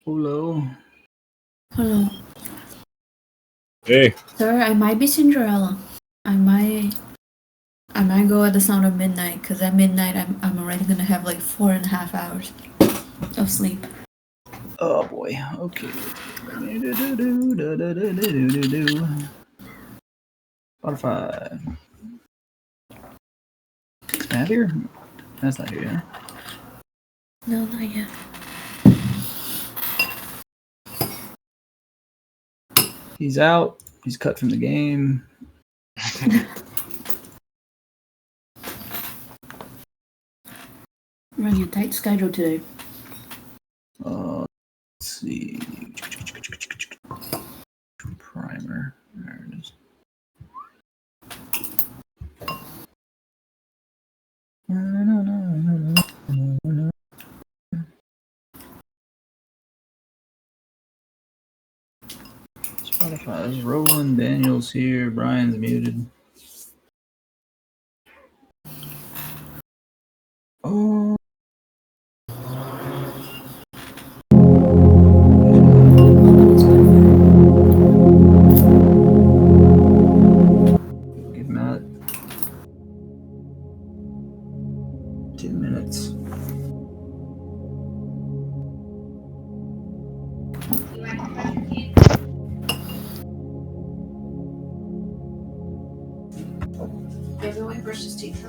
Hello. Hello. Hey. Sir, I might be Cinderella. I might go at the sound of midnight, because at midnight I'm already gonna have like 4.5 hours of sleep. Oh boy. Okay. Spotify. Snap here? That's not here, yeah. No, not yet. He's out. He's cut from the game. Running a tight schedule today. Let's see. Primer. There it is. Spotify is rolling. Daniel's here. Brian's muted. Oh. Give him out. 10 minutes. Everyone brushes teeth.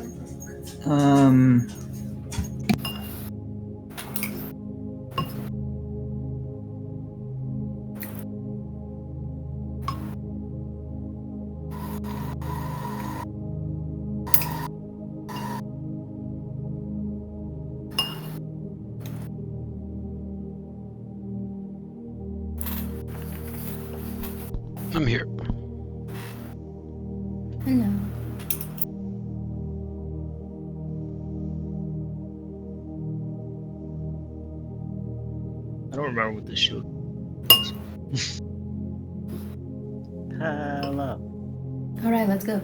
I'm here. Hello. I don't remember what this shield was. Hello. Alright, let's go.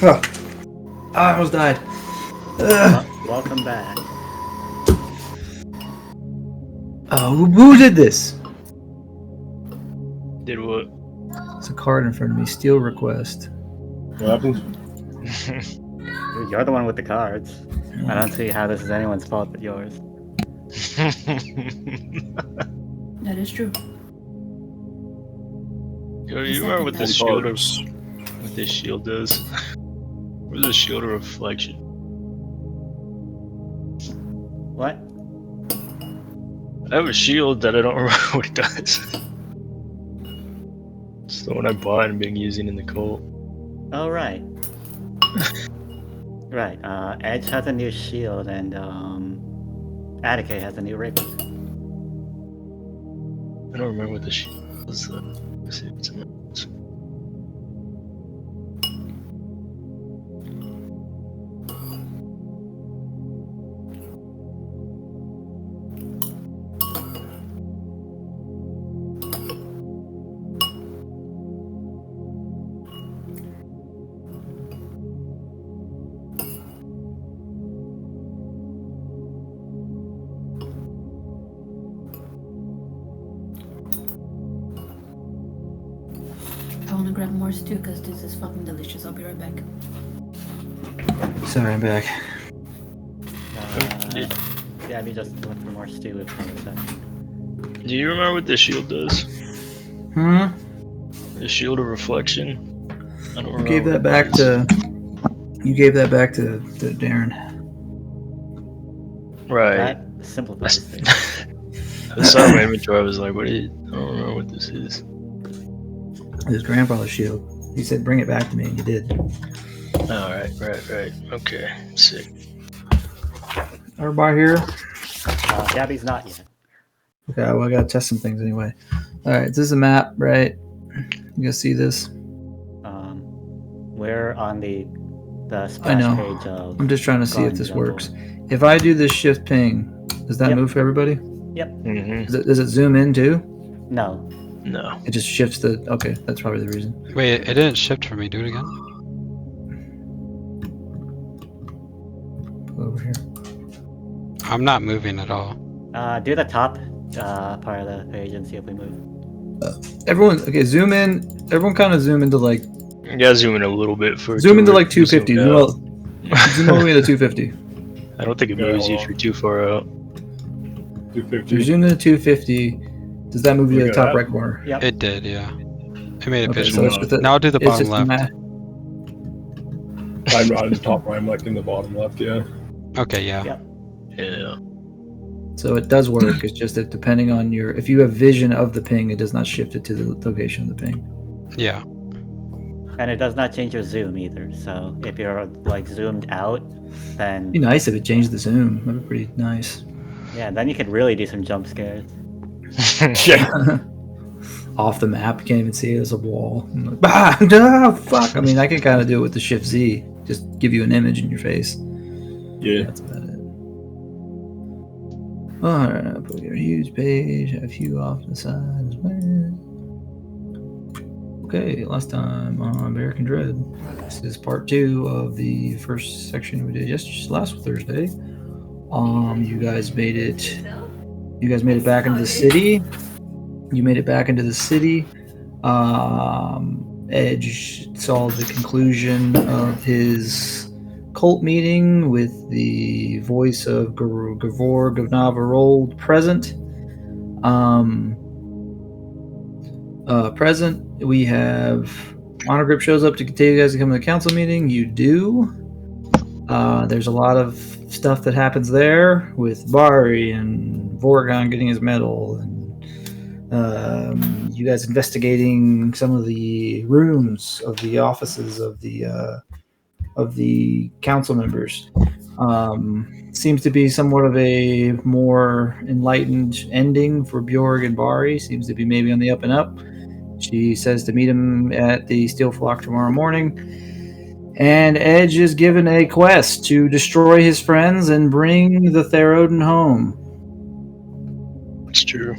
Oh, I almost died. Welcome back. Who did this? Did what? There's a card in front of me. Steal request. What happened? You're the one with the cards. I don't see how this is anyone's fault but yours. That is true. Yo, you remember what this shield does? What is a shield of reflection? What? I have a shield that I don't remember what it does. It's the one I bought and been using in the cult. Oh, right. Right, Edge has a new shield and, Attica has a new rig. I don't remember what the shield was. Let's see if it's in there. want to grab more stew because this is fucking delicious. I'll be right back. Sorry, I'm back. Yeah, we just went for more stew if one second. Do you remember what the shield does? The shield of reflection? I don't remember. You gave that back to Darren. Right. That simplifies things. I saw my inventory, I was like, what is it? I don't remember what this is. His grandfather's shield. He said, "Bring it back to me," and you did. Oh, right. Okay, sick. Everybody here? Gabby's not yet. Okay, well, I gotta test some things anyway. All right, this is a map, right? You guys see this? We're on the splash I know. page of. I'm just trying to see if this Glangjaal. works. If I do this shift ping, does that Yep. move for everybody? Mm-hmm. Does it zoom in too? No. No. It just shifts the. Okay, that's probably the reason. Wait, it didn't shift for me. Do it again. Over here. I'm not moving at all. Do the top part of the page and see if we move. Everyone, okay, zoom in. Everyone, kind of zoom into like. You gotta zoom in a little bit for. Zoom into like 250. Zoom all the way to 250. I don't think it moves you if you're too far out. If you 250. zoom into 250, does that move you to the top right corner? Yep. It did, yeah. It made it Okay, visual. it's just a- Now I'll do the it's bottom just a left. I'm on the top right, I'm like in the bottom left, yeah. Okay, yeah. Yep. Yeah. So it does work. It's just that depending on if you have vision of the ping, it does not shift it to the location of the ping. Yeah. And it does not change your zoom either. So if you're like zoomed out, then It'd be nice if it changed the zoom. That'd be pretty nice. yeah, then you could really do some jump scares. Yeah. Off the map, you can't even see it as a wall. I'm like, bah, ah, fuck. I mean, I can kind of do it with the Shift Z. Just give you an image in your face. Yeah. That's about it. Alright, I'll put your huge page, have you off to the side as well. Okay, last time on Bara'Kin Dred. This is part 2 of the first section we did just last Thursday. You guys made it back into the city. You made it back into the city. Edge saw the conclusion of his cult meeting with the voice of Gavor Gavnavarold present. Present, we have Honor Grip shows up to tell you guys to come to the council meeting. You do. There's a lot of stuff that happens there with Bari and Vorgon getting his medal, and you guys investigating some of the rooms of the offices of the council members. Seems to be somewhat of a more enlightened ending for Bjorg and Bari. Seems to be maybe on the up and up. She says to meet him at the Steel Flock tomorrow morning. And Edge is given a quest to destroy his friends and bring the Theroden home. It's true.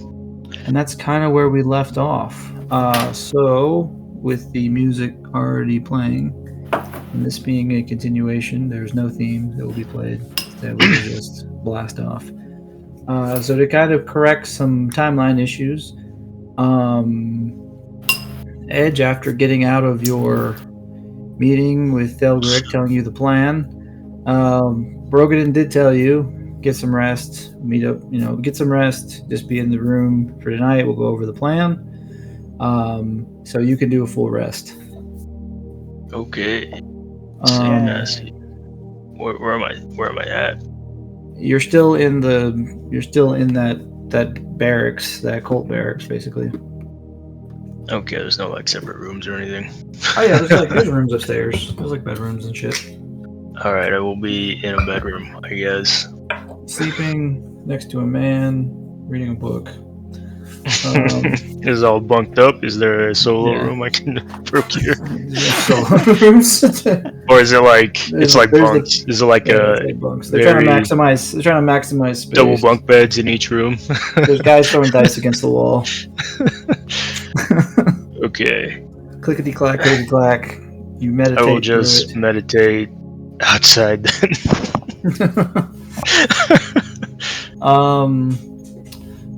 And that's kind of where we left off. So, with the music already playing, and this being a continuation, there's no theme that will be played. That will just blast off. So to kind of correct some timeline issues, Edge, after getting out of your meeting with Thelgrick telling you the plan, Brogadin did tell you, get some rest, meet up, get some rest, just be in the room for tonight, we'll go over the plan. So you can do a full rest. Okay. Um, Where am I at? You're still in that barracks, that cult barracks, basically. Okay, there's no like separate rooms or anything. Oh yeah, there's rooms upstairs. There's like bedrooms and shit. Alright, I will be in a bedroom, I guess. Sleeping next to a man, reading a book. Is it all bunked up? Is there a solo Yeah. room I can procure? Rooms. Or is it like it's like There's bunks? Is it like Yeah, a it's like bunks. They're trying to very maximize space. double bunk beds in each room? There's guys throwing dice against the wall. Okay. Clickety clack, clickety clack. You meditate. I will through just it. meditate outside then.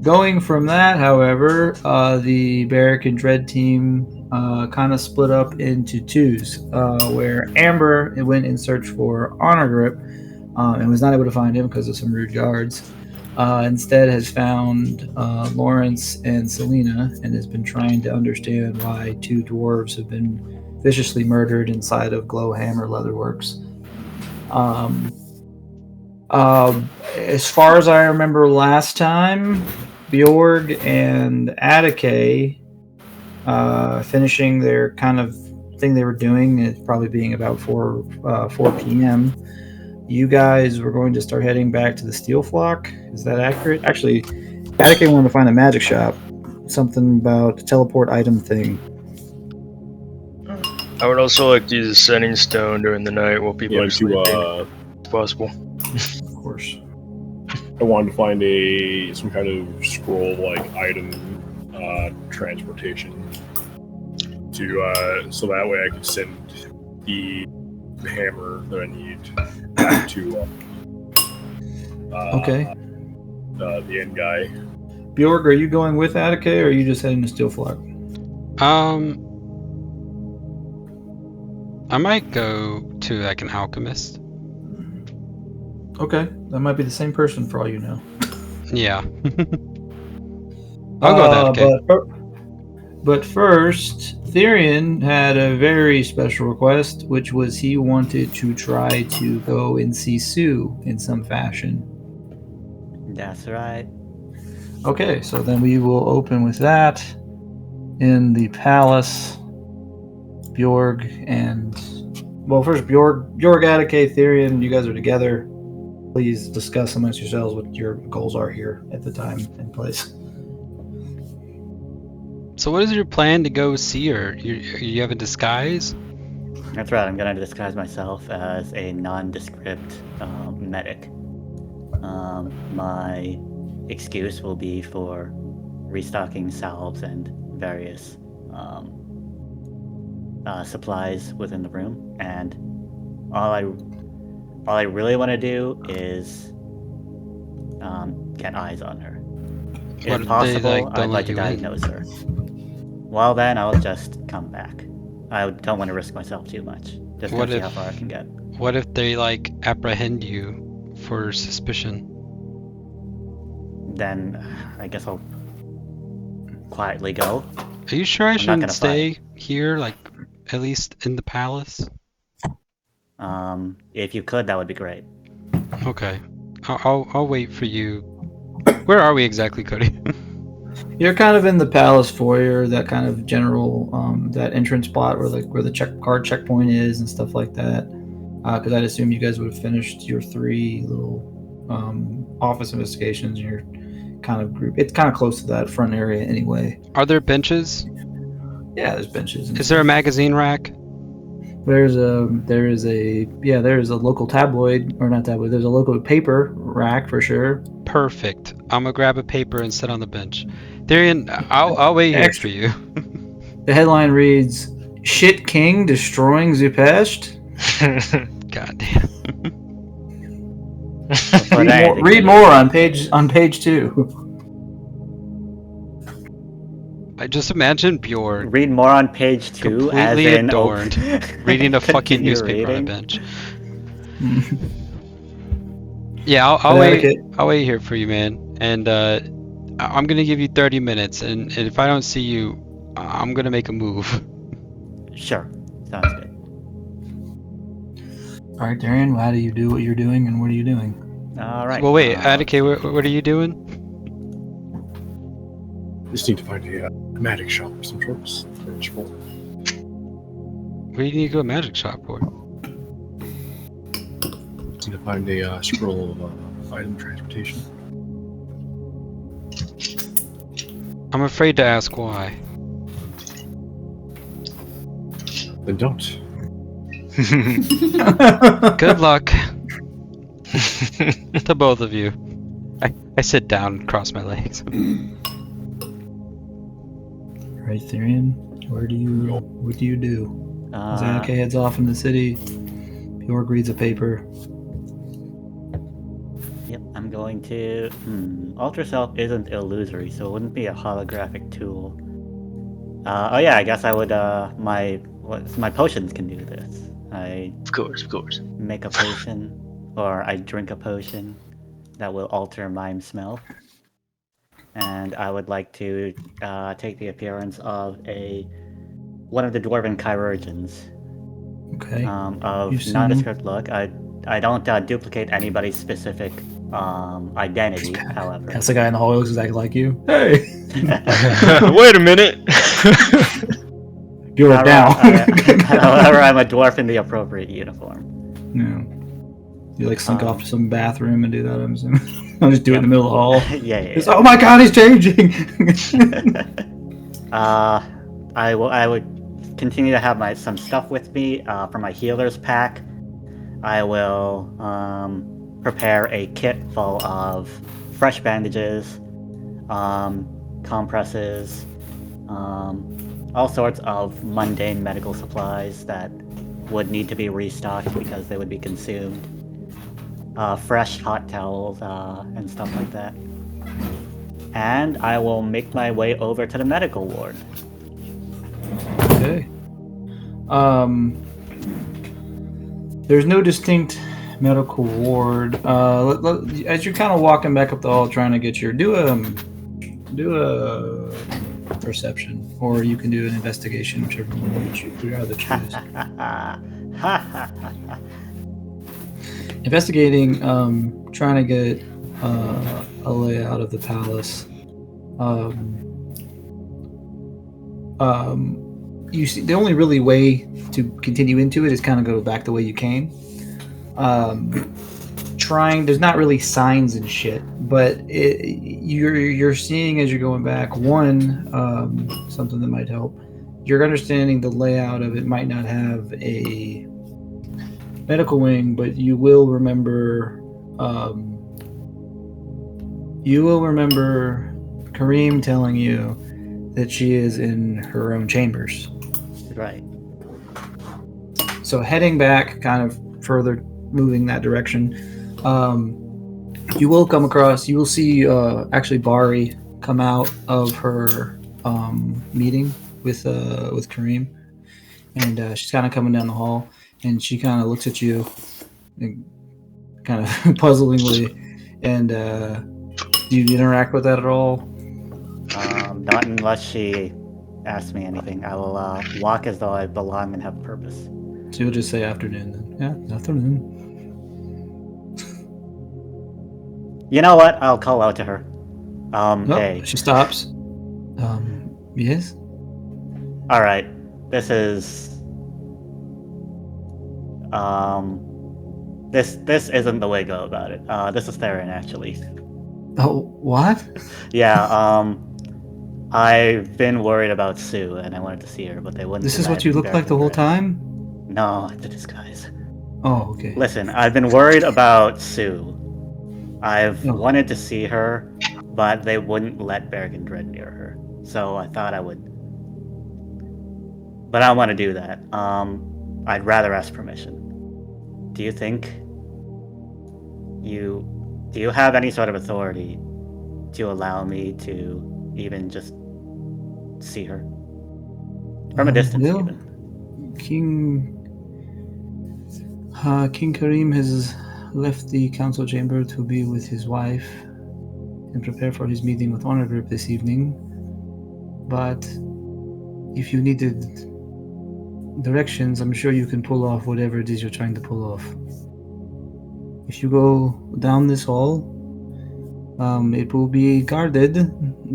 Going from that, however, the Bara'Kin Dred team kind of split up into twos, where Amber went in search for Honor Grip and was not able to find him because of some rude guards. Instead, has found Lawrence and Selena and has been trying to understand why two dwarves have been viciously murdered inside of Glowhammer Leatherworks. As far as I remember last time, Bjorg and Atticay finishing their kind of thing they were doing, it probably being about 4 p.m. You guys were going to start heading back to the Steel Flock. Is that accurate? Actually, Atticay wanted to find a magic shop. Something about a teleport item thing. I would also like to use a setting stone during the night while people are sleeping. If possible. Of course. I wanted to find some kind of scroll-like item transportation to so that way I could send the hammer that I need to Okay. The end guy. Bjorg, are you going with Atticay, or are you just heading to Steel Flock? I might go to like an alchemist. Okay, that might be the same person for all you know. Yeah. I'll go with Atticay. But first, Therian had a very special request, which was he wanted to try to go and see Sue in some fashion. That's right. Okay, so then we will open with that in the palace. Bjorg and... Well, first, Bjorg, Atticay, Therian, you guys are together. Please discuss amongst yourselves what your goals are here at the time and place. So what is your plan to go see her? You have a disguise? That's right. I'm gonna disguise myself as a nondescript medic. My excuse will be for restocking salves and various supplies within the room, and all I really want to do is get eyes on her. If possible, I'd like to diagnose her. Well, then I'll just come back. I don't want to risk myself too much. Just to see how far I can get. What if they apprehend you for suspicion? Then I guess I'll quietly go. Are you sure I shouldn't stay here, at least in the palace? If you could, that would be great. Okay, I'll wait for you. Where are we exactly, Cody? You're kind of in the palace foyer, that kind of general, that entrance spot where the card checkpoint is and stuff like that. Because I'd assume you guys would have finished your 3 little office investigations. You're kind of group. It's kind of close to that front area anyway. Are there benches? Yeah, there's benches. Is there a magazine rack? There is a local tabloid, or not tabloid. There's a local paper rack for sure. Perfect. I'm gonna grab a paper and sit on the bench. Therian, I'll wait here for you. The headline reads, "Shit King destroying Zupest." God damn. read more on page 2. I just imagine Bjorn. Read more on page 2, as completely in adorned, reading a fucking newspaper on a bench. Yeah, I'll wait. I'll wait here for you, man. And I'm gonna give you 30 minutes, and if I don't see you, I'm gonna make a move. Sure, sounds good. All right, Darian, how do you do what you're doing, and what are you doing? All right. Well, wait, Atticay, what are you doing? Just need to find a magic shop of some sorts. Where do you need to go to a magic shop for? Just need to find a scroll of item transportation. I'm afraid to ask why. Then don't. Good luck to both of you. I sit down and cross my legs. Right, Therian, what do you do? Atticay heads off in the city. Bjorg reads a paper. Yep, I'm I'm going to... Alter Self isn't illusory, so it wouldn't be a holographic tool. Oh yeah, I guess I would, my potions can do this. Of course. Make a potion, or I drink a potion that will alter my smell. And I would like to take the appearance of one of the Dwarven Chirurgeons. Okay. Of nondescript look. I don't duplicate anybody's specific identity, however. That's the guy in the hallway looks exactly like you. Hey! Wait a minute! You're down. However, I'm a dwarf in the appropriate uniform. Yeah. You like slink off to some bathroom and do that, I'm assuming. I'll just do it in the middle of the hall. Yeah. Oh my god, he's changing! I would continue to have some stuff with me for my healer's pack. I will prepare a kit full of fresh bandages, compresses, all sorts of mundane medical supplies that would need to be restocked because they would be consumed. Fresh hot towels and stuff like that. And I will make my way over to the medical ward. Okay. There's no distinct medical ward. As you're kind of walking back up the hall, trying to get your do a perception, or you can do an investigation, whichever one you rather choose. Investigating, trying to get a layout of the palace. You see, the only really way to continue into it is kind of go back the way you came. There's not really signs and shit, but you're seeing as you're going back. Something that might help. You're understanding the layout of it might not have a medical wing, but you will remember. Kareem telling you that she is in her own chambers. Right. So heading back, kind of further moving that direction, you will see actually Bari come out of her meeting with Kareem, and she's kind of coming down the hall, and she kind of looks at you, and kind of puzzlingly, and do you interact with that at all? Not unless she asks me anything. I will walk as though I belong and have purpose. So you'll just say afternoon then. Yeah, afternoon. You know what? I'll call out to her. Hey. She stops. Yes? Alright. This is... This isn't the way to go about it. This is Theron, actually. Oh, what? Yeah, I've been worried about Sue, and I wanted to see her, but they wouldn't. This is what you look like the whole time? No, it's a disguise. Oh, okay. Listen, I've been worried about Sue. I've wanted to see her, but they wouldn't let Bara'Kin Dred near her. So I thought I would. But I don't want to do that. I'd rather ask permission. Do you think do you have any sort of authority to allow me to even just see her? From a distance, even. King Kareem has left the council chamber to be with his wife and prepare for his meeting with Honor Group this evening. But if you needed directions, I'm sure you can pull off whatever it is you're trying to pull off. If you go down this hall, it will be guarded,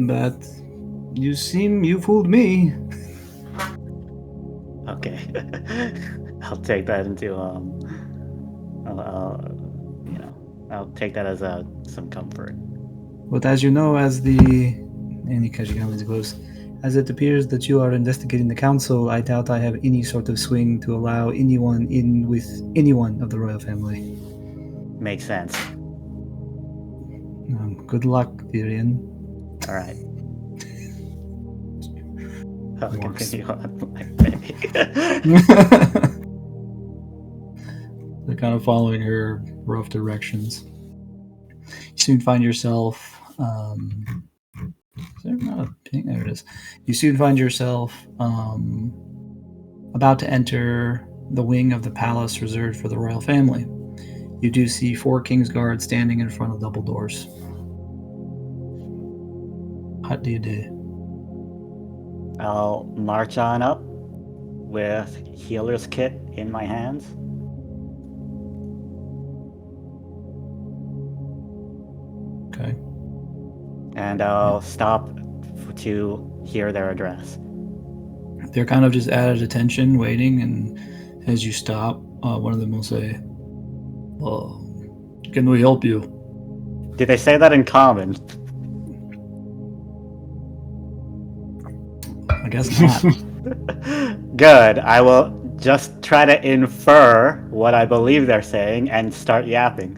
but you fooled me. Okay. I'll take that into, I'll take that as some comfort. But as you know, as it appears that you are investigating the council, I doubt I have any sort of swing to allow anyone in with anyone of the royal family. Makes sense. Good luck, Tyrion. All right. I'll continue on my way. They're kind of following her rough directions. You soon find yourself. Is there not a ping? There it is. You soon find yourself about to enter the wing of the palace reserved for the royal family. You do see 4 King's Guards standing in front of double doors. What do you do? I'll march on up with healer's kit in my hands. Okay. And I'll stop to hear their address. They're kind of just at attention, waiting, and as you stop, one of them will say, "Can we help you?" Did they say that in common? I guess not. Good. I will just try to infer what I believe they're saying and start yapping.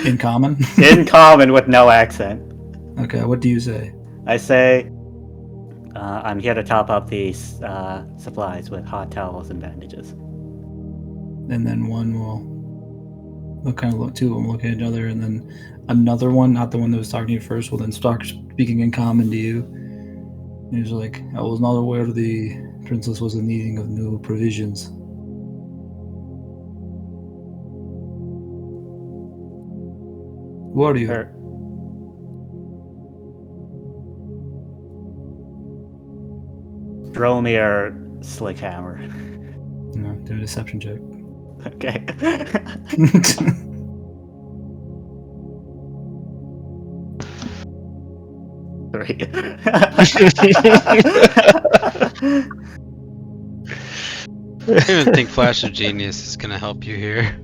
In common? In common with no accent. Okay, what do you say? I say, I'm here to top up these supplies with hot towels and bandages. And then one will two of them look at each other, and then another one, not the one that was talking to you first, will then start speaking in common to you. And he's like, I was not aware the princess was in needing of new provisions. Who are you? Dromir Slickhammer. No, do a deception check. Okay. 3. I don't even think Flash of Genius is gonna help you here.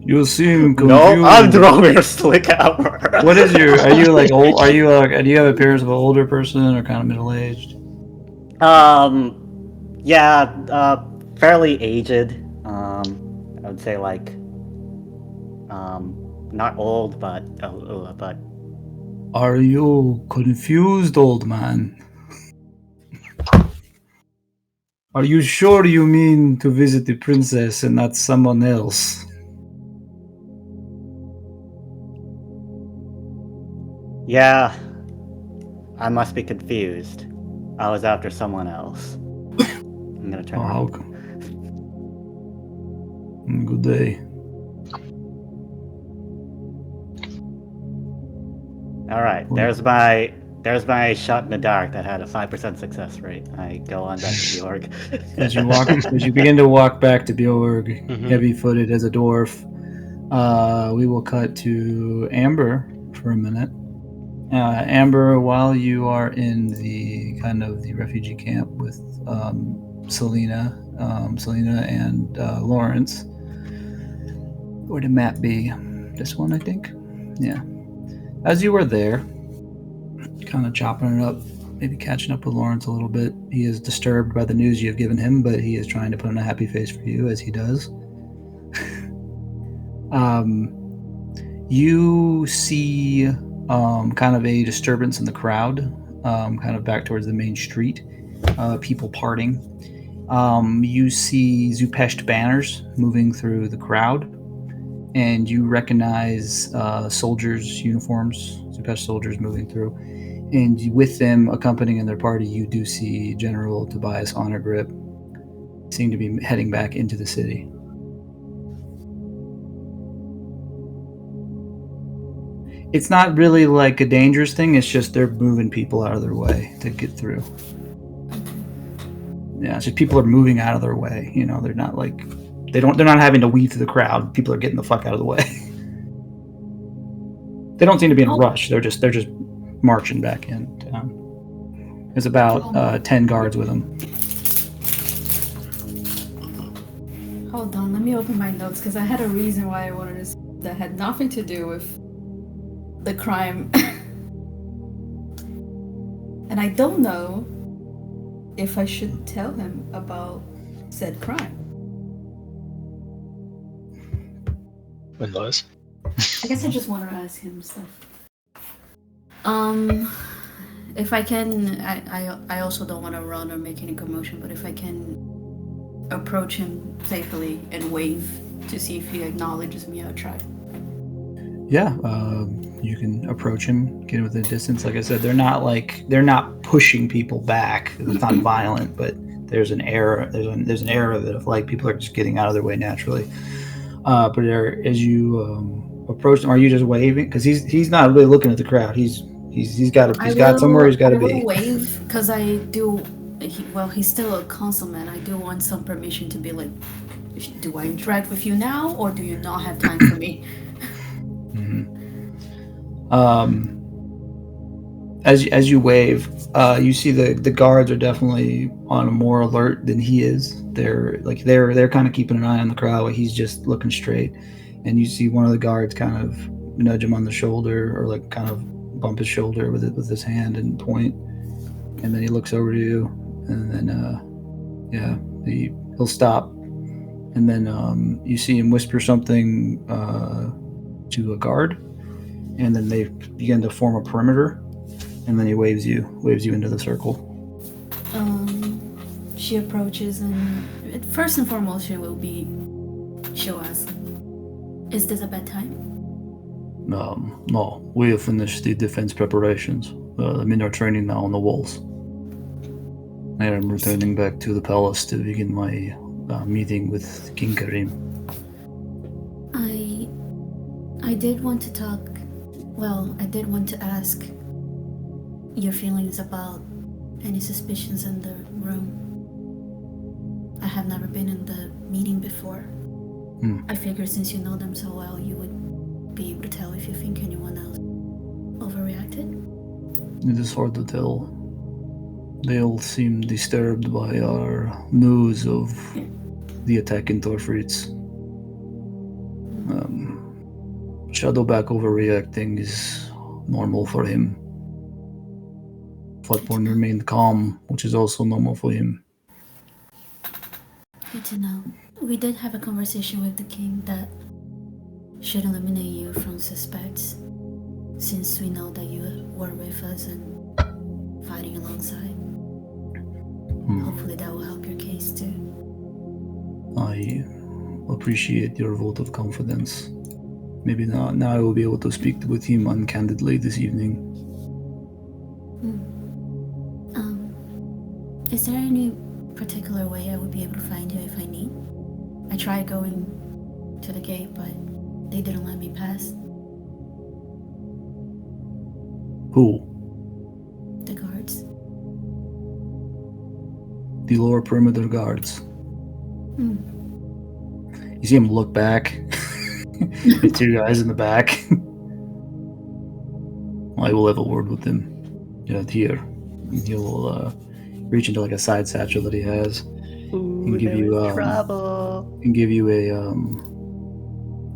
You seem confused. No, I'm Dromir Slickhammer. What is your? Are you like old? Are you do you have appearance of an older person or kind of middle aged? Yeah, fairly aged. I would say like, not old, but. Are you confused, old man? Are you sure you mean to visit the princess and not someone else? Yeah, I must be confused. I was after someone else. I'm gonna turn around. Good day. Alright, there's my shot in the dark that had a 5% success rate. I go on back to Bjorg. As you begin to walk back to Bjorg, heavy-footed as a dwarf, we will cut to Amber for a minute. Amber, while you are in the kind of the refugee camp with Selena and Lawrence, where did Matt be? This one, I think. Yeah. As you were there, kind of chopping it up, maybe catching up with Lawrence a little bit. He is disturbed by the news you have given him, but he is trying to put on a happy face for you, as he does. You see kind of a disturbance in the crowd, kind of back towards the main street, people parting. You see Zupesht banners moving through the crowd, and you recognize soldiers' uniforms, Zupesht soldiers moving through. And with them accompanying in their party, you do see General Tobias Honorgrip seem to be heading back into the city. It's not really like a dangerous thing, it's just they're moving people out of their way to get through. Yeah, it's just people are moving out of their way. You know, they're not like they're not having to weave through the crowd. People are getting the fuck out of the way. They don't seem to be in a rush. They're just marching back in. There's about 10 guards with them. Hold on, let me open my notes because I had a reason why I wanted to. That had nothing to do with the crime, and I don't know if I should tell him about said crime. Unless. I guess I just want to ask him stuff. If I can, I also don't want to run or make any commotion, but if I can approach him safely and wave to see if he acknowledges me outright. Yeah, you can approach him, get within a distance. Like I said, they're not pushing people back. It's not violent, but there's an air of it of like people are just getting out of their way naturally. But as you approach them, are you just waving? Because he's not really looking at the crowd. He's got somewhere he's got to be. I will wave because I do. He's still a consulman. I do want some permission to be like, do I interact with you now, or do you not have time for me? As you wave, you see the guards are definitely on a more alert than he is. They're kind of keeping an eye on the crowd. He's just looking straight, and you see one of the guards kind of nudge him on the shoulder, or like kind of bump his shoulder with his hand and point, and then he looks over to you, and then he'll stop, and then you see him whisper something to a guard, and then they begin to form a perimeter, and then he waves you into the circle. She approaches, and first and foremost she'll ask, is this a bad time? No, we have finished the defense preparations. The men are training now on the walls. I am returning back to the palace to begin my meeting with King Karim. I did want to talk. Well, I did want to ask your feelings about any suspicions in the room. I have never been in the meeting before. I figured since you know them so well, you would be able to tell if you think anyone else overreacted. It is hard to tell. They all seem disturbed by our news of the attack in Torfritz. Shadowback overreacting is normal for him. Flatborn remained calm, which is also normal for him. Good to know. We did have a conversation with the king that should eliminate you from suspects, since we know that you were with us and fighting alongside. Hopefully that will help your case too. I appreciate your vote of confidence. Maybe now I will be able to speak with him uncandidly this evening. Is there any particular way I would be able to find you if I need? I tried going to the gate, but they didn't let me pass. Who? The guards. The lower perimeter guards. You see him look back. The two guys in the back. I will have a word with them. Here. And he'll reach into like a side satchel that he has. And give you trouble. And give you a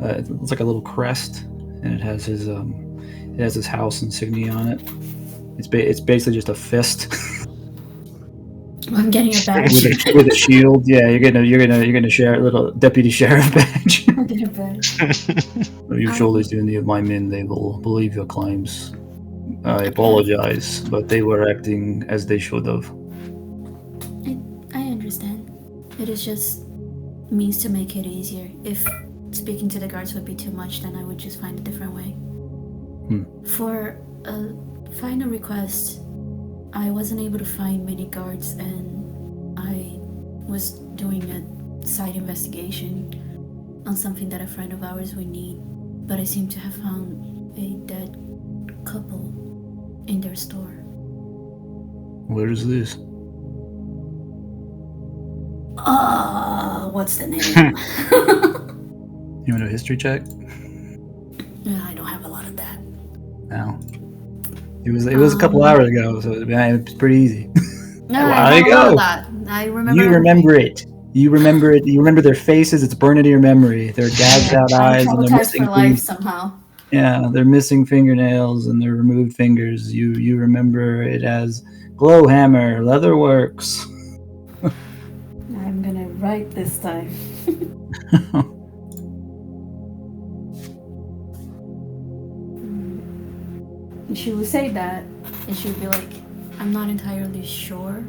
it's like a little crest, and it has his house insignia on it. It's basically just a fist. I'm getting a badge with a shield. Yeah, you're gonna share a little deputy sheriff badge. I'll get a badge. If you show this to any of my men, they will believe your claims. I apologize, but they were acting as they should have. I understand. It is just means to make it easier. If speaking to the guards would be too much, then I would just find a different way. For a final request, I wasn't able to find many guards, and I was doing a side investigation on something that a friend of ours would need, but I seem to have found a dead couple in their store. Where is this? What's the name? You want a history check? I don't have a lot of that. No. It was a couple hours ago, so it's pretty easy. No, I have a lot of that. I remember. You remember it. You remember it. You remember their faces. It's burned into your memory. They're gouged out eyes and they're missing for life somehow. Yeah, they're missing fingernails and they're removed fingers. You remember it as Glowhammer Leatherworks. I'm gonna write this time. She would say that, and she would be like, I'm not entirely sure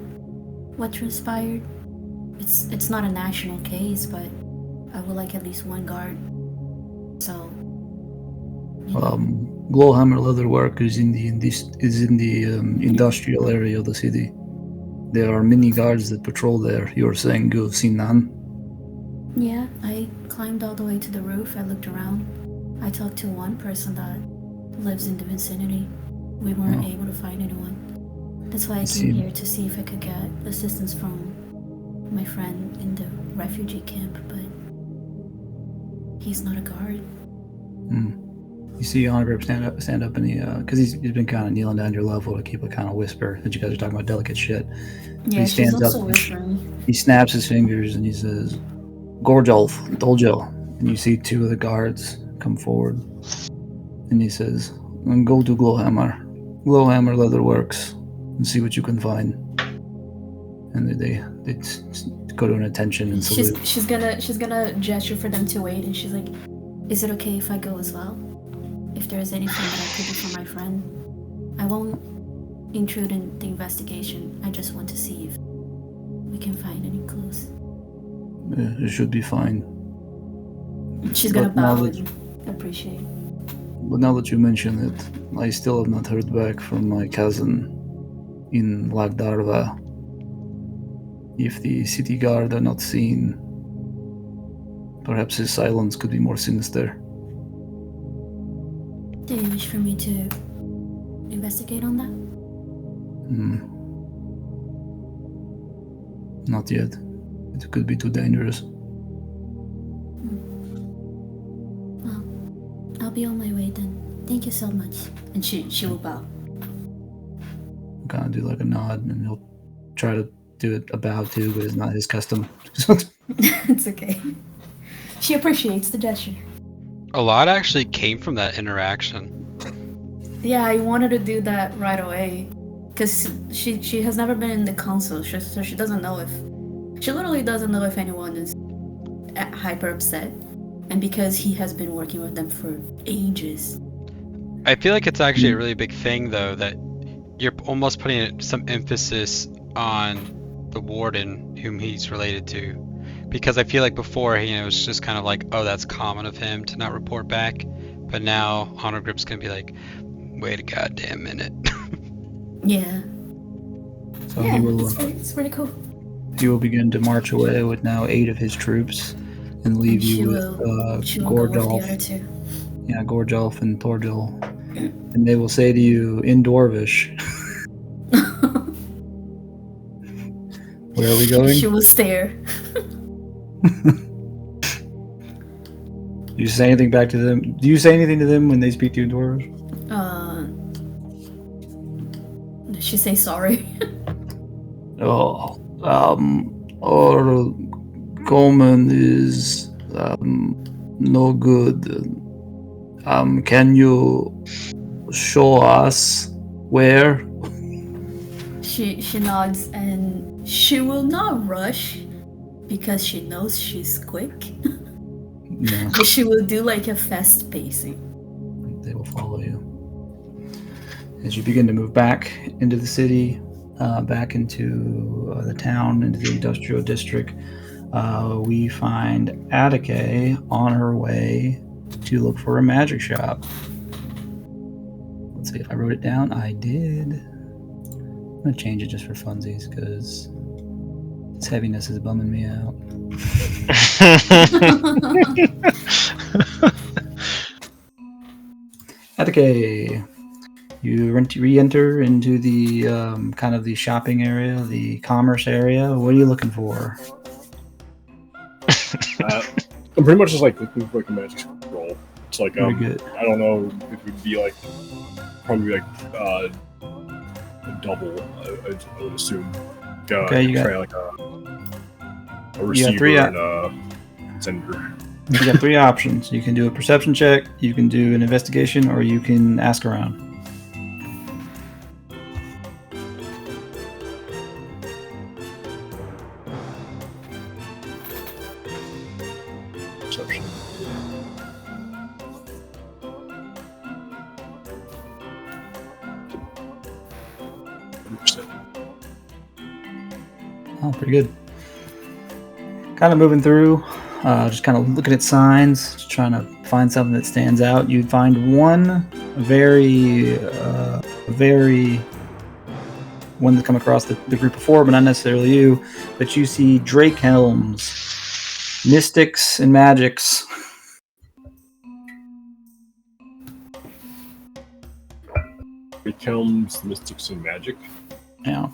what transpired. It's not a national case, but I would like at least one guard. So. Glowhammer Leatherwork is in the industrial area of the city. There are many guards that patrol there. You were saying you have seen none? Yeah, I climbed all the way to the roof. I looked around. I talked to one person that lives in the vicinity. We weren't able to find anyone. That's why I came here to see if I could get assistance from my friend in the refugee camp, but he's not a guard. You see Honorgrip stand up, and because he's been kind of kneeling down your level to keep a kind of whisper that you guys are talking about delicate shit. Yeah, he stands she's also up, whispering. He snaps his fingers and he says, "Gorjolf, Doljo." And you see two of the guards come forward, and he says, "Go to Glowhammer Leatherworks, and see what you can find." And they go to an attention and salute. She's gonna gesture for them to wait, and she's like, "Is it okay if I go as well? If there's anything that I could do for my friend, I won't intrude in the investigation. I just want to see if we can find any clues." Yeah, it should be fine. She's gonna bow and appreciate. But now that you mention it, I still have not heard back from my cousin in Lagdarva. If the city guard are not seen, perhaps his silence could be more sinister. Do you wish for me to investigate on that? Not yet. It could be too dangerous. Well, I'll be on my way then. Thank you so much. And she will bow. Kind of do like a nod, and he'll try to do a bow too, but it's not his custom. It's okay. She appreciates the gesture. A lot actually came from that interaction. Yeah, I wanted to do that right away. Because she has never been in the council, so she doesn't know if... She literally doesn't know if anyone is hyper upset. And because he has been working with them for ages. I feel like it's actually a really big thing, though, that you're almost putting some emphasis on the warden whom he's related to. Because I feel like before, it was just kind of like, oh, that's common of him to not report back. But now, Honor Grip's going to be like, wait a goddamn minute. Yeah. So he will, it's pretty cool. He will begin to march away with now 8 of his troops and leave you with Gorjolf. Yeah, Gorjolf and Torjol. And they will say to you in Dwarvish, "Where are we going?" She will stare. Do you say anything back to them? Do you say anything to them when they speak to you in Dwarvish? Did she say sorry? Our Goblin is no good. Can you show us where? She nods, and she will not rush because she knows she's quick. Yeah. But she will do like a fast pacing. They will follow you. As you begin to move back into the city, back into the town, into the industrial district, we find Attica on her way to look for a magic shop. Let's see if I wrote it down. I did. I'm going to change it just for funsies because its heaviness is bumming me out. Attica, you re-enter into the kind of the shopping area, the commerce area. What are you looking for? I'm pretty much just like looking for like a magic scroll. It's like Very good. I don't know if it would be like probably like a double. I would assume. Okay, you got like a receiver and a sender. You got 3 options. You can do a perception check, you can do an investigation, or you can ask around. Perception. Oh, pretty good. Kind of moving through. just kind of looking at signs, just trying to find something that stands out. You'd find one very one that come across the group before, but not necessarily you. But you see Drake Helms, Mystics and Magics. Drake Helms, Mystics and Magic. Yeah.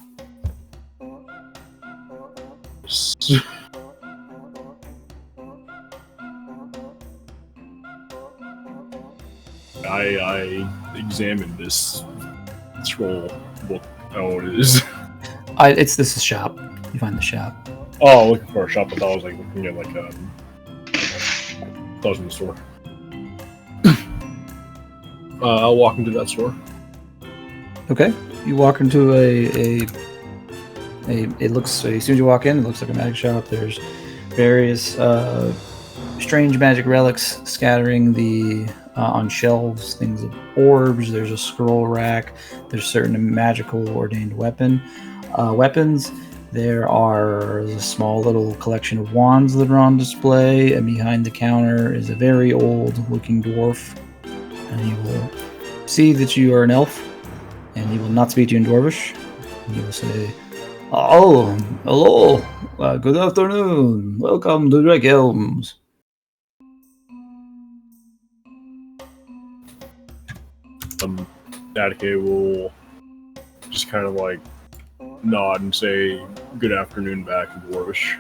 I examined this scroll book. Oh, it is. This is shop. You find the shop. Oh, looking for a shop. I thought I was like looking at like clothes in the store. I'll walk into that store. Okay. You walk into it looks, as soon as you walk in, it looks like a magic shop. There's various strange magic relics scattering on shelves, things of orbs. There's a scroll rack. There's certain magical ordained weapons. There are a small little collection of wands that are on display, and behind the counter is a very old-looking dwarf, and he will see that you are an elf, and he will not speak to you in Dwarvish. He will say, "Oh, hello. Good afternoon. Welcome to Drake Helms." Datake will just kind of like nod and say good afternoon back in Dwarvish.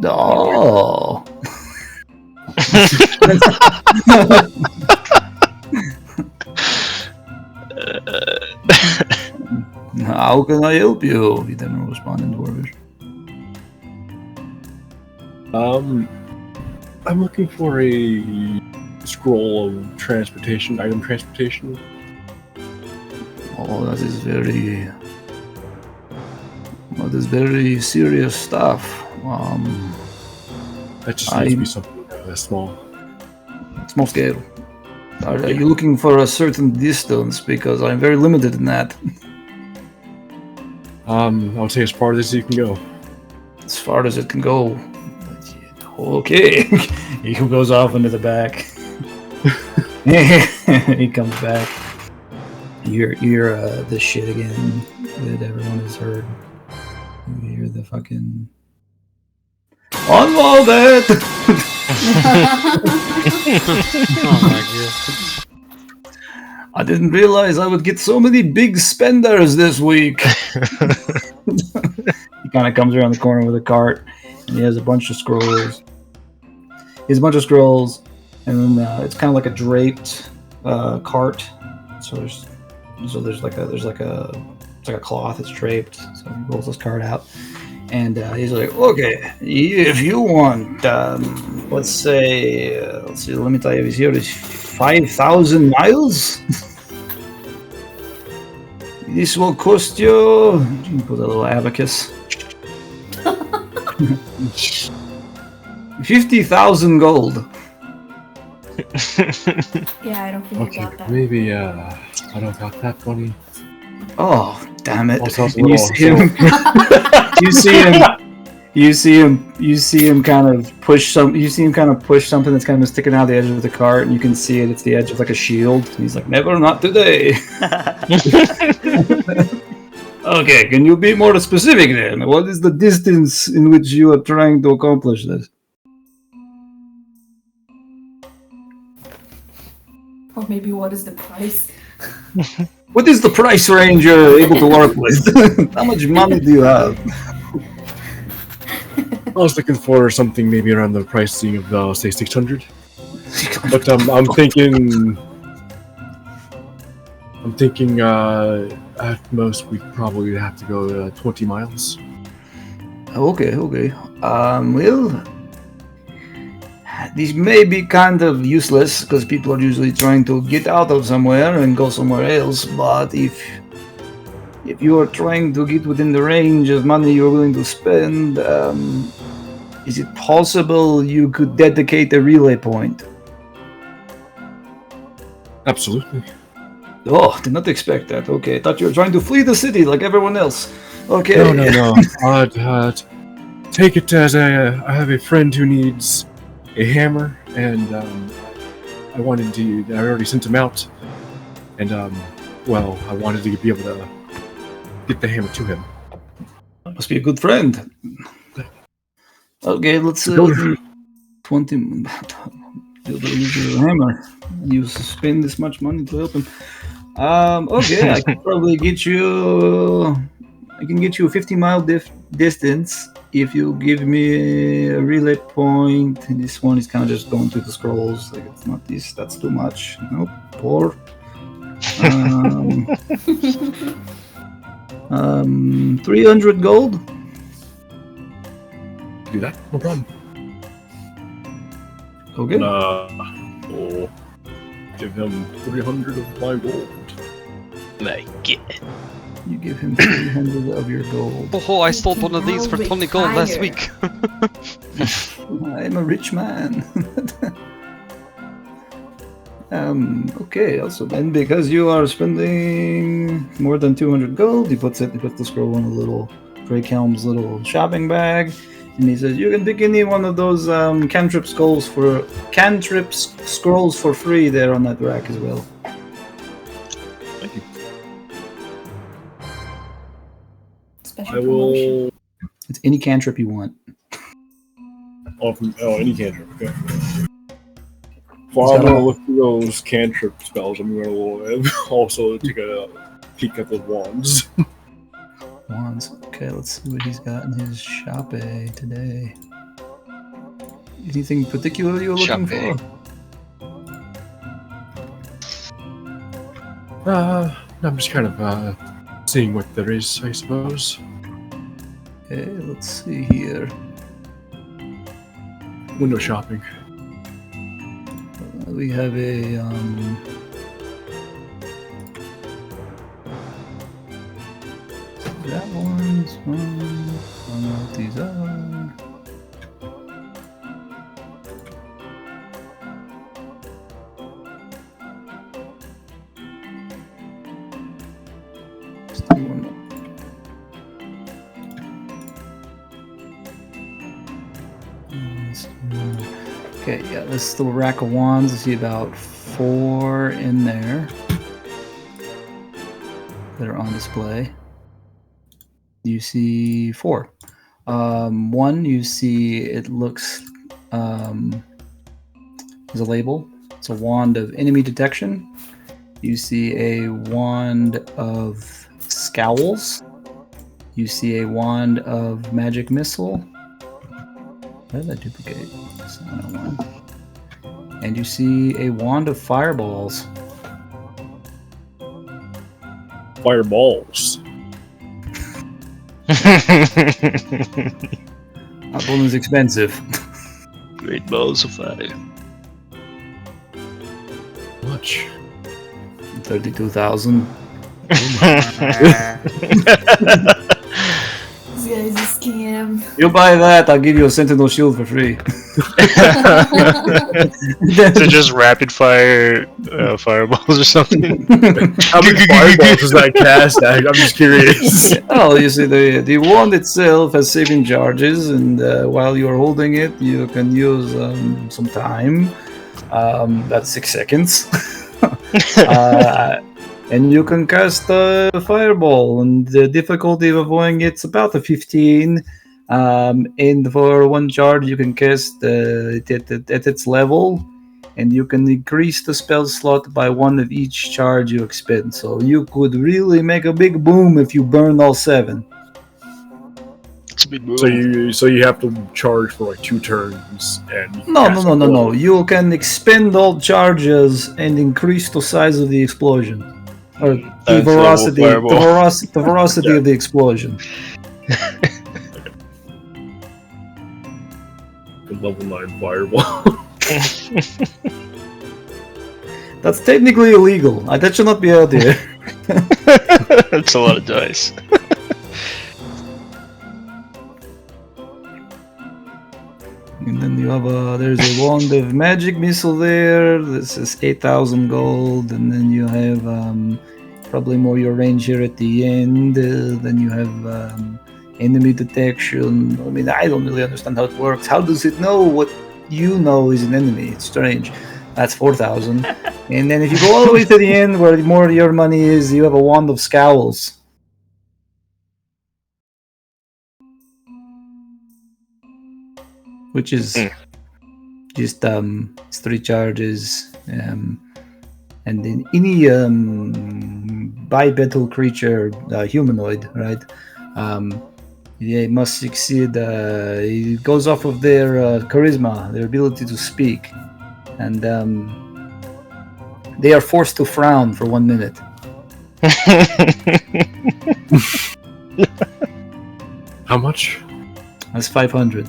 Oh. How can I help you? He then will respond in Dwarvish. I'm looking for a scroll of transportation, item transportation. Oh, that is very serious stuff. That just needs to be something small. Small scale. Are you looking for a certain distance? Because I'm very limited in that. I would say as far as you can go. As far as it can go. Okay. He goes off into the back. He comes back. You hear this shit again that everyone has heard. You hear the fucking unloaded. Oh my god. I didn't realize I would get so many big spenders this week. He kind of comes around the corner with a cart, and he has a bunch of scrolls. And then it's kind of like a draped cart. So there's like a cloth that's draped. So he rolls this cart out, and he's like, "Okay, if you want, let's see, let me tell you, here is 5,000 miles. This will cost you." You put a little abacus. 50,000 gold. Yeah, I don't think Okay, you got that. maybe I don't got that funny. Oh, damn it! Also, And you see him kind of push something that's kind of sticking out the edge of the cart, and you can see it. It's the edge of like a shield. And he's like, "Never, not today." Okay, can you be more specific then? What is the distance in which you are trying to accomplish this? Or maybe what is the price? What is the price range you're able to work with? How much money do you have? I was looking for something maybe around the pricing of say 600. But I'm thinking at most we probably have to go 20 miles. Okay. Well, these may be kind of useless because people are usually trying to get out of somewhere and go somewhere else. But if you are trying to get within the range of money you're willing to spend, is it possible you could dedicate a relay point? Absolutely. Oh, did not expect that. Okay, thought you were trying to flee the city like everyone else. Okay. No. take it as I have a friend who needs a hammer, and I wanted to. I already sent him out, and I wanted to be able to get the hammer to him. Must be a good friend. Okay, let's 20. Use your hammer. You spend this much money to help him. Okay, I can probably get you. I can get you a 50-mile distance if you give me a relay point. And this one is kind of just going through the scrolls. Like it's not this. That's too much. Nope. 4. 300 gold. Do that. No problem. Okay. We'll give him 300 of my gold. My God. You give him 300 of your gold. Oh, I sold one of these for 20 gold last week. I'm a rich man. Okay, also then because you are spending more than 200 gold, he puts the scroll in a little Drake Helm's little shopping bag, and he says you can pick any one of those cantrip scrolls for free there on that rack as well. Thank you. Special I will. It's any cantrip you want. Any cantrip. Okay. While I'm gonna look through those cantrip spells, I'm gonna also take a peek at the wands. Wands. Okay, let's see what he's got in his shop today. Anything particular you're looking for? I'm just kind of seeing what there is, I suppose. Okay, let's see here. Window shopping. We have a that one's one. I don't know what these are. Still one more. Okay, yeah, this little rack of wands. I see about 4 in there that are on display. You see 4. One, you see it looks there's a label. It's a wand of enemy detection. You see a wand of scowls. You see a wand of magic missile. Why did that duplicate? That's not a one. And you see a wand of fireballs. Fireballs. That one is expensive. Great balls of fire. Much. 32,000. This guy's a scam. You buy that, I'll give you a sentinel shield for free. So just rapid fire fireballs or something. How many fireballs does that cast? I'm just curious. Oh, you see, the wand itself has saving charges, and while you're holding it, you can use some time. That's 6 seconds. And you can cast a fireball, and the difficulty of avoiding it's about a 15. And for one charge, you can cast it at its level, and you can increase the spell slot by 1 of each charge you expend. So you could really make a big boom if you burn all 7. It's a big move. So you have to charge for like 2 turns, and you can No. cast You can expend all charges and increase the size of the explosion. Or the veracity of the explosion. Level 9 fireball. That's technically illegal. That should not be out there. That's a lot of dice. And then you have there's a wand of magic missile there. This is 8,000 gold. And then you have probably more your range here at the end. Then you have enemy detection. I mean, I don't really understand how it works. How does it know what you know is an enemy? It's strange. That's 4,000. And then if you go all the way to the end where more of your money is, you have a wand of scowls. Which is just it's 3 charges. And then any bipedal creature, humanoid, right? They must succeed. It goes off of their charisma, their ability to speak. And they are forced to frown for 1 minute. How much? That's 500.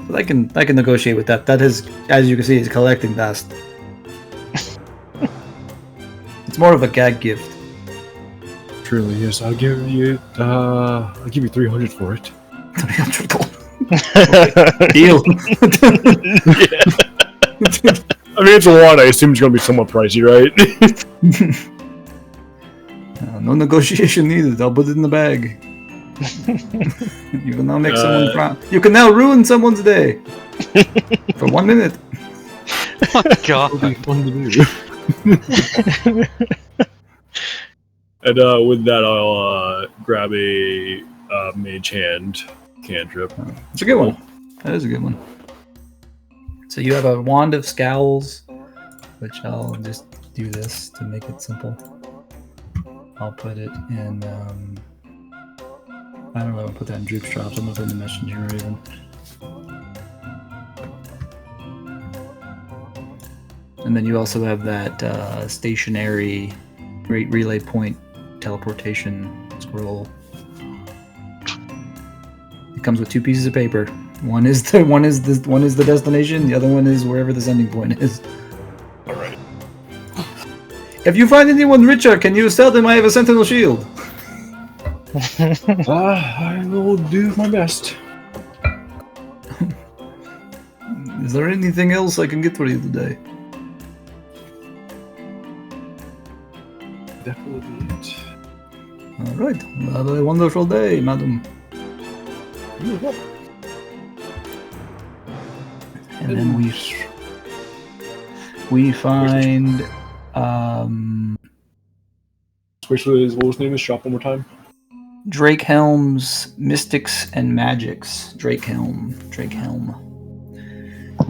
But I can negotiate with that. That is, as you can see, is collecting dust. It's more of a gag gift. Truly, yes. I'll give you 300 for it. 300 gold. Deal. I mean, it's a lot. I assume it's going to be somewhat pricey, right? No negotiation needed. I'll put it in the bag. You can now make someone frown. You can now ruin someone's day for 1 minute. Oh my god. It'll be fun to do. And with that, I'll grab a mage hand cantrip. It's a good one. That is a good one. So you have a wand of scowls, which I'll just do this to make it simple. I'll put it in. I don't know. I'll put that in Droop's drops. I'm gonna put it in the messenger even. And then you also have that stationary great relay point teleportation scroll. It comes with 2 pieces of paper. One is the destination. The other one is wherever the sending point is. All right. If you find anyone richer, can you tell them I have a sentinel shield? I will do my best. Is there anything else I can get for you today? Definitely it. All right. Have a wonderful day, madam. And then we find What was the name of the shop one more time? Drake Helm's Mystics and Magics. Drake Helm.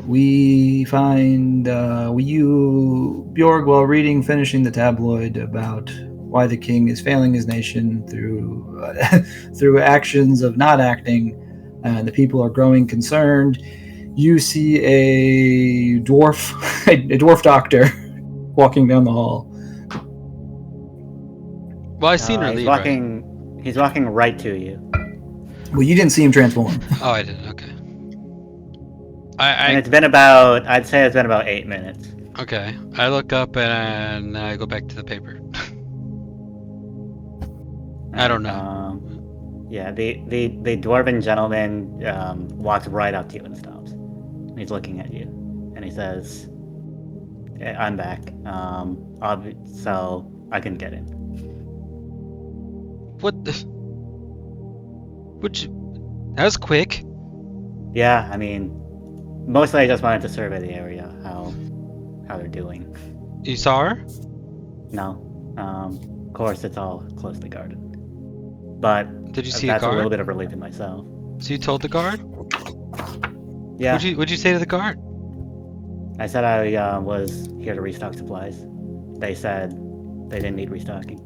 We find Bjorg, while finishing the tabloid about why the king is failing his nation through actions of not acting, and the people are growing concerned. You see a dwarf doctor walking down the hall. Well, I seen her leave. He's walking right to you. Well, you didn't see him transform. Oh, I didn't. Okay. And I'd say it's been about 8 minutes. Okay. I look up and I go back to the paper. I don't know. Yeah, the dwarven gentleman walks right up to you and stops. He's looking at you, and he says, "I'm back. So I can get in." What the? That was quick. Yeah, I mean, mostly I just wanted to survey the area, how they're doing. You saw her? No. Of course, it's all closely guarded. But did you see that's a guard? A little bit of relief in myself. So you told the guard? Yeah. What'd you say to the guard? I said I was here to restock supplies. They said they didn't need restocking.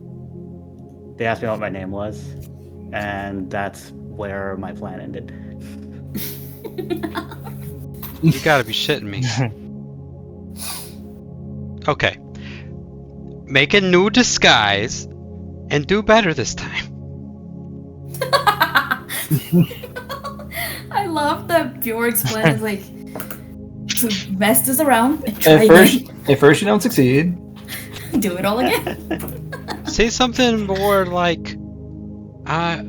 They asked me what my name was, and that's where my plan ended. You gotta be shitting me. Okay. Make a new disguise and do better this time. I love that Bjork's plan is like to mess this around and try At first you don't succeed. do it all again. Say something more like I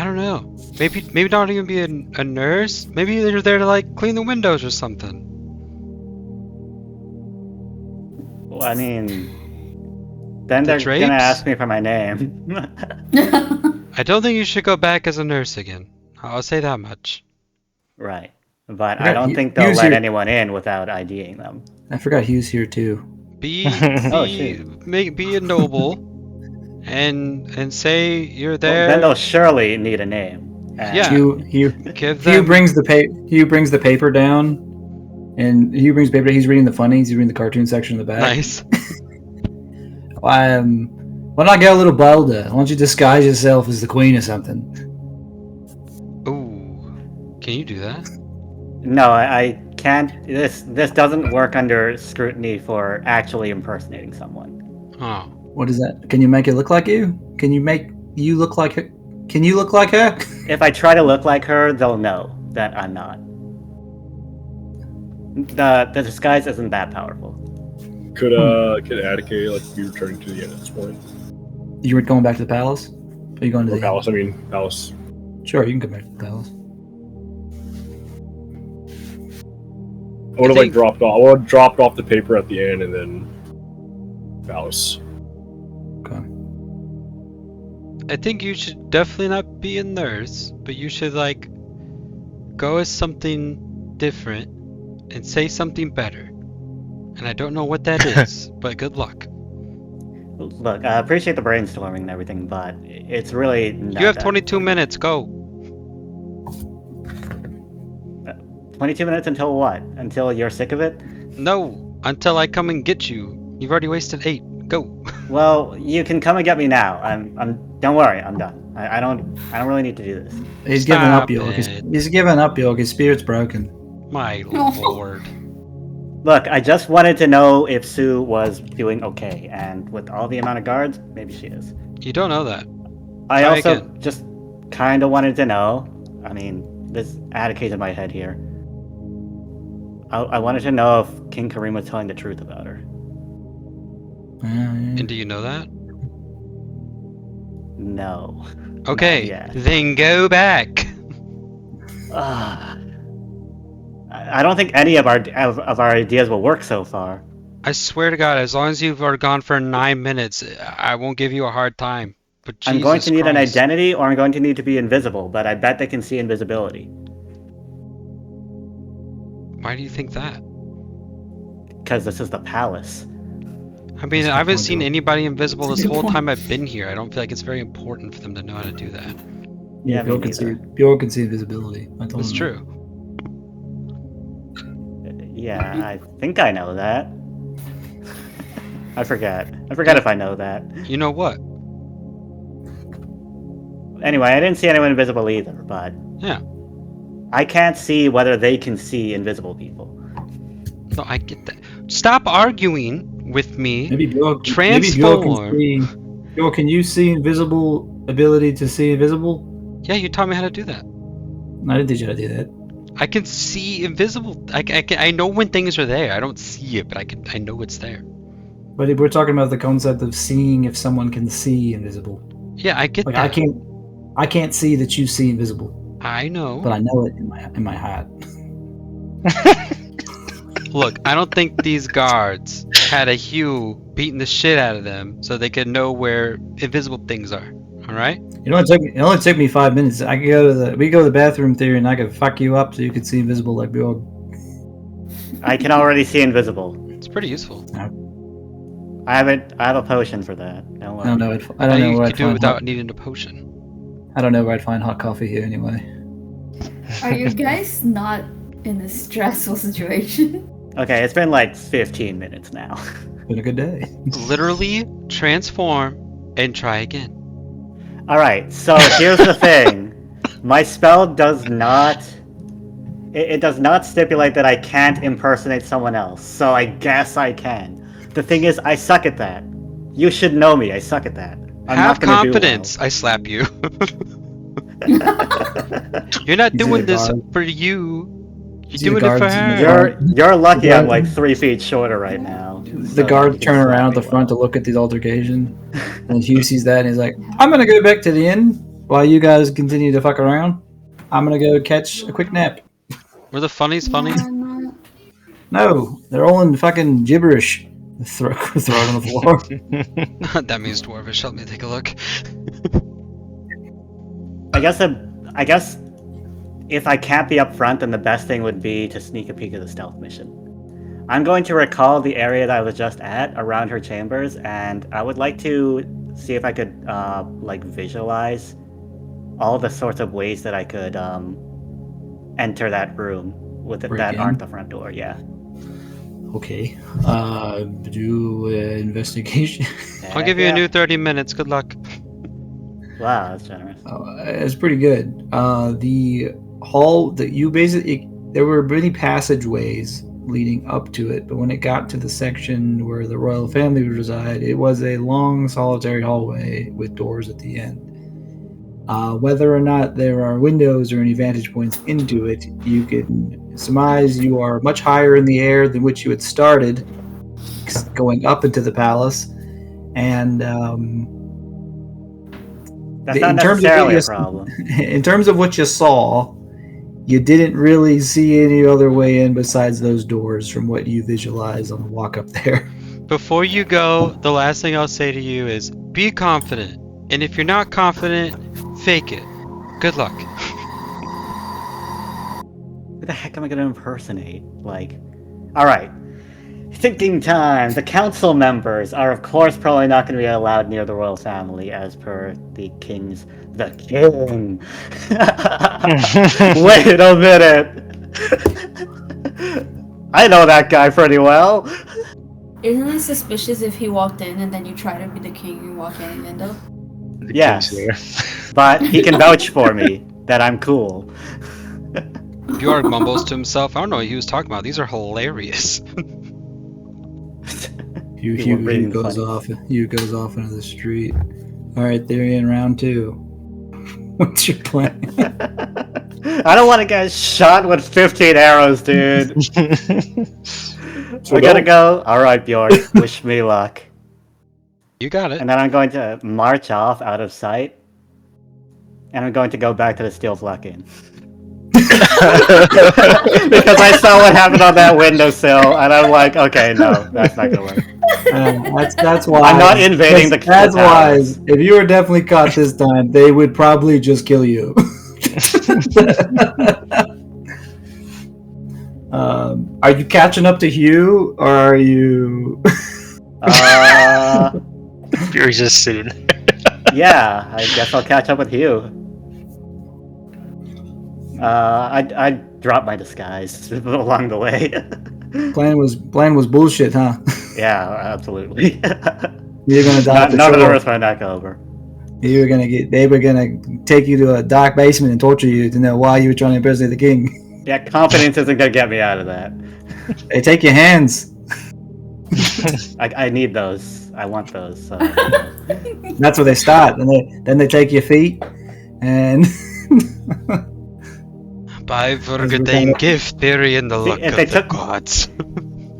don't know. Maybe not even be a nurse. Maybe they're there to like clean the windows or something. Well, I mean, Then they're gonna ask me for my name. I don't think you should go back as a nurse again. I'll say that much. Right. But I don't think they'll let anyone in without IDing them. I forgot Hugh's here too. Be a noble and say you're there. Well, then they'll surely need a name. Yeah. Hugh brings the paper down, and Hugh brings paper. He's reading the funnies. He's reading the cartoon section in the back. Nice. Why not get a little bolder? Why don't you disguise yourself as the queen or something? Ooh, can you do that? No, I can't. This doesn't work under scrutiny for actually impersonating someone. Oh. What is that? Can you make it look like you? Can you make you look like her? Can you look like her? If I try to look like her, they'll know that I'm not. The disguise isn't that powerful. Could Attica be returning to the inn at this point? You were going back to the palace? Or are you going to the palace? Palace. Sure, you can come back to the palace. I would have dropped off the paper at the inn and then palace. Okay. I think you should definitely not be a nurse, but you should go as something different and say something better. And I don't know what that is, but good luck. Look, I appreciate the brainstorming and everything, but it's really not. You have 22 minutes, go. 22 minutes until what? Until you're sick of it? No, until I come and get you. You've already wasted 8. Go. Well, you can come and get me now. Don't worry, I'm done. I don't really need to do this. He's giving up, York. He's giving up, York. His spirit's broken. My lord. Look, I just wanted to know if Sue was doing okay, and with all the amount of guards, maybe she is. You don't know that. I also just kind of wanted to know. I mean, this Attica's in my head here. I wanted to know if King Kareem was telling the truth about her. And do you know that? No. Okay, then go back. I don't think any of our ideas will work so far. I swear to God, as long as you've already gone for 9 minutes, I won't give you a hard time. But I'm going to need an identity, or I'm going to need to be invisible, but I bet they can see invisibility. Why do you think that? Because this is the palace. I mean, I haven't seen anybody invisible this whole time I've been here. I don't feel like it's very important for them to know how to do that. Yeah, Bjork can see invisibility. That's true. Yeah, I think I know that. I forget if I know that. You know what? Anyway, I didn't see anyone invisible either, but... Yeah. I can't see whether they can see invisible people. No, I get that. Stop arguing with me. Maybe Bjork, Transform. Bjork, can you see invisible ability to see invisible? Yeah, you taught me how to do that. I didn't teach you how to do that. I can see invisible. I know when things are there. I don't see it, but I know it's there. But we're talking about the concept of seeing if someone can see invisible. Yeah, I get that. I can't see that you see invisible. I know. But I know it in my heart. Look, I don't think these guards had a Hugh beating the shit out of them so they could know where invisible things are. All right? It only took me 5 minutes. We go to the bathroom theory, and I could fuck you up so you could see invisible like Bjork. I can already see invisible. It's pretty useful. I have a potion for that. Don't worry. I don't know where I'd do it find without needing a potion. I don't know where I'd find hot coffee here anyway. Are you guys not in a stressful situation? Okay, it's been like 15 minutes now. Been a good day. Literally transform and try again. Alright, so here's the thing. My spell does not... It does not stipulate that I can't impersonate someone else, so I guess I can. The thing is, I suck at that. You should know me, I suck at that. Have confidence, I slap you. You're not doing this for you. You're doing it for her. You're lucky I'm like 3 feet shorter right now. The guards turn around at the front to look at the altercation. And Hugh sees that and he's like, I'm going to go back to the inn while you guys continue to fuck around. I'm going to go catch a quick nap. Were the funnies funny? No, they're all in fucking gibberish. Throw it on the floor. That means dwarvish. Help me take a look. I guess if I can't be up front, then the best thing would be to sneak a peek at the stealth mission. I'm going to recall the area that I was just at around her chambers, and I would like to see if I could visualize all the sorts of ways that I could enter that room with it that aren't the front door. Yeah. Okay. Do investigation. I'll give you a new 30 minutes. Good luck. Wow, that's generous. It's pretty good. The hall that you basically, there were many passageways leading up to it, but when it got to the section where the royal family would reside, it was a long solitary hallway with doors at the end. Whether or not there are windows or any vantage points into it, you can surmise you are much higher in the air than which you had started going up into the palace, and that's not necessarily a problem. In terms of what you saw, you didn't really see any other way in besides those doors from what you visualized on the walk up there. Before you go, the last thing I'll say to you is be confident. And if you're not confident, fake it. Good luck. Who the heck am I going to impersonate? Alright. Thinking time. The council members are, of course, probably not going to be allowed near the royal family as per the king. Wait a minute. I know that guy pretty well. Isn't it suspicious if he walked in and then you try to be the king and walk in and end up? Yes, but he can vouch for me that I'm cool. Bjork mumbles to himself, I don't know what he was talking about. These are hilarious. Hugh goes off into the street. Alright, they're in round 2. What's your plan? I don't want to get shot with 15 arrows, dude. We're gonna go. Alright, Bjork, wish me luck. You got it. And then I'm going to march off out of sight. And I'm going to go back to the Steel Flak Inn. Because I saw what happened on that windowsill, and I'm like, okay, no, that's not gonna work. That's why I'm not invading the. That's wise. If you were definitely caught this time, they would probably just kill you. Are you catching up to Hugh, or are you? You're just soon. Yeah, I guess I'll catch up with Hugh. I dropped my disguise along the way. Plan was bullshit, huh? Yeah, absolutely. You're gonna die. None of the rest of my neck over. They were gonna take you to a dark basement and torture you to know why you were trying to impersonate the king. Yeah, confidence isn't gonna get me out of that. They take your hands. I need those. I want those. So. That's where they start. Then they take your feet, and by Vergedein gift, bury in the luck of the gods.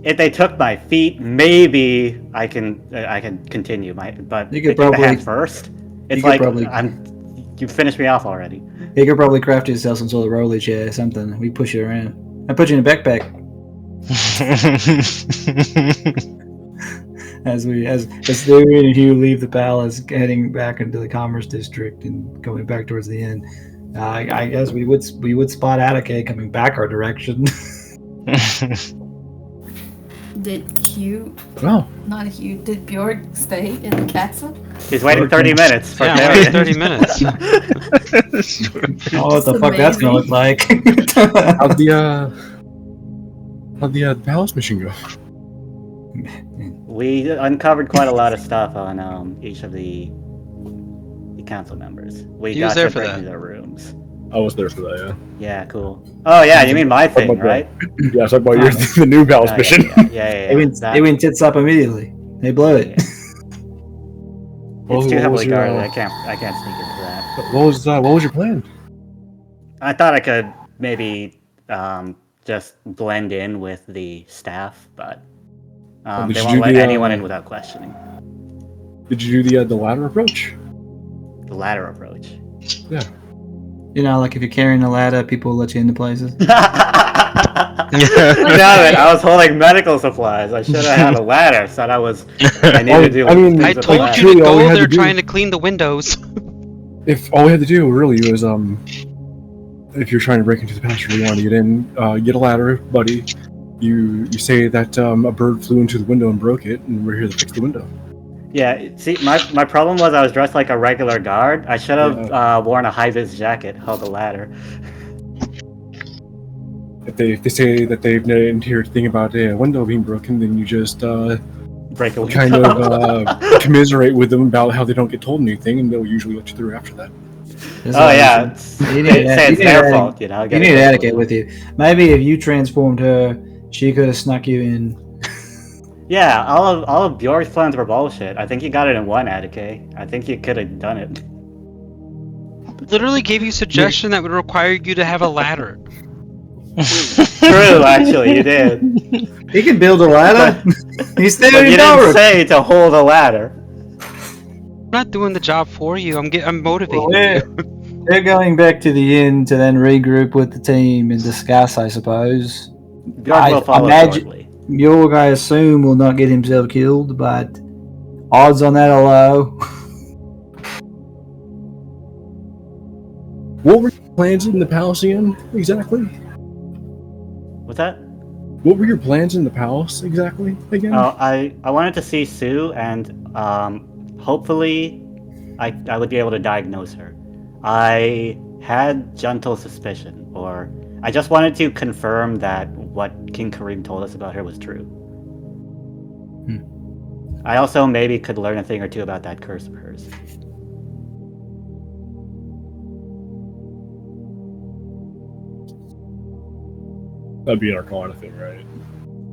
If they took my feet, maybe I can continue. But you could probably the hand first. It's like you finished me off already. You could probably craft yourself some sort of rolly chair or something. We push you around. I put you in a backpack. As Theory and Hugh leave the palace, heading back into the commerce district and going back towards the inn, I guess we would spot Attica coming back our direction. Did Hugh? Oh. Not Hugh. Did Bjork stay in the castle? He's waiting 30 minutes. For waiting 30 minutes. Oh, what the fuck that's gonna look like? How'd the palace mission go? We uncovered quite a lot of stuff on each of the council members. He was there for that. Their rooms. I was there for that, yeah. Yeah, cool. Oh yeah, you mean my thing, right? Yeah, I was talking about the new palace mission. Yeah. They went tits up immediately. They blew it. Yeah. It's too heavily guarded. I can't sneak into that. What was your plan? I thought I could maybe just blend in with the staff, but they won't let anyone in without questioning. Did you do the ladder approach? The ladder approach. Yeah. You know, like if you're carrying a ladder, people will let you into places. Damn it, I was holding medical supplies. I should have had a ladder. So I needed to do. I told you to go there trying to clean the windows. If all we had to do really was if you're trying to break into the pasture, you want to get in, get a ladder, buddy. You say that a bird flew into the window and broke it, and we're here to fix the window. Yeah, see, my problem was I was dressed like a regular guard. I should have worn a high-vis jacket, held a ladder. If they say that they've didn't hear anything about a window being broken, then you just break a window. kind of commiserate with them about how they don't get told anything, and they'll usually let you through after that. Yeah, it's their fault, you know. You need Attica with you. Maybe if you transformed her, she could have snuck you in. Yeah, all of Bjork's plans were bullshit. I think you got it in one, Attica. I think you could have done it. Literally gave you a suggestion that would require you to have a ladder. True, actually, you did. He can build a ladder. He's there. But you didn't say to hold a ladder. I'm not doing the job for you. I'm motivating you. They're going back to the inn to then regroup with the team and discuss, I suppose. Bjork will follow shortly. Bjork, I assume, will not get himself killed, but odds on that are low. What were your plans in the palace again, exactly? What's that? What were your plans in the palace exactly again? Oh, I wanted to see Sue, and hopefully I would be able to diagnose her. I had gentle suspicion, or I just wanted to confirm that what King Kareem told us about her was true. I also maybe could learn a thing or two about that curse of hers. That'd be an Arcana thing, right?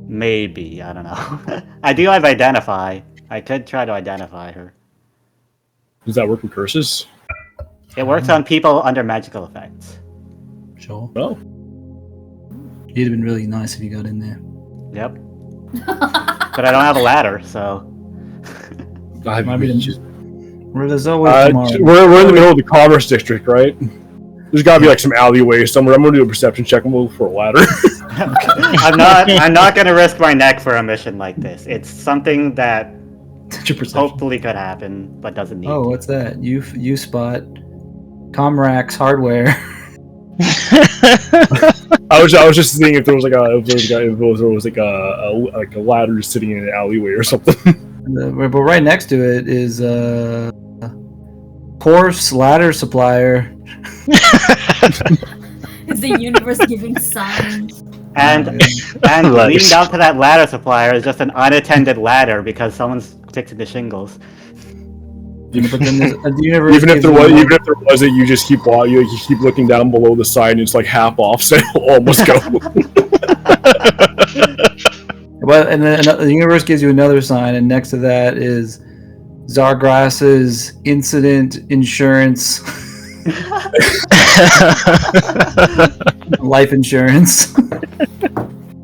Maybe, I don't know. I do have Identify. I could try to identify her. Does that work with curses? It works on people under magical effects. Sure. Oh. It'd have been really nice if you got in there. Yep. But I don't have a ladder, so... There's always tomorrow. We're in the middle of the commerce district, right? There's got to be like some alleyway somewhere. I'm going to do a perception check and we'll look for a ladder. I'm not going to risk my neck for a mission like this. It's something that hopefully could happen, but doesn't need to. What's that? You spot Comrax hardware. I was just seeing if there was a ladder sitting in an alleyway or something. But right next to it is Horse Ladder Supplier. It's the universe giving signs. And leading down to that ladder supplier is just an unattended ladder because someone's fixing the shingles. But then the universe even if there was it, you just keep looking down below the sign. And it's like half off, so it'll almost go. Well, and then the universe gives you another sign, and next to that is Zargras's incident insurance, life insurance.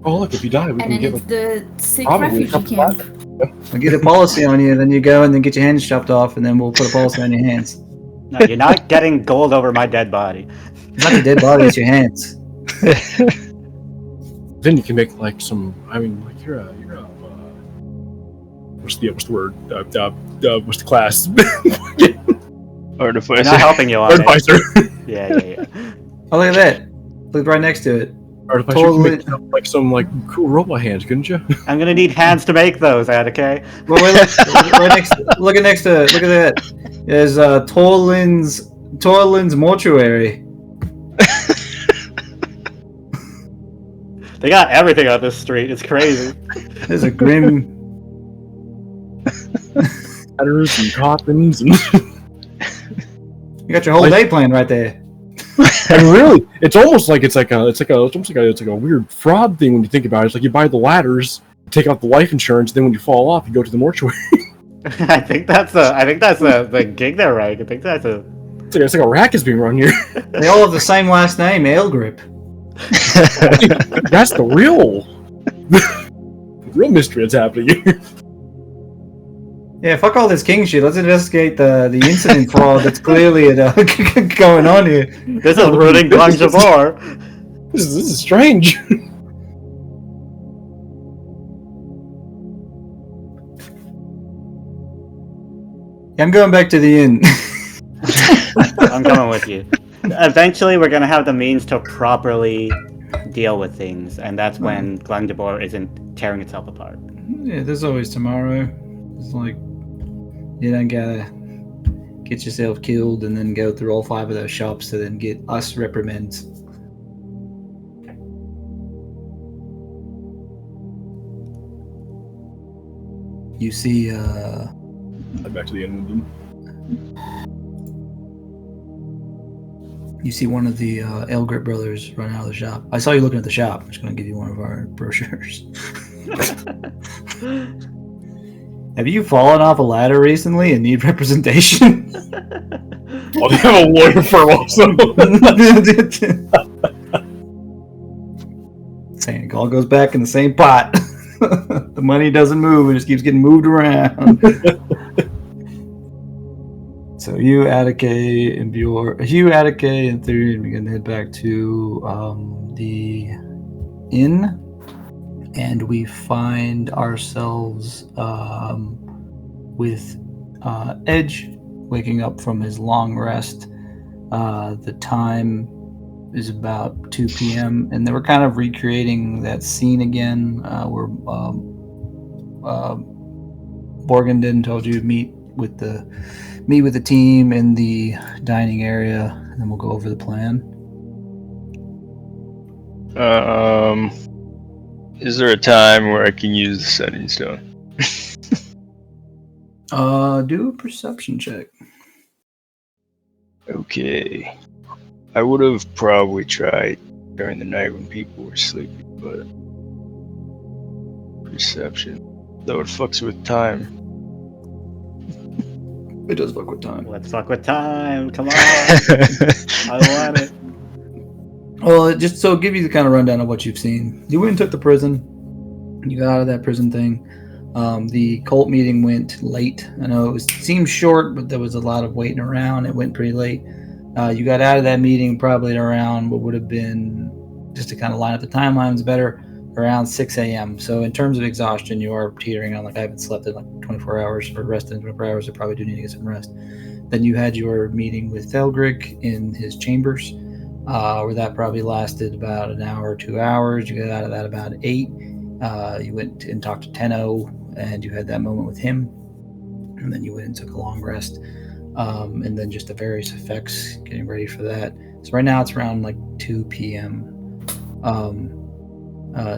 Oh look! If you die, we and can then give it's the sick refugee camp. We'll get a policy on you, then you go and then get your hands chopped off, and then we'll put a policy on your hands. No, you're not getting gold over my dead body. It's not your dead body; it's your hands. Then you can make like some. I mean, like you're a what's the word? What's the class? Artificer. I'm not helping you on Artificer. it. Yeah. Oh, look at that! Look right next to it. Artificer, Totally. you could make like some like cool robot hands, couldn't you? I'm gonna need hands to make those, okay? Well, wait, look at next to it. Look at that. There's Torlin's mortuary. They got everything on this street. It's crazy. There's a grim. Ladders and coffins and. You got your whole day planned right there. And really, it's almost like it's like a weird fraud thing when you think about it. It's like you buy the ladders, take out the life insurance, then when you fall off, you go to the mortuary. I think that's the gig there, right? I think that's a. It's like a racket being run here. They all have the same last name, Alegrip. That's the real mystery that's happening here. Yeah, fuck all this king shit. Let's investigate the incident fraud that's clearly going on here. This is ruining Glangjaal. This is strange. I'm going back to the inn. I'm coming with you. Eventually, we're gonna have the means to properly deal with things, and that's when Glangjaal isn't tearing itself apart. Yeah, there's always tomorrow. It's like you don't gotta get yourself killed and then go through all 5 of those shops to then get us reprimands. You see, I'm back to the end. You see one of the Elgrit brothers run out of the shop. I saw you looking at the shop. I'm just going to give you one of our brochures. Have you fallen off a ladder recently and need representation? Oh, they have a lawyer firm also. Saying it all goes back in the same pot. The money doesn't move; it just keeps getting moved around. So you, Attica, and Baor, and Therian, we're gonna head back to the inn, and we find ourselves with Edge waking up from his long rest. The time is about 2 p.m. and they were kind of recreating that scene again where Borgenden told you to meet with the team in the dining area, and then we'll go over the plan. Is there a time where I can use the setting stone? Do a perception check. Okay. I would have probably tried during the night when people were sleeping, but perception, though it fucks with time. It does fuck with time. Let's fuck with time. Come on. I want it. Well, just so give you the kind of rundown of what you've seen. You went and took the prison. You got out of that prison thing. The cult meeting went late. I know it seemed short, but there was a lot of waiting around. It went pretty late. You got out of that meeting probably at around what would have been, just to kind of line up the timelines better, around 6 a.m. So in terms of exhaustion, you are teetering on like I haven't slept in like 24 hours or rested in 24 hours. I probably do need to get some rest. Then you had your meeting with Thelgric in his chambers, where that probably lasted about an hour or 2 hours. You got out of that about 8. You went and talked to Tenno, and you had that moment with him. And then you went and took a long rest. And then just the various effects, getting ready for that. So right now it's around like 2 p.m.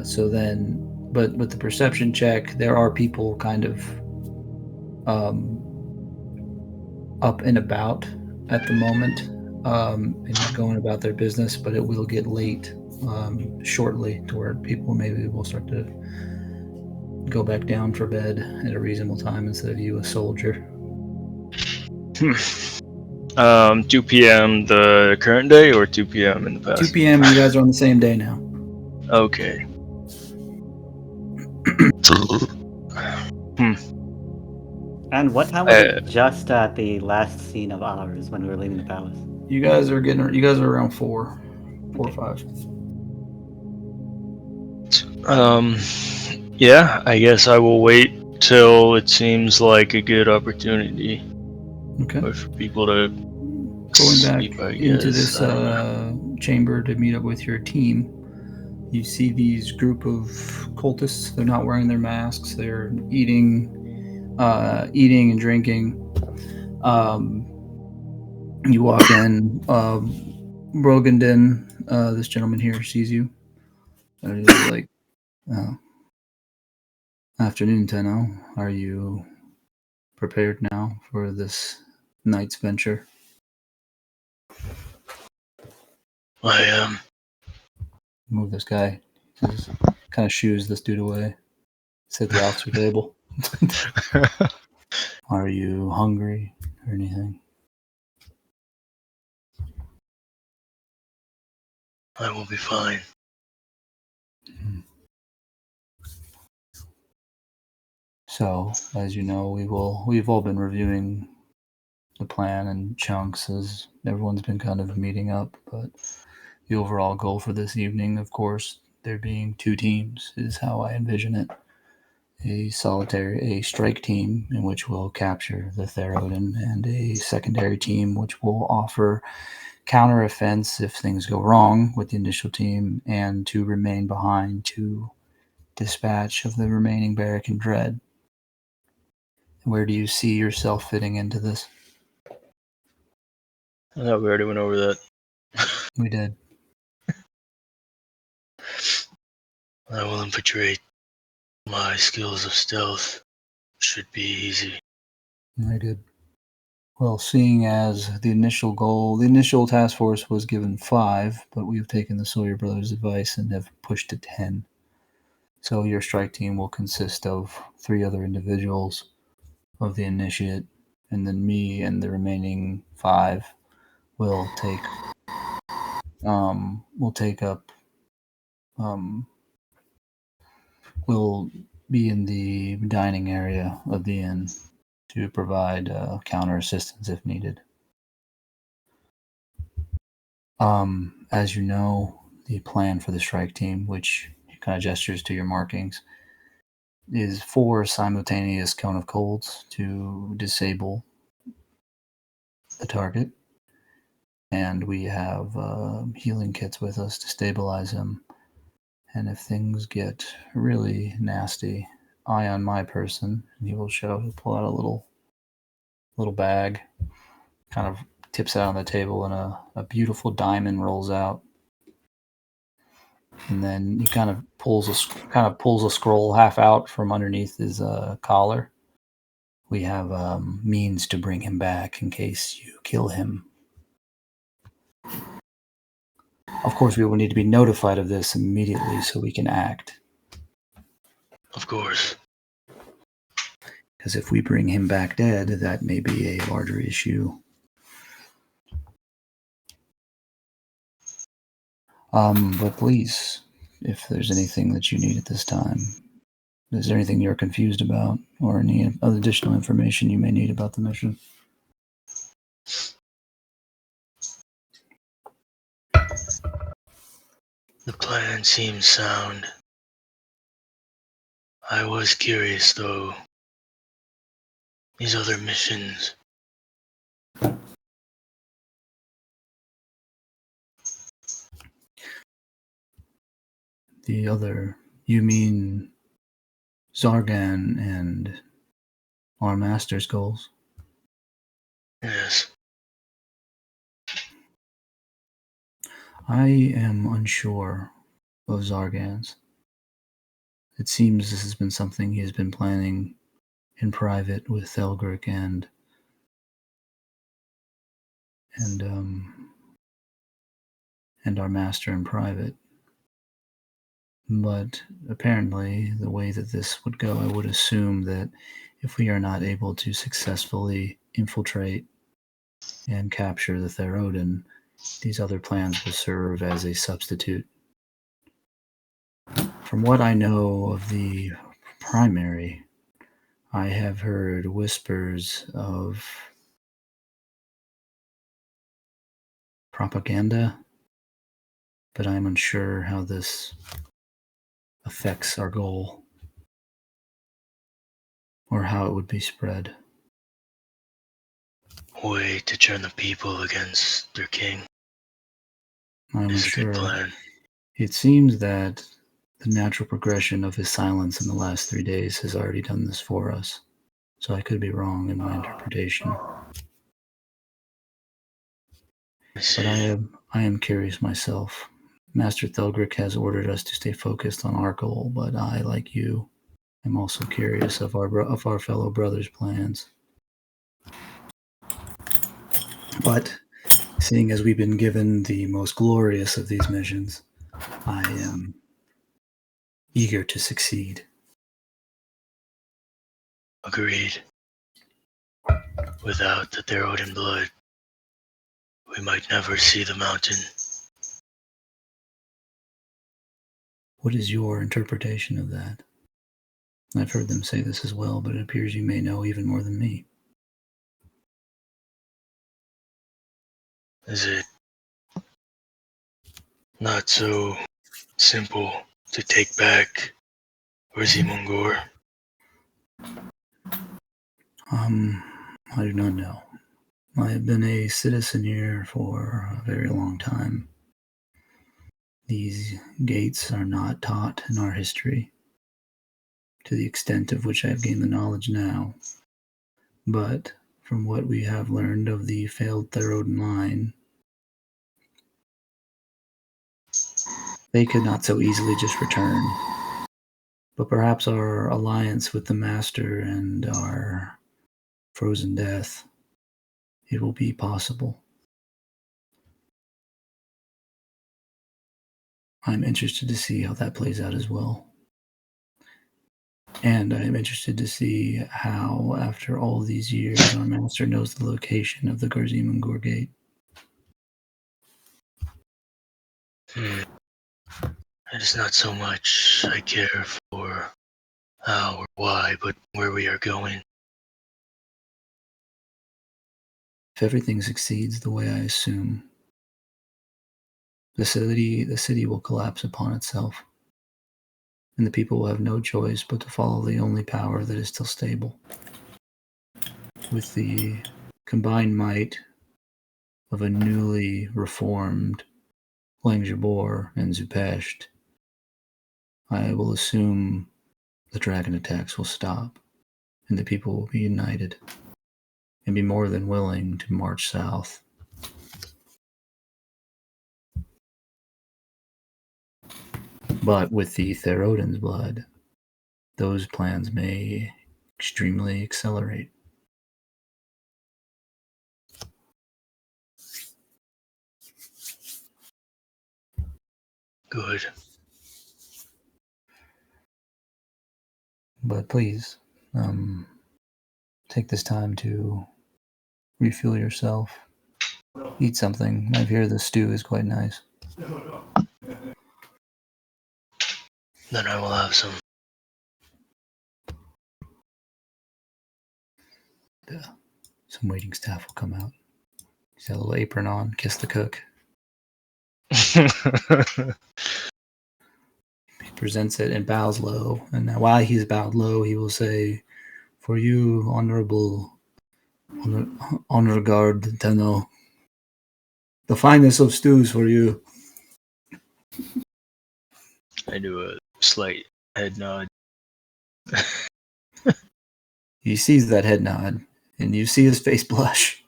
So then, but with the perception check, there are people kind of up and about at the moment, and going about their business, but it will get late shortly to where people maybe will start to go back down for bed at a reasonable time instead of you, a soldier. 2 p.m. the current day or 2 p.m. in the past? 2 p.m. You guys are on the same day now. Okay. And what time was it just at the last scene of ours when we were leaving the palace? You guys are around 4 or 5. Yeah, I guess I will wait till it seems like a good opportunity. Okay. For people to going sleep, back into this chamber to meet up with your team. You see these group of cultists. They're not wearing their masks. They're eating and drinking. You walk in. Brogenden, this gentleman here, sees you. And he's like, "Afternoon, Tenno. Are you prepared now for this night's venture?" I am. Move this guy. Just kind of shoos this dude away. Sit at the officer table. Are you hungry or anything? I will be fine. So, as you know, we've all been reviewing the plan in chunks as everyone's been kind of meeting up, but the overall goal for this evening, of course, there being two teams, is how I envision it. A strike team in which we'll capture the Theroden, and a secondary team which will offer counter offense if things go wrong with the initial team, and to remain behind to dispatch of the remaining Bara'Kin Dred. Where do you see yourself fitting into this? I thought we already went over that. We did. I will infiltrate. My skills of stealth should be easy. I did. Well, seeing as the initial task force was given 5, but we've taken the Sawyer brothers' advice and have pushed to 10. So your strike team will consist of 3 other individuals of the initiate, and then me and the remaining 5 will take will be in the dining area of the inn to provide counter assistance if needed. As you know, the plan for the strike team, which kind of gestures to your markings, is 4 simultaneous cone of colds to disable the target. And we have healing kits with us to stabilize him. And if things get really nasty, eye on my person, and he'll pull out a little bag, kind of tips out on the table, and a beautiful diamond rolls out. And then he kind of pulls a scroll half out from underneath his collar. We have means to bring him back in case you kill him. Of course, we will need to be notified of this immediately so we can act. Of course. Because if we bring him back dead, that may be a larger issue. But please, if there's anything that you need at this time, is there anything you're confused about, or any other additional information you may need about the mission? The plan seems sound. I was curious, though. These other missions. You mean Zargan and our master's goals? Yes. I am unsure of Zargan's. It seems this has been something he has been planning in private with Thelgric and our master in private. But apparently, the way that this would go, I would assume that if we are not able to successfully infiltrate and capture the Theroden, these other plans will serve as a substitute. From what I know of the primary, I have heard whispers of propaganda, but I'm unsure how this affects our goal or how it would be spread. Way to turn the people against their king. I'm Is unsure. A good plan. It seems that the natural progression of his silence in the last 3 days has already done this for us, so I could be wrong in my interpretation. But I am curious myself. Master Thelgric has ordered us to stay focused on our goal, but I, like you, am also curious of our fellow brothers' plans. But seeing as we've been given the most glorious of these missions, I am eager to succeed. Agreed. Without the Theroden blood, we might never see the mountain. What is your interpretation of that? I've heard them say this as well, but it appears you may know even more than me. Is it not so simple to take back Mungor? I do not know. I have been a citizen here for a very long time. These gates are not taught in our history to the extent of which I have gained the knowledge now. But from what we have learned of the failed Theroden line, they could not so easily just return. But perhaps our alliance with the Master and our frozen death, it will be possible. I'm interested to see how that plays out as well. And I am interested to see how, after all these years, our master knows the location of the Garzimungur Gate. It is not so much I care for how or why, but where we are going. If everything succeeds the way I assume, the city will collapse upon itself, and the people will have no choice but to follow the only power that is still stable. With the combined might of a newly reformed Glangjaal and Zupesht, I will assume the dragon attacks will stop, and the people will be united and be more than willing to march south. But with the Theroden's blood, those plans may extremely accelerate. Good. But please, take this time to refuel yourself. Eat something. I hear the stew is quite nice. Then I will have some. Some waiting staff will come out. He's got a little apron on. Kiss the cook. He presents it and bows low. And while he's bowed low, he will say, "For you, honorable honor guard Tenno, the finest of stews for you." I do a slight head nod. He sees that head nod, and you see his face blush.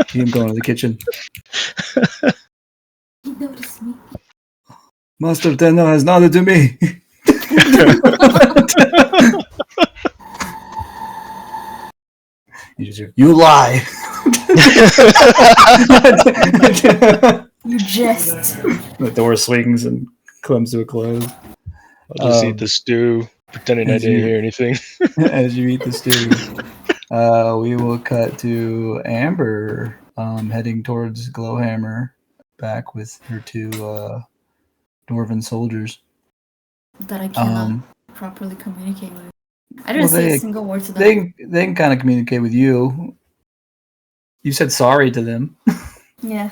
See him go into the kitchen. He noticed me. Master Tenno has nodded to me. You just hear, "You lie." You jest. The door swings and comes to a close. I'll just eat the stew, pretending I didn't hear anything. As you eat the stew, we will cut to Amber heading towards Glowhammer, back with her two dwarven soldiers. That I cannot properly communicate with. I didn't say a single word to them. They can kind of communicate with you. You said sorry to them. Yeah.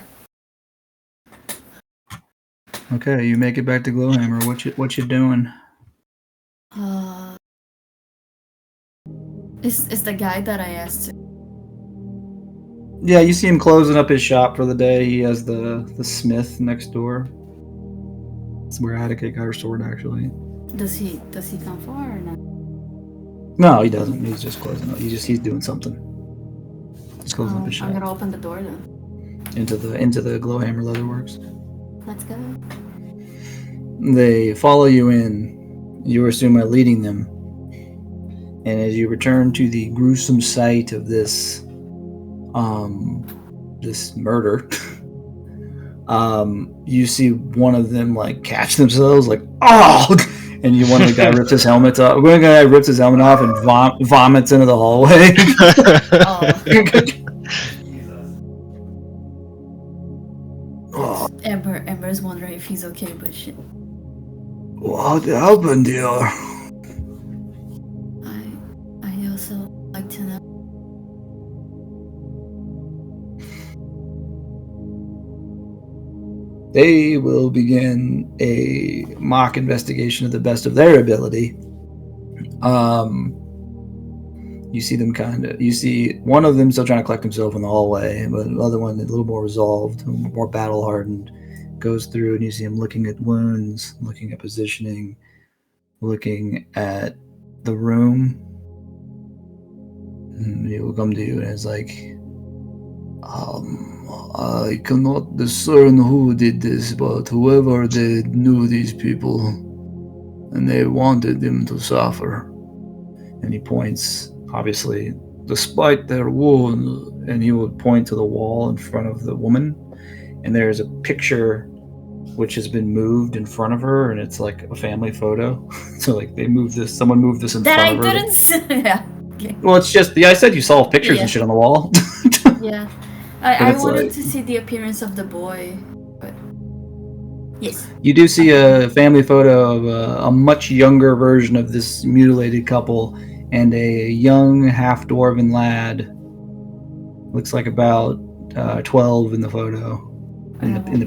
Okay, you make it back to Glowhammer. What you doing? Is the guy that I asked to. Yeah, you see him closing up his shop for the day. He has the smith next door. It's where Attica got her sword, actually. Does he come far or not? No, he doesn't. He's just closing up. He's doing something. He's closing up his shop. I'm gonna open the door then. Into the Glowhammer Leatherworks. Let's go. They follow you in. You assume are leading them. And as you return to the gruesome sight of this murder, you see one of them like catch themselves, like, oh! And one of the guy rips his helmet off. One guy rips his helmet off and vomits into the hallway. Amber's wondering if he's okay, but shit. What happened here? I also like to know. They will begin a mock investigation to the best of their ability. You see them you see one of them still trying to collect himself in the hallway, but the other one, a little more resolved, more battle hardened, goes through, and you see him looking at wounds, looking at positioning, looking at the room. And he will come to you and is like, I cannot discern who did this, but whoever did knew these people, and they wanted them to suffer. And he points, obviously, despite their wounds, and he will point to the wall in front of the woman, and there's a picture which has been moved in front of her, and it's like a family photo. So like someone moved this in front of her. That I didn't see. Yeah. Okay. Well, it's just, I said you saw pictures and shit on the wall. Yeah. I wanted to see the appearance of the boy, but yes. You do see a family photo of a much younger version of this mutilated couple and a young half-dwarven lad. Looks like about 12 in the photo, in the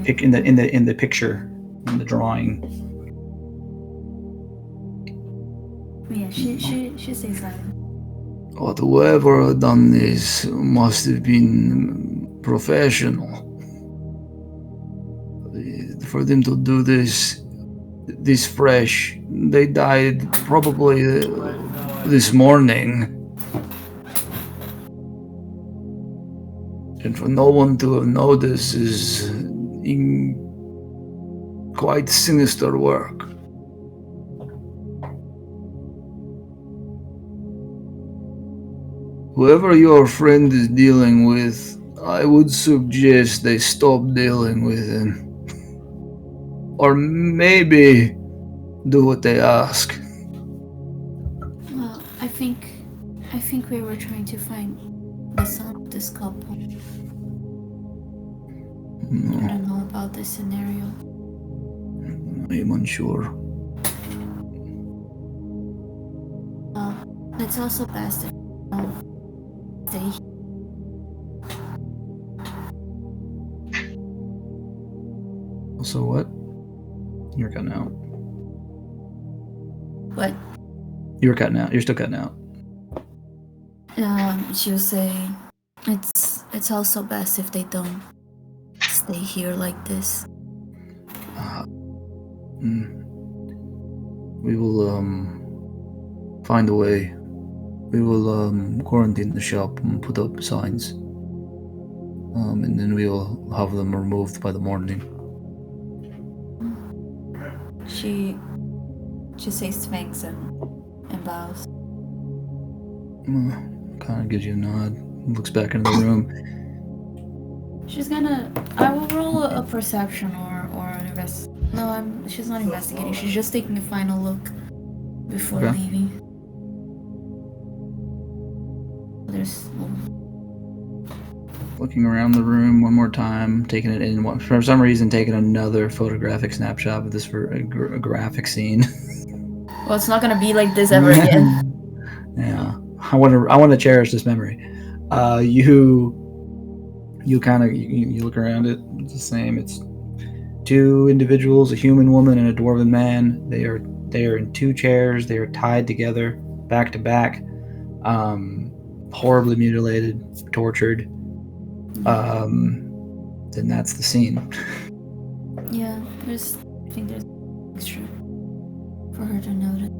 picture, in the drawing. Yeah, she says that. But whoever done this must have been professional. For them to do this fresh, they died probably this morning. And for no one to have noticed is quite sinister work. Whoever your friend is dealing with, I would suggest they stop dealing with him. Or maybe do what they ask. Well, I think we were trying to find the son of this couple. No. I don't know about this scenario. I'm unsure. Well, it's also best if stay. So what? You're cutting out. What? You were cutting out. You're still cutting out. She was saying it's also best if they don't stay here like this. We will find a way. We will quarantine the shop and put up signs. And then we will have them removed by the morning. She says thanks and bows. Kind of gives you a nod. Looks back into the room. I will roll a perception or an invest. No, she's not investigating. She's just taking a final look before leaving. There's looking around the room one more time, taking it in. For some reason, taking another photographic snapshot of this for a graphic scene. Well, it's not gonna be like this ever again. Yeah, I want to cherish this memory. You look around it. It's the same. It's two individuals, a human woman and a dwarven man. They are in two chairs. They are tied together, back to back, horribly mutilated, tortured. Then that's the scene. Yeah, I think there's extra for her to notice.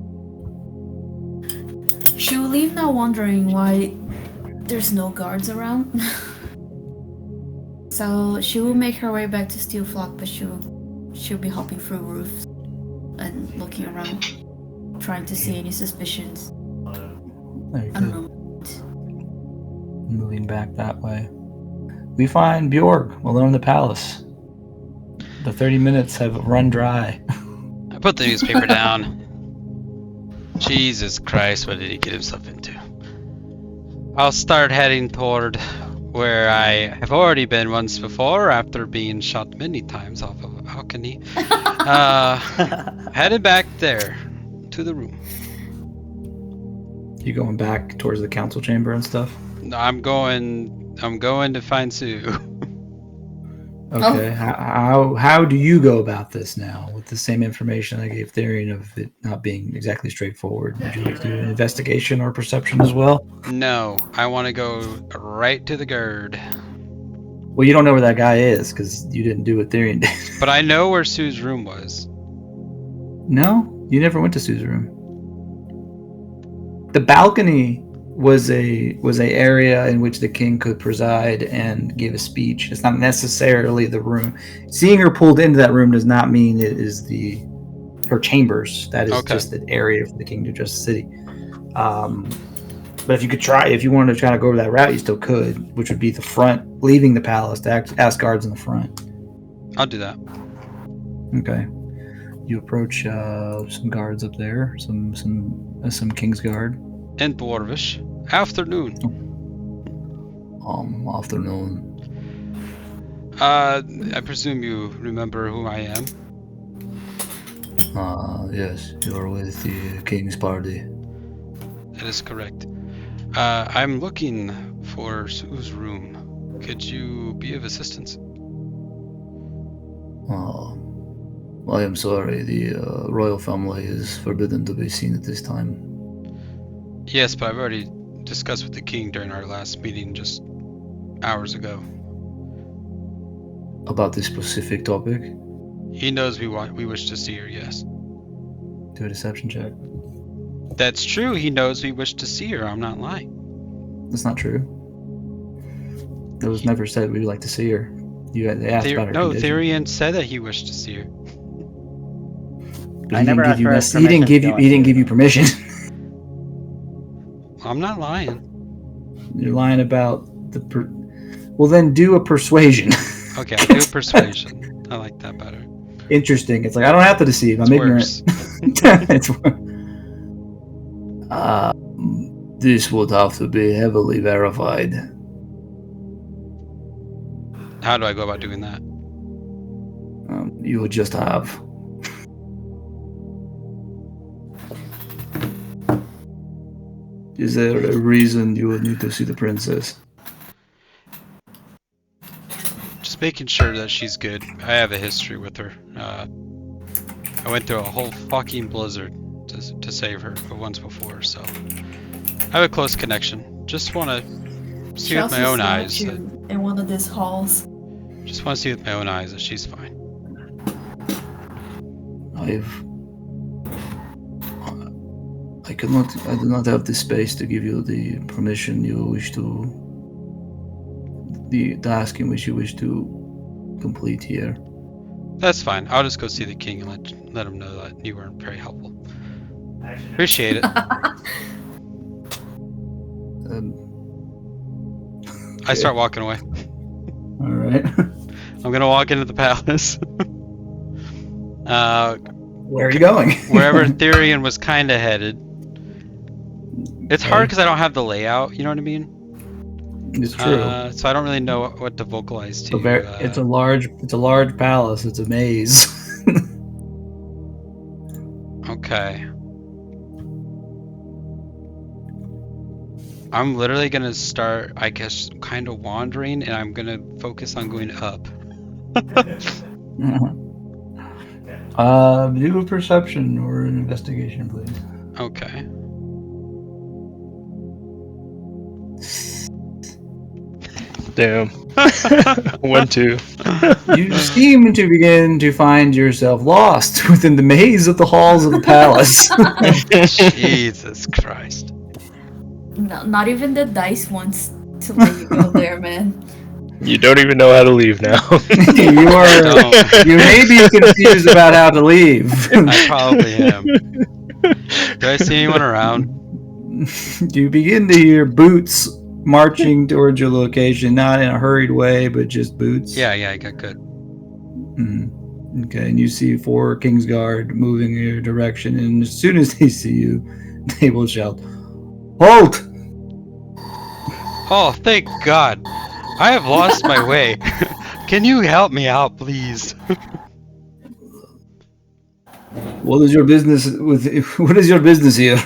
She will leave now wondering why there's no guards around. So she will make her way back to Steel Flock, but she'll be hopping through roofs and looking around, trying to see any suspicions. There you I don't know. Moving back that way. We find Bjorg alone in the palace. The 30 minutes have run dry. I put the newspaper down. Jesus Christ, what did he get himself into? I'll start heading toward where I have already been once before after being shot many times off of a balcony. Headed back there to the room. You going back towards the council chamber and stuff? I'm going to find Sue. Okay. How do you go about this now with the same information I gave Therian of it not being exactly straightforward? Would you like to do an investigation or perception as well? No, I want to go right to the guard. Well, you don't know where that guy is because you didn't do what Therian did. But I know where Sue's room was. No, you never went to Sue's room. The balcony was a area in which the king could preside and give a speech. It's not necessarily the room. Seeing her pulled into that room does not mean it is her chambers. That is just an area for the king to address the city. But if you wanted to try to go over that route, you still could, which would be the front, leaving the palace to ask guards in the front. I'll do that. Okay. You approach some guards up there, some King's Guard. In Dwarvish. Afternoon. Afternoon. I presume you remember who I am? Yes, you're with the King's party. That is correct. I'm looking for Sue's room. Could you be of assistance? I am sorry, the royal family is forbidden to be seen at this time. Yes, but I've already discussed with the king during our last meeting just hours ago. About this specific topic? He knows we wish to see her, yes. Do a deception check. That's true, he knows we wish to see her, I'm not lying. That's not true. It was never said we'd like to see her. They asked about her condition. Therian said that he wished to see her. But he didn't give you permission. I'm not lying. You're lying about well, then do a persuasion. Okay, I'll do a persuasion. I like that better. Interesting. It's like, I don't have to deceive. I'm ignorant. It's this would have to be heavily verified. How do I go about doing that? You would just have. Is there a reason you would need to see the princess? Just making sure that she's good. I have a history with her. I went through a whole fucking blizzard to save her once before, so I have a close connection. Just want to see with my own eyes. In one of these halls. Just want to see with my own eyes that she's fine. I do not have the space to give you the permission you wish to, the task in which you wish to complete here. That's fine. I'll just go see the king and let him know that you weren't very helpful. Appreciate it. I start walking away. All right. I'm gonna walk into the palace. Where are you going? Wherever Therian was kind of headed. It's hard because I don't have the layout. You know what I mean? It's true. So I don't really know what to vocalize to. It's a large palace. It's a maze. Okay. I'm literally gonna start, I guess, kind of wandering, and I'm gonna focus on going up. Do a perception or an investigation, please. Okay. Damn. 1-2. You seem to begin to find yourself lost within the maze of the halls of the palace. Jesus Christ. No, not even the dice wants to let you go there, man. You don't even know how to leave now. You may be confused about how to leave. I probably am. Do I see anyone around? You begin to hear boots marching towards your location, not in a hurried way, but just boots. Yeah, I got good. Mm-hmm. Okay, and you see 4 King's Guard moving in your direction, and as soon as they see you, they will shout, "Halt!" Oh, thank God. I have lost my way. Can you help me out, please? What is your business with? What is your business here?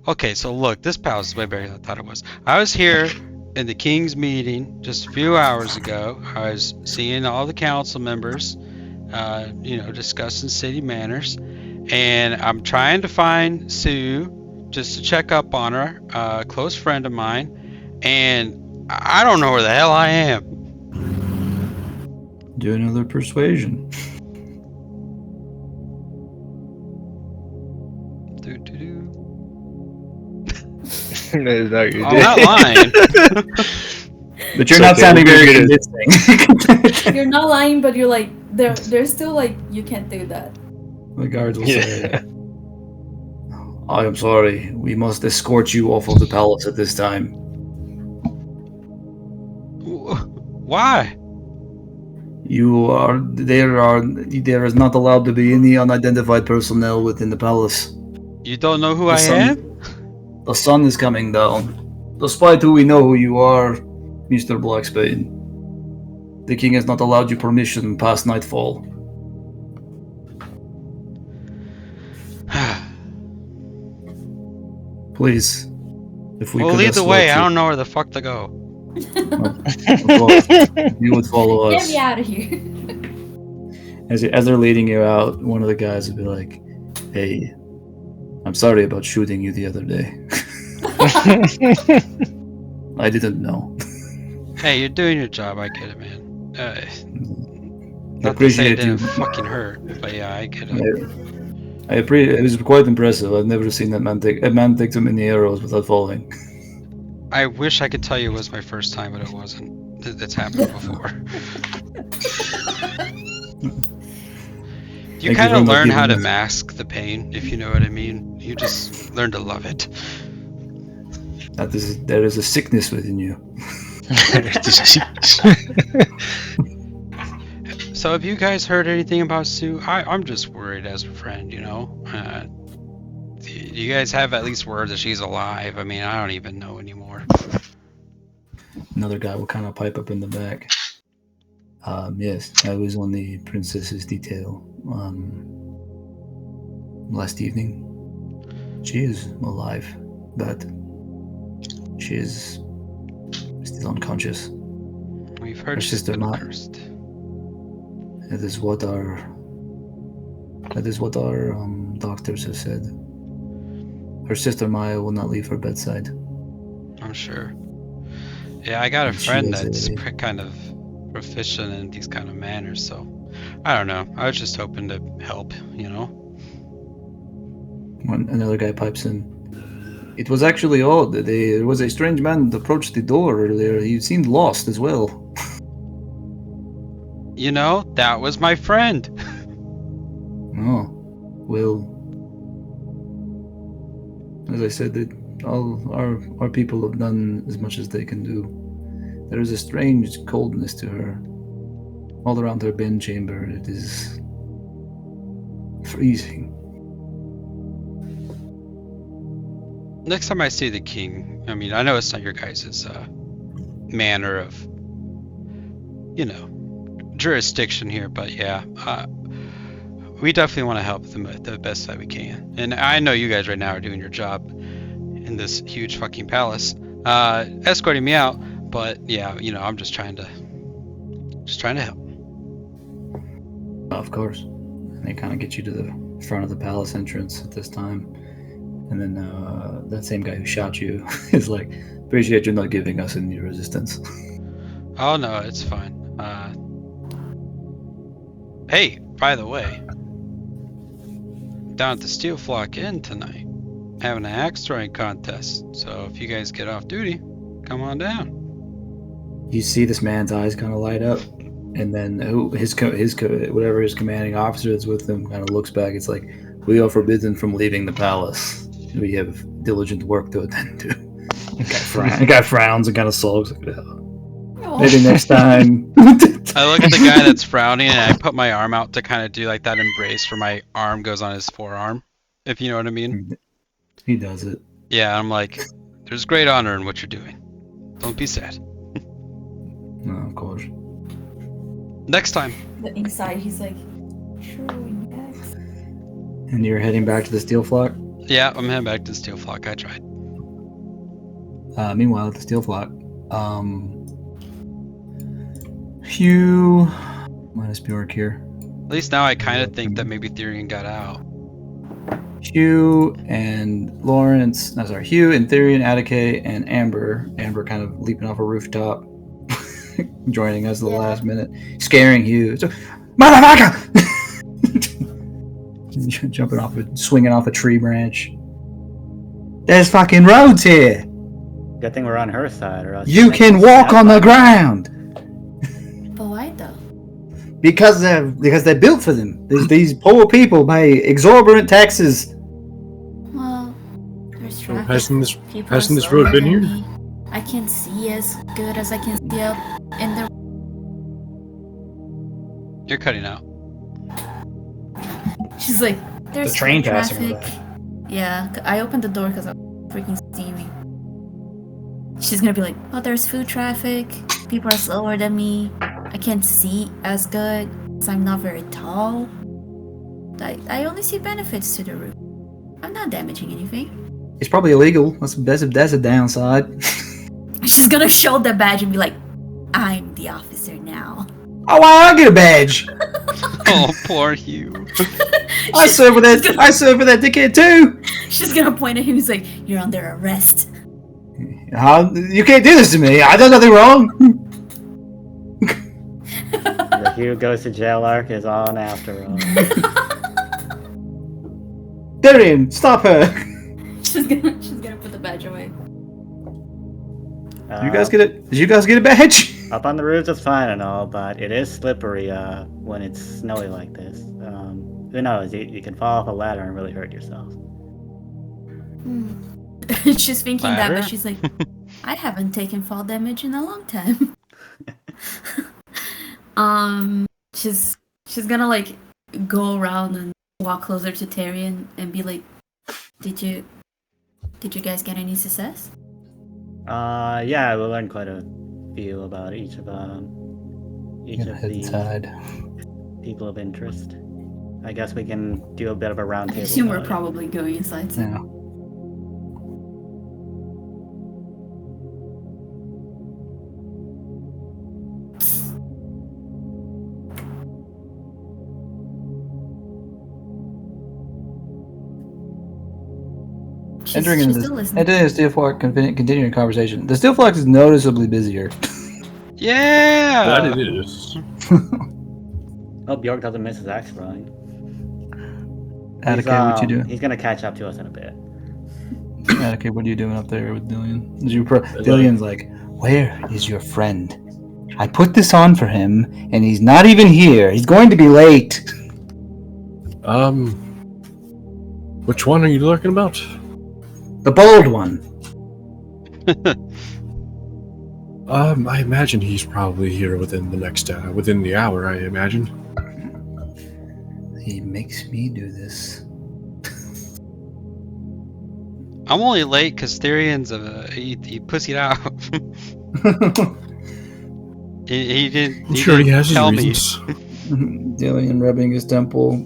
Okay, so look, this palace is way better than I thought it was. I was here in the king's meeting just a few hours ago. I was seeing all the council members, discussing city manners, and I'm trying to find Sue just to check up on her, a close friend of mine, and I don't know where the hell I am. Do another persuasion. Is that you I'm not lying. But you're not sounding very convincing. You're not lying, but you're like, they're still like, you can't do that. The guards will say, I am sorry. We must escort you off of the palace at this time. Why? There is not allowed to be any unidentified personnel within the palace. You don't know who I am? The sun is coming down. Despite who we know who you are, Mr. Blacksbane, the king has not allowed you permission past nightfall. Well, Please, if we could lead the way. escort I you. don't know where the fuck to go. Of course, you would follow us. Get me out of here. As they're leading you out, one of the guys would be like, "Hey, I'm sorry about shooting you the other day. I didn't know." Hey, you're doing your job. I get it, man. I Not to say it appreciate you. didn't fucking hurt, but yeah, I get it. I appreciate. It was quite impressive. I've never seen that man take so many arrows without falling. I wish I could tell you it was my first time, but it wasn't. It's happened before. You kind of learn how to mask the pain, if you know what I mean. You just learn to love it. There is a sickness within you. So have you guys heard anything about Sue? I'm just worried as a friend, you know? Do you guys have at least word that she's alive? I mean, I don't even know anymore. Another guy will kind of pipe up in the back. Yes, I was on the princess's detail last evening. She is alive, but she is still unconscious. We've heard Her she's sister been Ma- cursed. That is what our doctors have said. Her sister Maya will not leave her bedside. I'm sure. Yeah, I got a And she friend is that's a- kind of proficient in these kind of manners, so I don't know. I was just hoping to help, you know? When another guy pipes in. It was actually odd. There was a strange man that approached the door earlier. He seemed lost as well. You know, that was my friend. Oh, well. As I said, all our people have done as much as they can do. There is a strange coldness to her. All around her bed chamber, it is freezing. Next time I see the king, I mean, I know it's not your guys' manner of, you know, jurisdiction here, but yeah, we definitely want to help them the best that we can. And I know you guys right now are doing your job in this huge fucking palace, escorting me out. But yeah, you know, I'm just trying to help. Of course. And they kind of get you to the front of the palace entrance at this time. And then that same guy who shot you is like, appreciate you not giving us any resistance. Oh no, it's fine. Hey, by the way, down at the Steel Flock Inn tonight, having an axe throwing contest. So if you guys get off duty, come on down. You see this man's eyes kind of light up, and then whatever his commanding officer that's with him kind of looks back. It's like, we are forbidden from leaving the palace. We have diligent work to attend to. The guy frowns and kind of sulks. Maybe next time. I look at the guy that's frowning and I put my arm out to kind of do like that embrace where my arm goes on his forearm, if you know what I mean. He does it. Yeah, I'm like, there's great honor in what you're doing. Don't be sad. No, of course. Next time. The inside, he's like, sure, yes. And you're heading back to the Steel Flock? Yeah, I'm heading back to the Steel Flock. I tried. Meanwhile, at the Steel Flock, Hugh minus Bjork here. At least now I kind of think that maybe Therian got out. Hugh and Lawrence, no, sorry, Hugh and Therian, Attica, and Amber. Amber kind of leaping off a rooftop, joining us at the last minute, scaring Hugh. So, motherfucker! Jumping off, swinging off a tree branch. There's fucking roads here. Good thing we're on her side, or else You can walk on the ground. But why though? Because they're built for them. These poor people pay exorbitant taxes. Well, there's traffic. Hasn't this road been here? I can't see as good as I can see up in the. You're cutting out. She's like, there's The train traffic. passing over. Yeah, I opened the door because I'm freaking steamy. She's gonna be like, oh, there's food traffic. People are slower than me. I can't see as good because I'm not very tall. I only see benefits to the route. I'm not damaging anything. It's probably illegal. That's a downside. She's gonna show the badge and be like, I'm the officer now. Oh, I get a badge. Oh, poor Hugh. I serve with that dickhead too. She's gonna point at him. He's like, you're under arrest. You can't do this to me. I done nothing wrong. The Hugh goes to jail arc is on after him. Darian, stop her. She's gonna put the badge away. You guys get it? Did you guys get a badge? Up on the roofs is fine and all, but it is slippery when it's snowy like this. Who knows? You can fall off a ladder and really hurt yourself. She's thinking that, but she's like, I haven't taken fall damage in a long time. She's gonna like go around and walk closer to Tyrion and be like, Did you guys get any success? Yeah, we learned quite a few about each of the people of interest. I guess we can do a bit of a round table. I assume we're probably going inside. So. Yeah. Entering the Steel Flock, continuing conversation. The Steel Flock is noticeably busier. Yeah! That it is. Oh, Bjork doesn't miss his axe throwing. Attica, what you doing? He's gonna catch up to us in a bit. Attica, what are you doing up there with Dillian? Dillian's like, where is your friend? I put this on for him, and he's not even here. He's going to be late. Which one are you talking about? The bold one. I imagine he's probably here within the next within the hour. I imagine. He makes me do this. I'm only late because Therian's he pussied out. he didn't. I'm sure he has his reasons. Dillian rubbing his temple.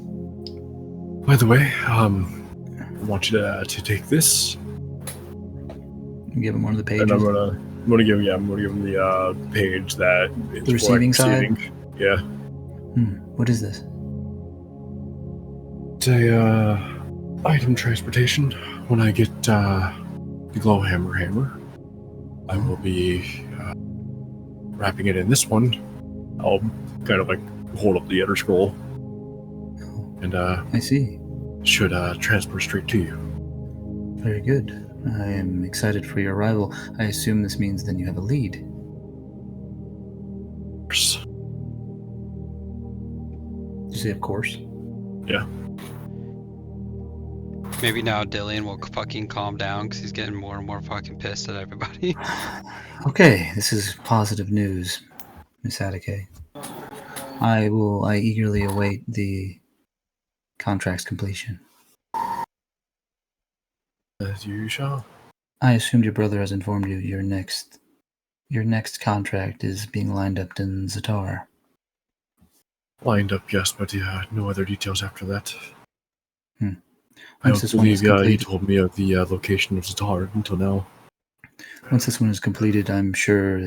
By the way, I want you to take this. Give him one of the pages. And I'm gonna give him the page that is the receiving side. Yeah. What is this? It's a item transportation. When I get the Glowhammer hammer, I will be wrapping it in this one. I'll kind of like hold up the other scroll, and I see. Should transfer straight to you. Very good. I am excited for your arrival. I assume this means then you have a lead. Did you say of course? Yeah. Maybe now Dillian will fucking calm down because he's getting more and more fucking pissed at everybody. Okay, this is positive news, Miss Attica. I eagerly await the contract's completion. As you shall. I assumed your brother has informed you your next contract is being lined up in Zatar. Lined up, yes, but no other details after that. I don't believe he told me of the location of Zatar until now. Once this one is completed, I'm sure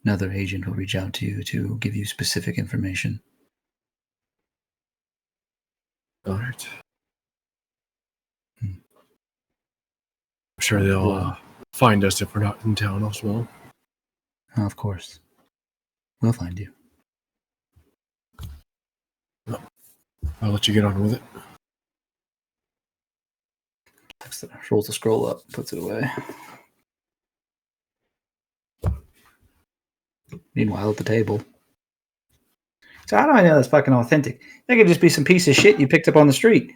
another agent will reach out to you to give you specific information. All right. I'm sure they'll find us if we're not in town as well. Of course. We'll find you. I'll let you get on with it. Rolls the scroll up, puts it away. Meanwhile, at the table. So how do I know that's fucking authentic? That could just be some piece of shit you picked up on the street.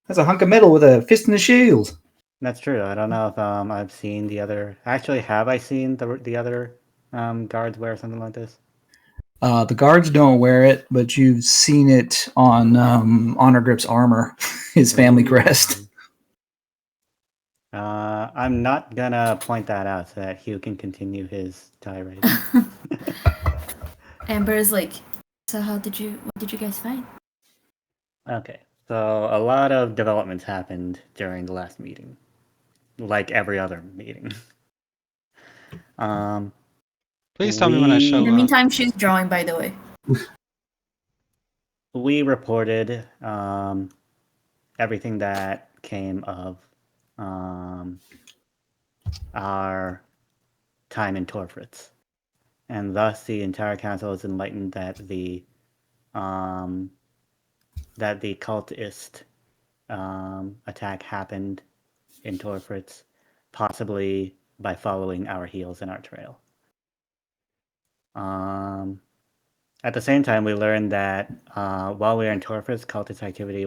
That's a hunk of metal with a fist and a shield. That's true. I don't know if I've seen the other... Actually, have I seen the other guards wear something like this? The guards don't wear it, but you've seen it on Honor Grip's armor, his family crest. I'm not gonna point that out so that Hugh can continue his tirade. Amber is like, so what did you guys find? Okay, so a lot of developments happened during the last meeting, like every other meeting. Please tell me when I show up. In the meantime, she's drawing, by the way. We reported everything that came of our time in Torfritz, and thus the entire council is enlightened that the cultist attack happened in Torfritz, possibly by following our heels and our trail. At the same time, we learned that while we were in Torfritz, cultist activity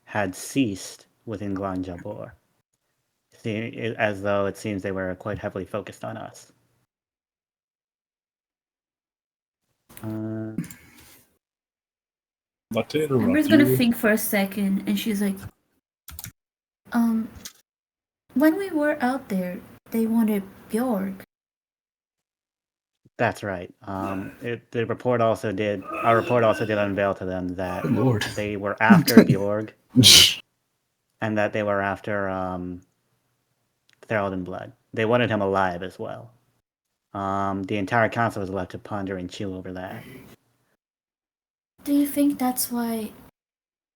had ceased within Glangjaal, as though it seems they were quite heavily focused on us. Not to interrupt Amber's gonna think for a second, and she's like, when we were out there, they wanted Bjorg. That's right. Our report also did unveil to them that they were after Bjorg, and that they were after Therald Blood. They wanted him alive as well. The entire council was left to ponder and chew over that. Do you think that's why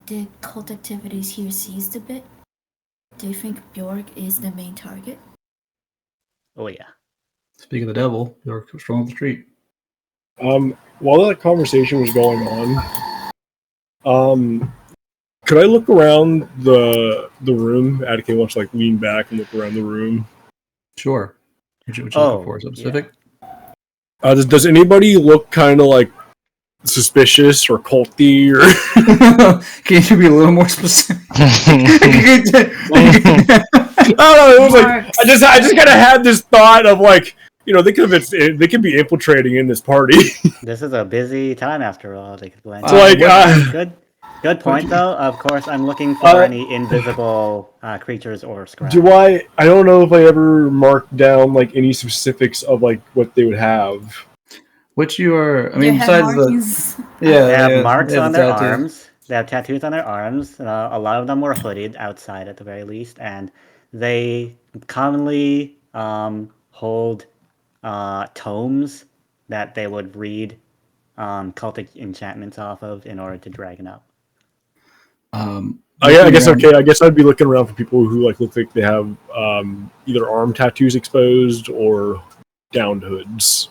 the cult activities here ceased a bit? Do you think Bjorg is the main target? Oh yeah. Speaking of the devil, Bjorg was strong on the street. While that conversation was going on, could I look around the room? Attica wants to lean back and look around the room. Sure. What you looking for? Something specific? Yeah. Does anybody look kind of suspicious or culty? Or can you be a little more specific? I don't know. It was I just kind of had this thought of they could be infiltrating in this party. This is a busy time after all. They could blend. Good point though. Of course, I'm looking for any invisible creatures or scraps. I don't know if I ever marked down any specifics of what they would have. Which you are? I mean, besides they have marks on their arms. They have tattoos on their arms. A lot of them were hooded outside at the very least, and they commonly hold tomes that they would read cultic enchantments off of in order to dragon up. I guess I guess I'd be looking around for people who look like they have either arm tattoos exposed or downed hoods.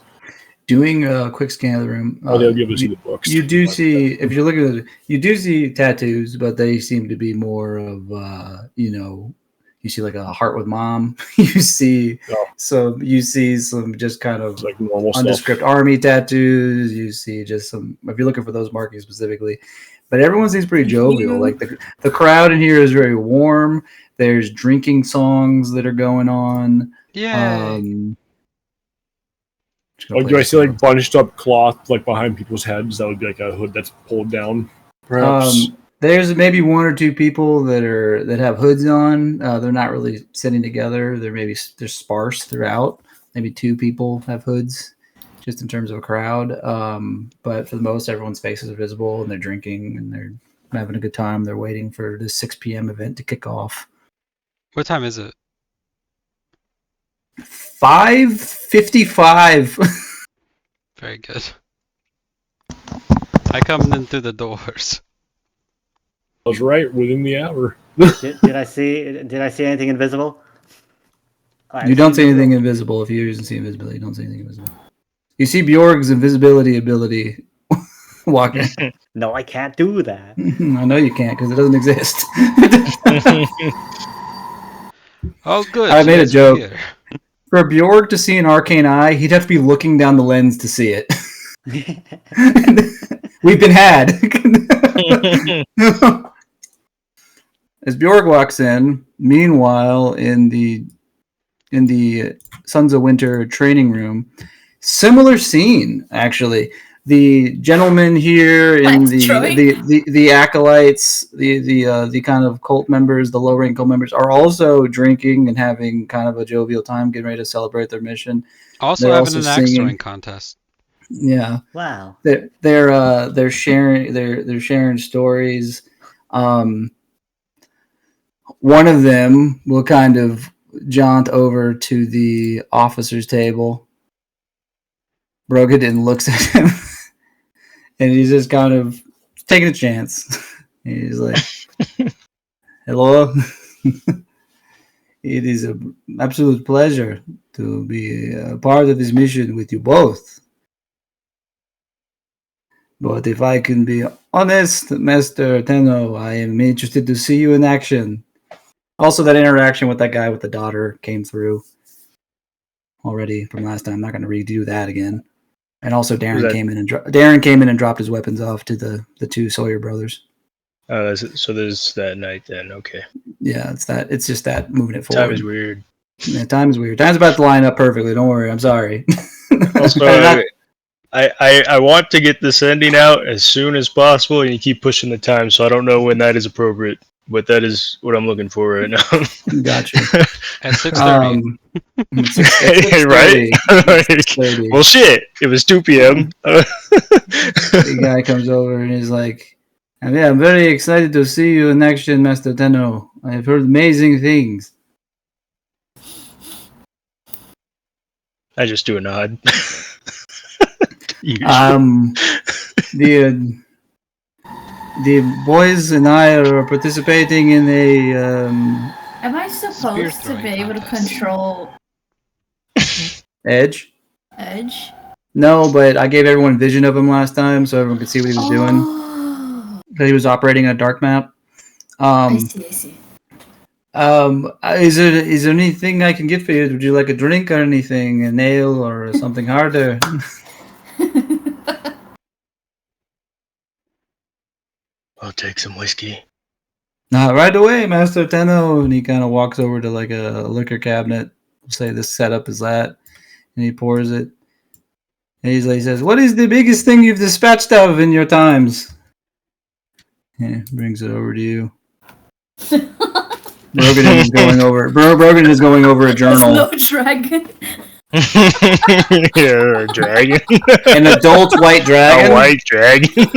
Doing a quick scan of the room. They'll be able to see the books. You do see, if you're looking at it, you do see tattoos, but they seem to be more of, you see a heart with mom. You see some just kind of normal nondescript stuff. Army tattoos. You see just some, if you're looking for those markings specifically. But everyone seems pretty jovial. The crowd in here is very warm. There's drinking songs that are going on. Yeah. Do I see bunched up cloth behind people's heads? That would be a hood that's pulled down, perhaps. There's maybe one or two people that have hoods on. They're not really sitting together. They're sparse throughout. Maybe two people have hoods. just in terms of a crowd. But for the most, everyone's faces are visible, and they're drinking and they're having a good time. They're waiting for the 6 p.m. event to kick off. What time is it? 5:55. Very good. I come in through the doors. I was right within the hour. Did I see anything invisible? You don't see anything invisible. If you use invisibility, you don't see anything invisible. You see Bjorg's invisibility ability walking. No, I can't do that. I know you can't because it doesn't exist. Oh, good. I made a joke. Here. For Bjorg to see an arcane eye, he'd have to be looking down the lens to see it. We've been had. As Bjorg walks in, meanwhile, in the Sons of Winter training room, similar scene actually. The gentlemen here in the acolytes, the kind of cult members, the low rank cult members are also drinking and having kind of a jovial time, getting ready to celebrate their mission. Also having an axe throwing contest. Yeah. Wow. They're sharing stories. One of them will kind of jaunt over to the officer's table. Brogadin looks at him, and he's just kind of taking a chance. He's like, "Hello, it is an absolute pleasure to be a part of this mission with you both. But if I can be honest, Master Tenno, I am interested to see you in action." Also, that interaction with that guy with the daughter came through already from last time. I'm not going to redo that again. And also, Darren came in and dropped his weapons off to the two Sawyer brothers. So there's that night then. Okay. Yeah, it's that. It's just that moving it forward. Time is weird. Yeah, time is weird. Time's about to line up perfectly. Don't worry. I'm sorry. Also, I want to get this ending out as soon as possible, and you keep pushing the time, so I don't know when that is appropriate. But that is what I'm looking for right now. Gotcha. At 6:30. Right? Well, shit. It was 2 p.m. The guy comes over and he's like, "I'm very excited to see you in action, Master Tenno. I have heard amazing things." I just do a nod. The boys and I are participating in a. Am I supposed to be able to control Edge? Edge? No, but I gave everyone vision of him last time, so everyone could see what he was doing. So he was operating a dark map. I see. Is there anything I can get for you? Would you like a drink or anything? A nail or something harder? I'll take some whiskey. Right away, Master Tenno. And he kind of walks over to like a liquor cabinet. We'll say this setup is that. And he pours it. And he says, "What is the biggest thing you've dispatched of in your times?" Yeah, brings it over to you. Brogan is going over a journal. No dragon. Yeah, a dragon. An adult white dragon. A white dragon.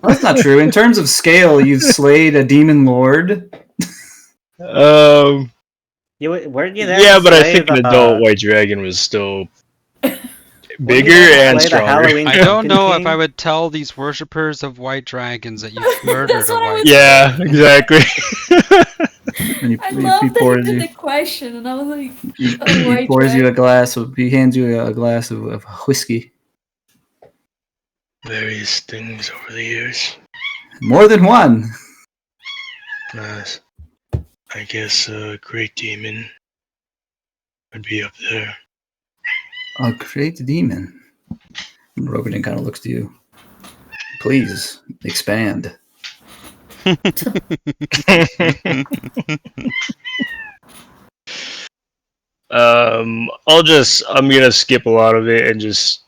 Well, that's not true. In terms of scale, you've slayed a demon lord. Weren't you there? Yeah, but I think an adult white dragon was still bigger and stronger. I don't know if I would tell these worshippers of white dragons that you've murdered a white dragon. Yeah, exactly. I love that you did the question, and I was like, he hands you a glass of whiskey. Various things over the years. More than one. Nice. I guess a great demon would be up there. A great demon. Rogan kind of looks to you. Please expand. I'm gonna skip a lot of it and just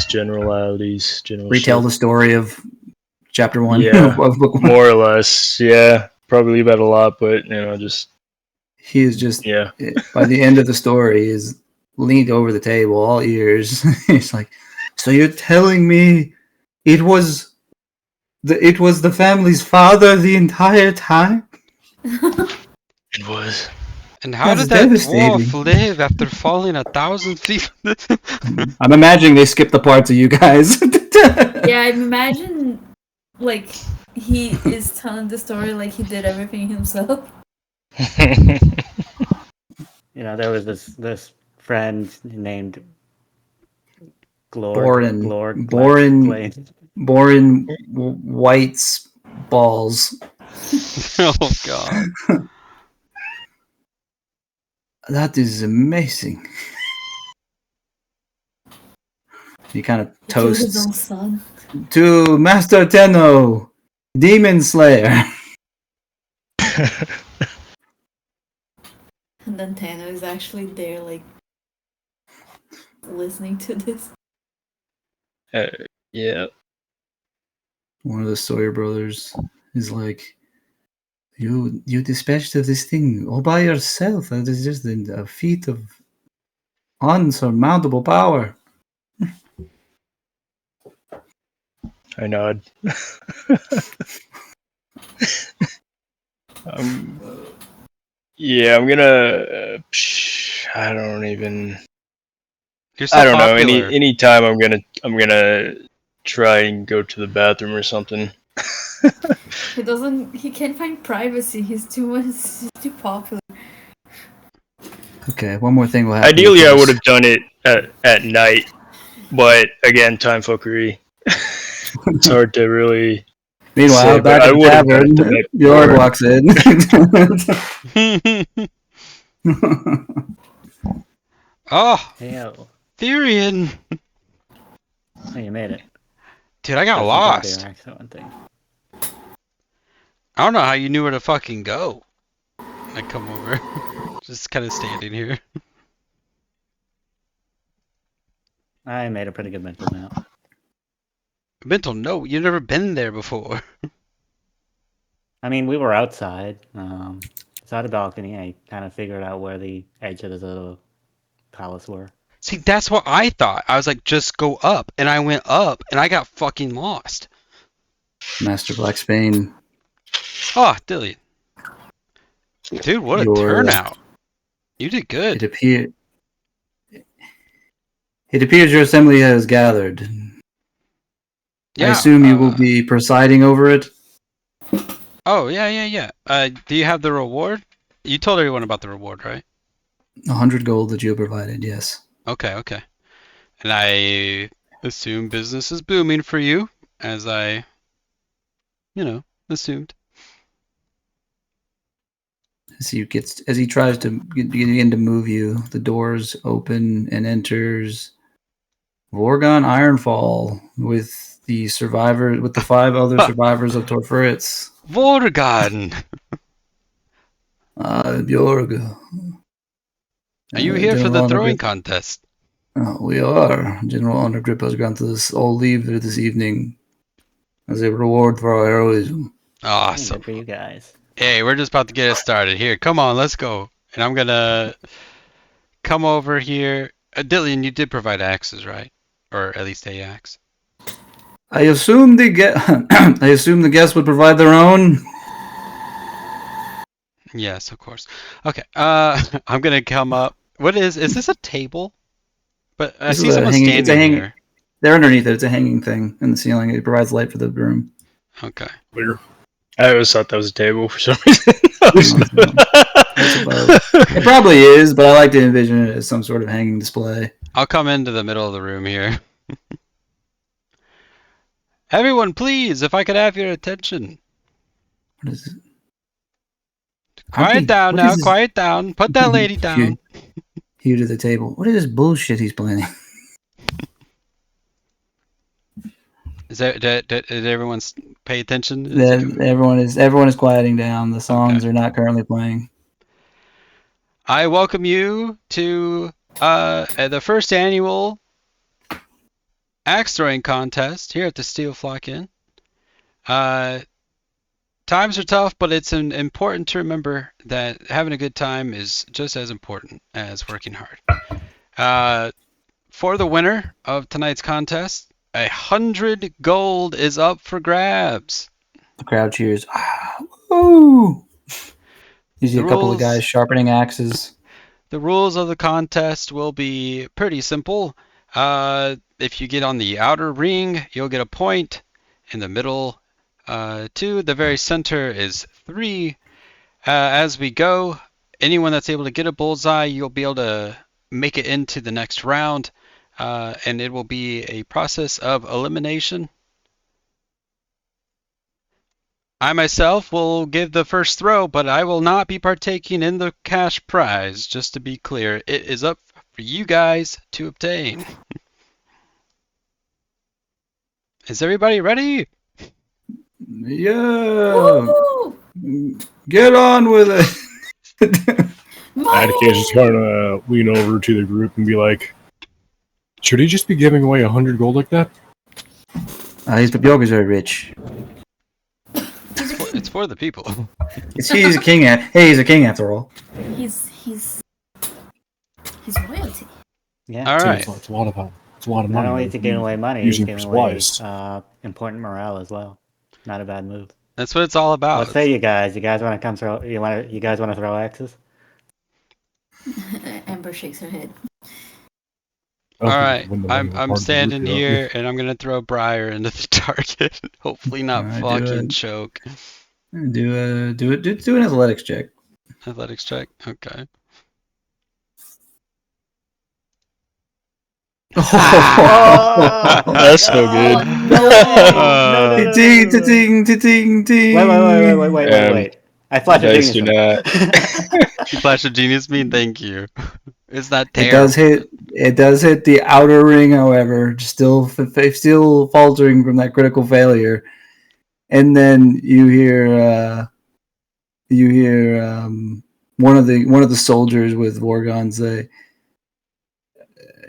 generalities. Retell the story of chapter 1. Yeah, of book 1. More or less. Yeah, probably about a lot, but just. He is just. Yeah. By the end of the story, is leaned over the table, all ears. He's like, "So you're telling me it was the family's father the entire time?" It was. And how That's did that devastating. dwarf live after falling 1,000 feet? I'm imagining they skipped the parts of you guys. Yeah, I imagine like he is telling the story like he did everything himself. You know, there was this friend named Borin White's balls. Oh god. That is amazing. He kind of He killed his toasts own son. to Master Tenno, Demon Slayer. And then Tano is actually there, like, listening to this. Yeah. One of the Sawyer brothers is like, You dispatched this thing all by yourself. That is just a feat of unsurmountable power. I nod. Yeah, I'm gonna. I don't even. You're so I don't popular. know. Any time I'm gonna try and go to the bathroom or something. He can't find privacy. He's too popular. Okay, one more thing will happen. Ideally, I would have done it at night, but again, time fuckery. It's hard to really. Meanwhile, back at the tavern, Bjorg walks in. Oh, Heyo. Therian! Oh, you made it. Dude, I got That's lost. the excellent thing. I don't know how you knew where to fucking go. I come over. Just kind of standing here. I made a pretty good mental note. Mental note, you've never been there before. I mean, we were outside. Outside the balcony. I kind of figured out where the edge of the little palace were. See, that's what I thought. I was like, just go up. And I went up, and I got fucking lost. Master Blacksbane. Oh, Dillian. Dude, what a turnout. You did good. It appears your assembly has gathered. Yeah, I assume you will be presiding over it? Oh, yeah. Do you have the reward? You told everyone about the reward, right? 100 gold that you provided, yes. Okay. And I assume business is booming for you, as I, assumed. As he tries to begin to move you, the doors open and enters Vorgon Ironfall with the 5 other survivors of Torfuritz. Vorgon! Bjorg. Are you here for the throwing contest? We are. General Honor Grip has granted us all leave this evening as a reward for our heroism. Awesome. Good for you guys. Hey, we're just about to get it started. Here, come on, let's go. And I'm gonna come over here. Dillian, you did provide axes, right? Or at least a axe. I assume the guests would provide their own. Yes, of course. Okay. I'm gonna come up. What is this a table? But I see someone standing here. They're underneath it. It's a hanging thing in the ceiling. It provides light for the room. Okay. Weird. I always thought that was a table for some reason. It probably is, but I like to envision it as some sort of hanging display. I'll come into the middle of the room here. Everyone, please, if I could have your attention. What is it? Quiet down now. Quiet down. Put that lady down. Here to the table. What is this bullshit he's planning? Did everyone pay attention? Everyone is quieting down. The songs are not currently playing. I welcome you to the first annual axe throwing contest here at the Steel Flock Inn. Times are tough, but it's important to remember that having a good time is just as important as working hard. For the winner of tonight's contest, 100 gold is up for grabs. The crowd cheers. Woo! You see The a couple of rules- guys sharpening axes. The rules of the contest will be pretty simple. If you get on the outer ring, you'll get a point. In the middle, 2. The very center is 3. As we go, anyone that's able to get a bullseye, you'll be able to make it into the next round. And it will be a process of elimination. I myself will give the first throw, but I will not be partaking in the cash prize, just to be clear. It is up for you guys to obtain. Is everybody ready? Yeah. Woo! Get on with it. Atticus is going to lean over to the group and be like, should he just be giving away 100 gold like that? Bjorg is very rich. It's for the people. He's a king. He's a king after all. He's royalty. Yeah. All right. It's a lot of money. Not only is he giving away money, he's Using giving away supplies. important morale as well. Not a bad move. That's what it's all about. What say you guys? You guys want to come throw? You guys want to throw axes? Amber shakes her head. All right, I'm standing here and I'm gonna throw Briar into the target. Hopefully not fucking choke. Do an athletics check. Athletics check. Okay. That's no good. Wait. I flashed a Dice genius. do not. You flash a genius mean? Thank you. It's not It terrible. does hit the outer ring, however, still faltering from that critical failure. And then you hear one of the soldiers with Vorgon say,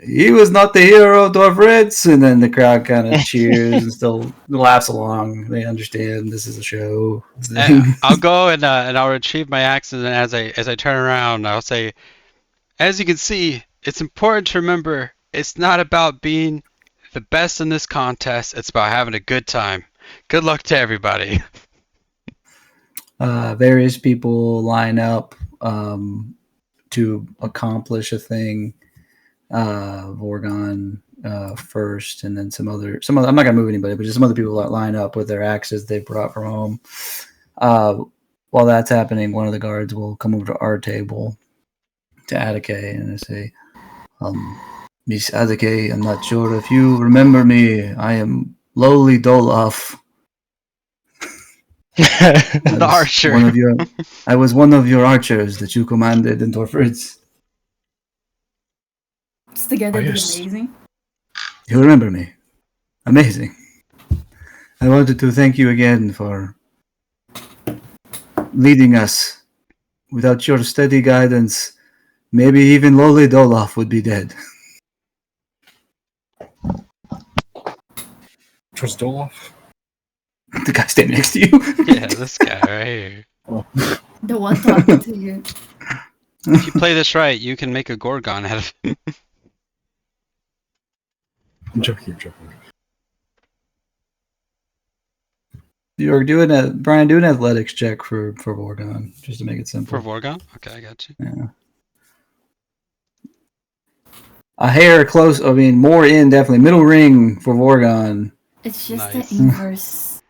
"He was not the hero of Dorfritz," and then the crowd kind of cheers and still laughs along. They understand this is a show. I'll go and I'll retrieve my axe, and then as I turn around, I'll say, as you can see, it's important to remember it's not about being the best in this contest. It's about having a good time. Good luck to everybody. Various people line up to accomplish a thing. Vorgon first, and then some other. I'm not gonna move anybody, but just some other people that line up with their axes they brought from home. While that's happening, one of the guards will come over to our table to Atticus and they say, "Miss Atticus, I'm not sure if you remember me. I am lowly Dolof. The archer. I was one of your archers that you commanded in Dorfritz. It's together yes. amazing. You remember me. Amazing. I wanted to thank you again for leading us. Without your steady guidance, maybe even lowly Dolof would be dead." Trust Dolof? The guy standing next to you. Yeah, this guy right here. The one talking to you. If you play this right, you can make a Gorgon out of it. I'm joking. You're Brian, do an athletics check for Vorgon, just to make it simple. For Vorgon? Okay, I got you. Yeah. A hair close, more in, definitely. Middle ring for Vorgon. It's just Nice. the inverse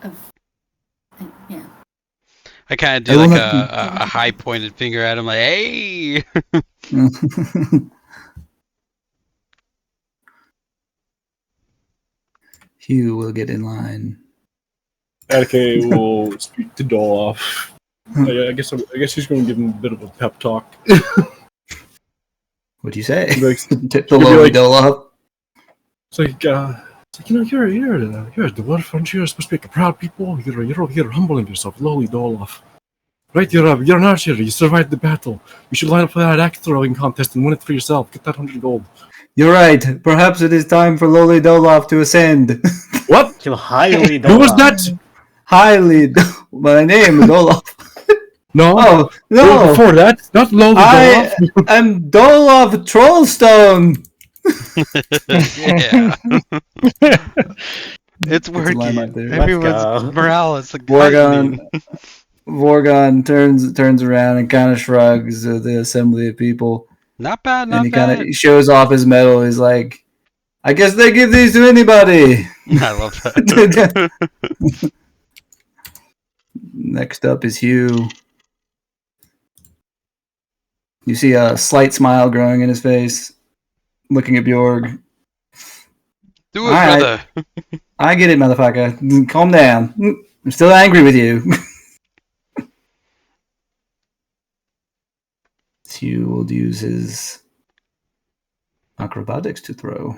of. Yeah. I kind of do like a high pointed finger at him, like, hey! Hugh will get in line. Atticus will speak to Dolof. I guess he's going to give him a bit of a pep talk. What'd you say? Like, Tip the lowly Dolof. It's like, you're a dwarf, aren't you? You're supposed to be a proud people. You're humbling yourself, lowly Dolof. Right, you're an archer. You survived the battle. You should line up for that axe throwing contest and win it for yourself. Get that 100 gold. You're right. Perhaps it is time for lowly Dolof to ascend. What? To highly Who was that? Highly, my name is Dolof. No. Oh, Well, no! before that, not Lola I Doloff. am Dolof Trollstone! Yeah. It's It's a line working. right there. Everyone's go. morale is Vorgon, heightening. Vorgon turns around and kind of shrugs at the assembly of people. Not bad, And not he kind bad. of shows off his medal. He's like, I guess they give these to anybody. I love that. Next up is Hugh. You see a slight smile growing in his face, looking at Bjorg. Do it, All right. brother. I get it, motherfucker. Calm down. I'm still angry with you. Hugh will use his acrobatics to throw.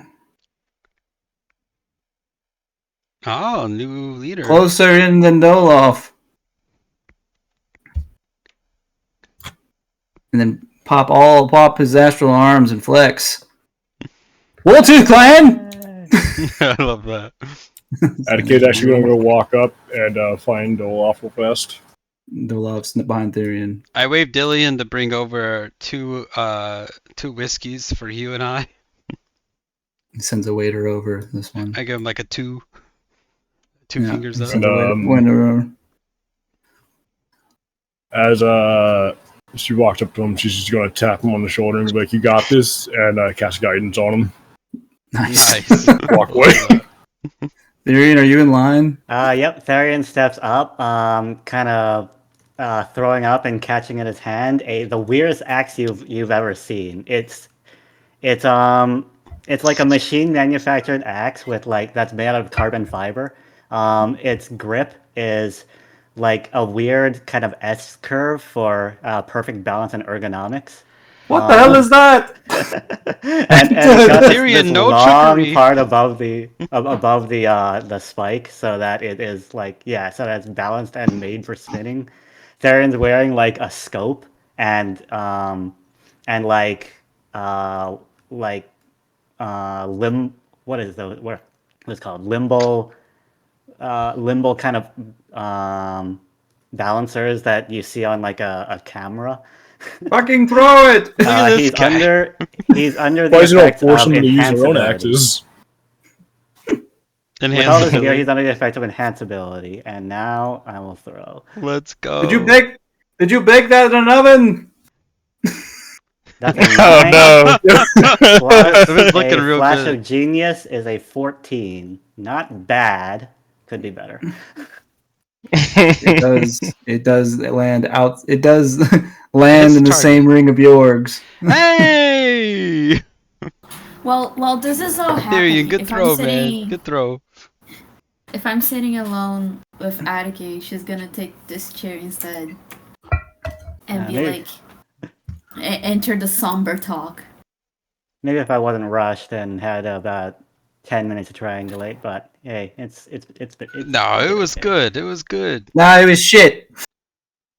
Oh, new leader. Closer in than Dolof. And then pop his astral arms and flex. Woltooth Clan! I love that. Atticus actually going to go walk up and find Olaf real fast. Dolof's behind Therian. I waved Dillian to bring over two whiskeys for you and I. He sends a waiter over this one. I give him like a two fingers he up. sends a waiter over. As she walks up to him, she's just going to tap him on the shoulder and be like, "You got this," and cast guidance on him. Nice. Walk away. Therian, are you in line? Yep. Therian steps up, kind of throwing up and catching in his hand the weirdest axe you've ever seen. It's like a machine manufactured axe with that's made out of carbon fiber. Its grip is like a weird kind of S curve for perfect balance and ergonomics. What the hell is that? and it's got this no long trickery. part above the spike, so that it is so that it's balanced and made for spinning. Therian's wearing like a scope and what is it's called limbo kind of balancers that you see on like a camera. Fucking throw it! He's under the Why is it all effect of forcing them to use their own enhanceability. axes? With all this gear, he's under the effect of enhanceability, and now I will throw. Let's go. Did you bake that in an oven? That's a 9. Oh no! Plus It was looking a real flash good. of genius is a 14. Not bad. Could be better. It does land out. It does land Hits in the target. same ring of Bjorg's. Hey! Well, this is all There you happening. good throw, man. Good throw. If I'm sitting alone with Attica, she's gonna take this chair instead. And be maybe. like, enter the somber talk. Maybe if I wasn't rushed and had about 10 minutes to triangulate, but hey, it's No, it was good. It was good. Nah, it was shit.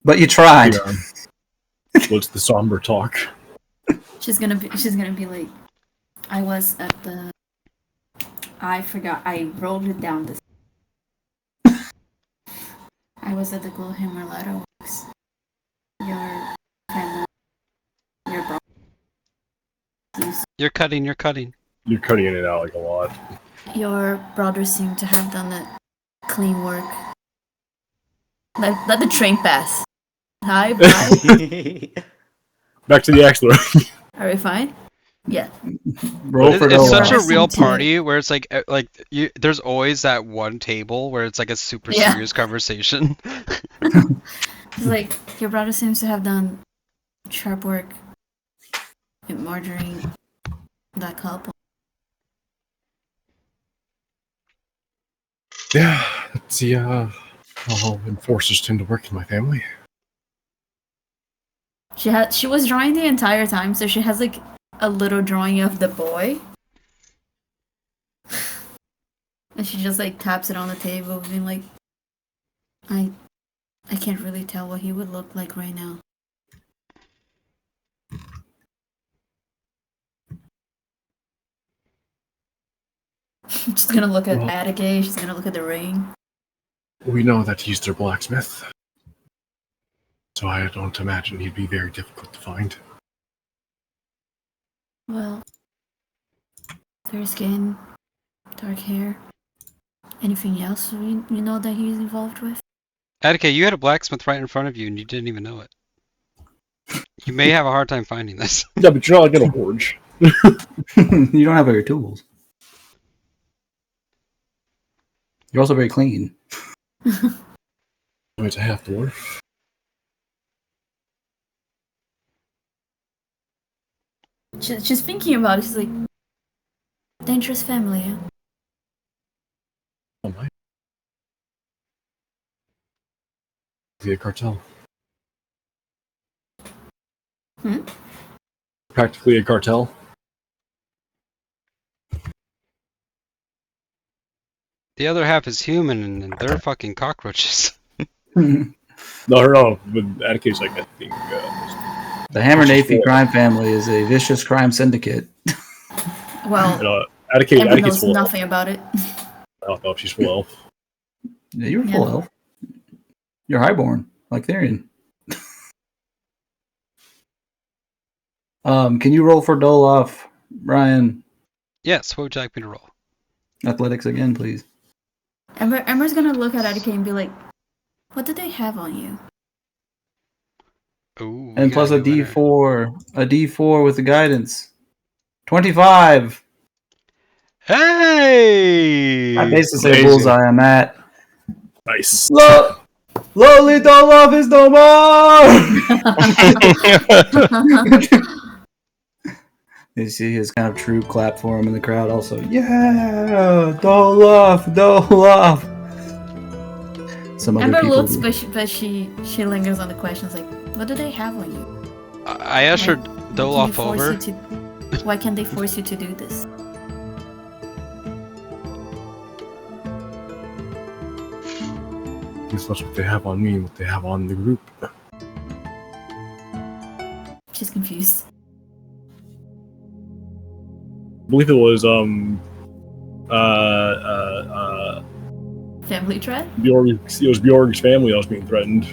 But you tried. Yeah. What's the somber talk? She's gonna be like, I was at the. I forgot. I wrote it down. This. I was at the Glowhammer Ladder Works. Your family, your brother. You're cutting. You're cutting in and out like a lot. Your brothers seem to have done the clean work. Let the train pass. Hi, bye. Back to the axe throw. Are we fine? Yeah. Roll for It's such a Dolores. real party where it's like there's always that one table where it's like a super serious conversation. It's like, your brother seems to have done sharp work in murdering that couple. Yeah, see, how enforcers tend to work in my family. She was drawing the entire time, so she has like a little drawing of the boy. And she just like taps it on the table, being like, I can't really tell what he would look like right now. She's gonna look at Attica, she's gonna look at the ring. We know that he's their blacksmith. So I don't imagine he'd be very difficult to find. Well, fair skin, dark hair. Anything else you know that he's involved with? Attica, you had a blacksmith right in front of you and you didn't even know it. You may have a hard time finding this. Yeah, but you're not like in a forge. You don't have all your tools. You're also very clean. It's a half dwarf. She's thinking about it. She's like, dangerous family, huh? Oh my. The cartel. Practically a cartel. The other half is human and they're fucking cockroaches. No, but Attica's like, I think. The Hammer Nafi crime family is a vicious crime syndicate. Well, Attica knows nothing about it. I don't know if she's full elf. Yeah, you're full elf. You're highborn, like Therian. Can you roll for Dolof, Ryan? Yes, what would you like me to roll? Athletics again, please. Ember's gonna look at Attica and be like, what do they have on you? Ooh, And plus a D4. A D4 with the guidance. 25! Hey! I basically say bullseye on that. Nice. Lowly Dolof is no more! You see his kind of true clap for him in the crowd also. Yeah! Dolof! Some other Ember people looks, but she lingers on the questions like, what do they have on you? I ushered Dolof over. Why can't they force you to do this? Guess that's what they have on me and what they have on the group. She's confused. I believe it was Family Dred? It was Bjorg's family that was being threatened.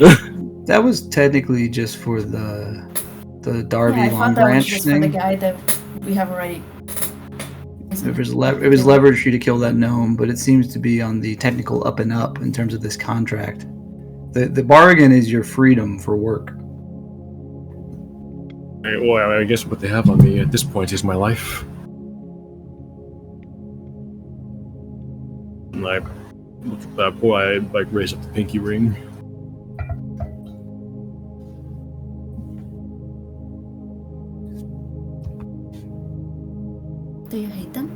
Oh. That was technically just for the Darby I Long thought that was Branch just thing. for the guy that we have already. It was leverage for you to kill that gnome, but it seems to be on the technical up and up in terms of this contract. The bargain is your freedom for work. Well, I guess what they have on me at this point is my life. And I raise up the pinky ring. Do you hate them?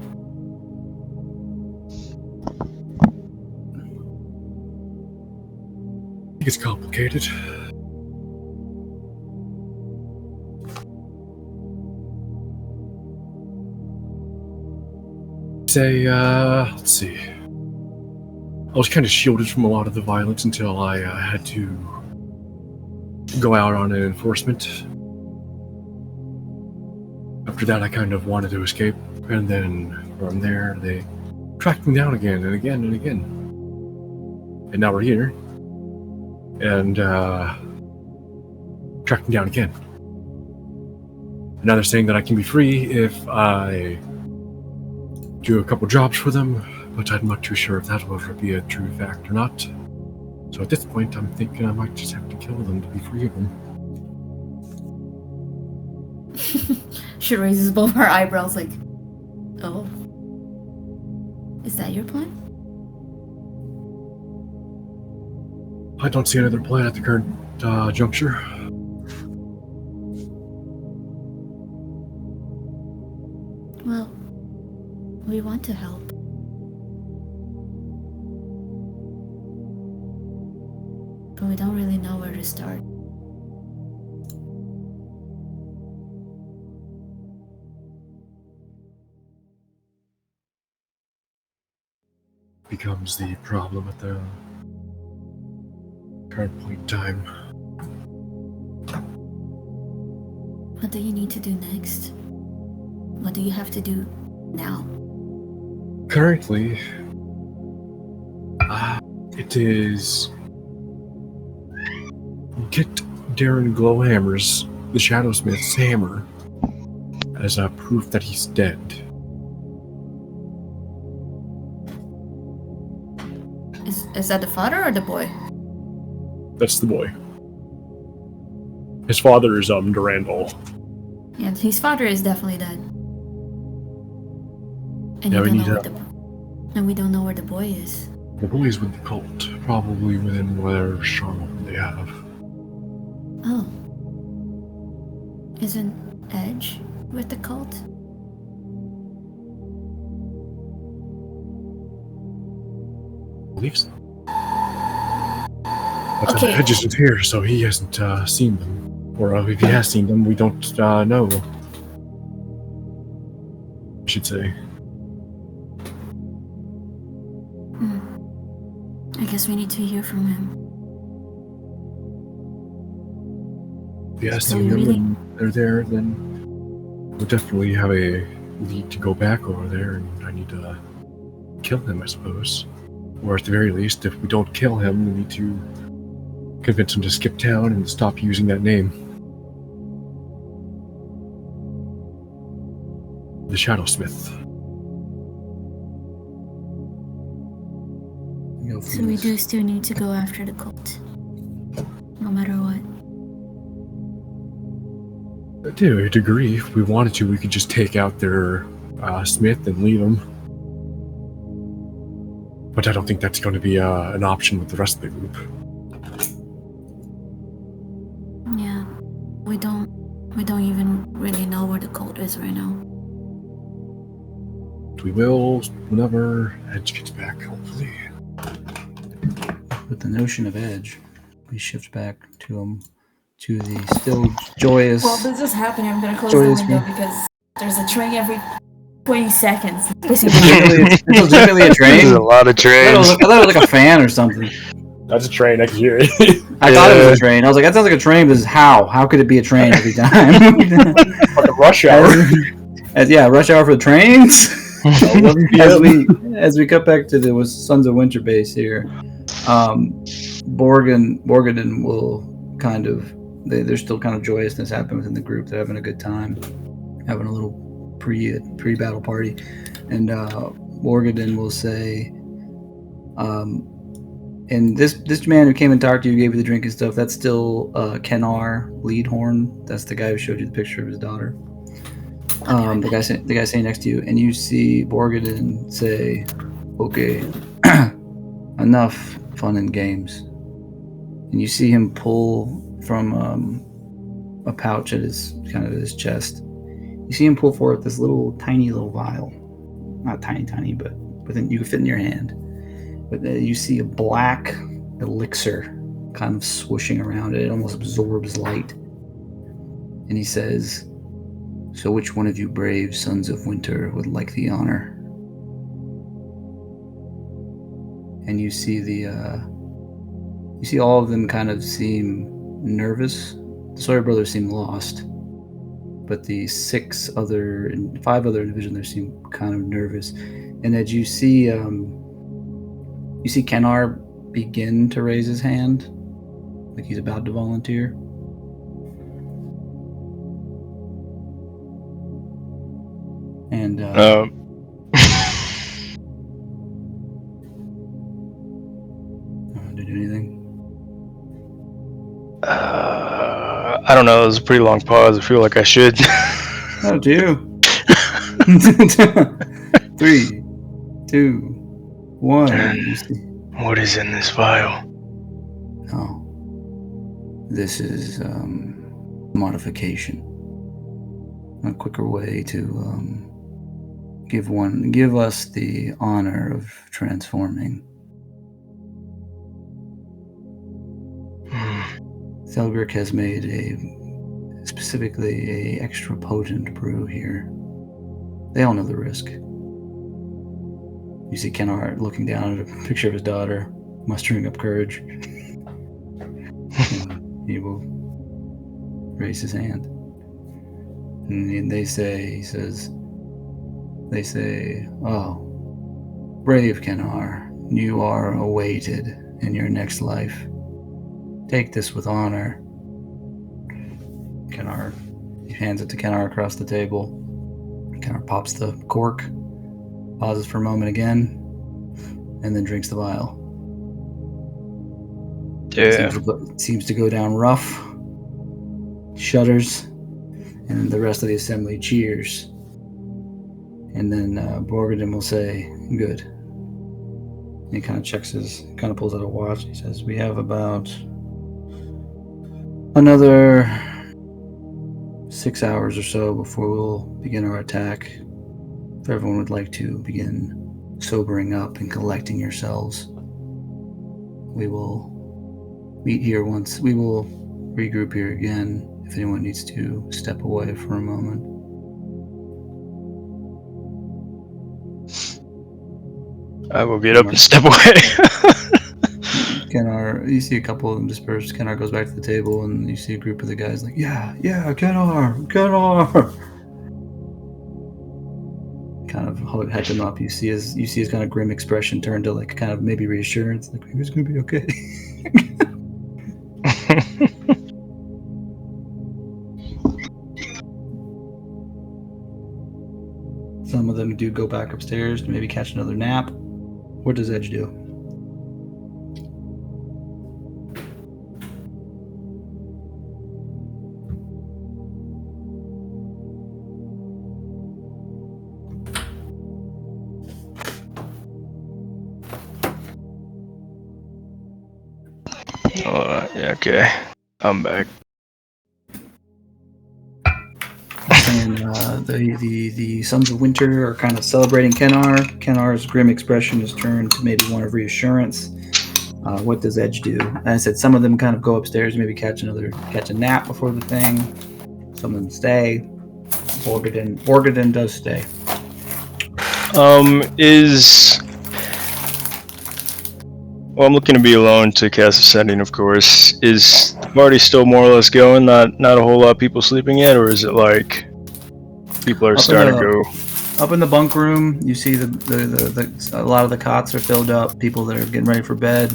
I think it's complicated. Let's see. I was kind of shielded from a lot of the violence until I had to go out on an enforcement. After that, I kind of wanted to escape, and then from there, they tracked me down again and again and again. And now we're here, and tracked me down again. And now they're saying that I can be free if I do a couple jobs for them, but I'm not too sure if that will ever be a true fact or not. So at this point, I'm thinking I might just have to kill them to be free of them. She raises both her eyebrows like, oh. Is that your plan? I don't see another plan at the current juncture. Well, we want to help. But we don't really know where to start. Becomes the problem at the current point in time. What do you need to do next? What do you have to do now? Currently, it is get Darren Glowhammer's, the Shadowsmith's hammer, as a proof that he's dead. Is that the father or the boy? That's the boy. His father is Durandal. Yeah, his father is definitely dead. And Yeah, we we don't need know and we don't know where the boy is. The boy's with the cult, probably within whatever stronghold they have. Oh. Isn't Edge with the cult? I believe so. But Okay. Edge isn't here, so he hasn't seen them. Or if he has seen them, we don't know. I should say. I guess we need to hear from him. If he has seen them and they're there, then we'll definitely have a lead to go back over there, and I need to kill him, I suppose. Or at the very least, if we don't kill him, we need to convince him to skip town and stop using that name. The Shadowsmith. So we do still need to go after the cult. No matter what. To a degree, if we wanted to, we could just take out their Smith and leave them. But I don't think that's going to be an option with the rest of the group. Yeah, we don't even really know where the cult is right now. We will whenever Edge gets back, hopefully. With the notion of Edge, we shift back to the still joyous. Well, this is happening. I'm gonna close the window because there's a train every 20 seconds. It's legitimately a train. There's a lot of trains. I thought it was like a fan or something. That's a train, I can hear it. I thought it was a train. I was like, that sounds like a train, but how could it be a train every time? Like a rush hour. Rush hour for the trains. as we cut back to the Sons of Winter base here, Borgadin will kind of there's still kind of joyousness happening within the group. They're having a good time, having a little pre-battle party, and Borgadin will say, and this man who came and talked to you, gave you the drink and stuff, that's still Kenar Leadhorn. That's the guy who showed you the picture of his daughter. The guy saying next to you, and you see Borgadin say, "Okay, enough fun and games." And you see him pull from a pouch at his chest. You see him pull forth this tiny little vial, not tiny, but within you can fit in your hand. But you see a black elixir kind of swooshing around it. It almost absorbs light. And he says, "So which one of you brave Sons of Winter would like the honor?" And you see all of them kind of seem nervous. The Sawyer brothers seem lost, but the 5 other individuals there seem kind of nervous. And as you see Kenar begin to raise his hand, like he's about to volunteer. And did you do anything? I don't know. It was a pretty long pause. I feel like I should. Oh, do you? 3, 2, 1. What is in this vial? Oh, this is modification. A quicker way to give us the honor of transforming. Thelgrick has made specifically a extra potent brew here. They all know the risk. You see Kenar looking down at a picture of his daughter, mustering up courage. He will raise his hand. And they say, "Oh, brave Kenar, you are awaited in your next life. Take this with honor. Kenar hands it to Kenar across the table. Kenar pops the cork, pauses for a moment again, and then drinks the vial. Yeah. Seems to go down rough, shudders, and the rest of the assembly cheers. And then Borgadin will say, good. And he kind of pulls out a watch. He says, we have about another 6 hours or so before we'll begin our attack. If everyone would like to begin sobering up and collecting yourselves, we will meet here once. We will regroup here again if anyone needs to step away for a moment. I will get up and step away. Kenar, you see a couple of them disperse. Kenar goes back to the table, and you see a group of the guys like, yeah, Kenar. Kind of hype him up. You see his kind of grim expression turn to like kind of maybe reassurance, like maybe it's gonna be okay. Some of them do go back upstairs to maybe catch another nap. What does Edge do? Yeah, okay. I'm back. And the Sons of Winter are kind of celebrating Kenar. Kenar's grim expression is turned to maybe one of reassurance. What does Edge do? As I said, some of them kind of go upstairs, maybe catch a nap before the thing. Some of them stay. Borgadin does stay. Well, I'm looking to be alone to cast Ascending, of course. Is the party still more or less going? Not a whole lot of people sleeping yet, or is it like people are starting to go? Up in the bunk room, you see a lot of the cots are filled up. People that are getting ready for bed.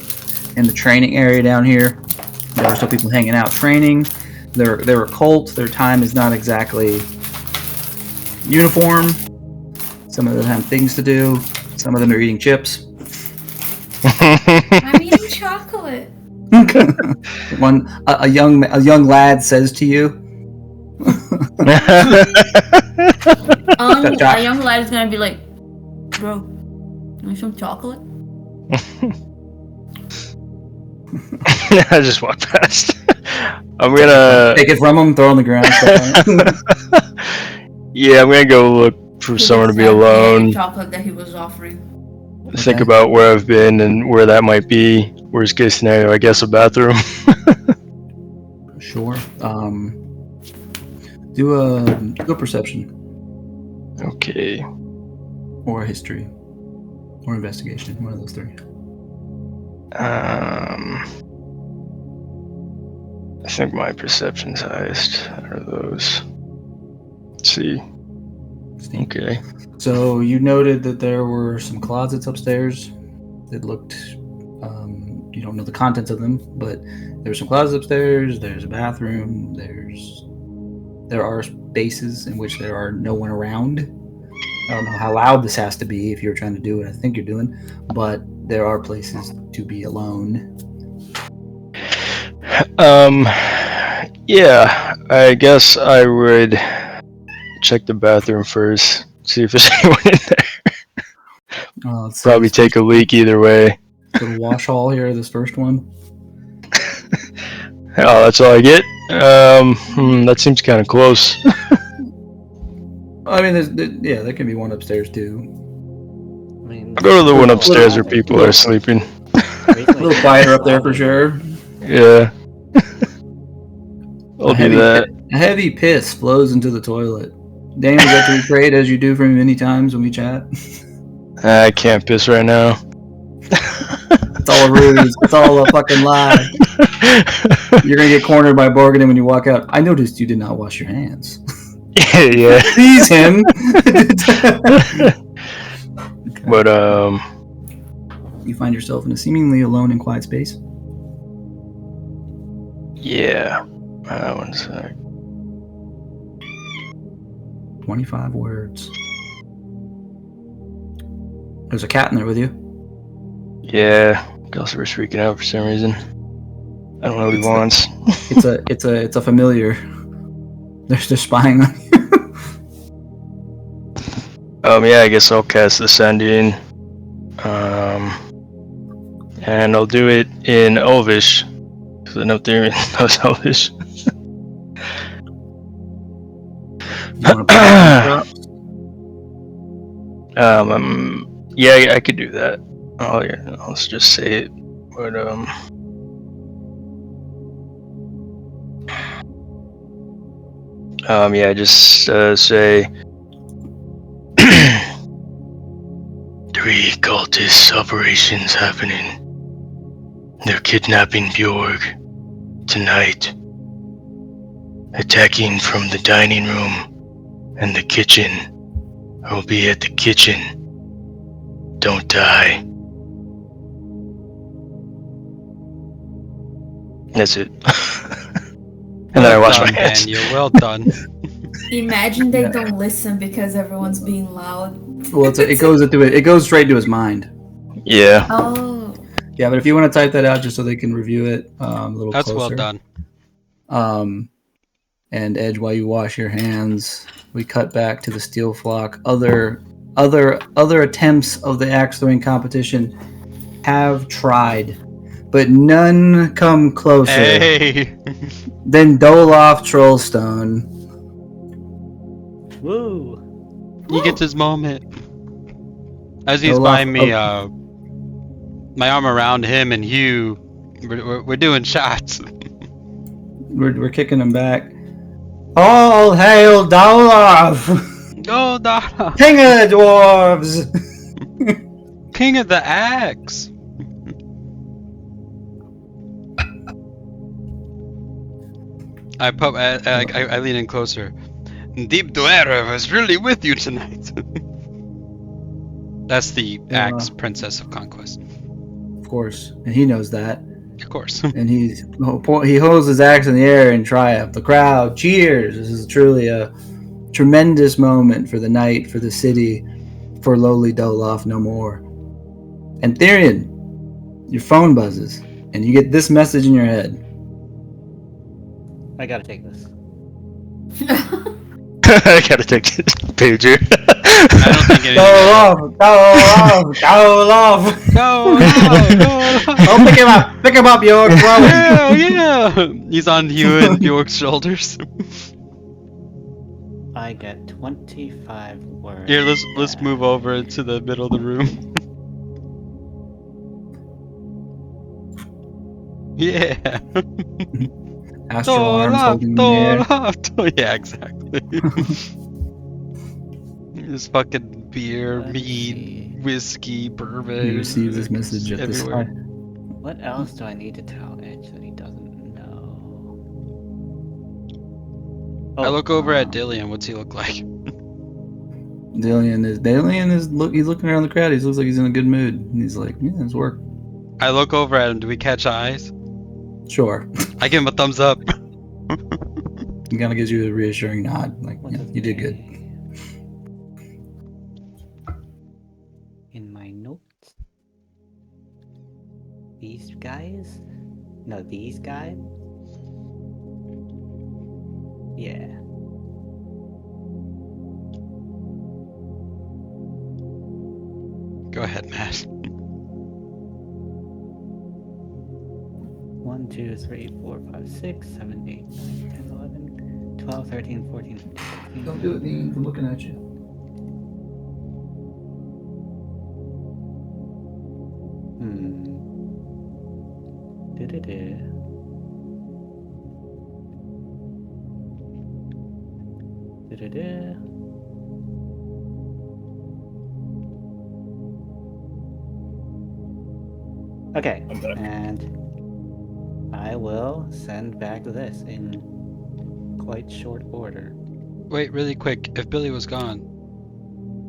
In the training area down here, there are still people hanging out training. They're a cult. Their time is not exactly uniform. Some of them have things to do. Some of them are eating chips. I'm eating chocolate. A young lad says to you. A young lad is gonna be like, bro, want some chocolate? I just walked past. I'm gonna take it from him, throw it on the ground. Yeah, I'm gonna go look for somewhere to be alone. Chocolate that he was offering. Think about where I've been and where that might be. Worst case scenario, I guess a bathroom. Sure. Do a perception. Okay. Or a history. Or investigation. One of those three. I think my perception's highest out of those. Let's see. Okay. So you noted that there were some closets upstairs that looked, you don't know the contents of them, but there's some closets upstairs, there's a bathroom, there are spaces in which there are no one around. I don't know how loud this has to be if you're trying to do what I think you're doing, but there are places to be alone. Yeah, I guess I would check the bathroom first, see if there's anyone in there. Probably take a leak either way. The wash hall here, this first one. Oh, that's all I get? That seems kind of close. I mean, there can be one upstairs too. I'll go to the one upstairs where people are sleeping. A little quieter up there for sure. Yeah. I'll do that. A heavy piss flows into the toilet. Dane, would you like to recreate as you do for me many times when we chat? I can't piss right now. It's all a ruse. It's all a fucking lie. You're gonna get cornered by Borgadin when you walk out. I noticed you did not wash your hands. Yeah. Tease him. Okay. But you find yourself in a seemingly alone and quiet space. Yeah. 1 sec. 25 words. There's a cat in there with you. Yeah. Gulliver's freaking out for some reason. I don't know what he wants. It's a familiar. They're spying on you. Yeah, I guess I'll cast the Sending. And I'll do it in Elvish. Because I know Therian knows Elvish. You want to yeah, I could do that. I'll just say it. But, yeah, just say 3 cultist operations happening. They're kidnapping Bjorg tonight, attacking from the dining room and the kitchen. I'll be at the kitchen. Don't die. That's it. And then I wash my hands. Man, you're well done. Imagine they don't listen because everyone's being loud. Well, it goes straight to his mind. Yeah. Oh. Yeah, but if you want to type that out just so they can review it a little That's closer. well done. And Edge, while you wash your hands, we cut back to the Steel Flock. Other attempts of the axe throwing competition have tried, but none come closer than Dolof Trollstone. Woo! He gets his moment. As he's buying me my arm around him and Hugh, we're doing shots. We're kicking him back. All hail Dolof! Go, Dolof! King of the dwarves! King of the axe! I lean in closer. Deep Duera was really with you tonight. That's the axe princess of conquest. Of course, and he knows that. Of course. And he holds his axe in the air in triumph. The crowd cheers. This is truly a tremendous moment for the night, for the city, for lowly Dolof no more. And Therian, your phone buzzes, and you get this message in your head. I gotta take this. I gotta take this pager. I don't think anything. Go! Oh, pick him up, Bjork. Yeah. He's on Hugh and Bjork's shoulders. I get 25 words. Here, let's move over into the middle of the room. Yeah. Astral arms holding in the air. Yeah, exactly. This fucking beer, mead, whiskey, bourbon. He receives this message at this everywhere. time. What else do I need to tell Edge that he doesn't know? I look over at Dillian. What's he look like? Dillian is he's looking around the crowd. He looks like he's in a good mood. And he's like, yeah, it's work. I look over at him. Do we catch eyes? Sure. I give him a thumbs up. He kind of gives you a reassuring nod. Like, yeah, you did good. In my notes, these guys? No, these guys? Yeah. Go ahead, Matt. 1, 2, 3, 4, 5, 6, 7, 8, 9, 10, 11, 12, 13, 14, 15, 16. Don't do it, Dean. I'm looking at you. Okay, and I will send back this in quite short order. Wait, really quick. If Billy was gone,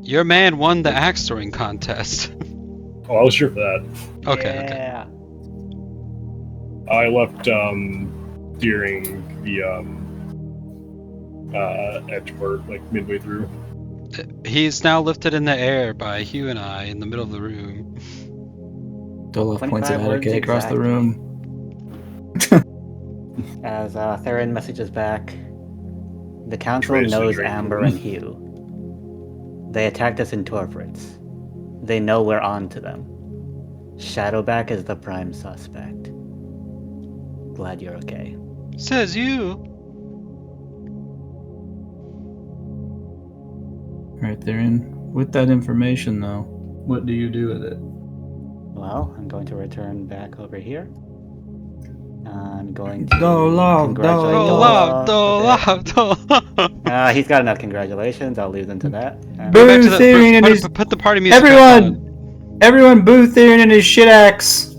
your man won the axe throwing contest. Oh, I was sure for that. Okay. Yeah. I left during the edge part, like midway through. He's now lifted in the air by Hugh and I in the middle of the room. Dolof points at 25 words Attica across the room. As Theron messages back, the council Trace knows and Amber and Hugh. They attacked us in Torfritz. They know we're on to them. Shadowback is the prime suspect. Glad you're okay. Says you. Right there. With that information, though, what do you do with it? Well, I'm going to return back over here. I'm going to congratulate Dolof. He's got enough congratulations. I'll leave them to that. Boo Theron and his... Put the party music Everyone boo Theron and his shit axe.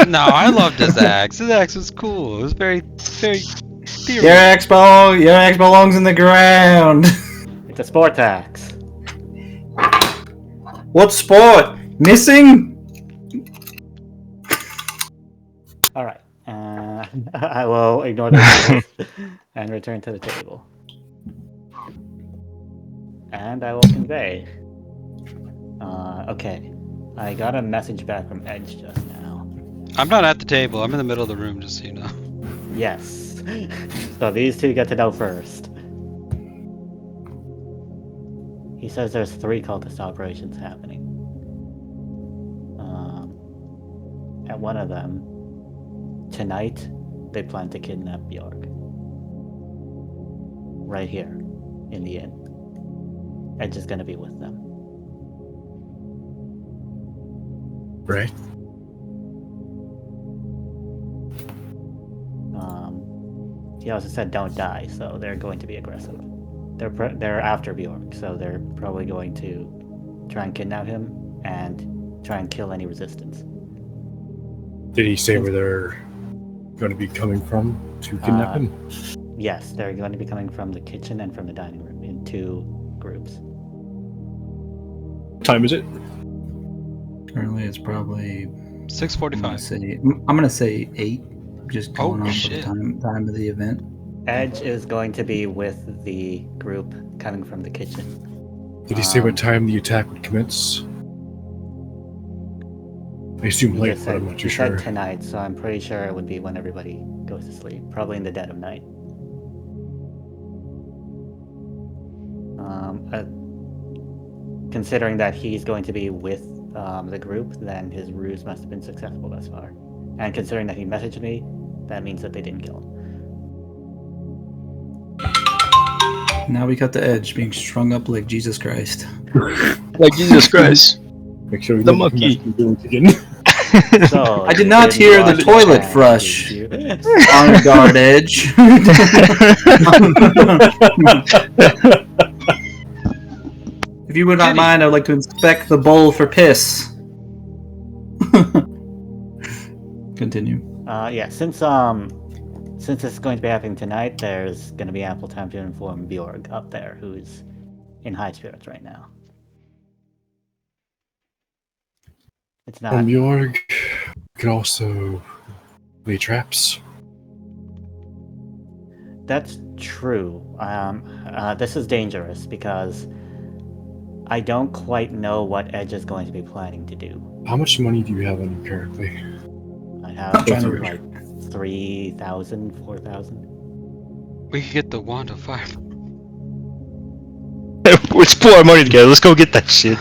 No, I loved his axe. His axe was cool. It was very, very... Your axe belongs in the ground. It's a sport axe. What sport? Missing? Alright. I will ignore this and return to the table. And I will convey. Okay. I got a message back from Edge just now. I'm not at the table. I'm in the middle of the room, just so you know. Yes. So these two get to know first. He says there's 3 cultist operations happening. At one of them, tonight, they plan to kidnap Bjorg. Right here, in the inn. Edge is gonna be with them. Right. He also said don't die, so they're going to be aggressive. They're after Bjorg, so they're probably going to try and kidnap him and try and kill any resistance. Did he say where they're going to be coming from to kidnap him? Yes, they're going to be coming from the kitchen and from the dining room in 2 groups. What time is it? Currently, it's probably 6:45. I'm gonna say 8. Just going off of the time of the event. Edge is going to be with the group coming from the kitchen. Did he say what time the attack would commence? I assume late, but I'm not too sure. He said tonight, so I'm pretty sure it would be when everybody goes to sleep. Probably in the dead of night. Considering that he's going to be with the group, then his ruse must have been successful thus far. And considering that he messaged me, that means that they didn't kill him. Now we got the Edge being strung up like Jesus Christ. Like Jesus Christ. Make sure we The monkey. So, I did not hear the toilet flush. On guard, Edge. If you would not mind, I would like to inspect the bowl for piss. Continue. Yeah, since it's going to be happening tonight, there's going to be ample time to inform Bjorg up there, who's in high spirits right now. It's not. And Bjorg could also lay traps. That's true. This is dangerous because I don't quite know what Edge is going to be planning to do. How much money do you have on you currently? I have like 3,000, 4,000. We could get the wand of fire. Let's pull our money together. Let's go get that shit.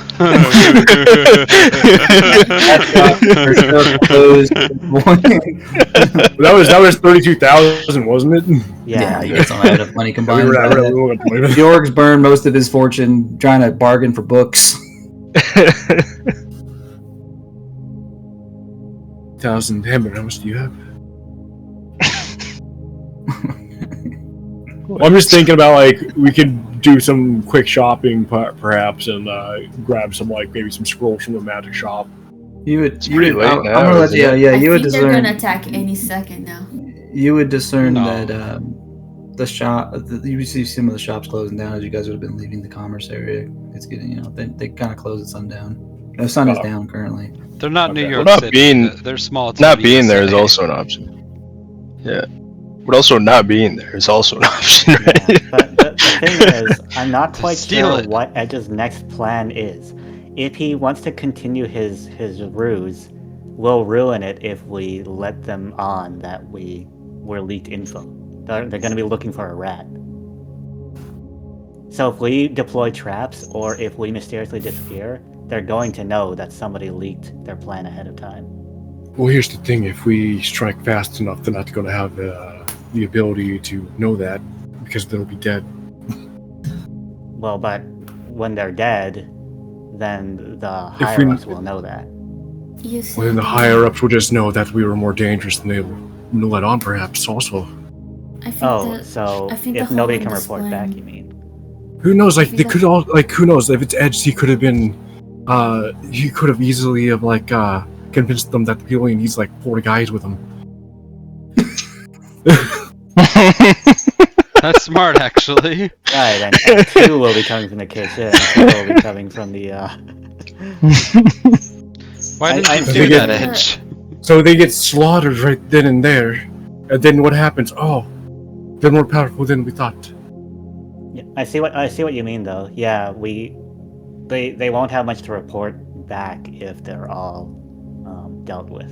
that was 32,000, wasn't it? Yeah, you get some out of money combined. Bjorg's Bjorg's burned most of his fortune trying to bargain for books. 1,000. Hammer, how much do you have? Well, I'm just thinking about like we could do some quick shopping perhaps and grab some like maybe some scrolls from the magic shop. You would. I'm gonna let you. Yeah, you would discern. They're gonna attack any second now. You would discern that the shop. You see some of the shops closing down as you guys would have been leaving the commerce area. It's getting, they kind of close at sundown. The sun is down currently. They're not New York Well, not City. being- They're small. Not tiny being there is city. also an option. Yeah. But also not being there is also an option, right? Yeah, but the thing is, I'm not quite steal sure it. what Edge's next plan is. If he wants to continue his ruse, we'll ruin it if we let them on that we're leaked info. They're going to be looking for a rat. So if we deploy traps, or if we mysteriously disappear, they're going to know that somebody leaked their plan ahead of time. Well, here's the thing: if we strike fast enough, they're not going to have the ability to know that because they'll be dead. Well, but when they're dead, then the higher-ups will know that. Well, then the higher-ups will just know that we were more dangerous than they will let on, perhaps, also. I think so I think if the nobody whole can this report plan- back, you mean? Who knows? Like, they could all, like, who knows? If it's Edge, he could have been, he could have easily have, like, convinced them that he only needs, like, 4 guys with him. That's smart, actually. Right, and 2 will be coming from the kitchen, and 2 will be coming from the, Why didn't I you do think that, it- Edge? So they get slaughtered right then and there. And then what happens? Oh, they're more powerful than we thought. Yeah, I see what you mean, though. Yeah, they won't have much to report back if they're all dealt with,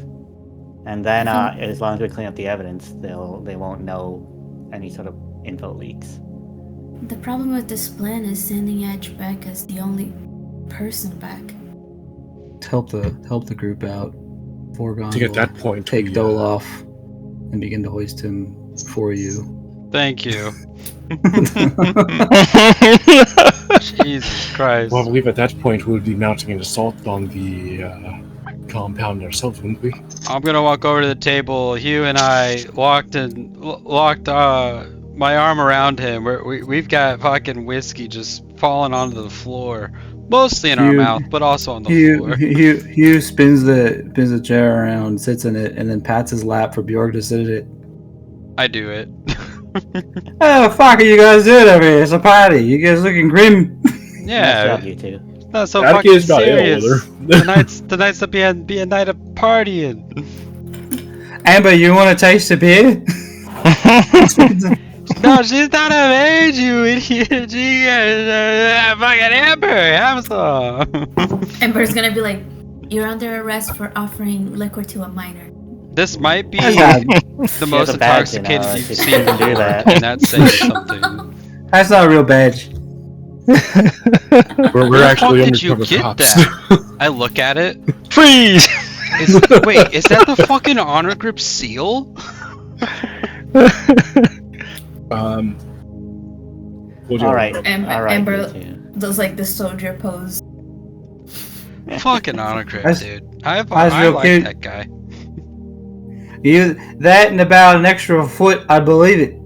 and then as long as we clean up the evidence, they won't know any sort of info leaks. The problem with this plan is sending Edge back as the only person back. Help the group out. Forgon To get will that point, take we, Dole off and begin to hoist him for you. Thank you. Jesus Christ. Well, I believe at that point we'll be mounting an assault on the compound ourselves, wouldn't we? I'm gonna walk over to the table. Hugh and I locked my arm around him. We've got fucking whiskey just falling onto the floor, mostly in our Hugh- mouth, but also on the floor. Hugh spins the chair around, sits in it, and then pats his lap for Bjorg to sit in it. I do it. Oh, fuck are you guys doing over here? It's a party. You guys looking grim. Nice Yeah, job, you two. it's not so That fucking kid's got ill serious. with her. Tonight's to be a night of partying. Amber, you want to taste the beer? No, she's not of age, you idiot. She is fucking Amber. Have some. Ember's gonna be like, "You're under arrest for offering liquor to a minor." This might be That's not, the most a badge, you intoxicated know, you've she seen can do before, that. and that's saying something. that's not a real badge. We're Where the actually fuck did you undercover get cops. that? I look at it. Freeze! Wait, is that the fucking honor grip seal? We'll do All it. right, Am- all right, Amber- you two. Does like the soldier pose. Fucking honor grip, That's- dude. I that's real like cute. that guy. You that and about an extra foot, I believe it.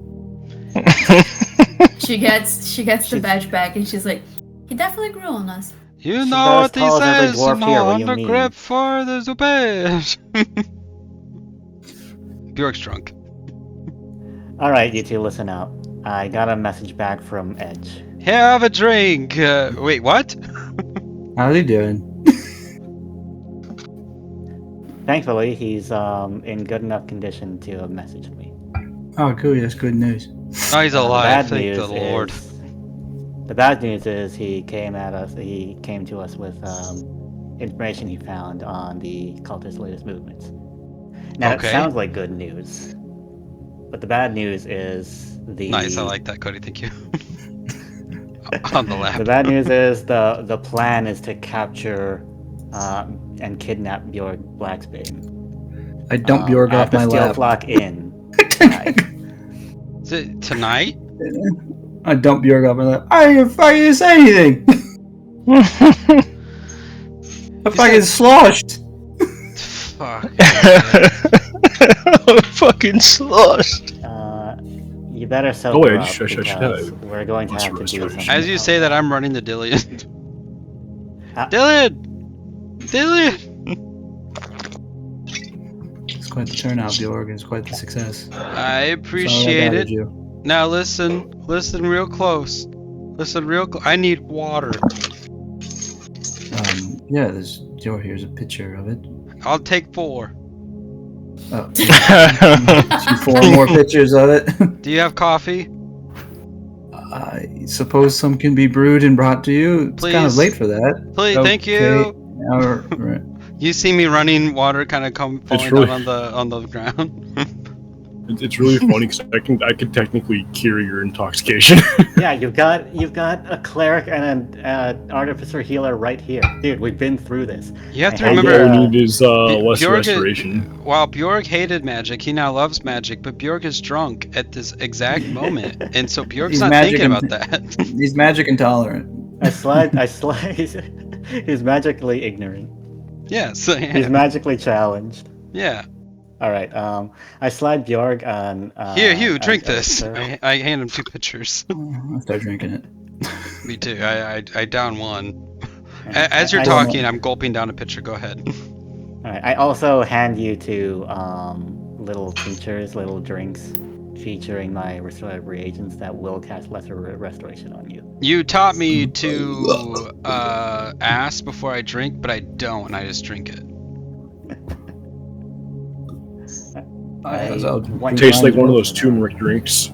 She gets the badge back and she's like, "He definitely grew on us." You She's know about what as he tall as every says, dwarf no here, what do you honor mean? grip for the Zubesh. Bjork's drunk. All right, you two, listen out. I got a message back from Edge. Have a drink. Wait, what? How's he doing? Thankfully, he's in good enough condition to have messaged me. Oh, cool. That's good news. Oh, he's The alive. bad Thank news the Lord. is the bad news is he came to us with information he found on the cultist's latest movements. Now Okay. it sounds like good news, but the bad news is the Nice, I like that, Cody. Thank you. On the lap. the bad news is the plan is to capture and kidnap Bjorg Blacksbane. I dump Bjorg at off the my Steel lap. Flock Inn. tonight. Is it tonight? I dump Bjorg off my lap. I didn't fucking say anything. I fucking sloshed. Fuck. I'm fucking sloshed. You better soak Oh, her Edge, up I should because have we're going to have to do restoration. something. As you say that, I'm running the Dillian. Ah. Dylan! Dylan! It's quite the turnout, Bjorg. It's quite the success. I appreciate it. You. Now listen real close. Listen real close. I need water. Yeah, here's a picture of it. I'll take 4. Oh, 4 more pictures of it. Do you have coffee? I suppose some can be brewed and brought to you. It's kind of Please. late for that. Please, thank you. Right. You see me running, water kind of falling really- down on the ground. It's really funny because I can technically cure your intoxication. Yeah, you've got a cleric and an artificer healer right here, dude. We've been through this. You have to And, remember, All we need is less Bjorg- restoration. While Bjorg hated magic, he now loves magic, but Bjorg is drunk at this exact moment, and so Bjorg's He's not magic thinking and- about that. He's magic intolerant. I slide. He's magically ignorant. Yeah, so He's magically challenged. yeah. All right. I slide Bjorg on. Here, Hugh, on drink this. Elixir. I hand him 2 pitchers. I'll start drinking it. Me too. I down one. And As you're I- talking, I'm gulping down a pitcher. Go ahead. All right. I also hand you 2 little tinctures, little drinks, featuring my restorative reagents that will cast lesser restoration on you. You taught me to ask before I drink, but I don't. I just drink it. Tastes like one of those turmeric drinks.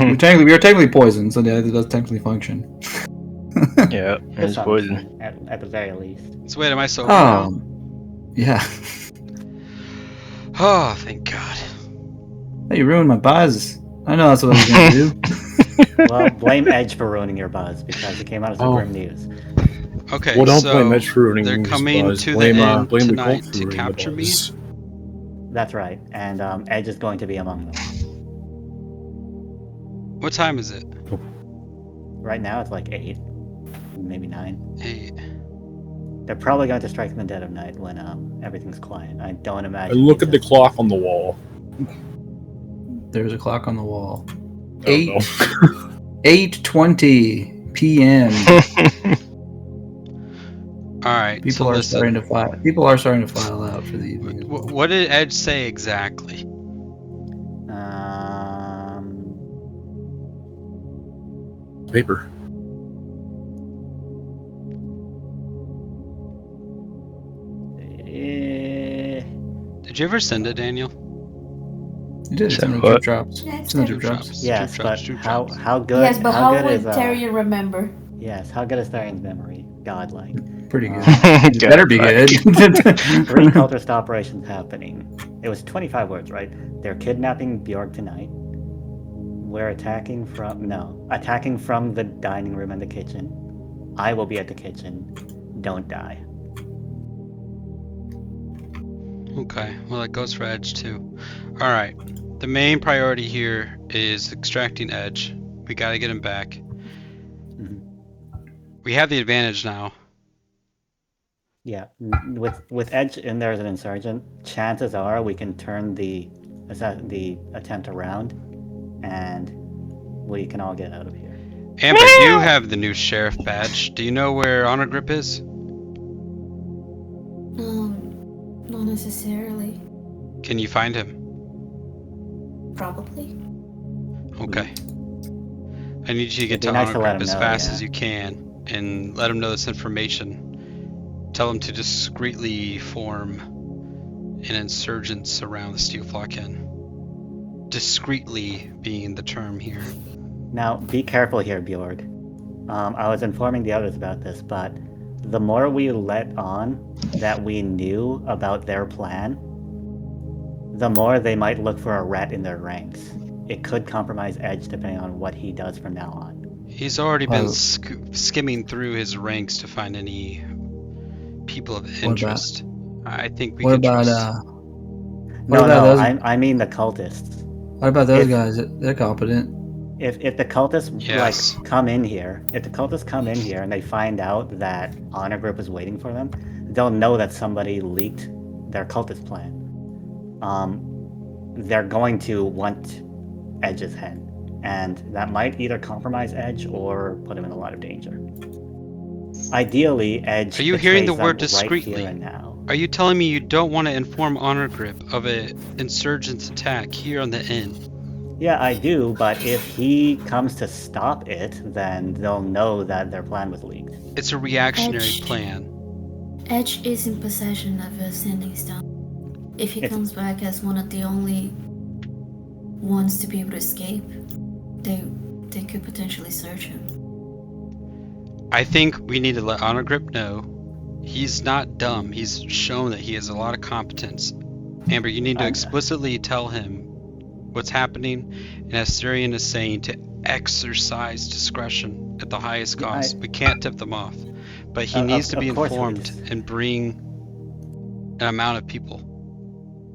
we are technically poisoned, so yeah, it does technically function. Yeah, it's poison. At the very least. So wait, am I sober now? Yeah. Oh, thank God. Hey, you ruined my buzz. I know that's what I was gonna do. Well, blame Edge for ruining your buzz because it came out as a grim news. Okay, Well, don't so blame Edge for ruining they're his coming buzz. to Blame, the end blame the tonight cult for to ruining the capture me. buzz. That's right, and Edge is going to be among them. What time is it? Right now, it's like 8, maybe 9. 8. They're probably going to strike in the dead of night when everything's quiet. I don't I imagine. look at the clock on the wall. There's a clock on the wall. Oh, 8:20 p.m. All right. People so are listen. starting to file. People are starting to file out for the evening. What did Edge say exactly? Paper. Did you ever send it, Daniel? You did. It's in the What? drip drops. Yeah, It's in the drip drops. Yes, Drip but drops, drip how drops. how good? Yes, but how how good would is Tyrion remember? Yes, how good is Thyrian's memory? Godlike. Pretty good. God, It better be good. 3 cultist operations happening. It was 25 words, right? They're kidnapping Bjorg tonight. We're attacking from the dining room and the kitchen. I will be at the kitchen. Don't die. Okay. Well, it goes for Edge too. All right. The main priority here is extracting Edge. We got to get him back. Mhm. We have the advantage now. Yeah, with Edge in there as an insurgent, chances are we can turn the attempt around, and we can all get out of here. Amber, you have the new sheriff badge. Do you know where Honor Grip is? Not necessarily. Can you find him? Probably. Okay. I need you to get It'd be to nice Honor to let Grip him as know, fast yeah. as you can and let him know this information. Tell him to discreetly form an insurgents around the Steel Flock Inn. Discreetly being the term here. Now, be careful here, Bjorg. I was informing the others about this, but the more we let on that we knew about their plan, the more they might look for a rat in their ranks. It could compromise Edge depending on what he does from now on. He's already been Oh. skimming through his ranks to find any people of interest. I think we What can about trust. What about those? I mean the cultists. What about those if- guys? They're competent. If the cultists Yes. come in here, and they find out that Honor Group is waiting for them, they'll know that somebody leaked their cultist plan. They're going to want Edge's head, and that might either compromise Edge or put him in a lot of danger. Ideally, Edge. Are you hearing the betrays word them discreetly? Right here and now. Are you telling me you don't want to inform Honor Grip of an insurgent's attack here on the inn? Yeah, I do, but if he comes to stop it, then they'll know that their plan was leaked. It's a reactionary Edge. plan. Edge is in possession of a sending stone. If he comes back as one of the only ones to be able to escape, they could potentially search him. I think we need to let Honor Grip know he's not dumb. He's shown that he has a lot of competence. Amber, you need to explicitly tell him what's happening, and as Syrian is saying, to exercise discretion at the highest cost. We can't tip them off, but he needs to be informed and bring an amount of people.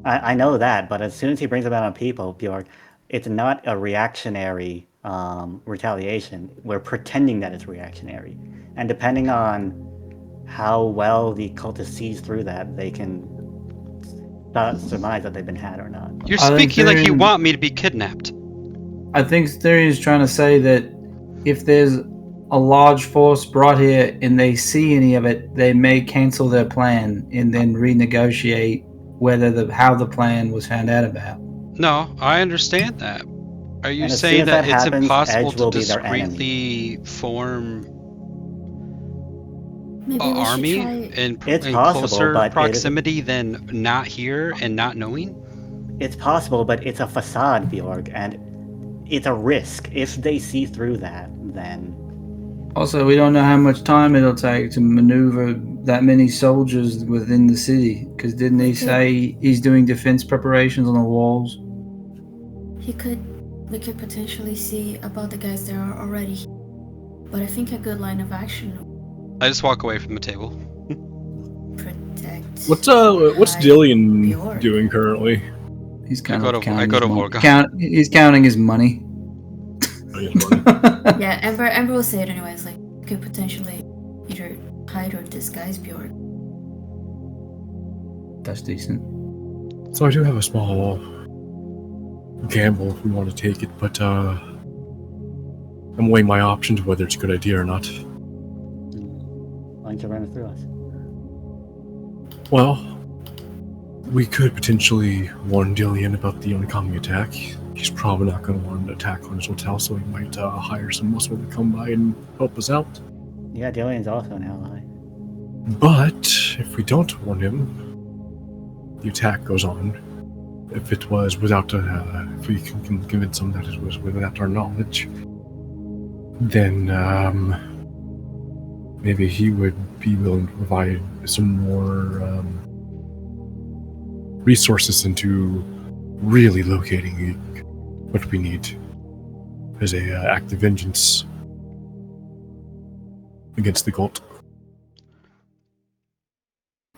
I know that, but as soon as he brings amount of people, Bjork, it's not a reactionary retaliation. We're pretending that it's reactionary, and depending on how well the cultist sees through that, they can surmise that they've been had or not. You're speaking like you want me to be kidnapped. I think Therian is trying to say that if there's a large force brought here and they see any of it, they may cancel their plan and then renegotiate how the plan was found out about. No, I understand that. Are you saying that it's impossible to discreetly form an army in closer proximity than not here and not knowing? It's possible, but it's a facade, Bjorg, and it's a risk. If they see through that, then... Also, we don't know how much time it'll take to maneuver that many soldiers within the city, because didn't he say he's doing defense preparations on the walls? We could potentially see about the guys that are already here, but I think a good line of action... I just walk away from the table. Protect... What's Dillian doing currently? He's counting his money. Yeah, Amber will say it anyways. Like, you could potentially either hide or disguise Bjorn. That's decent. So I do have a small gamble if we want to take it, but I'm weighing my options whether it's a good idea or not. Why don't you run it through us? Well, we could potentially warn Dillian about the oncoming attack. He's probably not going to want an attack on his hotel, so he might hire some muscle to come by and help us out. Yeah, Dillian's also an ally. But if we don't warn him, the attack goes on. If it was without, if we can convince him that it was without our knowledge, then maybe he would be willing to provide some more resources into really locating what we need as a act of vengeance against the cult.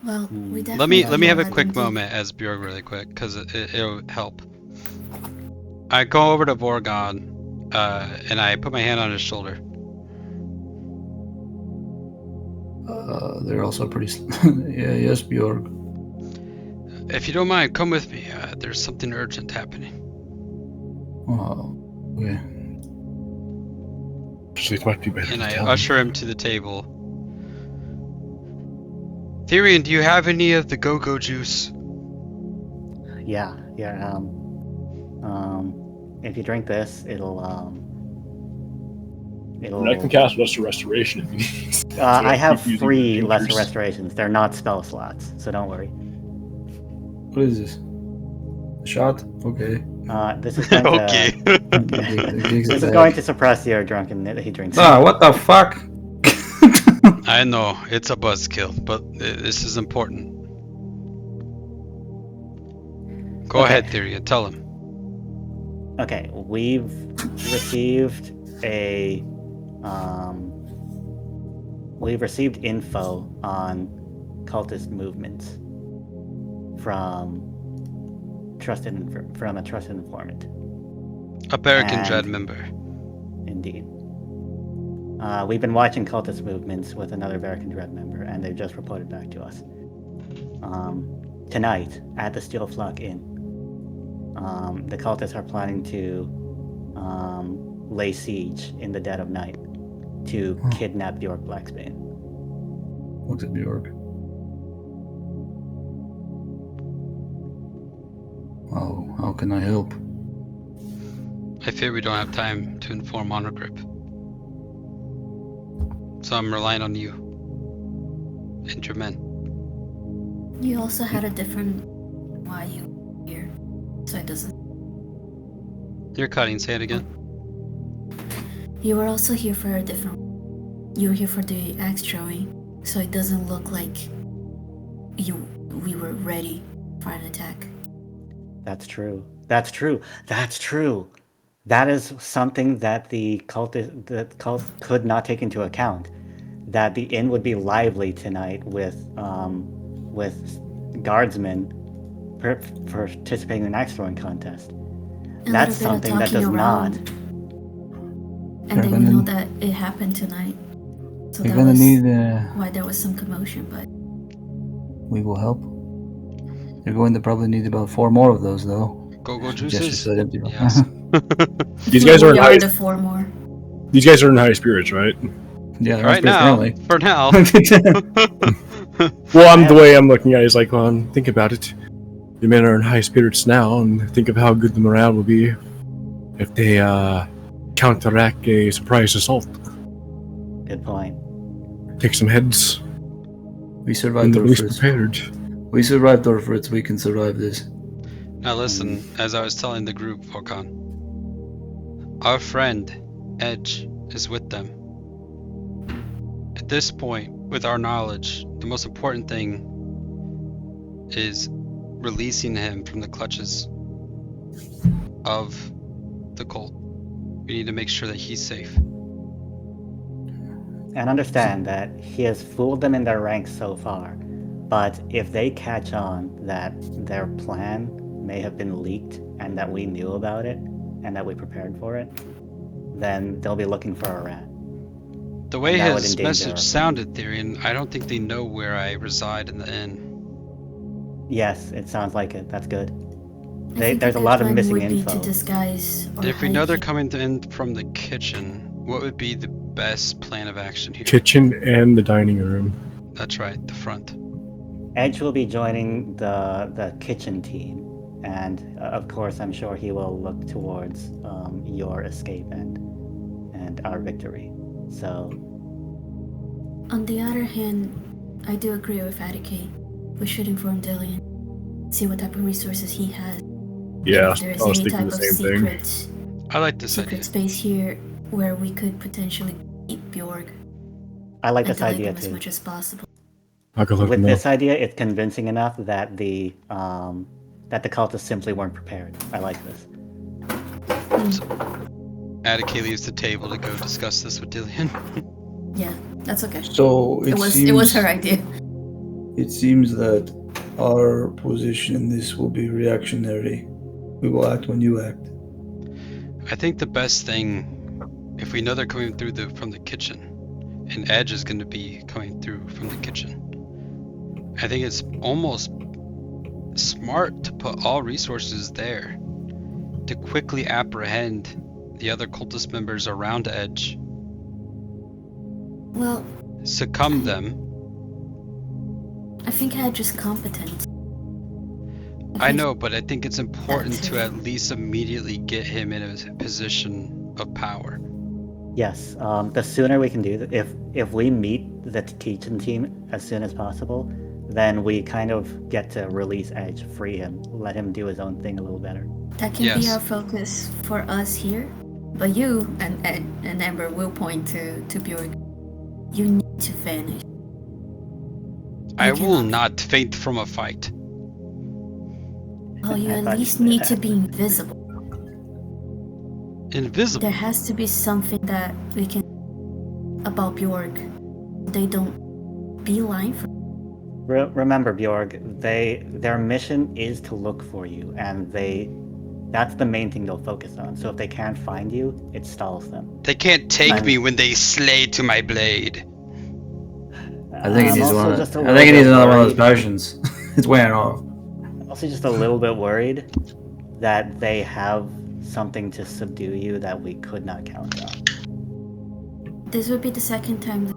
Well, we definitely let me have a quick moment as Bjorg really quick, because it'll help. I go over to Vorgon and I put my hand on his shoulder. They're also pretty... yes, Bjorg. If you don't mind, come with me. There's something urgent happening. Oh, okay. Actually, it might be better. And I usher him to the table. Therian, do you have any of the go-go juice? Yeah. If you drink this, it'll. I can cast Lesser Restoration if you need. So I have 3 Lesser Restorations. They're not spell slots, so don't worry. What is this? A shot? Okay. This is going to, okay. This is going to suppress your drunkenness. He drinks. What the fuck? I know it's a buzzkill, but this is important. Go ahead, Therian. Tell him. Okay, we've received info on cultist movements from a trusted informant. A Bara'Kin Dred member. Indeed. We've been watching cultist movements with another Bara'Kin Dred member, and they've just reported back to us. Tonight, at the Steel Flock Inn, the cultists are planning to lay siege in the dead of night to kidnap Bjorg Blacksbane. What's it, Bjorg? Oh, how can I help? I fear we don't have time to inform Honor Grip. So I'm relying on you and your men. You also had a different why you here, so it doesn't. You're cutting. Say it again. You were also here for a different. You were here for the axe throwing, so it doesn't look like we were ready for an attack. That's true. That's true. That's true. That is something that the cult could not take into account. That the inn would be lively tonight with guardsmen participating in an axe throwing contest. That's something that does not. And they will know that it happened tonight. So You're that gonna was need. why there was some commotion, but We will help. You're going to probably need about 4 more of those, though. Go Gesture juices. said empty. Yes. These guys are in high. the 4 more. These guys are in high spirits, right? Yeah, Right now. For now. Well, the way I'm looking at it is like, well, think about it. The men are in high spirits now, and think of how good the morale will be if they counteract a surprise assault. Good point. Take some heads. We survived And at least Orfritz. prepared. We survived Orfritz. We can survive this. Now listen, as I was telling the group, Volkan, our friend, Edge, is with them. At this point, with our knowledge, the most important thing is releasing him from the clutches of the cult. We need to make sure that he's safe. And understand that he has fooled them in their ranks so far. But if they catch on that their plan may have been leaked and that we knew about it and that we prepared for it, then they'll be looking for a rat. The way that would his endanger message our sounded, Therian, I don't think they know where I reside in the inn. Yes, it sounds like it. That's good. I think There's a good lot of plan missing would be info. to disguise or If we know hide they're you. coming in from the kitchen, what would be the best plan of action here? Kitchen and the dining room. That's right, the front. Edge will be joining the kitchen team, and of course, I'm sure he will look towards your escape and our victory. So, On the other hand, I do agree with Atticay. We should inform Dillian. See what type of resources he has. Yeah, If there's I was any thinking type the of same thing. secret I like this idea. space here where we could potentially keep Bjorg I like and this delay idea them as too. much as possible. I'll go look With now. this idea, it's convincing enough that the cultists simply weren't prepared. I like this. Atticay leaves the table to go discuss this with Dillian. Yeah, that's okay. So It was her idea. It seems that our position in this will be reactionary. We will act when you act. I think the best thing, if we know they're coming through from the kitchen, and Edge is going to be coming through from the kitchen, I think it's almost smart to put all resources there to quickly apprehend the other cultist members around Edge, Well, succumb them. I think Edge is competent. I know, but I think it's important to at least immediately get him in a position of power. Yes, the sooner we can do that, if we meet the kitchen team as soon as possible, then we kind of get to release Edge, free him, let him do his own thing a little better. That can be Yes. our focus for us here. But you and Ed and Amber will point to Bjorg. You need to vanish. I You will cannot- not faint from a fight. Well, you I at thought you least said need that. to be invisible. Invisible. There has to be something that we can about Bjorg. They don't beeline for. Remember, Bjorg, their mission is to look for you, and that's the main thing they'll focus on. So if they can't find you, it stalls them. They can't take I'm- me when they slay to my blade. I think it I'm needs also one. just a I little think it bit needs another one of those worried- potions. It's wearing off. Also, just a little bit worried that they have something to subdue you that we could not count on. This would be the second time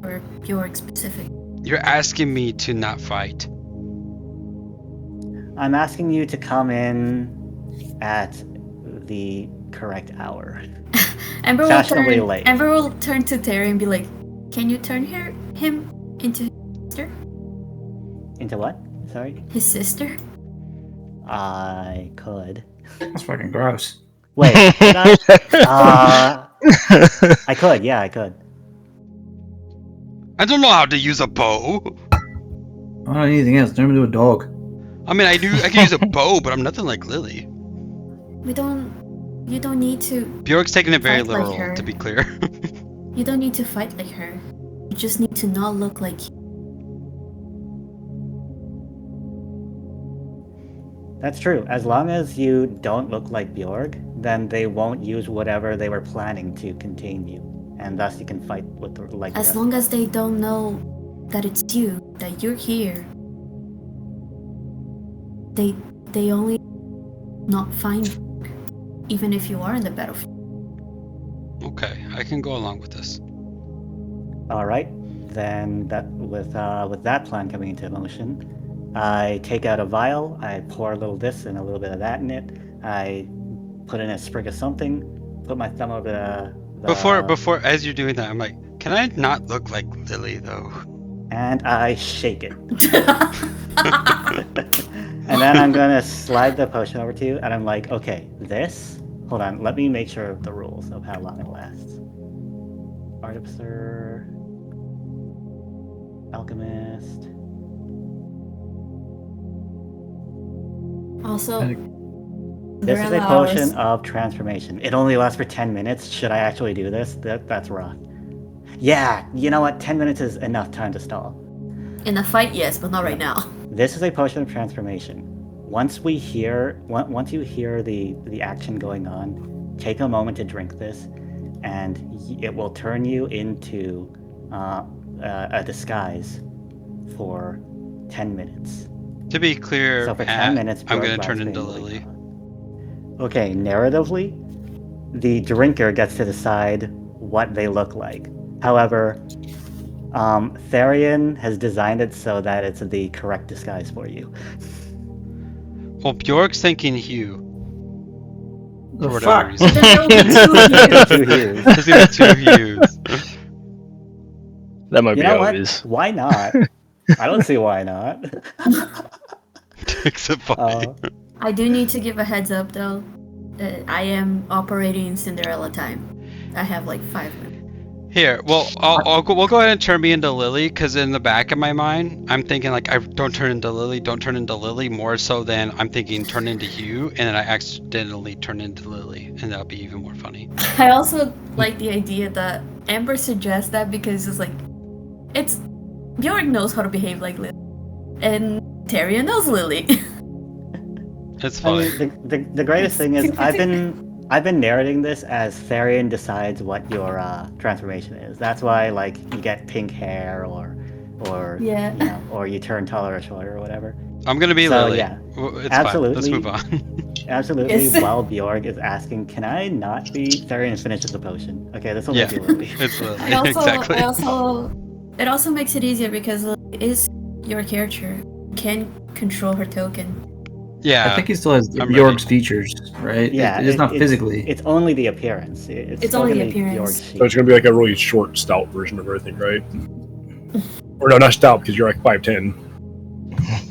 for Bjorg specific. You're asking me to not fight. I'm asking you to come in at the correct hour. Amber Fashionably late. Amber will turn to Terry and be like, "Can you turn him into his sister?" Into what? Sorry? His sister? I could. That's fucking gross. Wait, could I? I could, yeah, I could. I don't know how to use a bow. I don't know anything else. Turn him into a dog. I mean, I can use a bow, but I'm nothing like Lily. You don't need to. Bjork's taking it very Fight like literal, her. to be clear. You don't need to fight like her. You just need to not look like. That's true. As long as you don't look like Bjorg, then they won't use whatever they were planning to contain you, and thus you can fight with the, like. As long as they don't know that it's you, that you're here. They only not find you, even if you are in the battlefield. Okay, I can go along with this. All right, then with that plan coming into motion, I take out a vial, I pour a little this and a little bit of that in it. I put in a sprig of something, put my thumb over the Before, as you're doing that, I'm like, can I not look like Lily though? and I shake it. And then I'm gonna slide the potion over to you, and I'm like, okay, this. Hold on, let me make sure of the rules of how long it lasts. Artificer, Alchemist. Also, This is a potion of transformation. It only lasts for 10 minutes. Should I actually do this? That's rough. Yeah, you know what? 10 minutes is enough time to stall. in a fight, yes, but not right now. This is a potion of transformation. Once you hear the action going on, take a moment to drink this, and it will turn you into a disguise for 10 minutes. To be clear, So for 10 minutes, I'm Bjorg gonna turn Blasphemy into will be Lily. gone. Okay, narratively, the drinker gets to decide what they look like. However, Therian has designed it so that it's the correct disguise for you. Well, Bjork's thinking Hugh. The For whatever fuck? reason. Two Hues. There's even two Hughs. That might You be know how what? it is. Why not? I don't see why not. Except funny. I do need to give a heads up though. I am operating Cinderella time. I have like 5 minutes. Here, well, we'll go ahead and turn me into Lily, because in the back of my mind, I'm thinking like, I don't turn into Lily, more so than I'm thinking turn into Hugh, and then I accidentally turn into Lily, and that'll be even more funny. I also like the idea that Amber suggests that because it's Bjorn knows how to behave like Lily, and Tyrion knows Lily. It's I funny. mean, the greatest thing is I've been narrating this as Therian decides what your transformation is. That's why like you get pink hair or Yeah. you know, or you turn taller or shorter or whatever. I'm gonna be So, Lily. yeah. It's Absolutely. fine. Let's move on. Absolutely. Yes. While Bjorg is asking, can I not be Therian and finishes the potion? Okay, this will Yeah. make you Lily. It's Lily. It Exactly. also makes it easier because Lily is your character. You can control her token. Yeah. I think he still has I'm Bjork's ready. features, right? Yeah, it's not physically. It's only the appearance. It's It's still only gonna the be appearance. Bjorg's So it's sheet. gonna be like a really short, stout version of everything, right? Or no, not stout because you're like 5'10".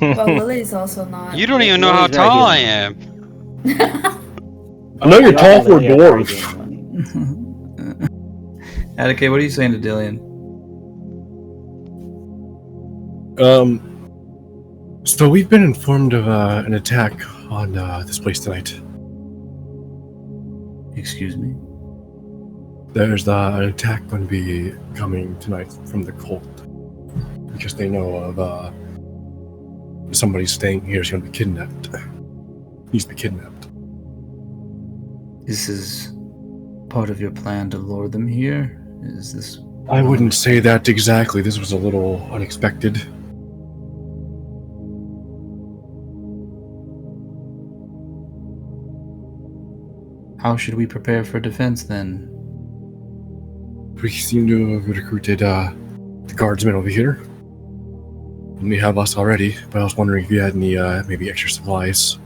Well, Lily is also not. You don't even know how Lily's very tall I human. am. I know you're You tall and for a Lily are very dwarf. human. Attica, what are you saying to Dillian? So we've been informed of an attack on this place tonight. Excuse me? There's an attack going to be coming tonight from the cult because they know of somebody staying here is going to be kidnapped. Needs to be kidnapped. This is part of your plan to lure them here? Is this... I wouldn't say that exactly. This was a little unexpected. How should we prepare for defense then? We seem to have recruited the guardsmen over here. And we have us already, but I was wondering if you had any maybe extra supplies.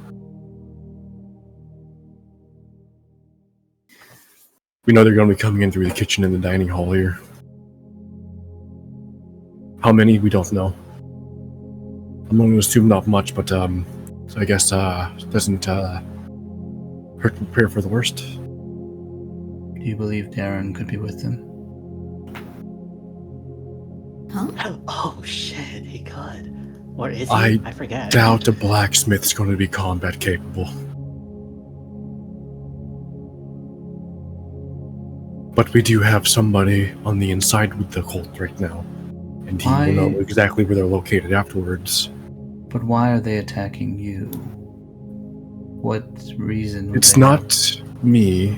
We know they're going to be coming in through the kitchen and the dining hall here. How many, we don't know. I'm going to assume not much, but So I guess doesn't hurt to prepare for the worst. Do you believe Darren could be with them? Huh? Oh shit, he could. Or is he? I forget. Doubt a blacksmith's going to be combat capable. But we do have somebody on the inside with the cult right now. And he will know exactly where they're located afterwards. But why are they attacking you? What reason? It's not me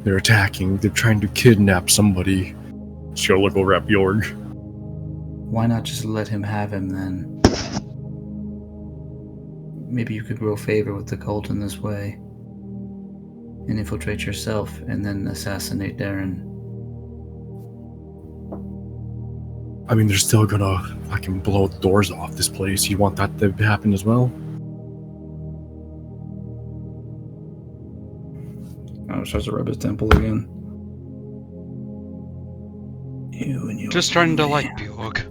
they're attacking. They're trying to kidnap somebody. So look over at Bjorg. Why not just let him have him then? Maybe you could grow favor with the cult in this way. And infiltrate yourself and then assassinate Darren. I mean, they're still gonna fucking blow the doors off this place. You want that to happen as well? Oh, starts to rub his temple again. You and your Just trying to like Bjorg.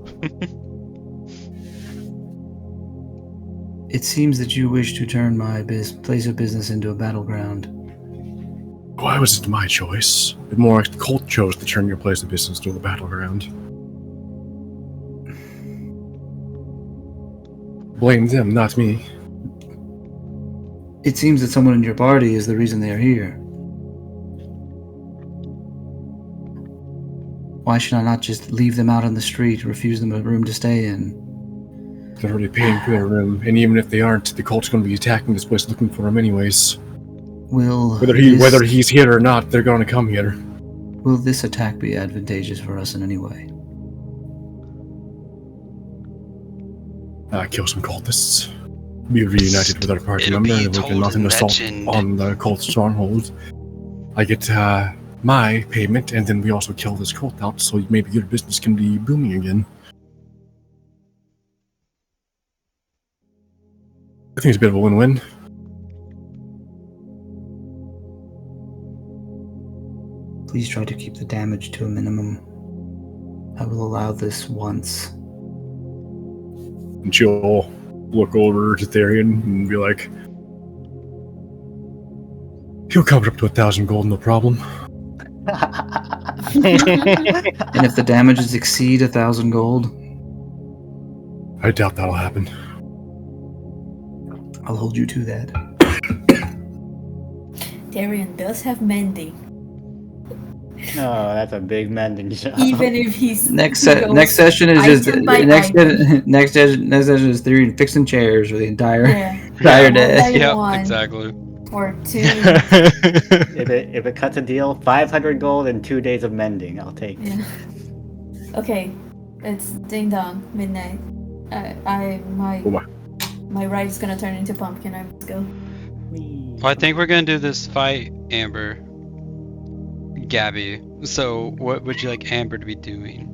It seems that you wish to turn my place of business into a battleground. Why was it my choice? It more like the cult chose to turn your place of business into a battleground. Blame them, not me. It seems that someone in your party is the reason they are here. Why should I not just leave them out on the street, refuse them a room to stay in? They're already paying for their room, and even if they aren't, the cult's going to be attacking this place looking for them anyways. Whether he's here or not, they're going to come here. Will this attack be advantageous for us in any way? Kill some cultists. Be reunited with our party member, and we can mount an assault on the cult stronghold. I get my payment, and then we also kill this cult out, so maybe your business can be booming again. I think it's a bit of a win-win. Please try to keep the damage to a minimum. I will allow this once. And she'll look over to Therian and be like, he'll cover up to 1,000 gold, no problem. And if the damages exceed 1,000 gold? I doubt that'll happen. I'll hold you to that. Darian does have mending. Oh, that's a big mending job. Even if he's next session is just next session is Therian fixing chairs for the entire day. Yeah, exactly. Or 2. if it cuts a deal, 500 gold and 2 days of mending. I'll take. Yeah. Okay, it's ding dong midnight. My ride is gonna turn into pumpkin. I must go. Well, I think we're gonna do this fight, Amber. Gabby. So, what would you like Amber to be doing?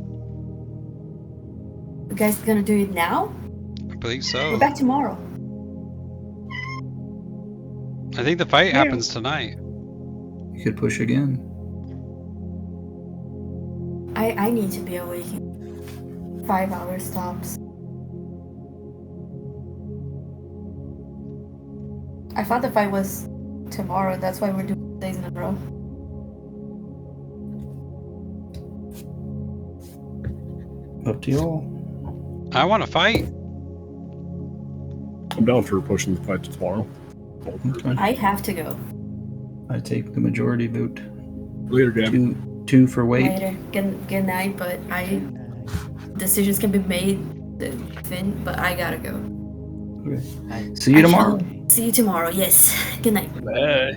You guys gonna do it now? I believe so. We're back tomorrow. I think the fight happens tonight. You could push again. I need to be awake in 5 hours tops. I thought the fight was tomorrow. That's why we're doing days in a row. Up to y'all. I want to fight. I'm down for pushing the fight to tomorrow. Okay. I have to go. I take the majority vote. Later, Gabby. Two for weight. Later. Good night, but decisions can be made, Finn, but I gotta go. Okay. See you tomorrow. See you tomorrow, yes. Good night. Bye.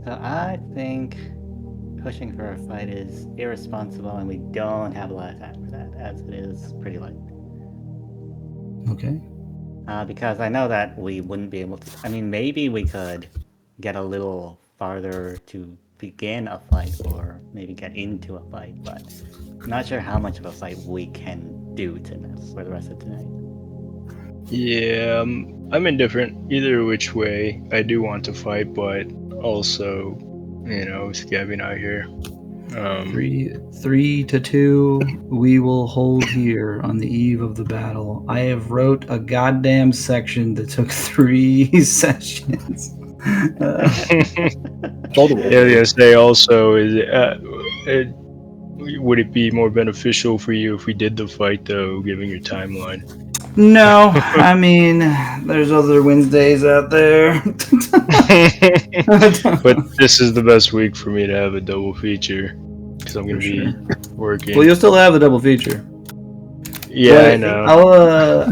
So I think pushing for a fight is irresponsible, and we don't have a lot of time for that, as it is pretty late. Okay. Because I know that we wouldn't be able to. I mean, maybe we could get a little farther to begin a fight, or maybe get into a fight, but I'm not sure how much of a fight we can do tonight for the rest of tonight. Yeah, I'm indifferent either which way. I do want to fight, but also, with Gabby and I here. 3 to 2. We will hold here on the eve of the battle. I have wrote a goddamn section that took 3 sessions. Say also would it be more beneficial for you if we did the fight though, given your timeline? No, I mean, there's other Wednesdays out there. But this is the best week for me to have a double feature because I'm going to be working. Well, you'll still have the double feature. Yeah, but I know.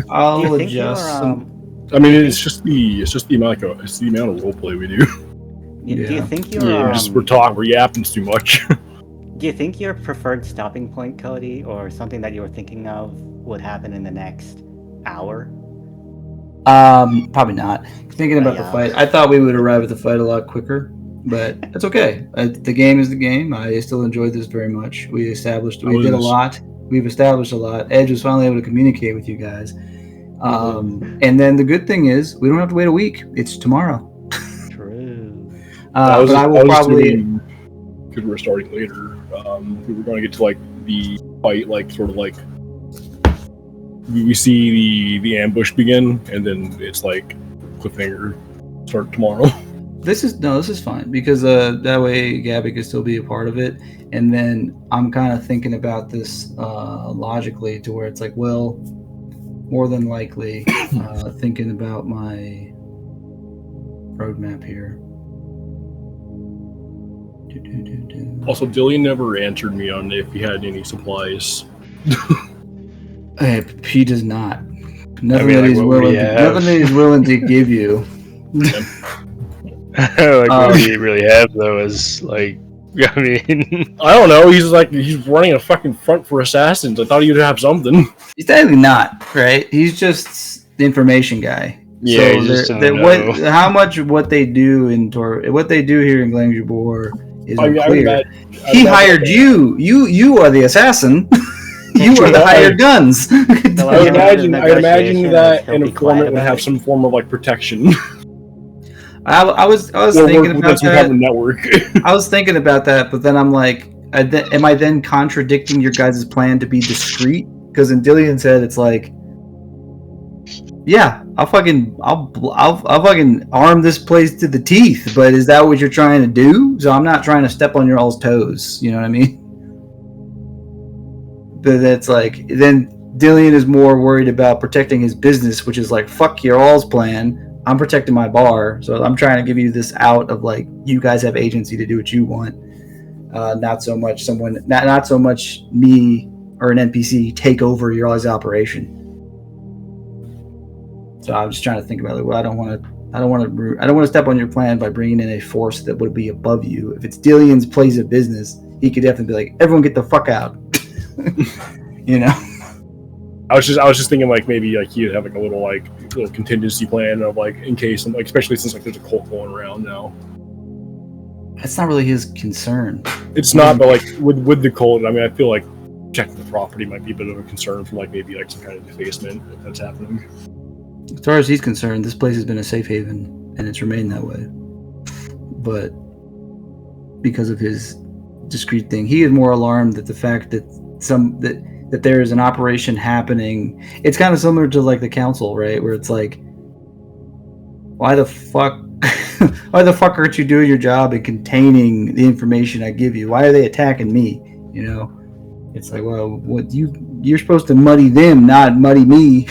I'll adjust some. I mean, it's just the amount of roleplay we do. Do you think you're we're yapping too much. Do you think your preferred stopping point, Cody, or something that you were thinking of would happen in the next hour? Probably not. Thinking about the fight, I thought we would arrive at the fight a lot quicker, but it's okay. The game is the game. I still enjoyed this very much. We did a lot. We've established a lot. Edge was finally able to communicate with you guys. And then the good thing is we don't have to wait a week. It's tomorrow. True. But I will probably. Because we're starting later. We were going to get to the fight, we see the ambush begin, and then it's cliffhanger start tomorrow. This is fine because that way Gabby can still be a part of it, and then I'm kind of thinking about this logically to where it's more than likely thinking about my roadmap here. Also, Dillian never answered me on if he had any supplies. He does not. Nothing that he's willing to give you. What do you really have though? Is I mean, I don't know. He's running a fucking front for assassins. I thought he'd have something. He's technically not, right? He's just the information guy. Yeah. So how much what they do here in Glangjaal is unclear. He hired you. You are the assassin. You are the hired guns. I imagine that an informant would have some form of protection. I was thinking about that. Kind of network. I was thinking about that, but then I'm like, am I then contradicting your guys' plan to be discreet? Because in Dillion's head, it's yeah, I'll fucking arm this place to the teeth. But is that what you're trying to do? So I'm not trying to step on your all's toes. You know what I mean? But that's then Dillion is more worried about protecting his business, which is fuck your all's plan. I'm protecting my bar, so I'm trying to give you this out of you guys have agency to do what you want. Not so much me or an NPC take over your all's operation. So I'm just trying to think about I don't want to step on your plan by bringing in a force that would be above you. If it's Dillion's place of business, he could definitely be everyone get the fuck out. You know. I was just thinking maybe you'd have a little contingency plan of in case especially since there's a cult going around now. That's not really his concern. It's not, but with the cult, I mean, I feel checking the property might be a bit of a concern for maybe some kind of defacement if that's happening. As far as he's concerned, this place has been a safe haven and it's remained that way. But because of his discreet thing, he is more alarmed at the fact that that there is an operation happening. It's kind of similar to the council, right? Where it's why the fuck aren't you doing your job in containing the information I give you? Why are they attacking me? You know, it's well, what you're supposed to muddy them, not muddy me.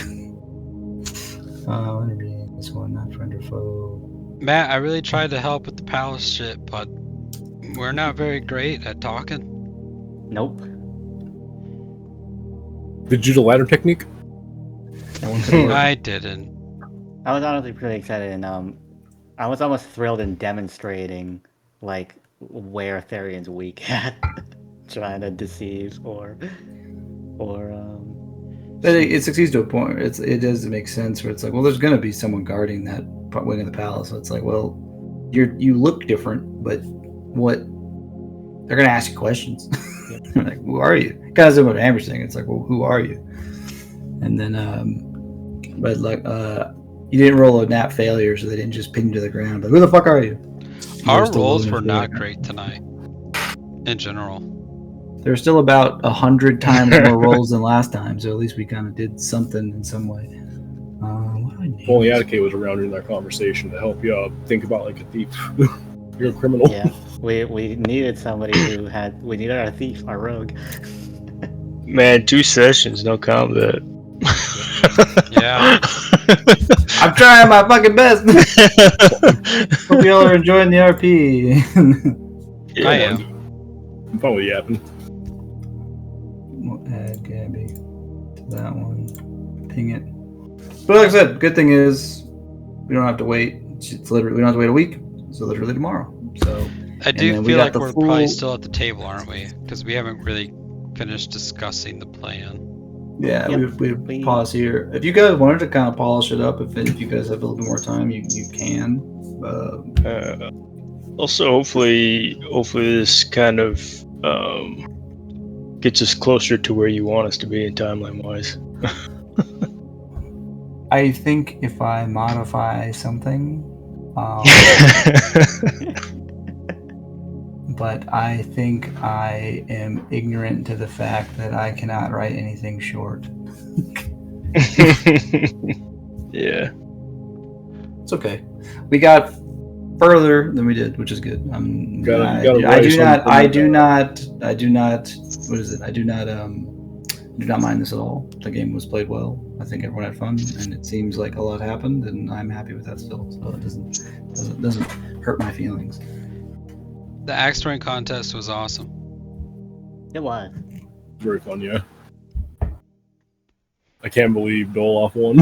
Let me read this one, not friend or foe. Matt, I really tried to help with the palace shit, but we're not very great at talking. Nope. Did you do the ladder technique? I didn't. I was honestly pretty excited, and I was almost thrilled in demonstrating where Therion's weak at, trying to deceive or. But it succeeds to a point. It does make sense where it's well, there's gonna be someone guarding that wing of the palace. So it's well, you look different, but what? They're gonna ask you questions. Who are you? Kind of similar to Amber's thing. It's well, who are you? And then, but you didn't roll a nat failure, so they didn't just pin you to the ground. But who the fuck are you? Our rolls were not great tonight. in general. There's still about 100 times more rolls than last time, so at least we kind of did something in some way. What do I name Only this? Attica was around in that conversation to help you think about like a thief. You're a criminal. Yeah, we needed somebody who we needed our thief, our rogue. Man, 2 sessions, no combat. Yeah. I'm trying my fucking best. Hope y'all are enjoying the RP. Yeah, I am. I'm fine with yapping. We'll add Gabby to that one. Ping it. But like I said, good thing is we don't have to wait. It's literally, we don't have to wait a week. So literally tomorrow. So I do then we feel got like the we're full- probably still at the table, aren't we? Because we haven't really finished discussing the plan. yeah, Yep. we pause here. If you guys wanted to kind of polish it up, if you guys have a little bit more time, you can. Also, hopefully this kind of gets us closer to where you want us to be in timeline wise. I think if I modify something, but I think I am ignorant to the fact that I cannot write anything short. Yeah. It's okay. We got further than we did, which is good. I do not. What is it? I do not mind this at all. The game was played well. I think everyone had fun, and it seems like a lot happened, and I'm happy with that still. So it doesn't hurt my feelings. The axe throwing contest was awesome. It was. Very fun, yeah. I can't believe Doloff won.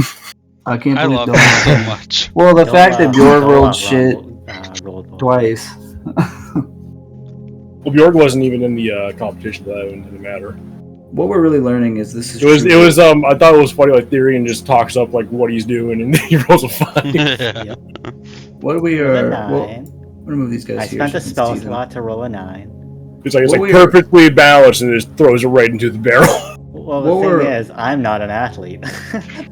I can't I believe love Doloff. it so much. Well, the fact that Bjorg rolled Doloff shit rolled twice. Well, Bjorg wasn't even in the competition, so that didn't matter. What we're really learning is this is. It was. I thought it was funny. Like Tyrion just talks up like what he's doing, and he rolls a 5. Yeah. What do we Roll a are? Well, 9. I'm gonna move these guys I here. spent so a you can spell see them. slot to roll a 9. It's like What we- perfectly balanced, and just throws it right into the barrel. Well, the What thing we're- is, I'm not an athlete.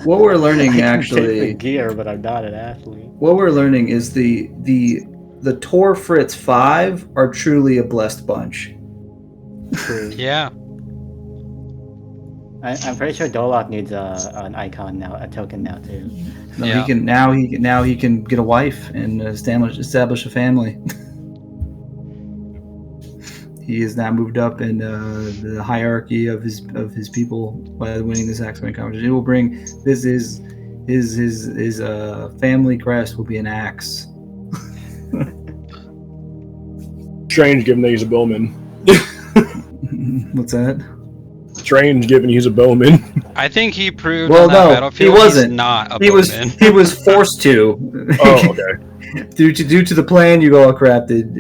What we're learning I can actually. take the gear, but I'm not an athlete. What we're learning is the Tor Fritz 5 are truly a blessed bunch. True. Yeah. I'm pretty sure Doloff needs an icon now, a token now too. No, Yeah. he can get a wife and establish a family. He is now moved up in the hierarchy of his people by winning this Axe-Throwing competition. It will bring his family crest will be an axe. Strange, given that he's a bowman. What's that? Strange, given he's a bowman. I think he proved Well, on that no, battlefield he wasn't. he's not a He was bowman. he was forced to. Oh, okay. Due to the plan you all crafted,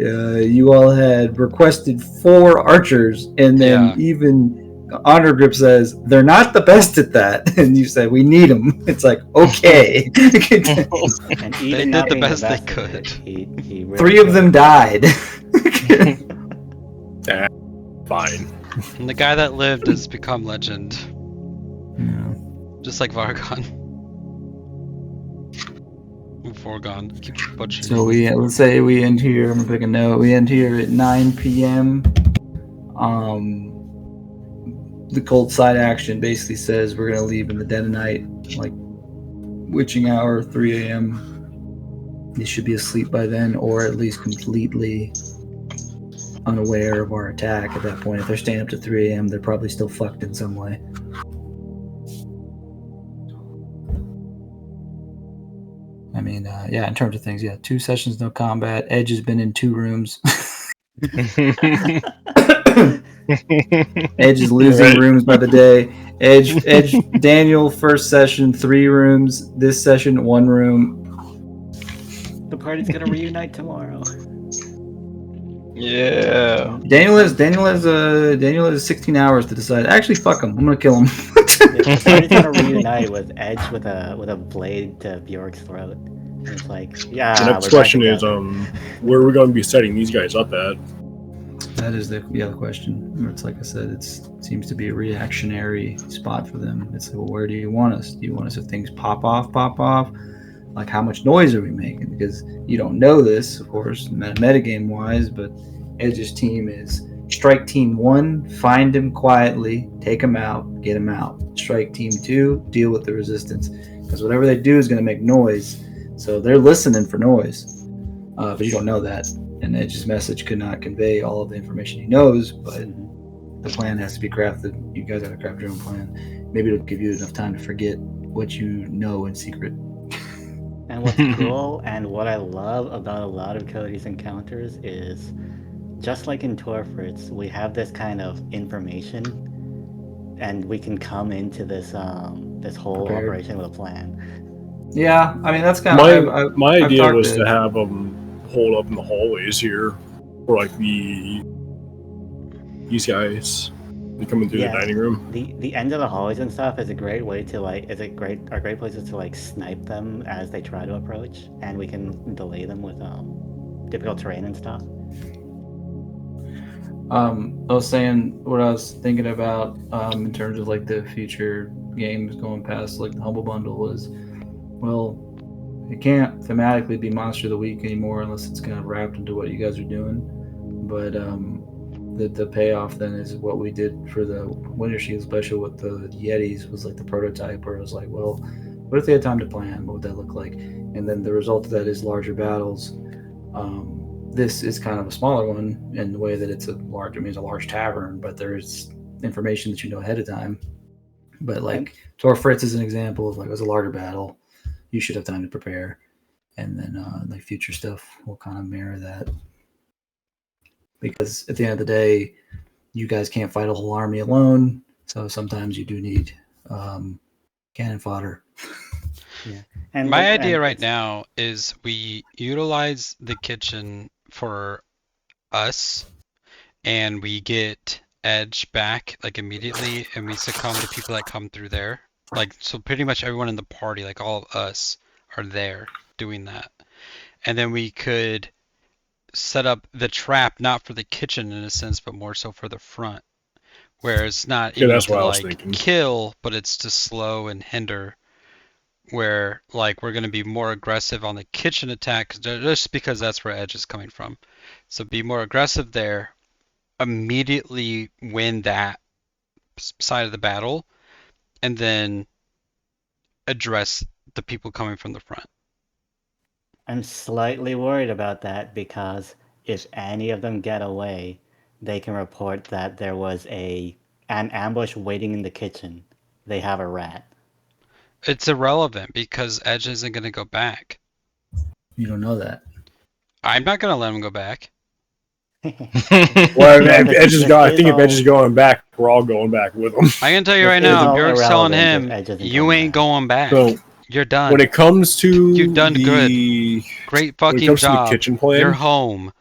you all had requested 4 archers, and then Yeah. even Honor Grip says they're not the best at that, and you said we need them. It's like okay. And They even did not the being best they at could. it, he really 3 of them died. Fine. And the guy that lived has become legend, Yeah. just like Vargon. Forgone. Keep butchering. So let's say we end here. I'm gonna pick a note. We end here at 9 p.m. The cold side action basically says we're gonna leave in the dead of night, like witching hour, 3 a.m. They should be asleep by then, or at least completely unaware of our attack at that point. If they're staying up to 3 a.m., they're probably still fucked in some way. I mean, in terms of things, 2 sessions, no combat. Edge has been in 2 rooms. Edge is losing rooms by the day. Edge, Daniel, first session, 3 rooms. This session, 1 room. The party's gonna reunite tomorrow. Yeah. Daniel has 16 hours to decide. Actually, fuck him. I'm gonna kill him. The party's gonna reunite with Edge with a blade to Bjork's throat. And it's like, yeah. The next we're question back is, together. where are we going to be setting these guys up at? That is the question. It's like I said, it seems to be a reactionary spot for them. It's like, well, where do you want us? Do you want us if things pop off? Like, how much noise are we making? Because you don't know this, of course, metagame wise, but Edge's team is Strike Team 1, find him quietly, take him out, get him out. Strike Team 2, deal with the resistance. Because whatever they do is going to make noise. So they're listening for noise. But you don't know that. And Edge's message could not convey all of the information he knows, but the plan has to be crafted. You guys have to craft your own plan. Maybe it'll give you enough time to forget what you know in secret. And what's cool and what I love about a lot of Cody's encounters is, just like in Torfritz, we have this kind of information, and we can come into this this whole Prepared. operation with a plan. Yeah, I mean that's kind of my idea was to have them hold up in the hallways here, or like these guys coming through the dining room. The end of the hallways and stuff is a great way to are great places to like snipe them as they try to approach, and we can delay them with difficult terrain and stuff. I was saying what I was thinking about in terms of like the future games going past like the Humble Bundle was, well, it can't thematically be Monster of the Week anymore unless it's kind of wrapped into what you guys are doing. But the payoff then is what we did for the Winter Shield special with the Yetis was like the prototype where it was like, well, what if they had time to plan? What would that look like? And then the result of that is larger battles. This is kind of a smaller one in the way that it's a large tavern, but there's information that you know ahead of time. But like Torfritz is an example of like it was a larger battle. You should have time to prepare. And then like future stuff will kind of mirror that. Because at the end of the day, you guys can't fight a whole army alone. So sometimes you do need cannon fodder. Yeah. My idea right now is we utilize the kitchen for us, and we get Edge back like immediately, and we succumb to people that come through there. Like, so pretty much everyone in the party, like all of us, are there doing that. And then we could set up the trap not for the kitchen in a sense, but more so for the front, where it's not even to like kill, but it's to slow and hinder. Where like we're going to be more aggressive on the kitchen attack just because that's where Edge is coming from. So be more aggressive there, immediately win that side of the battle, and then address the people coming from the front. I'm slightly worried about that because if any of them get away, they can report that there was an ambush waiting in the kitchen. They have a rat. It's irrelevant because Edge isn't going to go back. You don't know that. I'm not going to let him go back. Well, if Edge is going, I think if Edge is going back, we're all going back with him. I can tell you right now, Bjork's telling him, you ain't going back. So, you're done. When it comes to you've done good. Great fucking job. The kitchen plan, you're home.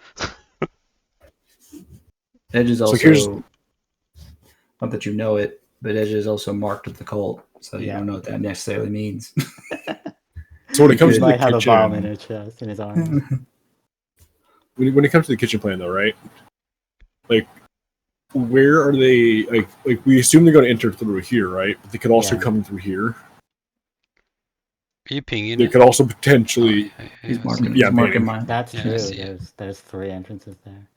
Edge is also, not that you know it, but Edge is also marked with the cult, so you don't know what that necessarily means. So when it comes to the might have kitchen, a bomb in his chest, in his arm. When it comes to the kitchen plan, though, right? Like, where are they? Like we assume they're going to enter through here, right? But they could also come through here. Are you pinging? They could also potentially. He's marking mine. That's true. There's 3 entrances there.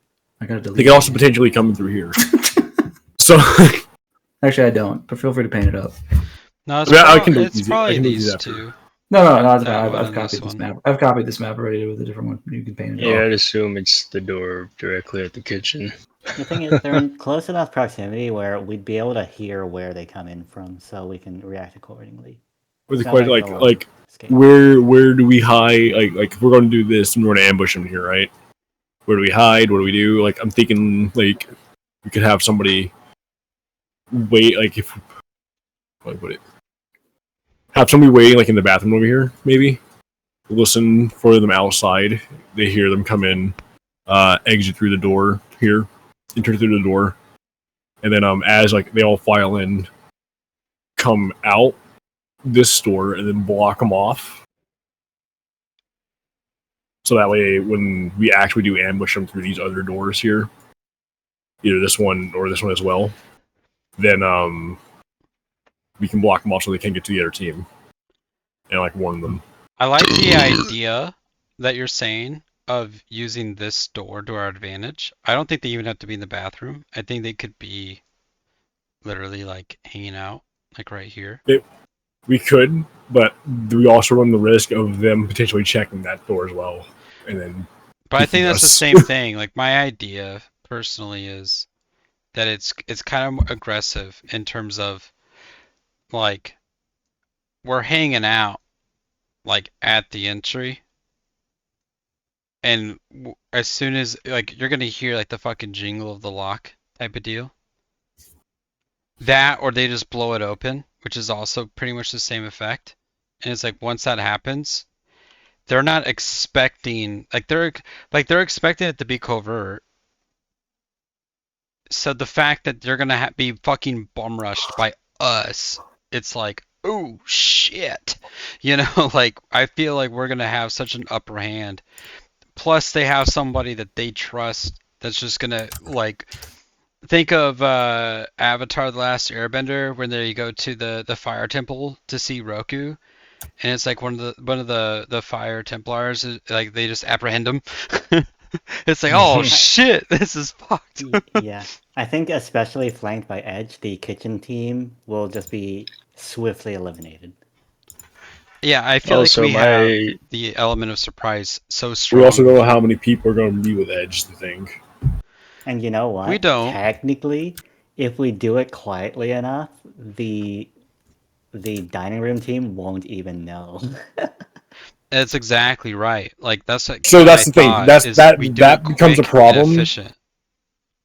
I gotta delete. They could also potentially come through here. So. Actually, I don't. But feel free to paint it up. No, it's probably these two. No, I've copied this map. I've copied this map already with a different one. You can paint it. Yeah, I'd assume it's the door directly at the kitchen. The thing is, they're in close enough proximity where we'd be able to hear where they come in from, so we can react accordingly. With the question, like where do we hide? Like if we're going to do this and we're going to ambush them here, right? Where do we hide? What do we do? Like I'm thinking, like we could have somebody wait, like if have somebody waiting like in the bathroom over here, maybe. Listen for them outside. They hear them come in, exit through the door here, enter through the door, and then as like they all file in, come out this door and then block them off. So that way, when we actually do ambush them through these other doors here, either this one or this one as well, then we can block them off so they can't get to the other team and like warn them. I like the idea that you're saying of using this door to our advantage. I don't think they even have to be in the bathroom. I think they could be literally like hanging out, like right here. We could, but we also run the risk of them potentially checking that door as well, and then. But I think that's the same thing. Like my idea personally is that it's kind of aggressive in terms of like we're hanging out like at the entry, and as soon as like you're gonna hear like the fucking jingle of the lock type of deal. That or they just blow it open, which is also pretty much the same effect. And it's like once that happens, they're not expecting they're expecting it to be covert. So the fact that they're gonna be fucking bum rushed by us, it's like, oh shit, you know, like I feel like we're gonna have such an upper hand. Plus, they have somebody that they trust that's just gonna like. Think of Avatar: The Last Airbender, when they go to the fire temple to see Roku, and it's like one of the fire Templars, like they just apprehend him. It's like, oh shit, this is fucked. Yeah, I think especially flanked by Edge, the kitchen team will just be swiftly eliminated. Yeah, I feel like we have the element of surprise so strong. We also don't know how many people are going to be with Edge, the thing. And you know what? We don't. Technically, if we do it quietly enough, the dining room team won't even know. That's exactly right. Like that's like so that's the thing. That becomes a problem.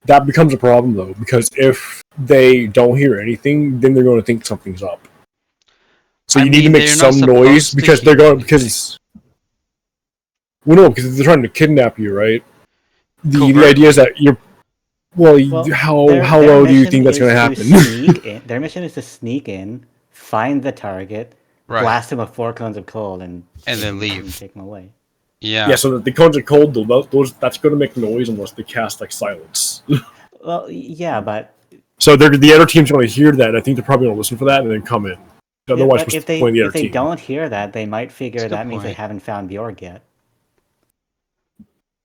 That becomes a problem though, because if they don't hear anything, then they're going to think something's up. So you need to make some noise because they're going because. Well, no, because they're trying to kidnap you, right? The idea is that you're. Well, how low do you think that's going to happen? Their mission is to sneak in, find the target, blast him with 4 cones of cold, and then leave. And take him away. Yeah. Yeah. So that the cones of cold, though, that's going to make noise unless they cast like silence. Well, yeah, but. So the other team's going to hear that. I think they're probably going to listen for that and then come in. Otherwise, if they don't hear that, they might figure that means they haven't found Bjorg yet.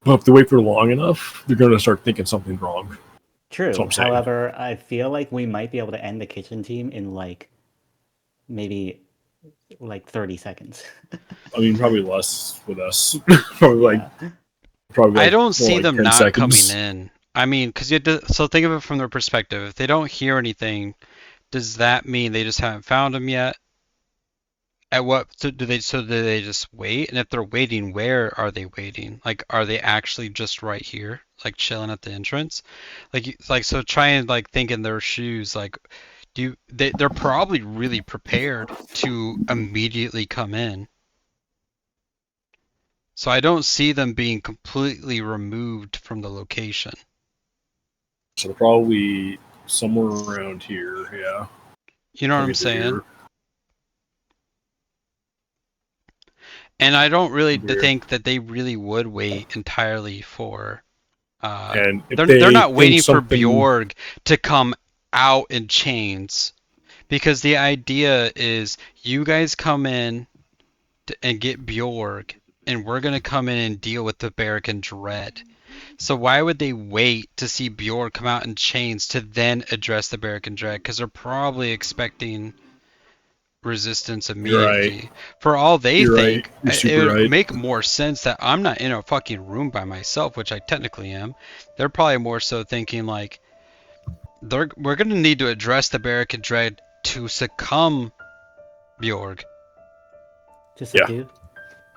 Well, if they wait for long enough, they're going to start thinking something's wrong. True. However, I feel like we might be able to end the kitchen team in maybe 30 seconds. I mean, probably less with us. I don't see them not coming in. I mean, because so think of it from their perspective. If they don't hear anything, does that mean they just haven't found him yet? At what do they just wait? And if they're waiting, where are they waiting? Like, are they actually just right here, like chilling at the entrance? So try and think in their shoes. Like, they're probably really prepared to immediately come in. So I don't see them being completely removed from the location. So they're probably somewhere around here, yeah. You know what I'm saying? And I don't really think that they really would wait entirely for. And they're not waiting for Bjorg to come out in chains, because the idea is you guys come in and get Bjorg, and we're gonna come in and deal with the Bara'Kin Dred. So why would they wait to see Bjorg come out in chains to then address the Bara'Kin Dred? Because they're probably expecting resistance immediately. Right. For all they think, it would make more sense that I'm not in a fucking room by myself, which I technically am. They're probably more so thinking we're gonna need to address the Bara'Kin Dred to succumb Bjorg. Just a dude.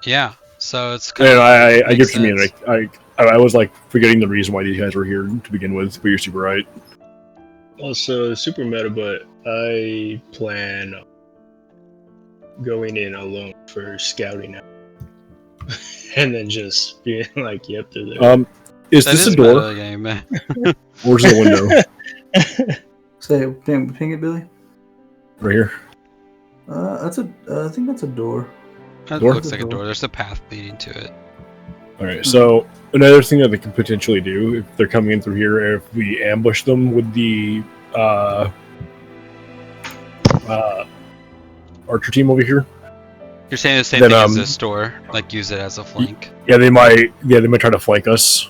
Yeah. So it's kind of I get what you mean. I was forgetting the reason why these guys were here to begin with, but you're super right. Also, super meta, but I plan going in alone for scouting out, and then just being yep, they're there. Is this a door? Game, or is it a window? Say, ping it, Billy. Right here. I think that's a door. That looks like a door. There's a path leading to it. Alright, so another thing that they can potentially do if they're coming in through here, if we ambush them with the archer team over here, You're saying the same Then, thing as this store, like use it as a flank. Yeah, they might try to flank us.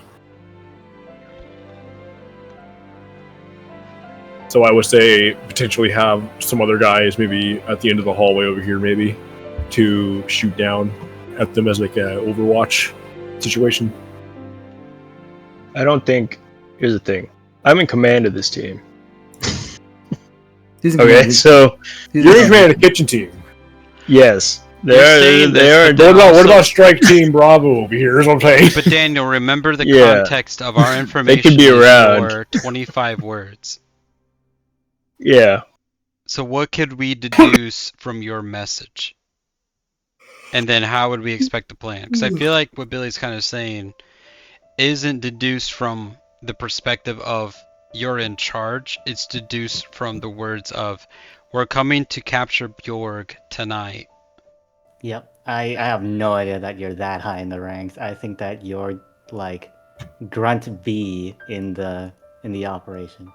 So I would say potentially have some other guys maybe at the end of the hallway over here, maybe to shoot down at them as like a Overwatch situation. I don't think. Here's the thing. I'm in command of this team. Okay, so you're in command of the kitchen team. Yes, they are. What about Strike Team Bravo over here? Is what I'm saying. But Daniel, remember the context of our information. They could be around. For 25 words. Yeah. So what could we deduce from your message? And then how would we expect to plan? Because I feel like what Billy's kind of saying isn't deduced from the perspective of you're in charge. It's deduced from the words of we're coming to capture Bjorg tonight. Yep. I have no idea that you're that high in the ranks. I think that you're like grunt B in the operation.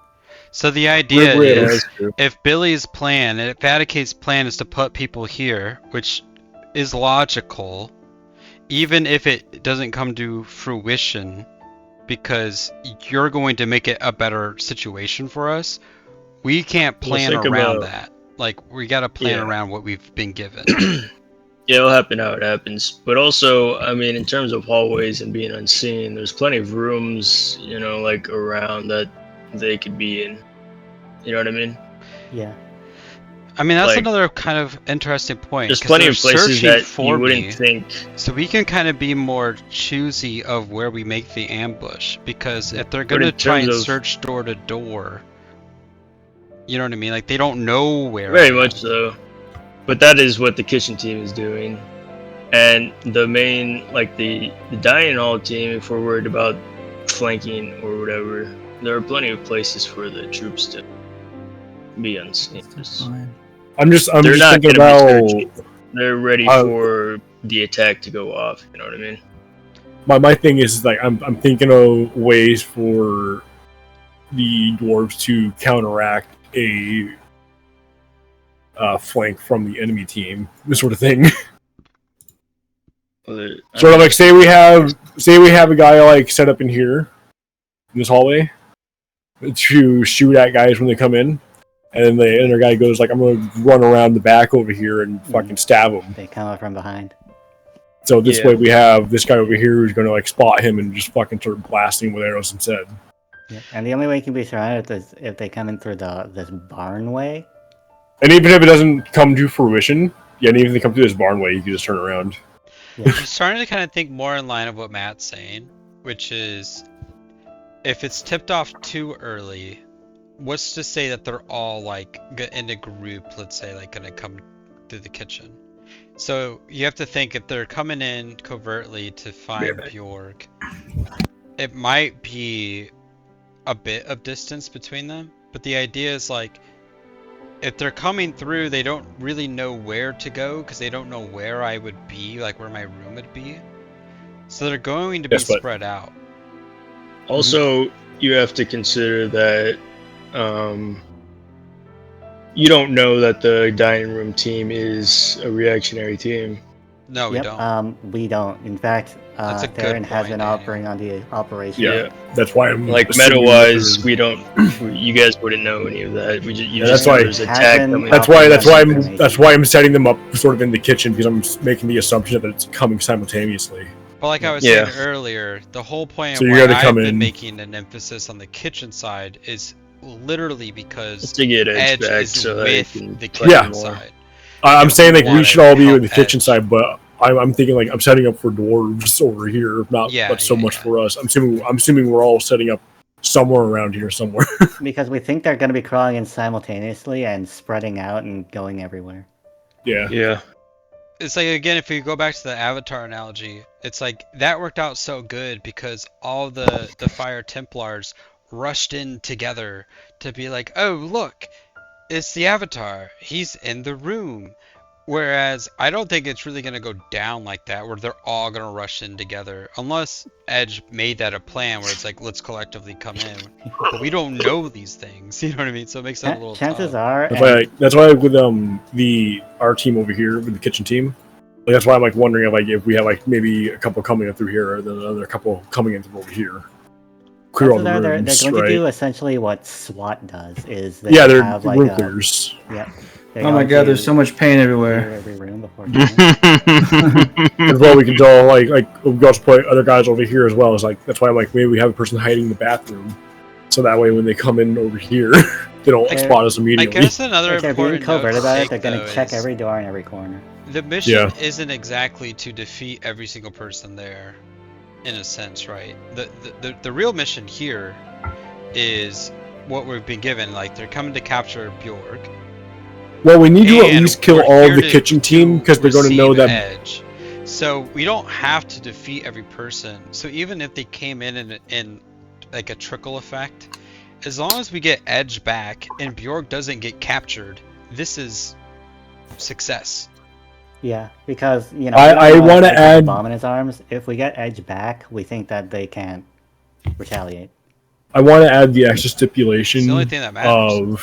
So the idea is, if Billy's plan, if Vaticate's plan is to put people here, which is logical, even if it doesn't come to fruition, because you're going to make it a better situation for us, we can't plan around that. Like, we gotta plan around what we've been given. Yeah, it'll happen how it happens. But also, I mean, in terms of hallways and being unseen, there's plenty of rooms, you know, like around that they could be in. You know what I mean? Yeah. I mean, that's like, another kind of interesting point. There's plenty of places that you wouldn't think. So we can kind of be more choosy of where we make the ambush. Because if they're going to try and search door to door, you know what I mean? Like, they don't know where. Very much so. But that is what the kitchen team is doing. And the main, like the dining hall team, if we're worried about flanking or whatever, there are plenty of places for the troops to be unseen. I'm just thinking about. They're ready for the attack to go off. You know what I mean? My thing is like I'm thinking of ways for the dwarves to counteract a flank from the enemy team. This sort of thing. Sort of like say we have a guy like set up in here in this hallway to shoot at guys when they come in. And then the other guy goes like, I'm going to run around the back over here and fucking stab him. They come up from behind. So this way we have this guy over here who's going to like spot him and just fucking start blasting with arrows instead. Yeah. And the only way you can be surrounded is if they come in through this barn way. And even if it doesn't come to fruition, and even if they come through this barn way, you can just turn around. Yeah. I'm starting to kind of think more in line of what Matt's saying, which is if it's tipped off too early, what's to say that they're all like in a group, let's say, like gonna come through the kitchen? So you have to think if they're coming in covertly to find Bjorg, it might be a bit of distance between them, but the idea is like if they're coming through, they don't really know where to go because they don't know where I would be, like where my room would be. So they're going to be spread out. Also, you have to consider that you don't know that the dining room team is a reactionary team. No, we don't. We don't. In fact, Theron has been operating on the operation. Yeah, that's why I'm like meta-wise, we don't. You guys wouldn't know any of that. That's why I'm setting them up sort of in the kitchen because I'm making the assumption that it's coming simultaneously. But like I was saying earlier, the whole point of why I've been making an emphasis on the kitchen side is literally because to get Edge back is so with the kitchen side. I'm saying like we should all be with the kitchen side, but I'm thinking like I'm setting up for dwarves over here, not so much for us. I'm assuming we're all setting up somewhere around here somewhere. Because we think they're going to be crawling in simultaneously and spreading out and going everywhere. Yeah. It's like, again, if you go back to the Avatar analogy, it's like that worked out so good because all the Fire Templars rushed in together to be like, oh, look, it's the Avatar. He's in the room. Whereas I don't think it's really going to go down like that where they're all going to rush in together. Unless Edge made that a plan where it's like, let's collectively come in. But we don't know these things. You know what I mean? So it makes that a little chances tough. are... That's why with our team over here, with the kitchen team, Like, that's why I'm like wondering if we have like maybe a couple coming in through here, or then another couple coming in from over here. Clear all the rooms, they're going right? to do essentially what SWAT does. Is they they're have like room clears. Yeah. Oh my god, there's so much paint everywhere. Every room before As well, we can tell like we also put other guys over here as well. It's like that's why I'm like maybe we have a person hiding in the bathroom, so that way when they come in over here, they don't spot us immediately. I guess another if they're being important covert note about to it, they're take, going to though, check is every door and every corner. The mission isn't exactly to defeat every single person there, in a sense, right? The real mission here is what we've been given. Like, they're coming to capture Bjorg. Well, we need to at least kill all of the kitchen team because they're going to know that. Edge. So we don't have to defeat every person. So even if they came in like a trickle effect, as long as we get Edge back and Bjorg doesn't get captured, this is success. Yeah, because I want to add bomb in his arms. If we get Edge back, we think that they can't retaliate. I want to add the extra stipulation it's the only thing that matters.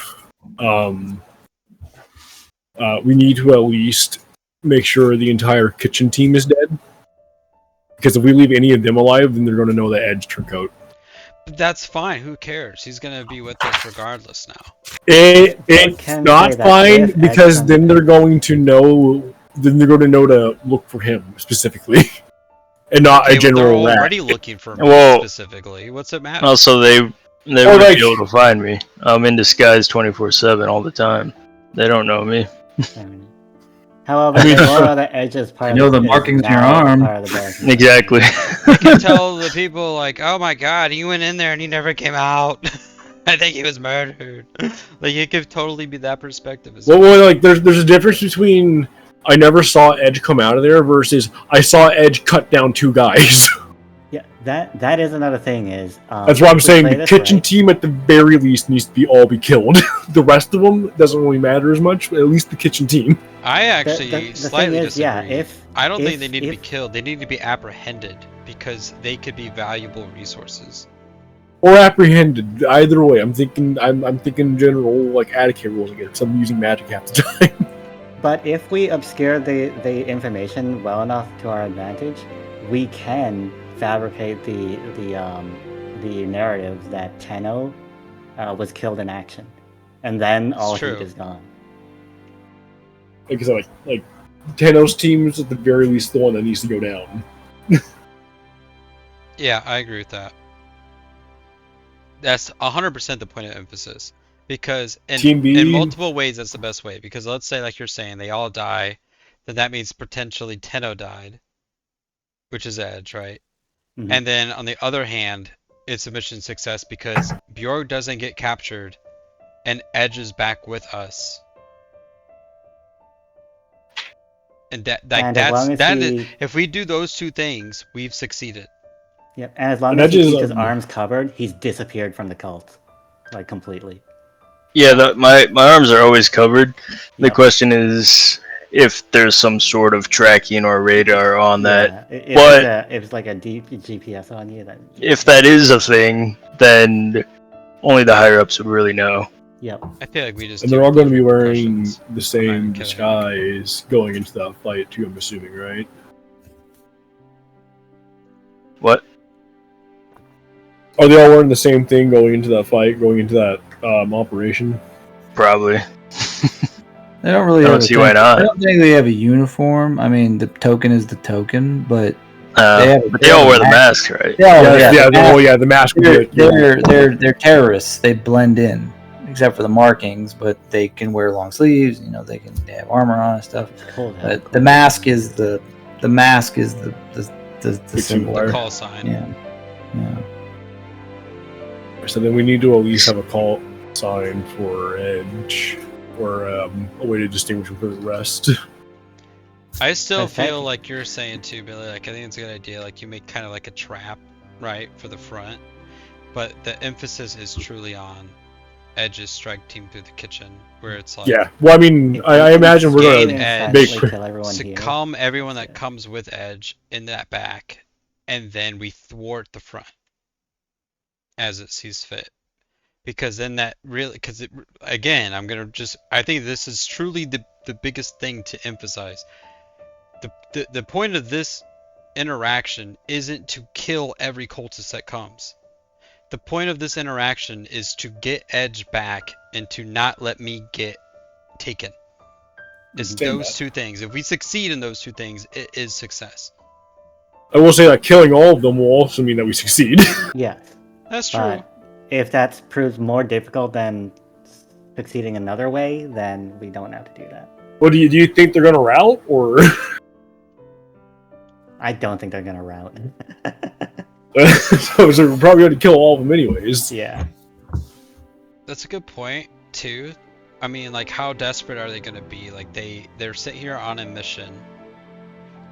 Of we need to at least make sure the entire kitchen team is dead. Because if we leave any of them alive, then they're going to know the Edge turncoat. But that's fine. Who cares? He's going to be with us regardless now. It's not fine because then they're going to know. Then they're going to know to look for him specifically, and not a general they're rat. already looking for me specifically. What's it matter? Also, they would be able to find me. I'm in disguise 24/7 all the time. They don't know me. However, there are other Edges part of the markings in your arm. Exactly. You can tell the people like, oh my god, he went in there and he never came out. I think he was murdered. Like, it could totally be that perspective as well. Well, like there's a difference between I never saw Edge come out of there versus I saw Edge cut down 2 guys. Yeah, that is another thing. Is that's why I'm saying the kitchen team at the very least needs to all be killed. The rest of them doesn't really matter as much, but at least the kitchen team. I actually the slightly thing is, disagree. I don't think if- they need to be if- killed. They need to be apprehended because they could be valuable resources. Or apprehended. Either way, I'm thinking general like Attica rules again. So I'm using magic half the time. But if we obscure the information well enough to our advantage, we can fabricate the narrative that Tenno was killed in action, and then all heat is gone. Like I said, like Tenno's team is at the very least the one that needs to go down. Yeah, I agree with that. That's 100% the point of emphasis. Because in multiple ways, that's the best way. Because let's say, like you're saying, they all die, then that means potentially Tenno died, which is Edge, right? Mm-hmm. And then on the other hand, it's a mission success because Bjorg doesn't get captured, and Edge is back with us. And if we do those 2 things, we've succeeded. Yep, and as long as he keeps his arms covered, he's disappeared from the cult, like completely. Yeah, my arms are always covered. The question is if there's some sort of tracking or radar on that. If it's like a deep GPS on you, then if that is a thing, then only the higher ups would really know. Yep. I feel like we just. And they're all going to be wearing the same disguise going into that fight too. I'm assuming, right? What? Are they all wearing the same thing going into that fight, going into that operation? Probably. They don't really. I don't see why not. I don't think they have a uniform. I mean, the token is the token, but they all wear the mask, right? The mask. They're terrorists. They blend in, except for the markings. But they can wear long sleeves. They have armor on and stuff. But the mask is the symbol. The call sign. Yeah. So then we need to at least have a call sign for Edge, or a way to distinguish him from the rest. I still feel like you're saying too, Billy. Like, I think it's a good idea. Like, you make kind of like a trap, right, for the front, but the emphasis is truly on Edge's strike team through the kitchen, where it's like. Yeah. Well, I mean, I imagine we're gonna succumb everyone that comes with Edge in that back, and then we thwart the front as it sees fit. Because then that really, again, I think this is truly the biggest thing to emphasize. The point of this interaction isn't to kill every cultist that comes. The point of this interaction is to get Edge back and to not let me get taken. It's those two things. If we succeed in those two things, it is success. I will say that killing all of them will also mean that we succeed. Yes. That's true. But if that proves more difficult than succeeding another way, then we don't have to do that. Well, do you think they're gonna rout, or? I don't think they're gonna rout. So we're probably going to kill all of them anyways. Yeah. That's a good point too. I mean, like, how desperate are they gonna be? Like, they're sitting here on a mission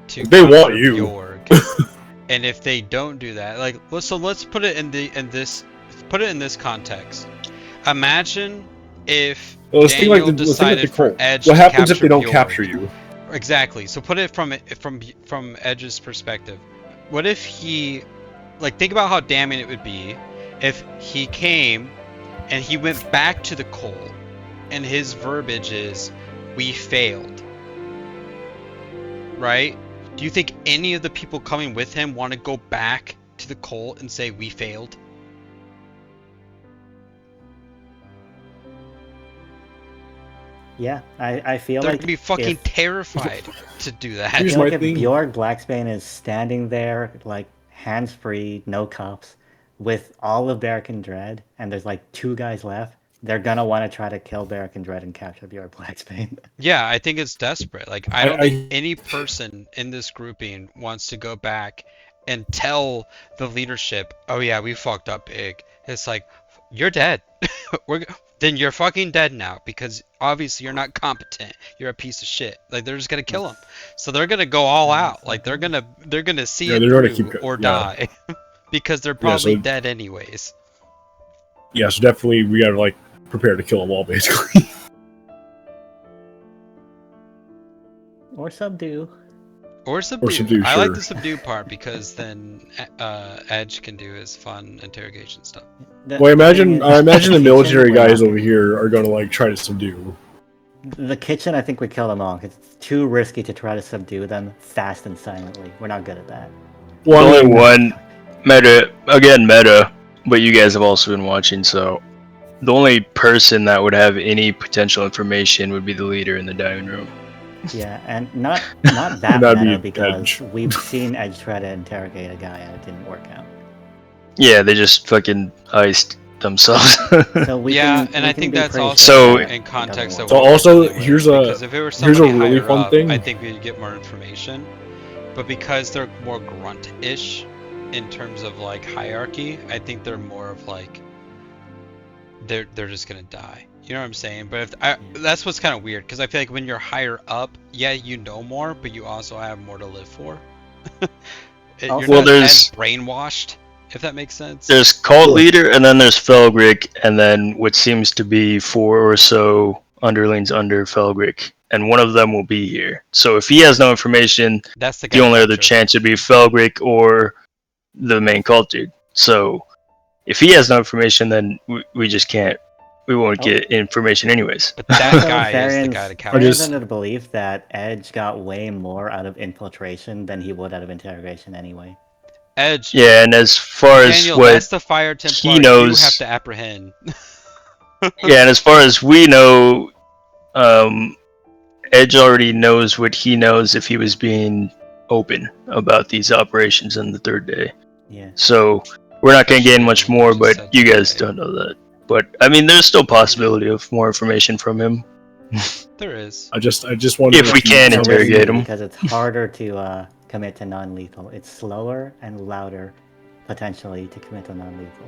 to They want you. Bjorg. And if they don't do that, like, let's put it in this context. Imagine if Daniel decided for Edge what happens to if they don't Bjorg. capture you? Exactly. So put it from Edge's perspective. What if he, like, think about how damning it would be if he came and he went back to the cult and his verbiage is, "We failed." Right? Do you think any of the people coming with him want to go back to the cult and say, "We failed"? Yeah, I feel They're like gonna be fucking terrified to do that. I Here's feel my like if thing. Bjorg Blacksbane is standing there, like, hands-free, no cuffs, with all of Bara'Kin Dred, and there's like 2 guys left, they're gonna want to try to kill Bara'Kin Dred and capture Bjorg Blacksbane. Yeah, I think it's desperate. Like, I don't think any person in this grouping wants to go back and tell the leadership, "Oh yeah, we fucked up big." It's like, you're dead. Then you're fucking dead now, because obviously you're not competent. You're a piece of shit. Like, they're just gonna kill him. So they're gonna go all out. Like, they're gonna see it through or die, because they're probably dead anyways. Yeah, so definitely we gotta, like, prepare to kill them all, basically. Or subdue. Or subdue. I sure. like the subdue part, because then Edge can do his fun interrogation stuff. Well, I imagine the military guys over here are gonna, like, try to subdue. The kitchen, I think we kill them all. It's too risky to try to subdue them fast and silently. We're not good at that. Well, only one meta, but you guys have also been watching, so the only person that would have any potential information would be the leader in the dining room. Yeah, and not that meta, because we've seen Edge try to interrogate a guy and it didn't work out. Yeah, they just fucking iced themselves. So I think that's also in context of. So also, here's a really fun up, thing. I think we'd get more information, but because they're more grunt-ish in terms of, like, hierarchy, I think they're more of, like, they're just gonna die. You know what I'm saying? But that's what's kind of weird, because I feel like when you're higher up, yeah, you know more, but you also have more to live for. You're not as brainwashed, if that makes sense. There's cult leader, and then there's Felgrick, and then what seems to be 4 or so underlings under Felgrick, and one of them will be here. So if he has no information, that's the only other chance would be Felgrick or the main cult dude. So if he has no information, then we just can't. We won't get information anyways. But that guy is the guy to capture. I'm under the belief that Edge got way more out of infiltration than he would out of interrogation anyway. Edge. Yeah, and as far as Daniel, what that's the Fire Templar he knows, you have to apprehend. Yeah, and as far as we know, Edge already knows what he knows if he was being open about these operations on the 3rd day. Yeah. So we're not going to gain much more, but you guys don't know that. But I mean, there's still possibility of more information from him. There is. I just wonder if we can interrogate him, because it's harder to commit to non-lethal. It's slower and louder, potentially, to commit to non-lethal.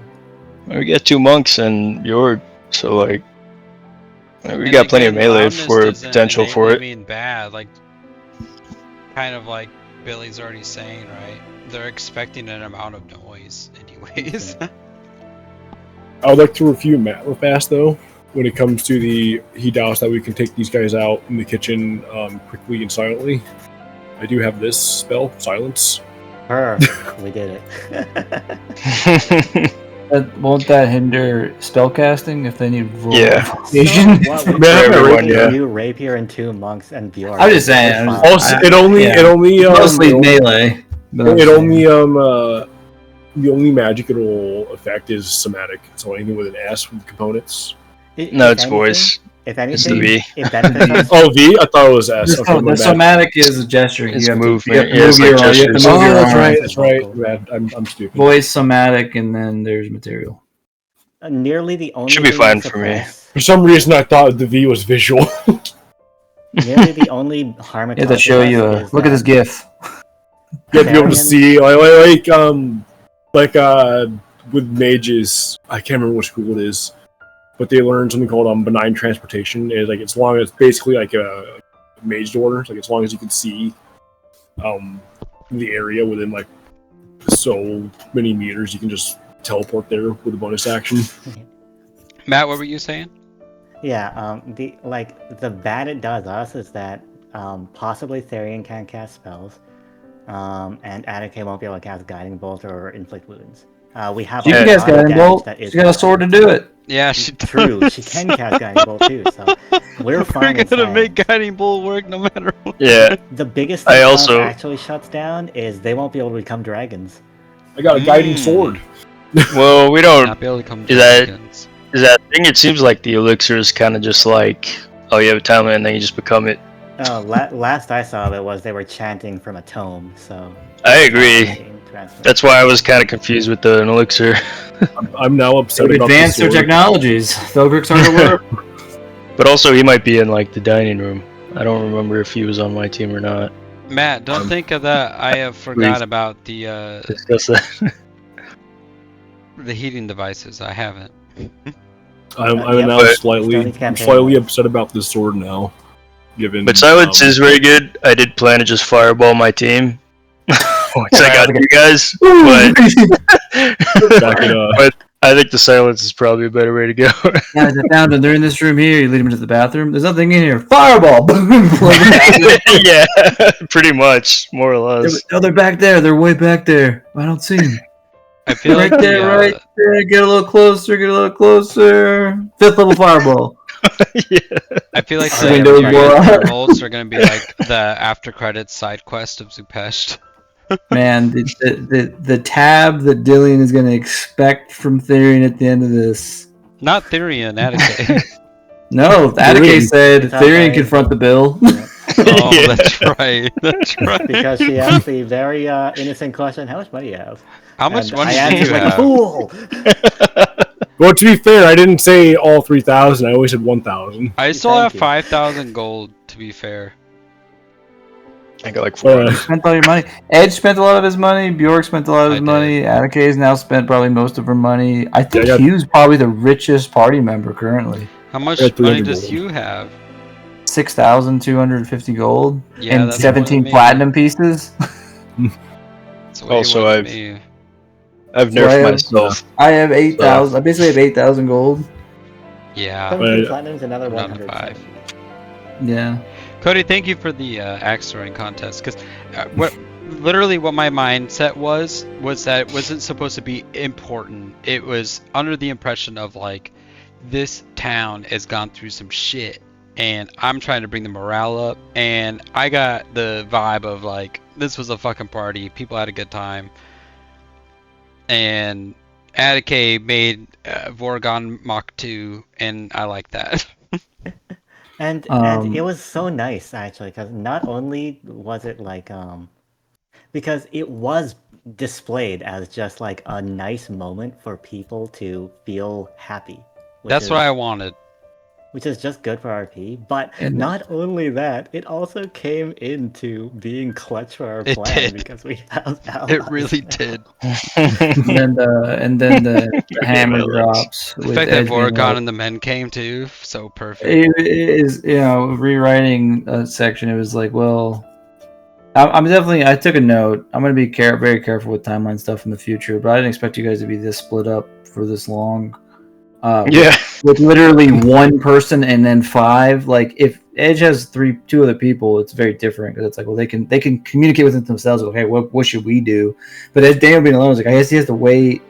We got 2 monks and Bjorg, so, like, we got plenty of melee for potential for it. I mean, bad, like, kind of like Billy's already saying, right? They're expecting an amount of noise, anyways. I would like to review Matt real fast, though, when it comes to he doubts that we can take these guys out in the kitchen quickly and silently. I do have this spell, Silence. We did it. Won't that hinder spellcasting if they need roll Yeah. What we For everyone, have yeah. you, Rapier, and 2 monks and Bjorn. I'm just saying. Also, it only mostly it melee. only the only magic it'll affect is somatic. So anything with an S with components. No, it's voice. If It's the anything, V. it benefits us. Oh, V? I thought it was S. Okay, The somatic is a gesture. It's You have movement. To, Yeah, it's like you have to gestures. move Oh, your that's arm. right. That's right. Bad. I'm stupid. Voice, somatic, and then there's material. Nearly the only Should be thing fine to for me. suppress- For some reason, I thought the V was visual. Nearly the only harm it I have to causes show us you. is Look at this that GIF. You have to be able to Therian- see, with mages. I can't remember what school it is, but they learn something called benign transportation. It's like as long as basically like a mage order, like as long as you can see the area within like so many meters, you can just teleport there with a bonus action. Matt, what were you saying? Yeah, the bad it does us is that possibly Therian can't cast spells, and Attica won't be able to cast Guiding Bolt or Inflict Wounds. We have She a can lot cast of Guiding damage Bolt. that is She's got a sword to do it. Yeah, she True, she can cast Guiding Bolt too, so we're fine. We're gonna inside. make Guiding Bolt work no matter what. Yeah. The biggest I thing also- actually shuts down is they won't be able to become dragons. I got a guiding sword. Well, we don't. Not be able to come Is that- dragons. Is that thing? It seems like the elixir is kind of just like, oh, you have a talent and then you just become it. Last I saw of it was they were chanting from a tome, so... I agree. That's why I was kind of confused with the elixir. I'm now upset about Advanced the their sword. technologies. Thogrik's hard to work. But also, he might be in like the dining room. I don't remember if he was on my team or not. Matt, don't think of that. I have forgot about the Discuss that. the heating devices. I haven't. I'm Yep. now But- slightly upset about this sword now. Given, But silence is very good. I did plan to just fireball my team. Once I got you guys, but back it up. but I think the silence is probably a better way to go. Guys, I found them. They're in this room here. You lead them into the bathroom. There's nothing in here. Fireball! Boom! Yeah, pretty much, more or less. Oh, they're back there. They're way back there. I don't see them. I feel Right like there, the, right there. Get a little closer. Get a little closer. 5th level fireball. Yeah. I feel like The the windows blow out. bolts are gonna be like the after credits side quest of Zupest. Man, the tab that Dillian is going to expect from Therian at the end of this. Not Therian, Attica. No, Attica said It's Therian okay. confront the bill. Oh, Yeah. that's right. That's right. Because she asked the very innocent question, how much money do you have? How much And money I do answered you like a have? fool! Well, to be fair, I didn't say all 3,000. I always said 1,000. I still Thank have you. 5,000 gold, to be fair. I got like 4. Spent all your money. Edge spent a lot of his money. Bjork spent a lot of his I money. Attica has now spent probably most of her money. I think Yeah, I got- Hugh's probably the richest party member currently. How much got money 300 does gold. Hugh have? 6,250 gold Yeah, and that's more than 17 me. platinum pieces. That's way Also, more than I've- me. I've So I nerfed have- myself. I have 8,000. I basically have 8,000 gold. Yeah. 17 platinums, another We're down to 170. Yeah. Cody, thank you for the axe throwing contest. Because what my mindset was that it wasn't supposed to be important. It was under the impression of like, this town has gone through some shit, and I'm trying to bring the morale up. And I got the vibe of like, this was a fucking party. People had a good time. And Attica made Vorgon Mach 2, and I like that. And it was so nice actually, because not only was it like because it was displayed as just like a nice moment for people to feel happy. That's what I wanted. Which is just good for RP, but And- not only that, it also came into being clutch for our It plan did. because we have allies It really now. did. And then the hammer Really. drops. The with fact that Edge being Vorgon like- and the men came too, so perfect. it is, rewriting a section. It was like, well, I took a note. I'm going to be very careful with timeline stuff in the future, but I didn't expect you guys to be this split up for this long. Yeah. With literally one person and then 5. Like, if Edge has 2 other people, it's very different because it's like, well, they can communicate with themselves. Okay, what should we do? But as Daniel being alone is like, I guess he has to wait.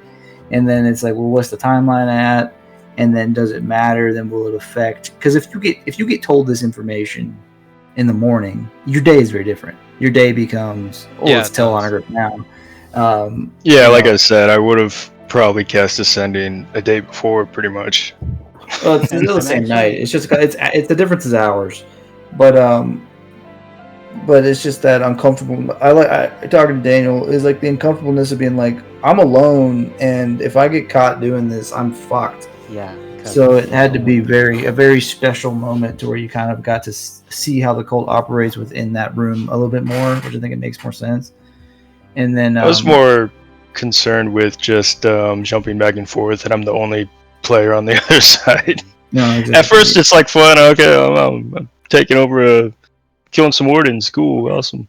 And then it's like, well, what's the timeline at? And then does it matter? Then will it affect? Because if you get told this information in the morning, your day is very different. Your day becomes, it's Tell on Earth now. Like I said, I would have probably cast Ascending a day before, pretty much. Well, it's still the same night. It's just it's the difference is hours, but it's just that uncomfortable. I talking to Daniel is like the uncomfortableness of being like, I'm alone, and if I get caught doing this, I'm fucked. Yeah. So it had to be a very special moment to where you kind of got to see how the cult operates within that room a little bit more, which I think it makes more sense. And then I was more concerned with just jumping back and forth, and I'm the only player on the other side. No, exactly. At first, it's like fun. Okay, I'm taking over, killing some wardens. Cool, awesome.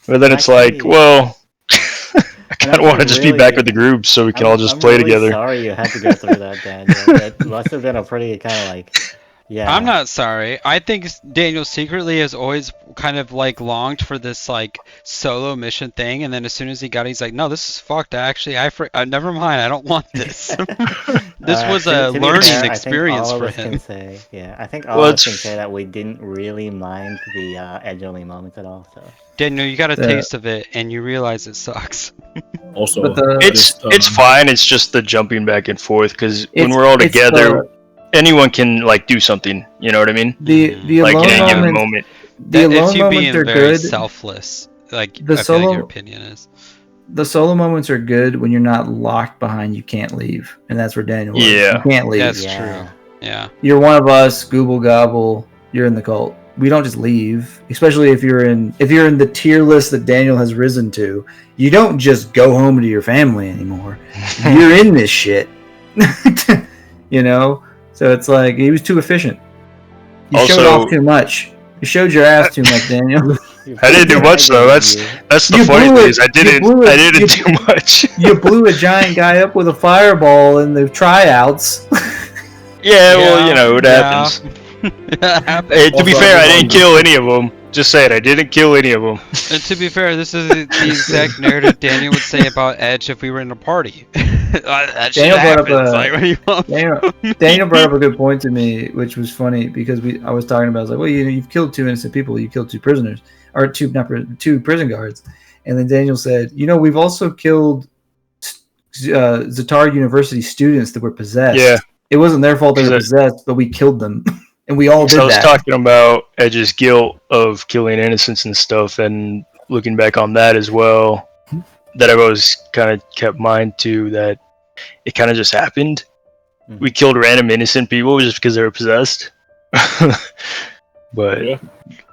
But then it's like, well, I kind of want to just be back with the group so we can all just play together. Sorry you had to go through that, Daniel. That must have been a pretty kind of like, yeah. I'm not sorry. I think Daniel secretly has always kind of like longed for this like solo mission thing, and then as soon as he got it, he's like, no, this is fucked. Actually, never mind. I don't want this. This was a learning experience for him. I think all of us can say that we didn't really mind the edge-only moments at all. So. Daniel, you got a taste of it, and you realize it sucks. Also, it's fine. It's just the jumping back and forth because when we're all together, anyone can like do something. You know what I mean? The like alone in any given moment. The alone it's you moments being are very good. Selfless. Like The I feel solo- like your opinion is. The solo moments are good when you're not locked behind. You can't leave, and that's where Daniel was. Yeah. You can't leave. That's true. Yeah. You're one of us. Google gobble. You're in the cult. We don't just leave, especially if you're in the tier list that Daniel has risen to. You don't just go home to your family anymore. You're in this shit. You know? So it's like he was too efficient. You showed off too much. You showed your ass too much, Daniel. I didn't do much though. That's the funny thing is I didn't do much. You blew a giant guy up with a fireball in the tryouts. Yeah, well, you know, it happens. Hey, to be fair, I didn't kill any of them. Just saying, I didn't kill any of them. And to be fair, this is the exact narrative Daniel would say about Edge if we were in a party. Daniel brought up a good point to me, which was funny because I was talking about. I was like, well, you've killed 2 innocent people. You killed 2 prisoners, or 2 prison guards. And then Daniel said, we've also killed Zatar University students that were possessed. Yeah. It wasn't their fault they were possessed, but we killed them. And we all did that. I was talking about Edge's guilt of killing innocents and stuff, and looking back on that as well, that I've always kind of kept mind to that it kind of just happened. Mm-hmm. We killed random innocent people just because they were possessed. But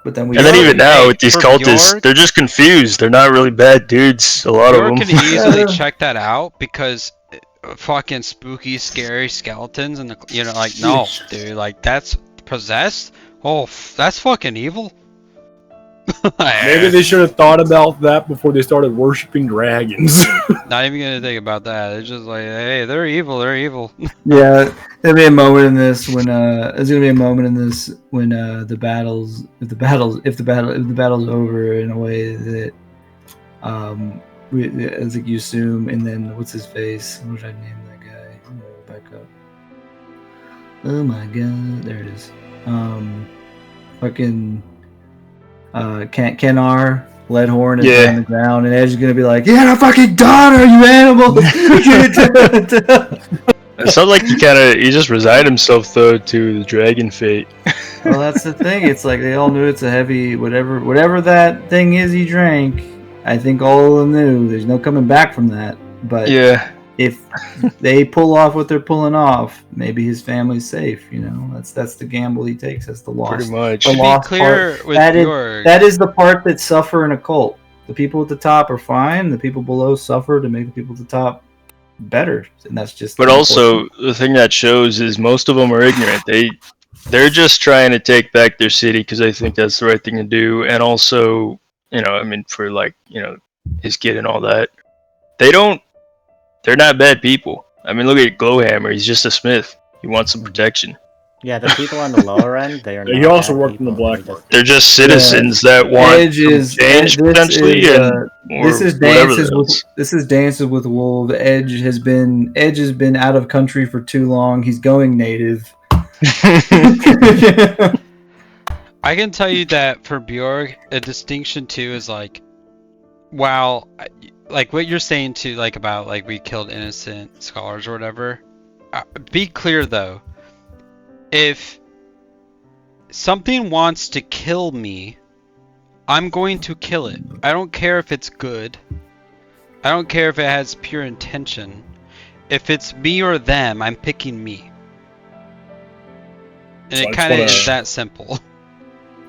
then even now with these cultists, they're just confused. They're not really bad dudes. A lot of them can easily check that out because fucking spooky, scary skeletons and no, dude, like that's possessed. Oh, that's fucking evil. Maybe they should have thought about that before they started worshiping dragons. Not even gonna think about that. It's just like, hey, they're evil. They're evil. Yeah, there'll be a moment in this when there's gonna be a moment in this when the battle's over in a way that as like you assume, and then what's his face? What should I name that guy? I'm gonna go back up. Oh my god, there it is. Fucking Kenar Leadhorn is on the ground, and Edge is gonna be like, "Yeah, fucking daughter, you animal!" It sounds like he just resigned himself though to the dragon fate. Well, that's the thing. It's like they all knew it's a heavy whatever that thing is he drank. I think all of them knew there's no coming back from that. But if they pull off what they're pulling off, maybe his family's safe. That's the gamble he takes. That's the loss. Pretty much. The lost part. That is the part that suffer in a cult. The people at the top are fine. The people below suffer to make the people at the top better, and that's just. But also, the thing that shows is most of them are ignorant. They're just trying to take back their city because they think that's the right thing to do, and also, for his kid and all that, they're not bad people. Look at Glowhammer. He's just a smith. He wants some protection. Yeah, the people on the lower end, they are not He also bad worked in the people. black They're just- market. They're just citizens that want Edge some is change potentially, this is whatever dances with else. Wolves. Edge has been out of country for too long. He's going native. I can tell you that for Bjorg, a distinction too is like, while like what you're saying too, like about like we killed innocent scholars or whatever. Be clear though, if something wants to kill me, I'm going to kill it. I don't care if it's good. I don't care if it has pure intention. If it's me or them, I'm picking me. And So I it just kind of wanna- is that simple.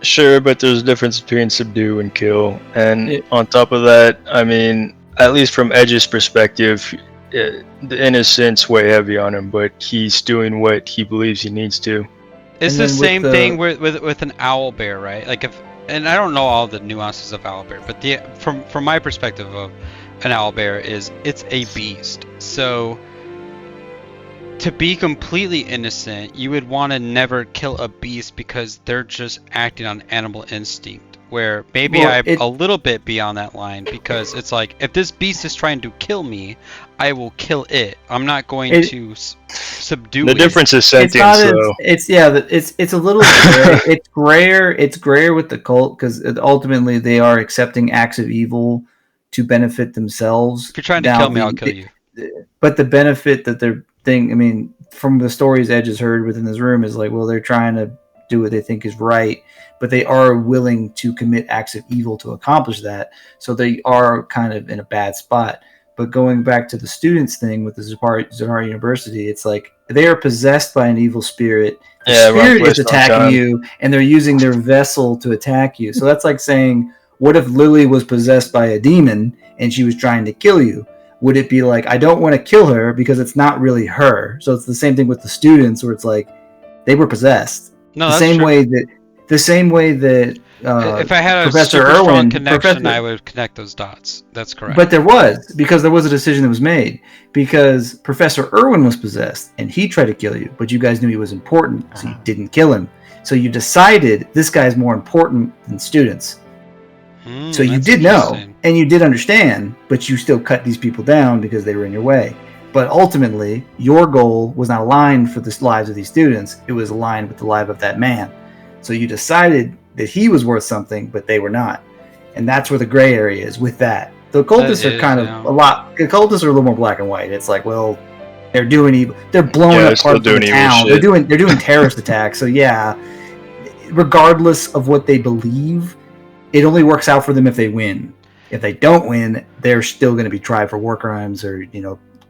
Sure, but there's a difference between subdue and kill. And It- on top of that, I mean, at least from Edge's perspective, the innocence weigh heavy on him, but he's doing what he believes he needs to. It's And the then with same the- thing with an owl bear, right? Like if, and I don't know all the nuances of owl bear, but from my perspective of an owl bear is it's a beast. So to be completely innocent, you would want to never kill a beast because they're just acting on animal instinct. Where maybe Well, I'm a little bit beyond that line because it's like if this beast is trying to kill me, I will kill it. I'm not going to subdue The it. difference is It's sentience, not. though. It's a little gray. It's grayer. It's grayer with the cult because ultimately they are accepting acts of evil to benefit themselves. If you're trying to kill me, I'll kill you. But the benefit that they're thing, I mean, from the stories Edge has heard within this room is like, well, they're trying to do what they think is right, but they are willing to commit acts of evil to accomplish that. So they are kind of in a bad spot. But going back to the students thing with the Zahar University, it's like they are possessed by an evil spirit. The spirit is attacking you, and they're using their vessel to attack you. So that's like saying, what if Lily was possessed by a demon and she was trying to kill you? Would it be like, I don't want to kill her because it's not really her? So it's the same thing with the students where it's like they were possessed. No, the same way that if I had a Professor super strong Irwin, connection, I would connect those dots. That's correct. But there was a decision that was made because Professor Irwin was possessed and he tried to kill you, but you guys knew he was important, so you didn't kill him. So you decided this guy's more important than students. So you did know and you did understand, but you still cut these people down because they were in your way. But ultimately, your goal was not aligned for the lives of these students. It was aligned with the life of that man. So you decided that he was worth something, but they were not. And that's where the gray area is with that. The cultists are kind of the cultists are a little more black and white. It's like, well, they're doing evil. They're blowing up parts of the town. They're doing terrorist attacks. So yeah, regardless of what they believe, it only works out for them if they win. If they don't win, they're still going to be tried for war crimes or,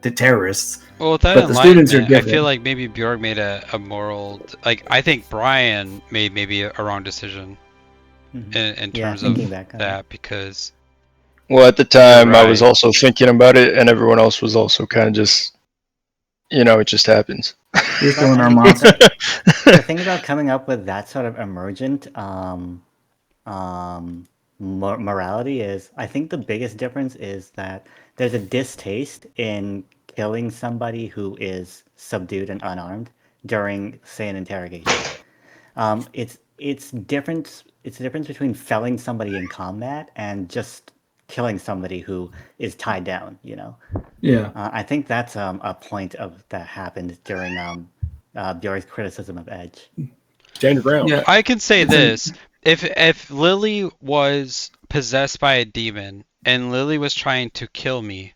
the terrorists. Well, with that, but the students are different. I feel like maybe Bjorg made a moral, like I think Brian made maybe a wrong decision in terms of that because. Well, at the time, I was also thinking about it, and everyone else was also kind of just, it just happens. You're throwing our monster. The thing about coming up with that sort of emergent morality is, I think the biggest difference is that there's a distaste in killing somebody who is subdued and unarmed during, say, an interrogation. It's different. It's the difference between felling somebody in combat and just killing somebody who is tied down. Yeah. I think that's a point of that happened during Bjork's criticism of Edge. Stand your ground. Yeah. I can say this: if Lily was possessed by a demon and Lily was trying to kill me,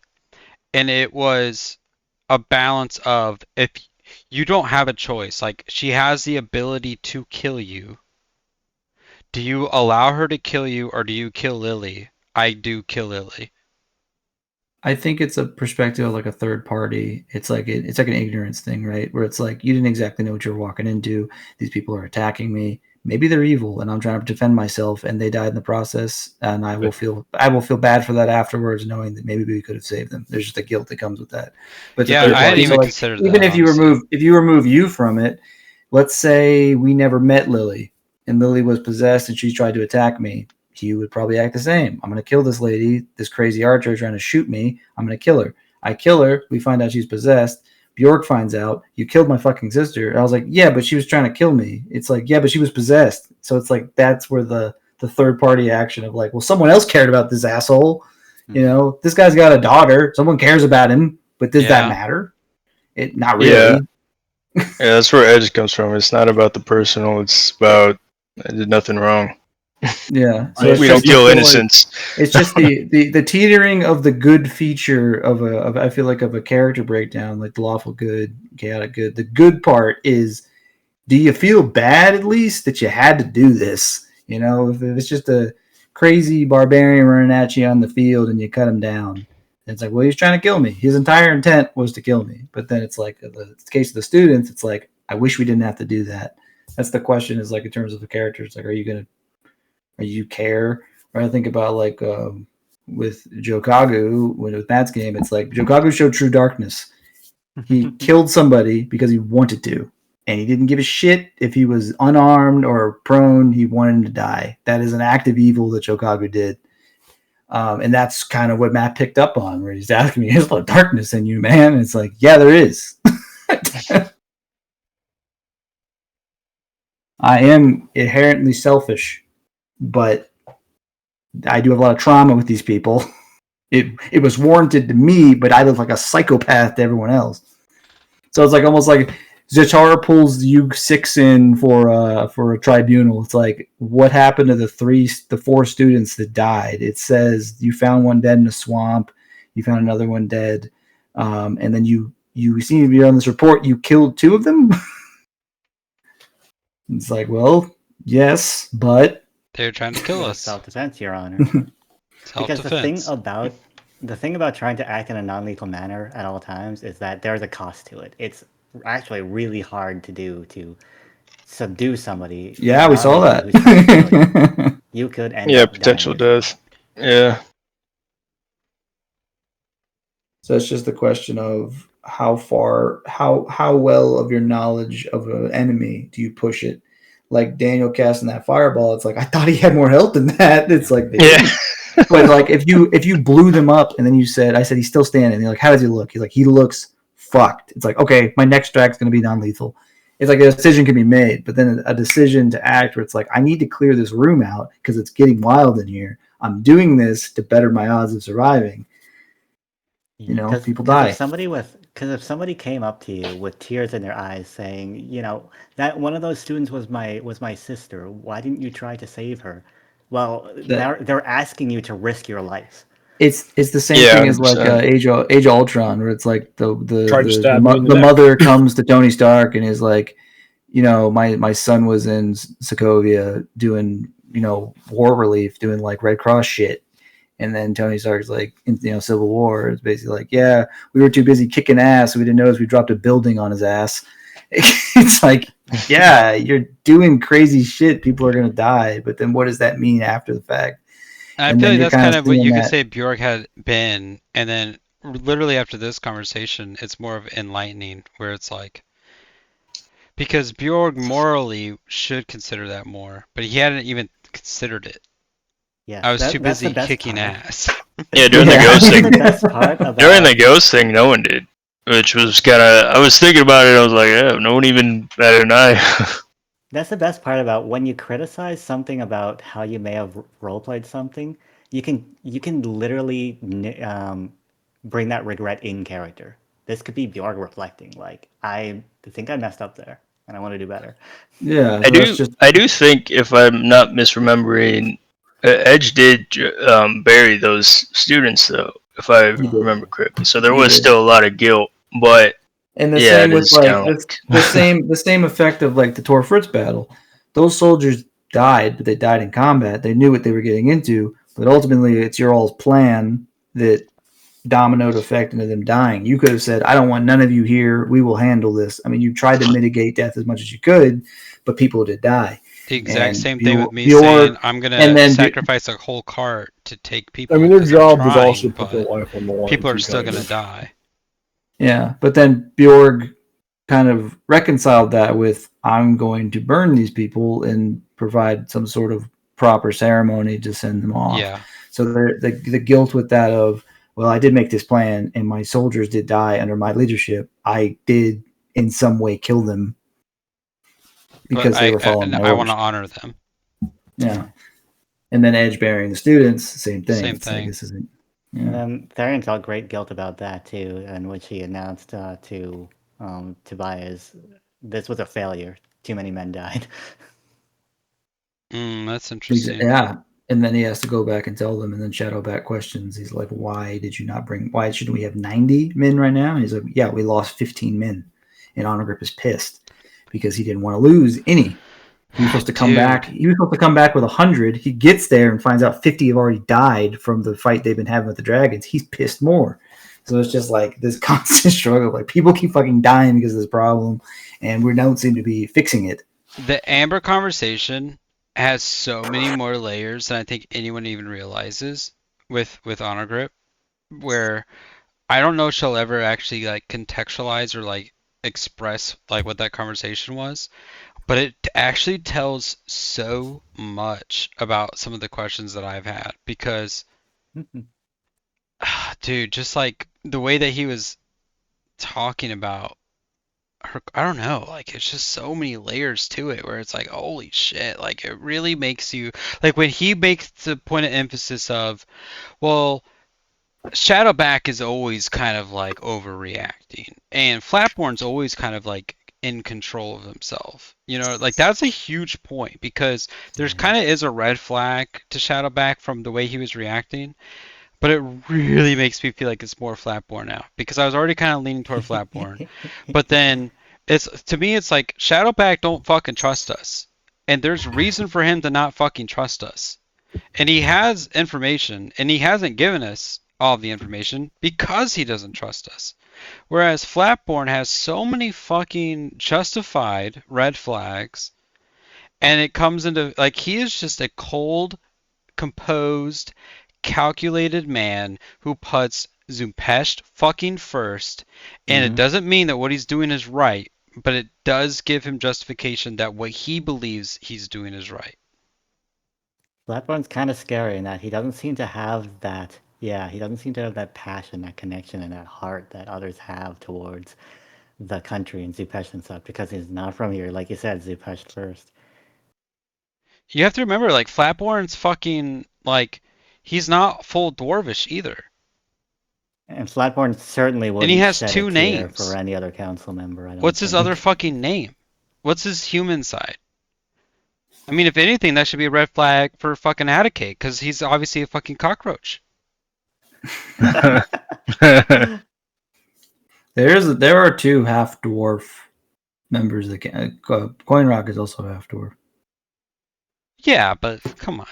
and it was a balance of if you don't have a choice, like she has the ability to kill you, do you allow her to kill you or do you kill Lily? I do kill Lily. I think it's a perspective of like a third party. It's like an ignorance thing, right? Where it's like you didn't exactly know what you were walking into. These people are attacking me. Maybe they're evil, and I'm trying to defend myself, and they died in the process. And I will feel bad for that afterwards, knowing that maybe we could have saved them. There's just the guilt that comes with that. But yeah, I hadn't even considered that. Even if you remove you from it, let's say we never met Lily, and Lily was possessed, and she tried to attack me. You would probably act the same. I'm going to kill this lady, this crazy archer trying to shoot me. I'm going to kill her. I kill her. We find out she's possessed. Bjork finds out you killed my fucking sister. And I was like, yeah, but she was trying to kill me. It's like, yeah, but she was possessed. So it's like that's where the third party action of like, well, someone else cared about this asshole. You know, this guy's got a daughter. Someone cares about him, but does that matter? It not really. Yeah, that's where Edge comes from. It's not about the personal. It's about I did nothing wrong. Yeah, so we don't kill innocents. Like, it's just the teetering of the good feature of I feel like of a character breakdown, like the lawful good, chaotic good. The good part is, do you feel bad at least that you had to do this? You know, if it's just a crazy barbarian running at you on the field and you cut him down, it's like, well, he's trying to kill me. His entire intent was to kill me. But then it's like the case of the students, it's like, I wish we didn't have to do that. That's the question. Is like in terms of the characters, like, are you care? Or I think about like with Jokagu, when with Matt's game, it's like Jokagu showed true darkness. He killed somebody because he wanted to, and he didn't give a shit if he was unarmed or prone. He wanted him to die. That is an act of evil that Jokagu did. And that's kind of what Matt picked up on, where he's asking me, there's a lot of darkness in you, man. And it's like, yeah, there is. I am inherently selfish, but I do have a lot of trauma with these people. It was warranted to me, but I look like a psychopath to everyone else. So it's like almost like Zatara pulls you 6 in for a tribunal. It's like, what happened to the 4 students that died? It says you found one dead in a swamp, you found another one dead, and then you seem to be on this report. You killed 2 of them. It's like, well, yes, but they're trying to kill us. Self-defense, Your Honor. Because the thing about trying to act in a non-lethal manner at all times is that there's a cost to it. It's actually really hard to do to subdue somebody. Yeah, we saw that. You could end up potential death. Yeah. So it's just the question of how well of your knowledge of an enemy do you push it? Like Daniel casting that fireball, it's like, I thought he had more health than that. It's like, but like if you blew them up and then I said he's still standing. And you're like, how does he look? He's like, he looks fucked. It's like, okay, my next strike's going to be non-lethal. It's like a decision can be made, but then a decision to act where it's like, I need to clear this room out because it's getting wild in here. I'm doing this to better my odds of surviving. You know, people die. If somebody came up to you with tears in their eyes saying, you know, that one of those students was my sister, why didn't you try to save her? Well, they're asking you to risk your life. It's the same thing as like Age of Ultron, where it's like the mother comes to Tony Stark and is like, you know, my son was in Sokovia doing, you know, war relief, doing like Red Cross shit. And then Tony Stark's like, you know, Civil War. It's basically like, yeah, we were too busy kicking ass. We didn't notice we dropped a building on his ass. It's like, yeah, you're doing crazy shit. People are going to die. But then what does that mean after the fact? I feel like that's kind of what you could say Bjork had been. And then literally after this conversation, it's more of enlightening, where it's like, because Bjork morally should consider that more, but he hadn't even considered it. Yeah, I was too busy kicking ass. Yeah, during the ghost thing. During the ghost thing, no one did, which was kind of. I was thinking about it. I was like, yeah, no one even batted an eye. That's the best part about when you criticize something about how you may have roleplayed something. You can literally bring that regret in character. This could be Bjork reflecting, like, I think I messed up there, and I want to do better. Yeah, I do think, if I'm not misremembering, Edge did bury those students, though, if I remember correctly. So there was still a lot of guilt, but and the same with like the same effect of like the Tor Fritz battle. Those soldiers died, but they died in combat. They knew what they were getting into, but ultimately it's your all's plan that dominoed effect into them dying. You could have said, I don't want none of you here. We will handle this. I mean, you tried to mitigate death as much as you could, but people did die. The exact same thing with me saying, I'm going to sacrifice a whole cart to take people. I mean, their job was also put their life on the line. People are still going to die. Yeah, but then Bjorg kind of reconciled that with, I'm going to burn these people and provide some sort of proper ceremony to send them off. Yeah. So the guilt with that of, well, I did make this plan, and my soldiers did die under my leadership. I did in some way kill them because they were following my I want orders. to honor them. Yeah. And then Edge burying the students, same thing. Same it's thing. Like, this isn't. Yeah. And then Tharian felt great guilt about that too, in which he announced to Tobias, "This was a failure. Too many men died." That's interesting. Yeah. And then he has to go back and tell them, and then shadow back questions. He's like, why shouldn't we have 90 men right now? And he's like, yeah, we lost 15 men. And Honor Grip is pissed because he didn't want to lose any. He was supposed to come back. He was supposed to come back with 100. He gets there and finds out 50 have already died from the fight they've been having with the dragons. He's pissed more. So it's just like this constant struggle. Like, people keep fucking dying because of this problem, and we don't seem to be fixing it. The Amber conversation has so many more layers than I think anyone even realizes with Honor Grip, where I don't know if she'll ever actually like contextualize or like express like what that conversation was, but it actually tells so much about some of the questions that I've had, because dude, just like the way that he was talking about her, I don't know, like it's just so many layers to it where it's like, holy shit, like it really makes you, like when he makes the point of emphasis of, well, Shadowback is always kind of like overreacting, and Flatborn's always kind of like in control of himself. You know, like that's a huge point, because there's kind of is a red flag to Shadowback from the way he was reacting, but it really makes me feel like it's more Flatborn now, because I was already kind of leaning toward Flatborn. But then to me it's like Shadowback don't fucking trust us, and there's reason for him to not fucking trust us, and he has information, and he hasn't given us all of the information because he doesn't trust us. Whereas Flatborn has so many fucking justified red flags, and it comes into like, he is just a cold, composed, calculated man who puts Zumpesht fucking first, and it doesn't mean that what he's doing is right, but it does give him justification that what he believes he's doing is right. Flatborn's kind of scary in that he doesn't seem to have that. Yeah, he doesn't seem to have that passion, that connection, and that heart that others have towards the country and Zupesh and stuff, because he's not from here. Like you said, Zupesh first. You have to remember, like, Flatborn's fucking, like, he's not full dwarvish either. And Flatborn certainly wouldn't. And he has shed two a tear names for any other council member. I don't What's his think. other fucking name? What's his human side? I mean, if anything, that should be a red flag for fucking Atticate, because he's obviously a fucking cockroach. There are two half dwarf members that can. Coinrock is also half dwarf. Yeah, but come on.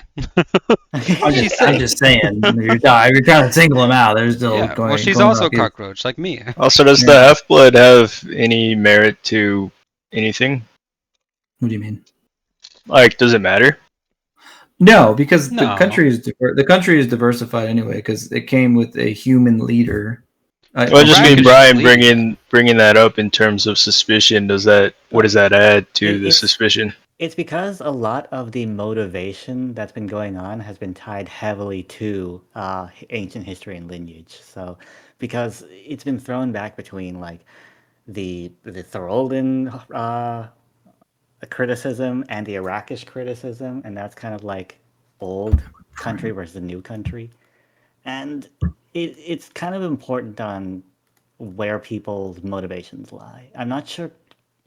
I'm just saying. You're trying to single them out. There's still. Yeah, well, she's also a cockroach, like me. Also, does the half-blood have any merit to anything? What do you mean? Like, does it matter? No, because the country is diversified anyway, because it came with a human leader. Well, I just mean Brian bringing that up in terms of suspicion. What does that add to the suspicion? It's because a lot of the motivation that's been going on has been tied heavily to ancient history and lineage. So, because it's been thrown back between like the Thoroldan criticism and the Arakish criticism, and that's kind of like old country versus the new country, and it's kind of important on where people's motivations lie. I'm not sure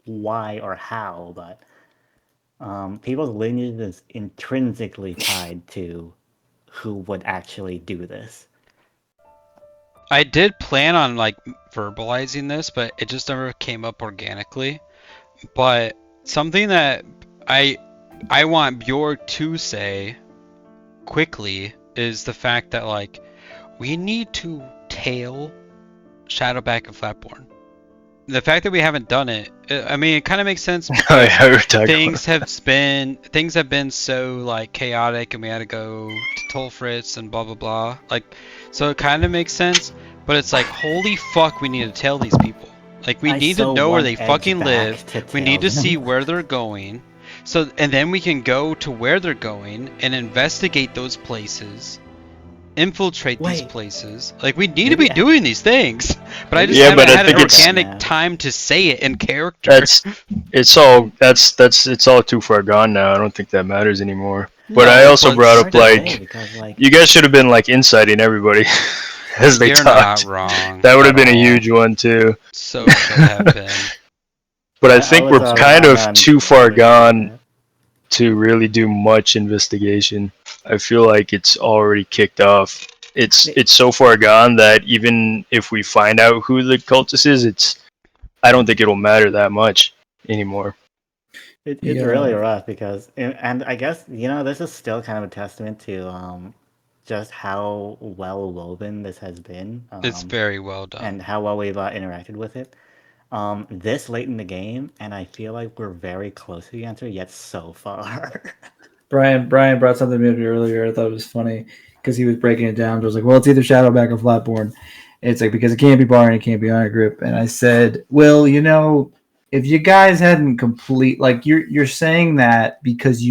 why or how, but people's lineage is intrinsically tied to who would actually do this. I did plan on like verbalizing this, but it just never came up organically. But something that I want Bjorg to say quickly is the fact that like we need to tail Shadowback and Flatborn. The fact that we haven't done it, I mean, it kind of makes sense. Things have been so like chaotic, and we had to go to Tolfritz and blah blah blah. Like, so it kind of makes sense. But it's like, holy fuck, we need to tail these people. Like, we need to know where they fucking live. We need to see where they're going. So, and then we can go to where they're going and investigate those places infiltrate these Wait. places. Like, we need to Maybe be doing these things. But I just Yeah, haven't but I had think an it's- organic time to say it in character. It's all too far gone now. I don't think that matters anymore. But No, I also but brought Hard up to say, like because like you guys should have been like inciting everybody as they You're talked. not wrong. That would have at been a all. huge one too. So should have been. But I I think was we're already kind of on too far board with gone that. to really do much investigation. I feel like it's already kicked off. It's so far gone that even if we find out who the cultist is, I don't think it'll matter that much anymore. It's Yeah. really rough because, and I guess this is still kind of a testament to just how well woven this has been. It's very well done. And how well we've interacted with it. This late in the game, and I feel like we're very close to the answer, yet so far. Brian brought something to me earlier. I thought it was funny because he was breaking it down. It was like, well, it's either Shadowback or Flatborn. And it's like, because it can't be Bar and it can't be Honor Grip. And I said, well, if you guys hadn't you're saying that because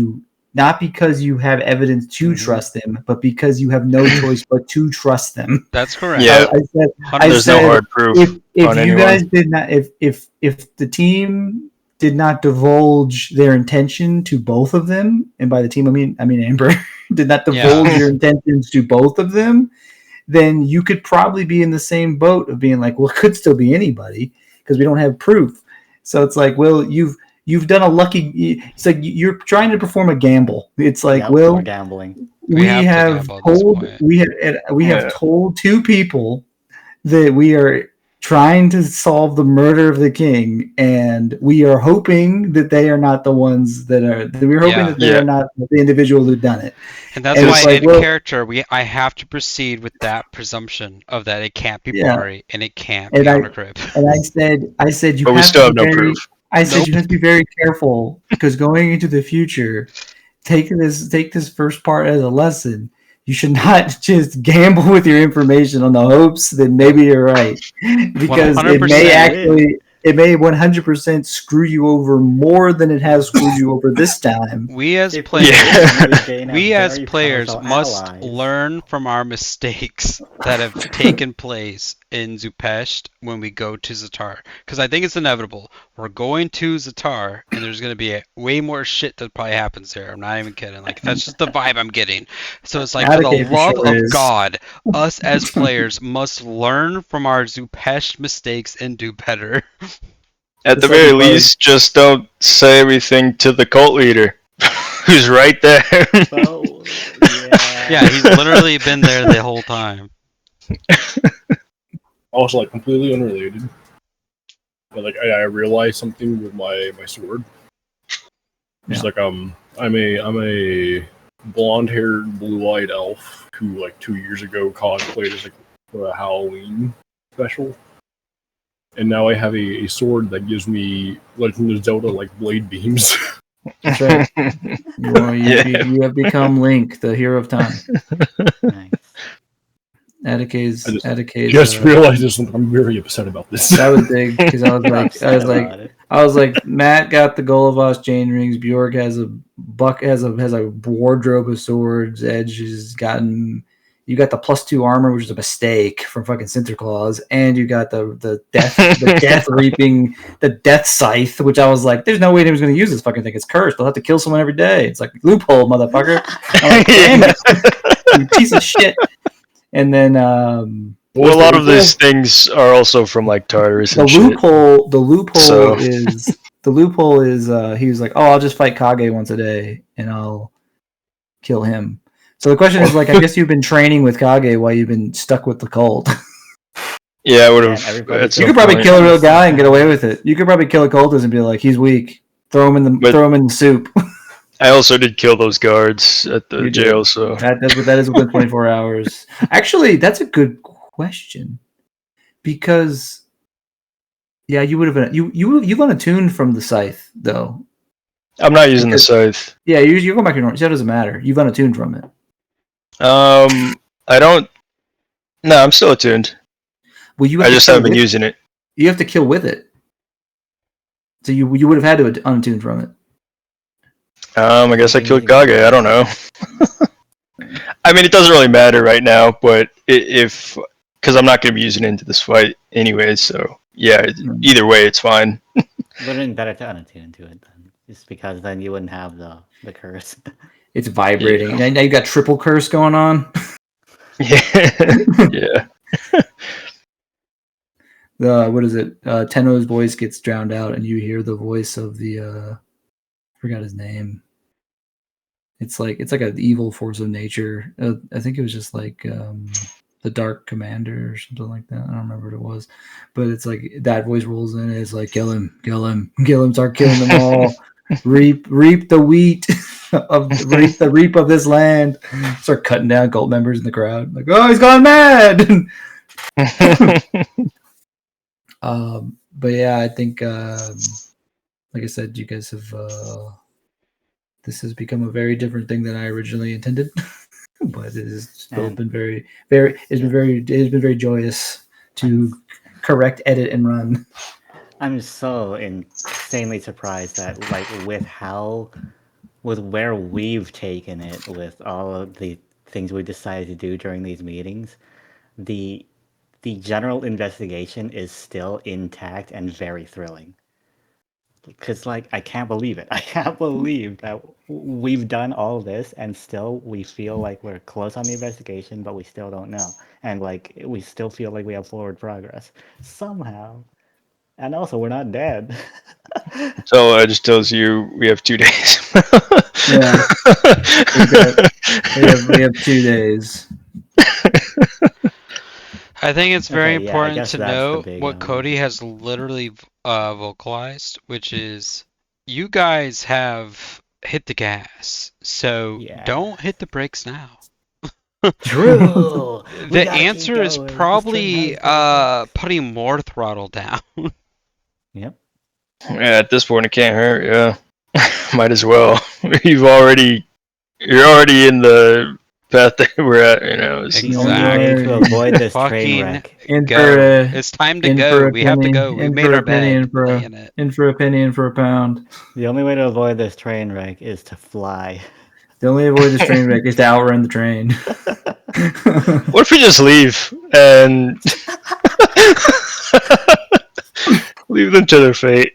not because you have evidence to trust them, but because you have no choice but to trust them. That's correct. Yeah. There's no hard proof if on you anyone. guys did not, if the team did not divulge their intention to both of them, and by the team I mean Amber, did not divulge your intentions to both of them, then you could probably be in the same boat of being like, well, it could still be anybody because we don't have proof. So it's like, well, you've done a lucky. It's like you're trying to perform a gamble. It's like, well, we're gambling. we have told two people that we are trying to solve the murder of the king, and we are hoping that they are not the ones that are. We're hoping that they are not the individual who done it. And that's why in character I have to proceed with that presumption of that it can't be Bari and it can't be Honor Grip. And I said you but we still have no proof. I said you have to be very careful because going into the future, take this first part as a lesson. You should not just gamble with your information on the hopes that maybe you're right, because 100%. It may 100% screw you over more than it has screwed you over this time. We as players must learn from our mistakes that have taken place in Zupest when we go to Zatar. Because I think it's inevitable. We're going to Zatar, and there's going to be way more shit that probably happens there. I'm not even kidding. Like, that's just the vibe I'm getting. So it's like, for the love of God, us as players must learn from our Zupest mistakes and do better. At the very least, just don't say everything to the cult leader, who's right there. Well, yeah, he's literally been there the whole time. Also, like, completely unrelated. But, like, I realized something with my sword. It's like, I'm a blonde-haired, blue-eyed elf who, like, 2 years ago cosplayed as, like, for a Halloween special. And now I have a sword that gives me Legend of Zelda like blade beams. That's right. You have become Link, the hero of time. Nice. Attic's. You just realized this. I'm very upset about this. That was big because I was like, Matt got the Golovas chain rings. Bjork has a wardrobe of swords. Edge has gotten. You got the +2 armor, which is a mistake from fucking Sinterklaas, and you got the death reaping, the death scythe, which I was like, there's no way anyone's going to use this fucking thing. It's cursed. They'll have to kill someone every day. It's like loophole, motherfucker. I'm like, damn it, you piece of shit. And then, well, a lot of these things are also from like Tartarus. The loophole is he was like, oh, I'll just fight Kage once a day and I'll kill him. So the question is, like, I guess you've been training with Kage while you've been stuck with the cult. Yeah, I would have. You could probably kill a real guy and get away with it. You could probably kill a cultist and be like, he's weak. Throw him in the soup. I also did kill those guards at the jail, so that is within 24 hours. Actually, that's a good question because you would have been you've unattuned from the scythe though. I'm not using the scythe. Yeah, you're going back to normal. So that doesn't matter. You've unattuned from it. I don't. No, I'm still attuned. Well, I just haven't been using it. You have to kill with it. So you would have had to unattune from it. I guess I killed Kage. I don't know. I mean, it doesn't really matter right now, but if because I'm not going to be using it into this fight anyway, so yeah, either way, it's fine. Would have been better to unattune to it then, just because then you wouldn't have the curse. It's vibrating. Yeah. Now you got triple curse going on. Yeah. What is it? Tenno's voice gets drowned out, and you hear the voice of the forgot his name. It's like an evil force of nature. I think it was just like the Dark Commander or something like that. I don't remember what it was, but it's like that voice rolls in. And it's like kill him, start killing them all. reap the wheat reap the reap of this land. Start cutting down cult members in the crowd. Like, oh, he's gone mad. But yeah, I think like I said, you guys have this has become a very different thing than I originally intended. But it has still been very very joyous to correct, edit, and run. I'm so insanely surprised that, like, with where we've taken it, with all of the things we decided to do during these meetings, the general investigation is still intact and very thrilling. Because, like, I can't believe it. I can't believe that we've done all this and still we feel like we're close on the investigation, but we still don't know. And, like, we still feel like we have forward progress. Somehow. And also, we're not dead. So it just tells you we have 2 days. Yeah. we have 2 days. I think it's very Okay, yeah, I important guess to that's the know big, what Cody has literally vocalized, which is you guys have hit the gas, so Yeah. don't hit the brakes now. True. We The gotta answer keep is going. This probably train has to putting more throttle down. Yep. Yeah, at this point, it can't hurt. Yeah, might as well. You're already in the path that we're at. You know. The only way to avoid this train wreck. It's time to go. We have to go. We made our bed. In for a penny, in for a pound. The only way to avoid this train wreck is to fly. The only way to avoid this train wreck is to outrun the train. What if we just leave and leave them to their fate?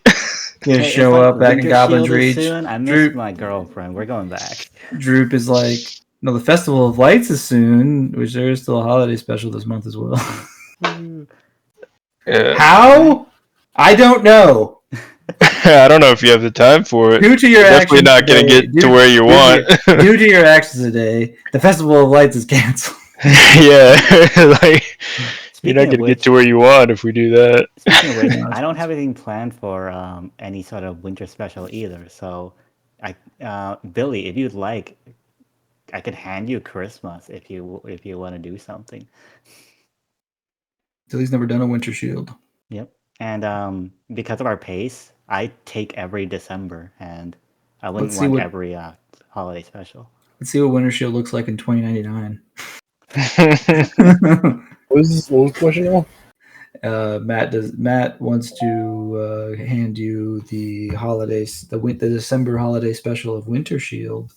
You show up back in Goblin's Reach. Soon. I miss my girlfriend. We're going back. Droop is like, no, the Festival of Lights is soon, which there is still a holiday special this month as well. How? I don't know. I don't know if you have the time for it. Due to your definitely not going to get to where you want. Due to your actions today, the Festival of Lights is canceled. Yeah, like you're not going to get to where you want if we do that. Speaking of which, I don't have anything planned for any sort of winter special either. So, Billy, if you'd like, I could hand you Christmas if you want to do something. Tilly's never done a winter shield. Yep, and because of our pace, I take every December, and I wouldn't want every holiday special. Let's see what winter shield looks like in 2099. What was the question now? Matt wants to hand you the holidays, the December holiday special of Winter Shield,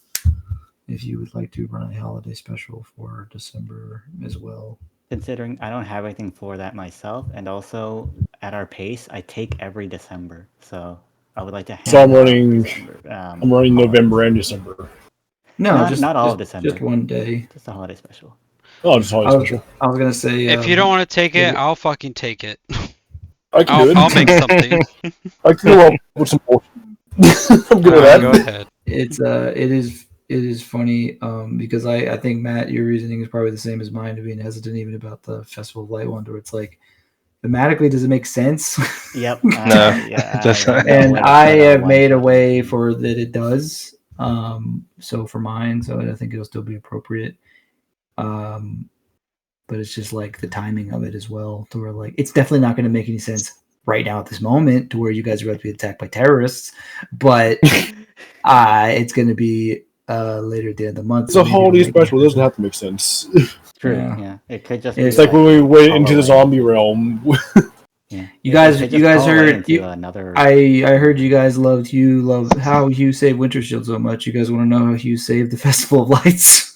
if you would like to run a holiday special for December as well. Considering I don't have anything for that myself, and also at our pace, I take every December, so I would like to. So I'm running. I'm running November and December. No, not all of December. Just one day. Just a holiday special. Oh, just holiday special. I was gonna say. If you don't want to take it, I'll fucking take it. I can do it. I'll make something. I can go up with some more. I'm good with that. Go ahead. It is funny because I think, Matt, your reasoning is probably the same as mine, to being hesitant even about the Festival of Light one, where it's like, thematically, does it make sense? Yep. No. Yeah. And I have made a way for that it does. So for mine, so I think it'll still be appropriate. But it's just like the timing of it as well, to where like it's definitely not going to make any sense right now at this moment, to where you guys are about to be attacked by terrorists, but it's going to be later at the end of the month. It's a holiday special. It doesn't have to make sense. True. Yeah. It could just. It's like when we went into the zombie realm. Yeah. You guys heard another. I heard you guys loved how Hugh saved Wintershield so much. You guys want to know how Hugh saved the Festival of Lights?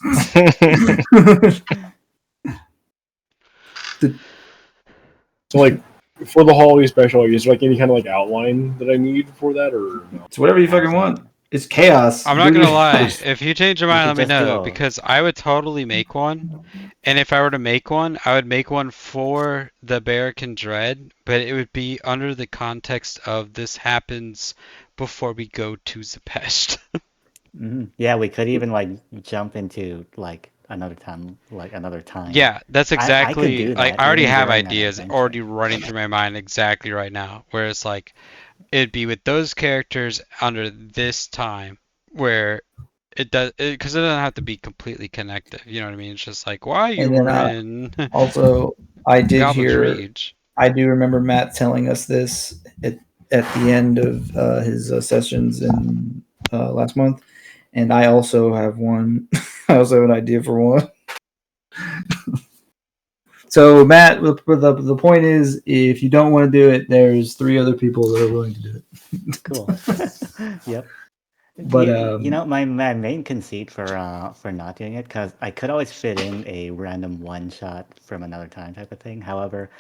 So, like, for the holiday special, is there like any kind of like outline that I need for that, or no? It's whatever you fucking want. It's chaos. I'm not gonna lie. If you change your mind, let me know, do because I would totally make one. And if I were to make one, I would make one for the Bara'Kin Dred, but it would be under the context of this happens before we go to Zepest. Yeah, we could even like jump into like another time, Yeah, that's exactly. I could do Like, that I already even have during that ideas adventure. already running through my mind exactly right now, where it's like it'd be with those characters under this time where it does, because it doesn't have to be completely connected. You know what I mean? It's just like, why you And then were in also, I did Goblin's hear. Rage. I do remember Matt telling us this at the end of his sessions in last month, and I also have one. I also have an idea for one. So Matt, the point is, if you don't want to do it, there's 3 other people that are willing to do it. Cool. Yep. But you know, my main conceit for not doing it, because I could always fit in a random one shot from another time type of thing. However,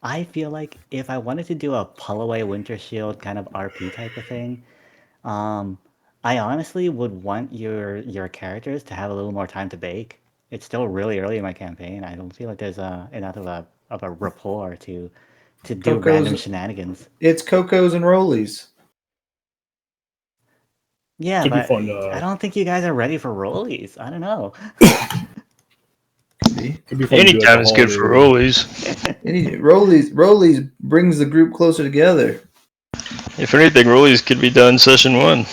I feel like if I wanted to do a pull away Winter Shield kind of RP type of thing, I honestly would want your characters to have a little more time to bake. It's still really early in my campaign. I don't feel like there's enough of a rapport to do random shenanigans. It's Cocos and Rollies. Yeah, Could be but fun, I don't think you guys are ready for rollies. I don't know. Could be fun to do Anytime like is good for holiday. rollies. Rollies brings the group closer together. If anything, rollies could be done session 1.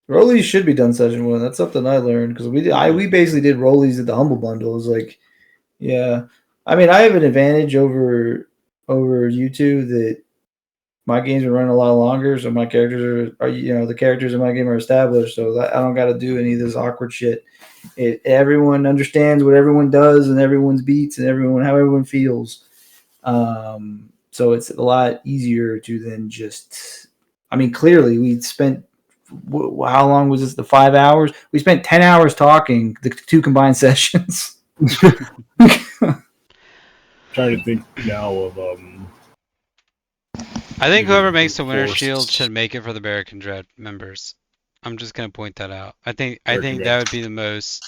Rollies should be done session 1. That's something I learned, because we basically did Rollies at the Humble Bundle. It was like, yeah. I mean, I have an advantage over you two that my games are running a lot longer, so my characters are the characters in my game are established, so I don't got to do any of this awkward shit. Everyone understands what everyone does and everyone's beats and how everyone feels. So it's a lot easier to then just. I mean, clearly we spent. How long was this? The 5 hours? We spent 10 hours talking. The 2 combined sessions. Trying to think now of I think whoever makes the Winter Shield should make it for the Bara'Kin Dred members. I'm just gonna point that out. I think that would be the most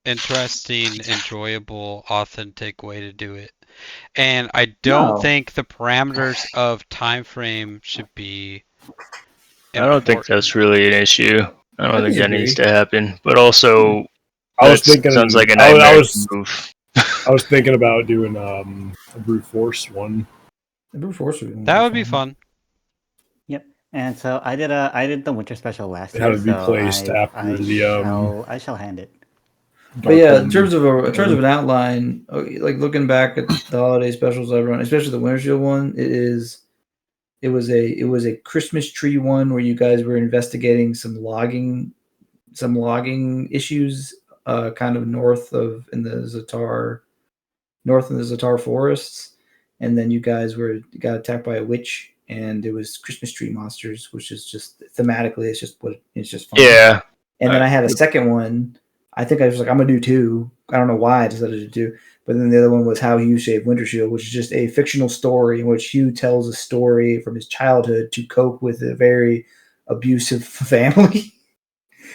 interesting, enjoyable, authentic way to do it. And I don't think the parameters of time frame should be important. I don't think that's really an issue. I don't think that needs to happen. But also, sounds like a nightmare move. I was thinking about doing a brute force one. The brute force would be fun. Yep. And so I did the winter special last year. How to be placed after I shall hand it. But yeah, in terms of an outline, like looking back at the holiday specials I've run, especially the Winter Shield one, it was a Christmas tree one where you guys were investigating some logging issues, kind of north in the Zatar forests, and then you guys got attacked by a witch, and it was Christmas tree monsters, which is just thematically it's just fun. Yeah. And then I had a second one. I think I was like, I'm gonna do 2. I don't know why I decided to do 2. But then the other one was How Hugh Saved Winter Shield, which is just a fictional story in which Hugh tells a story from his childhood to cope with a very abusive family.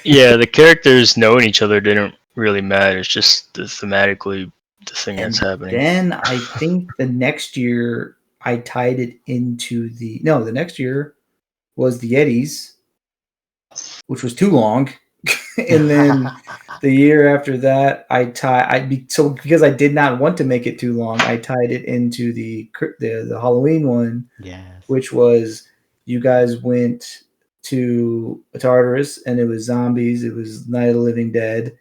Yeah, the characters knowing each other didn't really matter. It's just thematically the thing that's happening. Then I think the next year I tied it into the next year was the Yetis, which was too long. And then the year after that, because I did not want to make it too long, I tied it into the Halloween one, which was you guys went to Tartarus and it was zombies. It was Night of the Living Dead,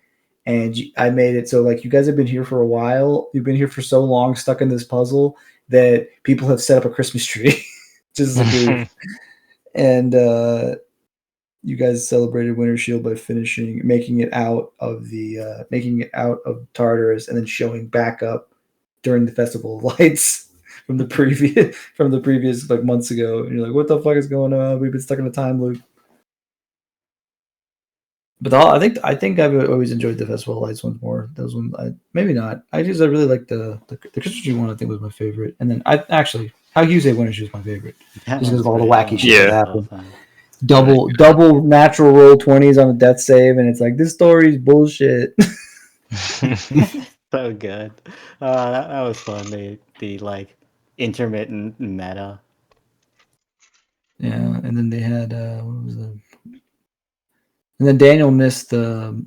and I made it so like you guys have been here for a while. You've been here for so long, stuck in this puzzle that people have set up a Christmas tree, just as a group, and. You guys celebrated Winter Shield by making it out of Tartarus, and then showing back up during the Festival of Lights from the previous like months ago. And you're like, what the fuck is going on? We've been stuck in a time loop. But I think I've always enjoyed the Festival of Lights ones more. Those ones, maybe not. I really like the Christmas tree one. I think was my favorite. And then How You Say Winter Shoe is my favorite, just because of all the wacky shit that happened. Double natural roll 20s on a death save, and it's like this story's bullshit. So good. That was fun. The like intermittent meta. Yeah, and then they had what was the? And then Daniel missed the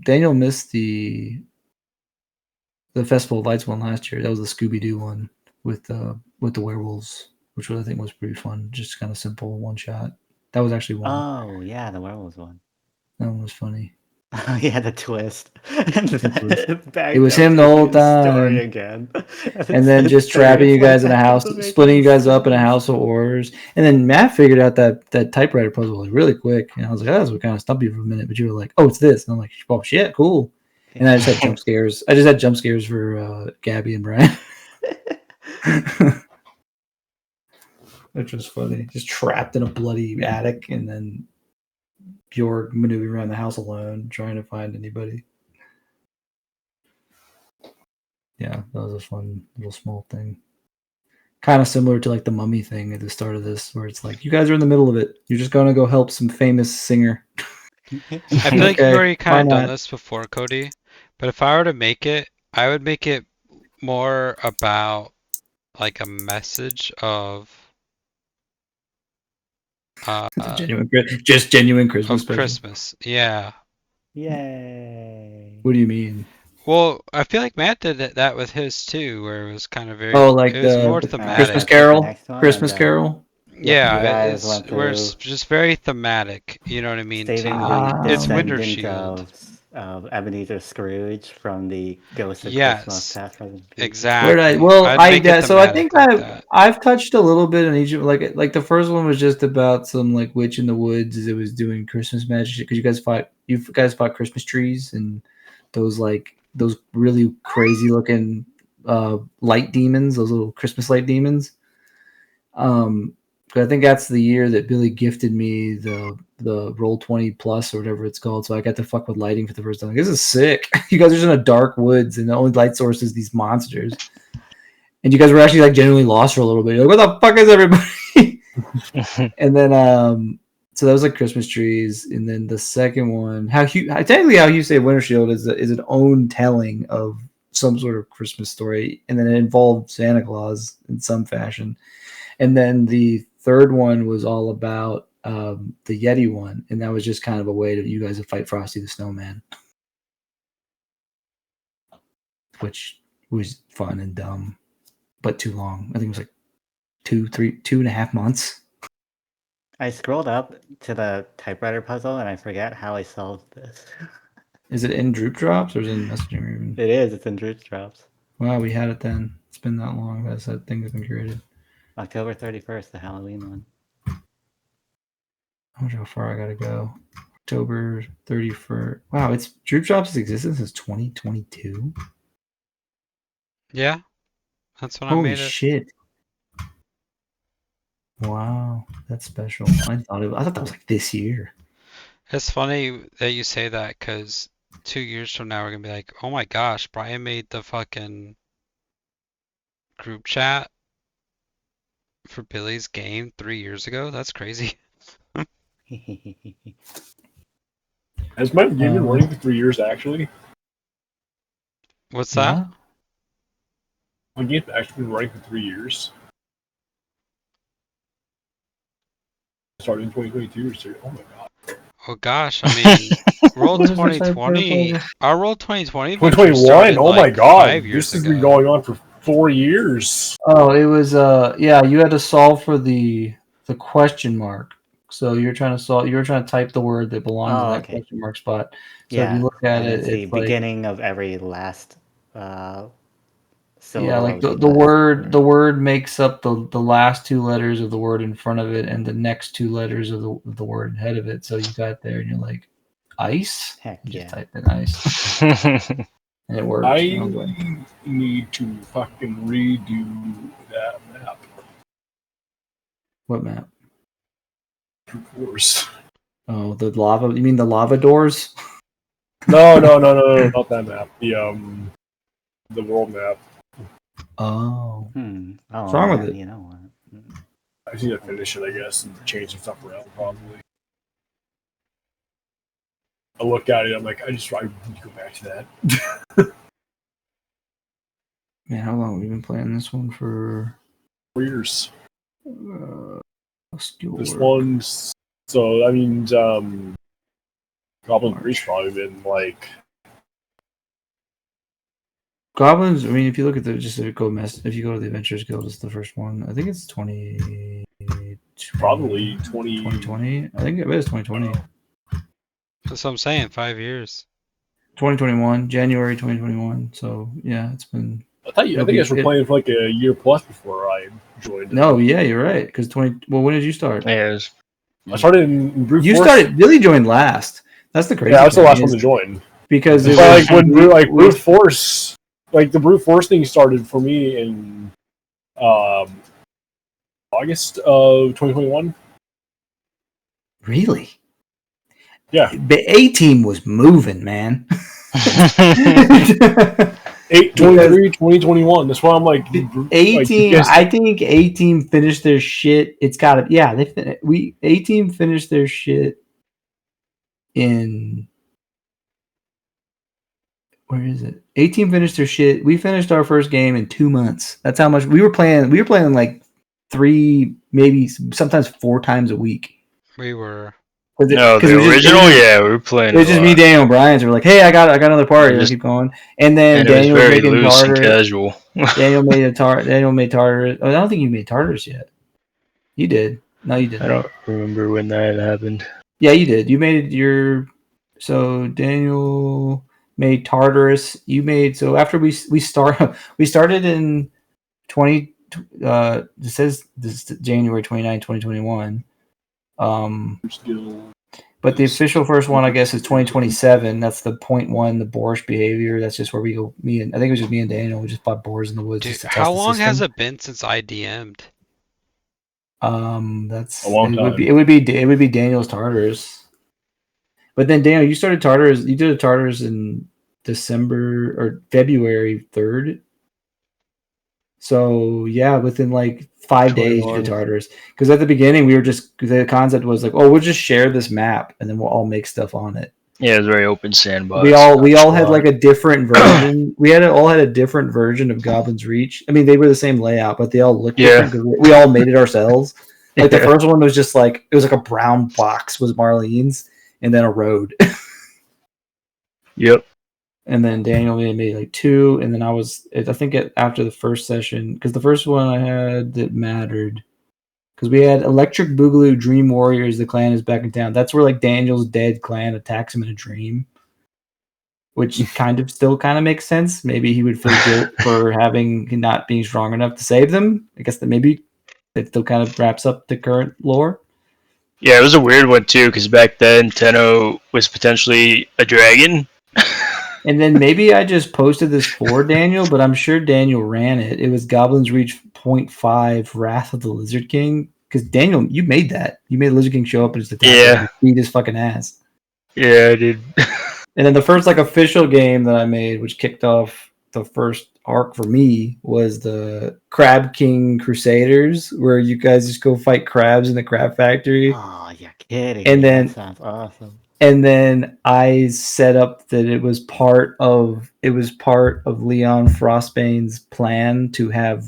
Festival of Lights one last year. That was the Scooby Doo one with the werewolves, which I think was pretty fun. Just kind of simple one shot. That was actually one. Oh yeah, the werewolves one. That one was funny. Yeah, the twist. It was him the whole time. Story again. And then just trapping you guys in a house, splitting you guys up in a house of horrors. And then Matt figured out that typewriter puzzle like really quick. And I was like, oh, that's what kind of stumped you for a minute. But you were like, oh, it's this. And I'm like, oh shit, cool. And I just had jump scares. I just had jump scares for Gabby and Brian. Which was funny. Just trapped in a bloody attic, and then Bjorg maneuvering around the house alone, trying to find anybody. Yeah, that was a fun little small thing. Kind of similar to like the Mummy thing at the start of this, where it's like, you guys are in the middle of it. You're just going to go help some famous singer. I feel like you've already kind of done this before, Cody. But if I were to make it, I would make it more about like a message of genuine Christmas. Of Christmas, yeah. Yay! What do you mean? Well, I feel like Matt did that with his too, where it was kind of very. Like it was the more thematic. Christmas Carol. Christmas Carol. Yeah, we're just very thematic. You know what I mean? It's Winter Shield. Of Ebenezer Scrooge from the Ghost of Christmas Past. Exactly. I think I've touched a little bit on each of like the first one was just about some like witch in the woods. It was doing Christmas magic because you guys fought Christmas trees and those really crazy looking light demons, those little Christmas light demons. But I think that's the year that Billy gifted me the Roll 20 Plus or whatever it's called. So I got to fuck with lighting for the first time. Like, this is sick. You guys are just in a dark woods and the only light source is these monsters. And you guys were actually like genuinely lost for a little bit. You're like, what the fuck is everybody? And then so that was like Christmas trees. And then the second one, How You Say Winter Shield is an own telling of some sort of Christmas story. And then it involved Santa Claus in some fashion. And then the third one was all about the Yeti one, and that was just kind of a way to you guys to fight Frosty the Snowman, which was fun and dumb, but too long. I think it was like 2.5 months. I scrolled up to the typewriter puzzle and I forget how I solved this. Is it in Droop Drops or is it in Messenger even? It is. It's in Droop Drops. Wow, we had it then. It's been that long that thing has been created. October 31st, the Halloween one. I wonder how far I gotta go. October 31st. Wow, it's Droop Drops' existence since 2022. Yeah, that's when I made it. Holy shit! Wow, that's special. I thought that was like this year. It's funny that you say that because 2 years from now we're gonna be like, oh my gosh, Brian made the fucking group chat for Billy's game 3 years ago. That's crazy. Has my game been running for 3 years actually? What's that? My game's actually been running for 3 years. Started in 2022 or oh my god. Oh gosh, I mean, Roll 2020. Our Roll 2020. 2021. Oh my god, this has been going on for 4 years. Oh, it was yeah. You had to solve for the question mark. So you're trying to type the word that belongs in that question mark spot. So if you look at it, it's the beginning of every last syllable. Yeah, like the word makes up the last two letters of the word in front of it and the next two letters of the word ahead of it. So you got there and you're like, ice? Heck you yeah. just type in ice. And it works. I need to fucking redo that map. What map? Brute Force. Oh, the lava. You mean the lava doors? No, not that map. The world map. Oh. What's wrong with it? You know what? I just need to finish it, I guess, and change some stuff around, probably. I look at it, I'm like, I need to go back to that. Man, how long have we been playing this one for? 4 years. This work. one's... So, that means, Goblin Breach probably been, like... Goblins, I mean, if you look at the, if you go to the Adventurers Guild, it's the first one. I think it's 2020. I think it is 2020. That's what I'm saying, 5 years. 2021, January 2021. So, yeah, it's been... I think you guys were playing for like a year plus before I joined. No, yeah, you're right. Because when did you start? Yeah, I started in Brute You Force. started really joined last. That's the crazy. Yeah, I was the last one to join. Because it was when Brute Force, like the Brute Force thing started for me in August of 2021. Really? Yeah. The A team was moving, man. 2021. That's why I'm like A team. I think A team finished their shit. It's got to. Yeah, A team finished their shit in. Where is it? A team finished their shit. We finished our first game in 2 months. That's how much we were playing. We were playing like 3, maybe sometimes 4 times a week. We were. No, the original, we were playing. It was just me, Daniel, and Brian. So we're like, "Hey, I got another party. Let's keep going." And then Daniel was making loose Tartar. and casual. Daniel made Tartar. Oh, I don't think you made Tartars yet. You did. No, you didn't. I don't remember when that happened. Yeah, you did. You made So Daniel made Tartarus. You made after we started in 20. It says this January 29, 2021. But the official first one, I guess, is 2027. That's the 0.1, the boorish behavior. That's just where we go. I think it was just me and Daniel. We just bought boars in the woods. Dude, just to test how the long system. has it been since I DM'd? That's a long time. It would be Daniel's Tartars. But then Daniel, you started Tartars. You did a Tartars in December or February 3rd. So yeah, within like 5 days you did Tartars. Because at the beginning the concept was like, oh, we'll just share this map and then we'll all make stuff on it. Yeah, it was very open sandbox. We all had like a different version. We all had a different version of Goblin's Reach. I mean, they were the same layout, but they all looked different because we all made it ourselves. Like the first one was just like it was like a brown box was Marlene's, and then a road. Yep. And then Daniel made like 2, and then I think after the first session, because the first one I had that mattered, because we had Electric Boogaloo Dream Warriors, the clan is back in town. That's where like Daniel's dead clan attacks him in a dream, which still kind of makes sense. Maybe he would feel guilt for not being strong enough to save them. I guess that maybe it still kind of wraps up the current lore. Yeah, it was a weird one too, because back then Tenno was potentially a dragon. And then maybe I just posted this for Daniel, but I'm sure Daniel ran it. It was Goblin's Reach 0.5 Wrath of the Lizard King. Because Daniel, you made that. You made Lizard King show up and just attack him, beat his fucking ass. Yeah, I did. And then the first like official game that I made, which kicked off the first arc for me, was the Crab King Crusaders, where you guys just go fight crabs in the crab factory. Oh, you're kidding. And then that sounds awesome. And then I set up that it was part of Leon Frostbane's plan to have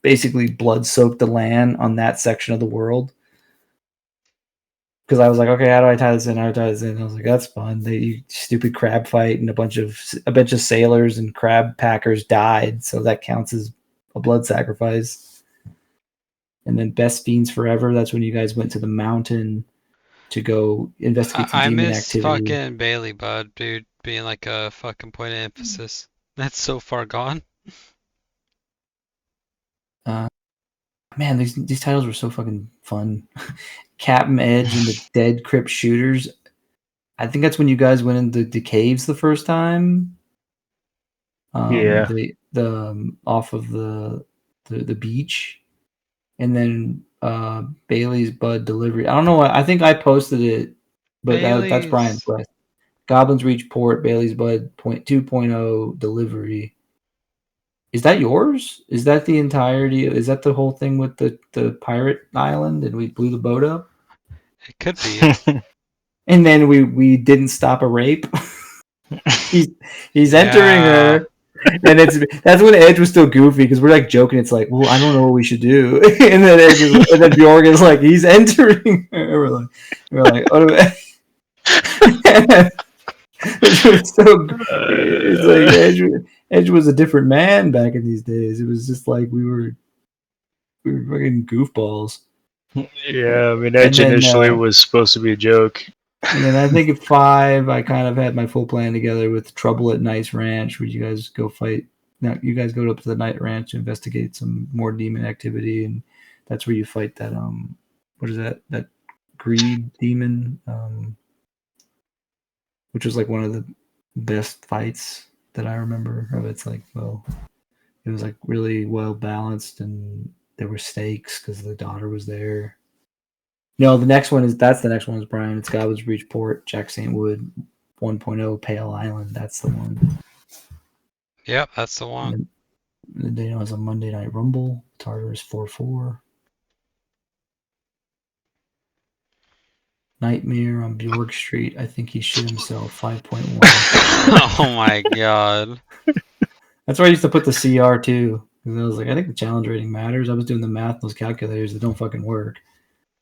basically blood soak the land on that section of the world. Because I was like, okay, how do I tie this in? I was like, that's fun. You stupid crab fight, and a bunch of sailors and crab packers died, so that counts as a blood sacrifice. And then Best Fiends Forever. That's when you guys went to the mountain to go investigate some demon activity. I miss fucking Bailey Bud, dude, being like a fucking point of emphasis. That's so far gone. Man, these titles were so fucking fun. Captain Edge and the Dead Crypt Shooters. I think that's when you guys went into the caves the first time. Yeah. The off of the beach. And then Bailey's Bud delivery. I don't know what. I think I posted it, but that's Brian's quest. Goblins Reach Port, Bailey's Bud 2.0 delivery. Is that yours? Is that the entirety? Is that the whole thing with the pirate island and we blew the boat up? It could be. And then we didn't stop a rape. he's entering her. And that's when Edge was still goofy because we're like joking. It's like, well, I don't know what we should do. And then and then Bjorg is like, he's entering her. We're like, what do we? It's so. It's like Edge was a different man back in these days. It was just like we were fucking goofballs. Yeah, I mean, Edge initially was supposed to be a joke. And then I think at 5, I kind of had my full plan together with Trouble at Nice Ranch, where you guys go fight. Now you guys go up to the Night Ranch to investigate some more demon activity, and that's where you fight that what is that greed demon, which was like one of the best fights that I remember of. It's like, well, it was like really well balanced, and there were stakes because the daughter was there. No, the next one is Brian. It's Goblins Reach Port, Jack St. Wood, 1.0 Pale Island. That's the one. Yep, that's the one. And Dano has a Monday Night Rumble. Tartarus 4-4. Nightmare on Bjork Street. I think he shit himself. 5.1. Oh my god. That's where I used to put the CR too. Because I was like, I think the challenge rating matters. I was doing the math on those calculators that don't fucking work.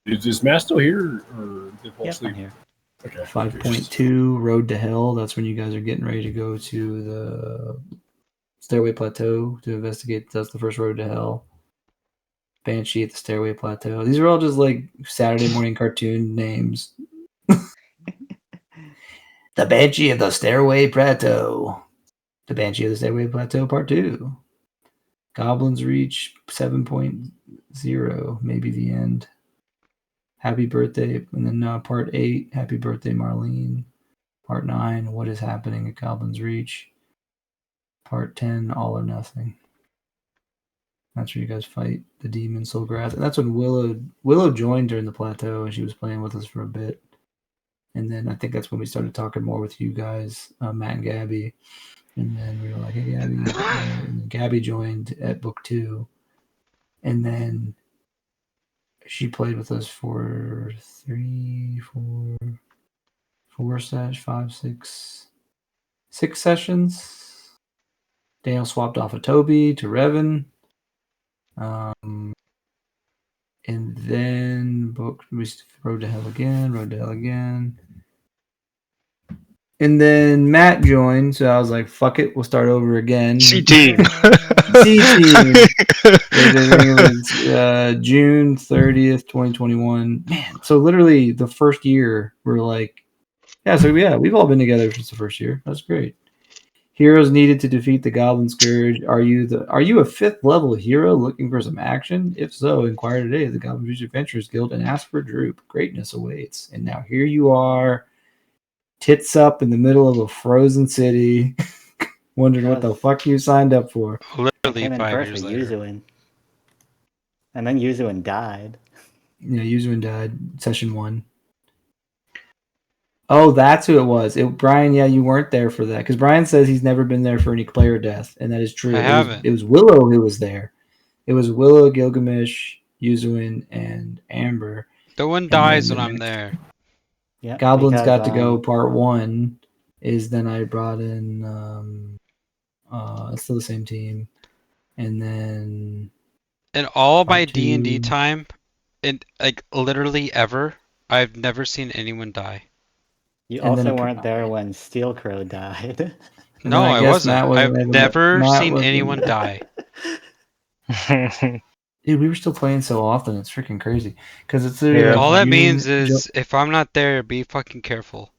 Is Matt still here? Or Yes, I'm here. Okay. 5.2 Road to Hell. That's when you guys are getting ready to go to the Stairway Plateau to investigate. That's the first Road to Hell. Banshee at the Stairway Plateau. These are all just like Saturday morning cartoon names. The Banshee of the Stairway Plateau. The Banshee of the Stairway Plateau Part 2. Goblins Reach 7.0. Maybe the end. Happy Birthday. And then Part 8. Happy Birthday, Marlene. Part 9. What is happening at Goblins Reach? Part 10. All or Nothing. That's where you guys fight the demon Soulgrass. And that's when Willow joined during the plateau, and she was playing with us for a bit. And then I think that's when we started talking more with you guys, Matt and Gabby. And then we were like, hey, Gabby. And Gabby joined at book 2. And then she played with us for 6 sessions. Daniel swapped off of Toby to Revan. And then we Road to Hell again. And then Matt joined, so I was like, fuck it, we'll start over again. C-Team. C-Team. It was June 30th, 2021. Man, so literally the first year, we're like, we've all been together since the first year. That's great. Heroes needed to defeat the Goblin Scourge. Are you a 5th level hero looking for some action? If so, inquire today at the Goblin Reach Adventurers Guild and ask for Droop. Greatness awaits. And now here you are, tits up in the middle of a frozen city, wondering what the fuck you signed up for. Literally 5 years later. Yuzuin. And then Yuzuin died. Yeah, Yuzuin died. Session 1. Oh, that's who it was. Brian, yeah, you weren't there for that. Because Brian says he's never been there for any player death, and that is true. I haven't. It was Willow who was there. It was Willow, Gilgamesh, Yuzuin, and Amber. No one dies when I'm there. Yeah, Goblins got to go part 1. Is then I brought in it's still the same team. And then in all my D&D time, and like literally ever, I've never seen anyone die. You also weren't there when Steel Crow died. No, I wasn't. I've never seen anyone die. Dude, we were still playing so often. It's freaking crazy. Because it's all that means is if I'm not there, be fucking careful.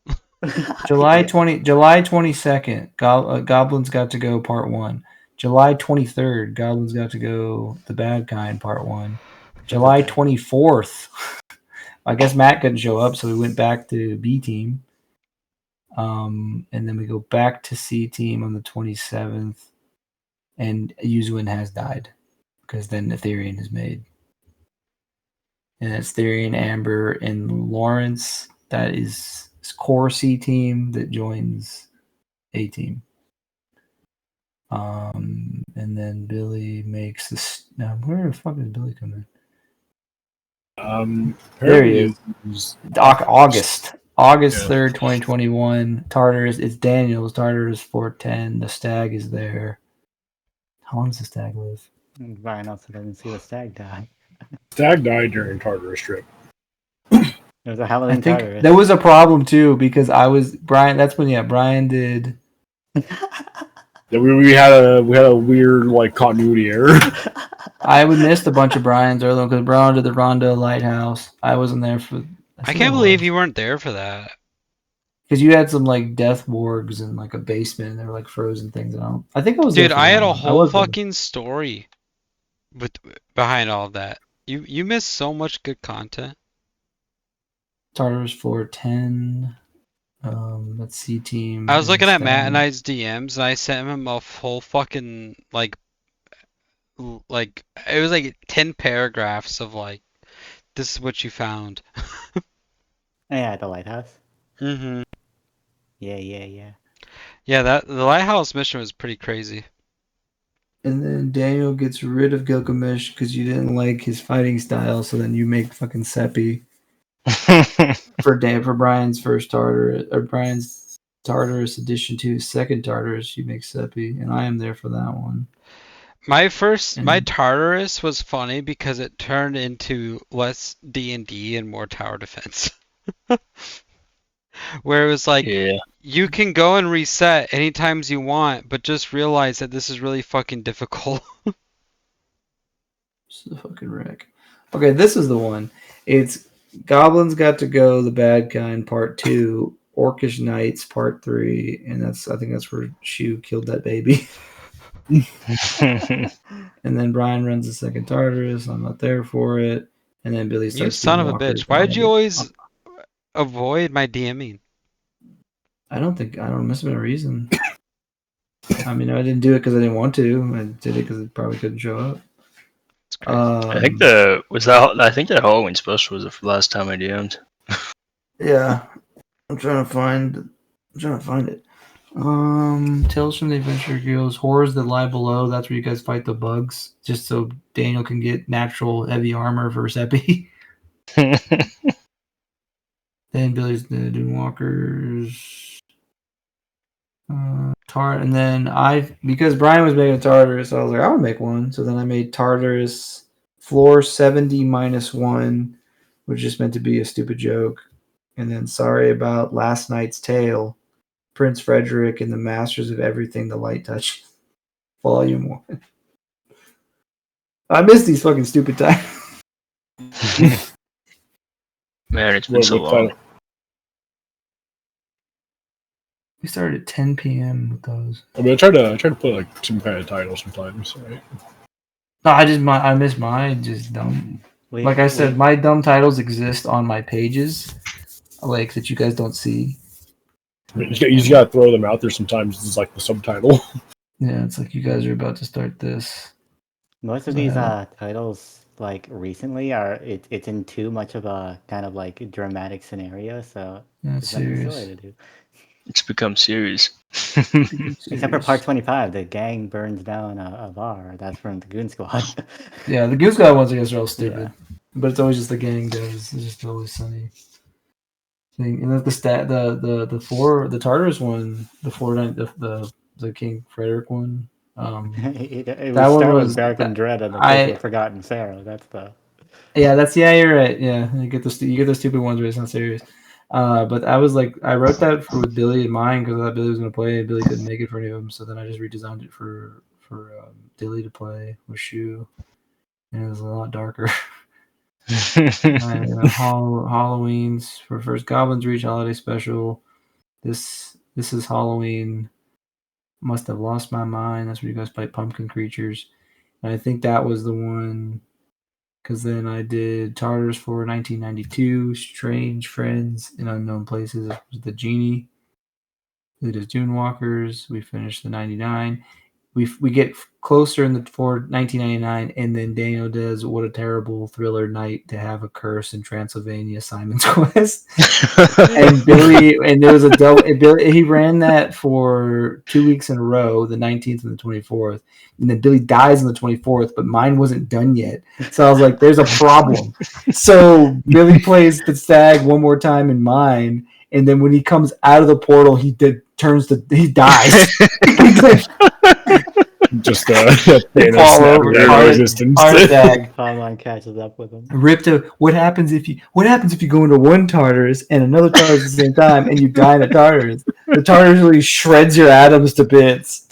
July 22nd, Goblins got to go part 1. July 23rd, Goblins got to go the Bad Kind part 1. July 24th, I guess Matt couldn't show up, so we went back to B team. And then we go back to C team on the 27th, and Yuzuin has died because then Ethereum is made. and it's Therian, Amber, and Lawrence. That is core C team that joins A team. And then Billy makes this. Now, where the fuck is Billy coming in? There he is. August 3rd, 2021. Tartarus. It's Daniel's. Tartarus 410. The stag is there. How long does the stag live? Brian also doesn't see the stag die. Stag died during Tartarus trip. It was a Halloween Tartarus. There was a problem too because Brian. That's when Brian did. Yeah, we had a weird like continuity error. I would missed a bunch of Brian's earlier because Brian did the Rondo Lighthouse. I wasn't there for. I can't believe you weren't there for that. Because you had some like death wargs in like a basement, and they were like frozen things. I think I was. Dude, there for I had a one. whole fucking story behind all of that. You missed so much good content. Tartarus 410. Let's see, team. I was looking at Matt and I's DMs, and I sent him a whole fucking like it was like 10 paragraphs of like, this is what you found. Yeah, the lighthouse. Mm-hmm. Yeah. Yeah, the lighthouse mission was pretty crazy. And then Daniel gets rid of Gilgamesh because you didn't like his fighting style, so then you make fucking Seppi for Brian's first Tartarus, or Brian's Tartarus edition to his second Tartarus. You make Seppi, and I am there for that one. My Tartarus was funny because it turned into less D&D and more tower defense. Where it was like, you can go and reset any times you want, but just realize that this is really fucking difficult. This is a fucking wreck. Okay, this is the one. It's Goblins Got to Go, The Bad Kind, Part 2, Orcish Knights, Part 3, and I think that's where Shu killed that baby. And then Brian runs the second Tartarus. I'm not there for it. And then Billy starts. You son of a bitch! Why did you always avoid my DMing? I don't must have been a reason. I mean, I didn't do it because I didn't want to. I did it because it probably couldn't show up. I think that Halloween special was the last time I DM'd. Yeah, I'm trying to find it. Tales from the Adventure Guilds, Horrors That Lie Below. That's where you guys fight the bugs, just so Daniel can get natural heavy armor for Seppi. Then Billy's the Doomwalkers. And then because Brian was making a Tartarus, I was like, I would make one. So then I made Tartarus floor 70 -1, which is meant to be a stupid joke. And then Sorry About Last Night's Tale, Prince Frederick and the Masters of Everything the Light Touch, Volume 1. I miss these fucking stupid titles. Man, it's been so long. We started at 10 p.m. with those. I mean, I try to put like some kind of title sometimes, right? No, I miss mine. Just dumb. Like I said, my dumb titles exist on my pages, like that you guys don't see. I mean, you just gotta throw them out there sometimes. It's like the subtitle. Yeah, it's like you guys are about to start this. Most of these titles, like recently, it's in too much of a kind of like dramatic scenario, so it's serious. silly to do. It's become serious. Except for part 25, the gang burns down a bar. That's from the Goon Squad. Yeah, the Goon Squad ones I guess are all stupid, but it's always just the gang guys. It's just always funny. And then the Tartarus one, the King Frederick one. It was Bara'Kin, Dred, and the Forgotten Pharaoh. That's the. Yeah, you're right. Yeah, you get the stupid ones where it's not serious. But I wrote that with Billy in mind because I thought Billy was going to play, and Billy couldn't make it for any of them. So then I just redesigned it for Dilly to play with Shu, and it was a lot darker. Halloween's for first Goblins Reach Holiday Special. This is Halloween. Must Have Lost My Mind. That's where you guys play pumpkin creatures, and I think that was the one. Because then I did Tartarus for 1992, Strange Friends in Unknown Places was the Genie. We did Dunewalkers. We finished the 99. we get closer for 1999, and then Daniel does What a Terrible Thriller Night to Have a Curse in Transylvania, Simon's Quest. And Billy, and there was a double. He ran that for 2 weeks in a row, the 19th and the 24th, and then Billy dies on the 24th, but mine wasn't done yet. So I was like, "There's a problem." So Billy plays the stag one more time in mine, and then when he comes out of the portal, he dies. Just Thanos over, existence. Heart attack. Timeline catches up with him. What happens if you go into one Tartarus and another Tartarus at the same time and you die in a Tartarus? The Tartarus really shreds your atoms to bits.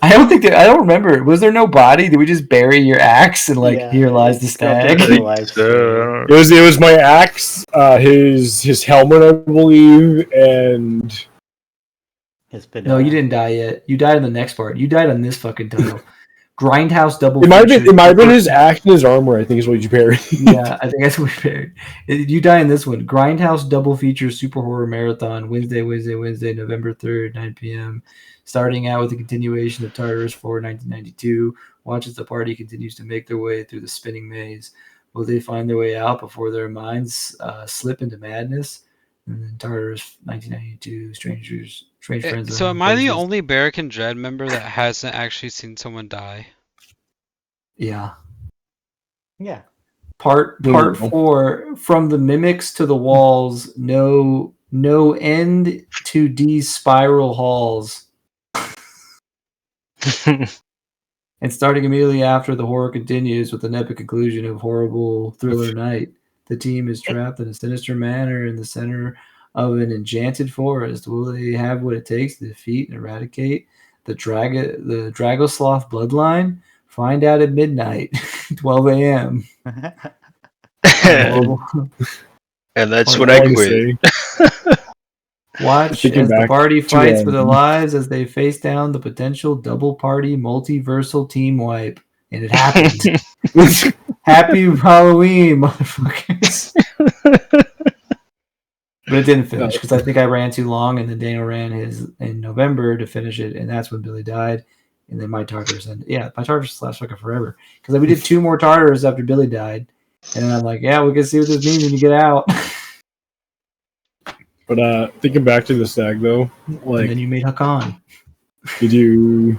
I don't remember. Was there no body? Did we just bury your axe and here lies the stag? It was my axe, his helmet, I believe, and no, you didn't die yet. You died in the next part. You died on this fucking title. Grindhouse double. It might have been his axe and his armor, I think is what you buried. Yeah, I think that's what we buried. You die in this one. Grindhouse double feature super horror marathon, Wednesday, November 3rd, 9 p.m. Starting out with a continuation of Tartarus 4, 1992. Watch as the party continues to make their way through the spinning maze. Will they find their way out before their minds slip into madness? And then Tartarus 1992, Strange Friends. So am I the only Bara'Kin Dred member that hasn't actually seen someone die? Yeah. Yeah. Part 4, from the mimics to the walls, no end to these spiral halls. And starting immediately after, the horror continues with an epic conclusion of horrible thriller night. The team is trapped in a sinister manner in the center of an enchanted forest. Will they have what it takes to defeat and eradicate the Dragosloth bloodline? Find out at midnight, 12 a.m. And that's when I quit. Watch as the party fights for their lives as they face down the potential double party multiversal team wipe. And it happened. Happy Halloween, motherfuckers. But it didn't finish because I think I ran too long, and then Daniel ran his in November to finish it, and that's when Billy died. And then my Tartarus ended. Yeah, my Tartarus lasts fucking forever. Because we did 2 more Tartarus after Billy died. And then I'm like, yeah, we can see what this means when you get out. But thinking back to the stag though, like, and then you made Hakan. Did you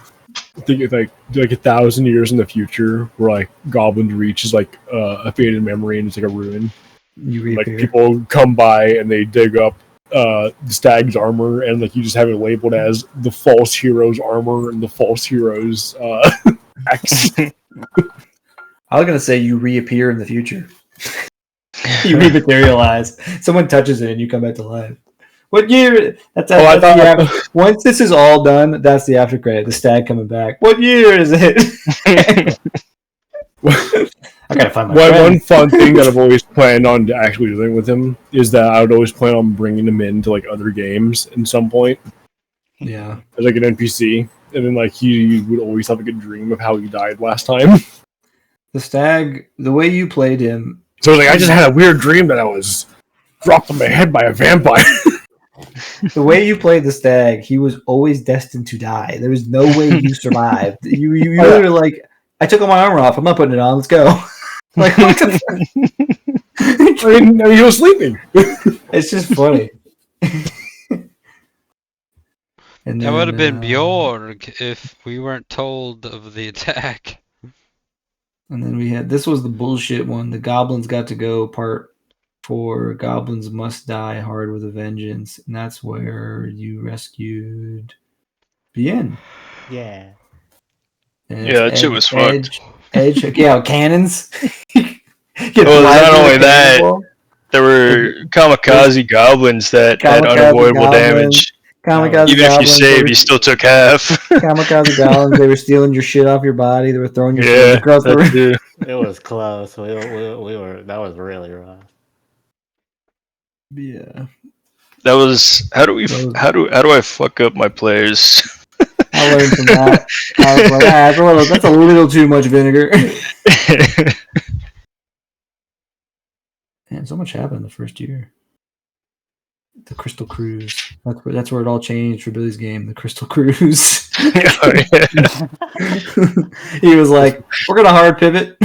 think it's like 1,000 years in the future where like Goblin reaches like a faded memory and it's like a ruin? You reappear. Like people come by and they dig up the stag's armor and like you just have it labeled as the false hero's armor and the false hero's axe. I was gonna say you reappear in the future. You rematerialize. Someone touches it and you come back to life. What year? Once this is all done, that's the after credit. The stag coming back. What year is it? I gotta find my friend. One fun thing that I've always planned on actually doing with him is that I would always plan on bringing him into like other games at some point. Yeah, as like an NPC, and then like he would always have like a dream of how he died last time. The stag, the way you played him. So like I just had a weird dream that I was dropped on my head by a vampire. The way you played the stag, he was always destined to die. There was no way you survived. You were like, I took all my armor off. I'm not putting it on. Let's go. Like, what the fuck? I didn't know you were sleeping. It's just funny. And that would have been Bjorg if we weren't told of the attack. And then we had, this was the bullshit one. The goblins got to go part 4. Goblins must die hard with a vengeance. And that's where you rescued Bien. Yeah. Yeah, that shit was fucked. Edge, yeah, cannons. Well, not only that, there were kamikaze goblins that had unavoidable damage. Kamikaze Even goblins, if you saved, you still took half. Kamikaze goblins, they were stealing your shit off your body. They were throwing your shit across the room. It was close. We were. That was really rough. Yeah. That was. How do I fuck up my players? I learned from that. I was like, that's a little too much vinegar. Man, so much happened in the first year. The Crystal Cruise. That's where it all changed for Billy's game. The Crystal Cruise. Oh, yeah. He was like, "We're gonna hard pivot.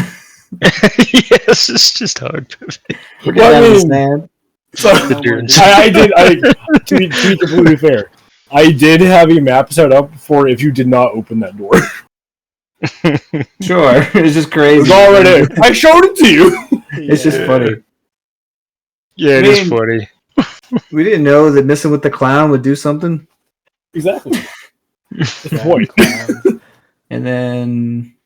Yes, it's just hard. We're getting out of the sand." So, I did. To be completely fair, I did have a map set up for if you did not open that door. Sure, it's just crazy. It was already. I showed it to you. It's just funny. Yeah, it is funny. We didn't know that messing with the clown would do something. Exactly. That's the point. And then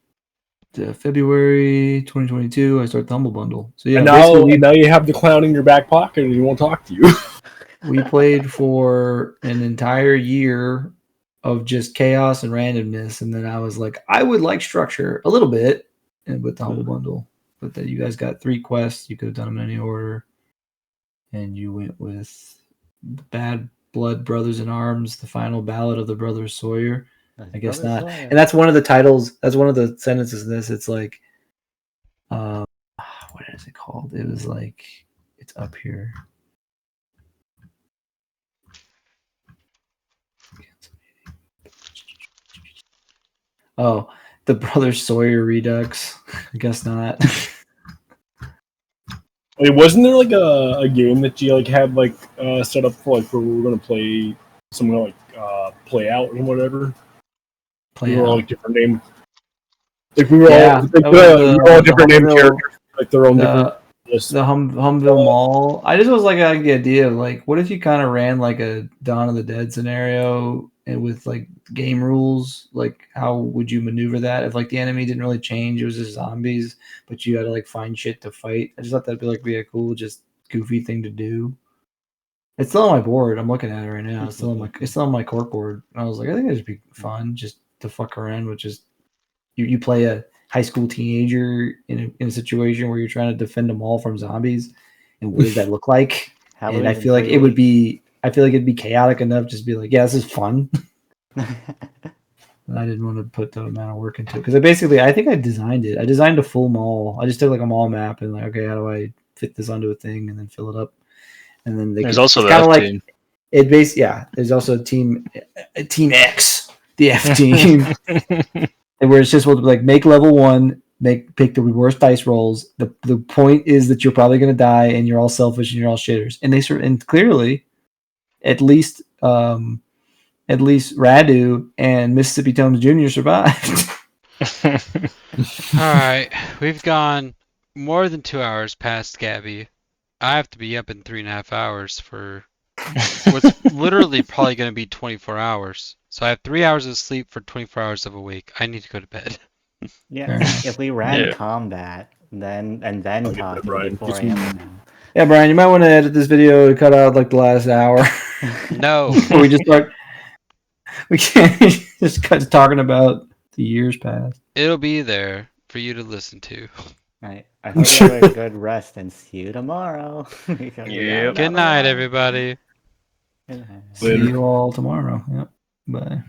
February 2022, I start the Humble Bundle. So yeah, and now you have the clown in your back pocket and he won't talk to you. We played for an entire year of just chaos and randomness, and then I was like, I would like structure a little bit, and with the Humble Bundle, but then you guys got 3 quests. You could have done them in any order, and you went with Bad Blood Brothers in Arms, the final ballad of the Brothers Sawyer. I guess not. Sawyer. And that's one of the titles. That's one of the sentences in this. It's like, what is it called? It was like, it's up here. Oh, the Brothers Sawyer Redux. I guess not. Wait, wasn't there like a game that you like had like set up for like where we were gonna play something like play out or whatever? We were all like different name. Like we were all different name characters, like their own different lists. The Humville Mall. I just was like the idea of like, what if you kind of ran like a Dawn of the Dead scenario and with like game rules, like how would you maneuver that if like the enemy didn't really change, it was just zombies, but you had to like find shit to fight. I just thought that'd be a cool, just goofy thing to do. It's still on my board. I'm looking at it right now. It's still on my cork board. And I was like, I think it'd be fun just to fuck around with just you play a high school teenager in a situation where you're trying to defend them all from zombies, and what does that look like? And I feel like it'd be chaotic enough just be like, yeah, this is fun. I didn't want to put the amount of work into it because I think I designed it. I designed a full mall. I just took like a mall map and like, okay, how do I fit this onto a thing and then fill it up? And then there's also the F team. There's also Team X, the F team, and where it's just like make level 1, pick the worst dice rolls. The point is that you're probably going to die, and you're all selfish and you're all shitters. And clearly, at least Radu and Mississippi Tomes Jr. survived. All right, we've gone more than 2 hours past Gabby. I have to be up in 3.5 hours for what's literally probably going to be 24 hours. So I have 3 hours of sleep for 24 hours of a week. I need to go to bed. Yeah, if we ran combat, then talk Brian. 4 a.m. Yeah, Brian, you might want to edit this video to cut out like the last hour. No. Or we just start. We can't just cut talking about the years past. It'll be there for you to listen to. Right. I hope you have a good rest and see you tomorrow. Good night, everybody. See you all tomorrow. Yep. Bye.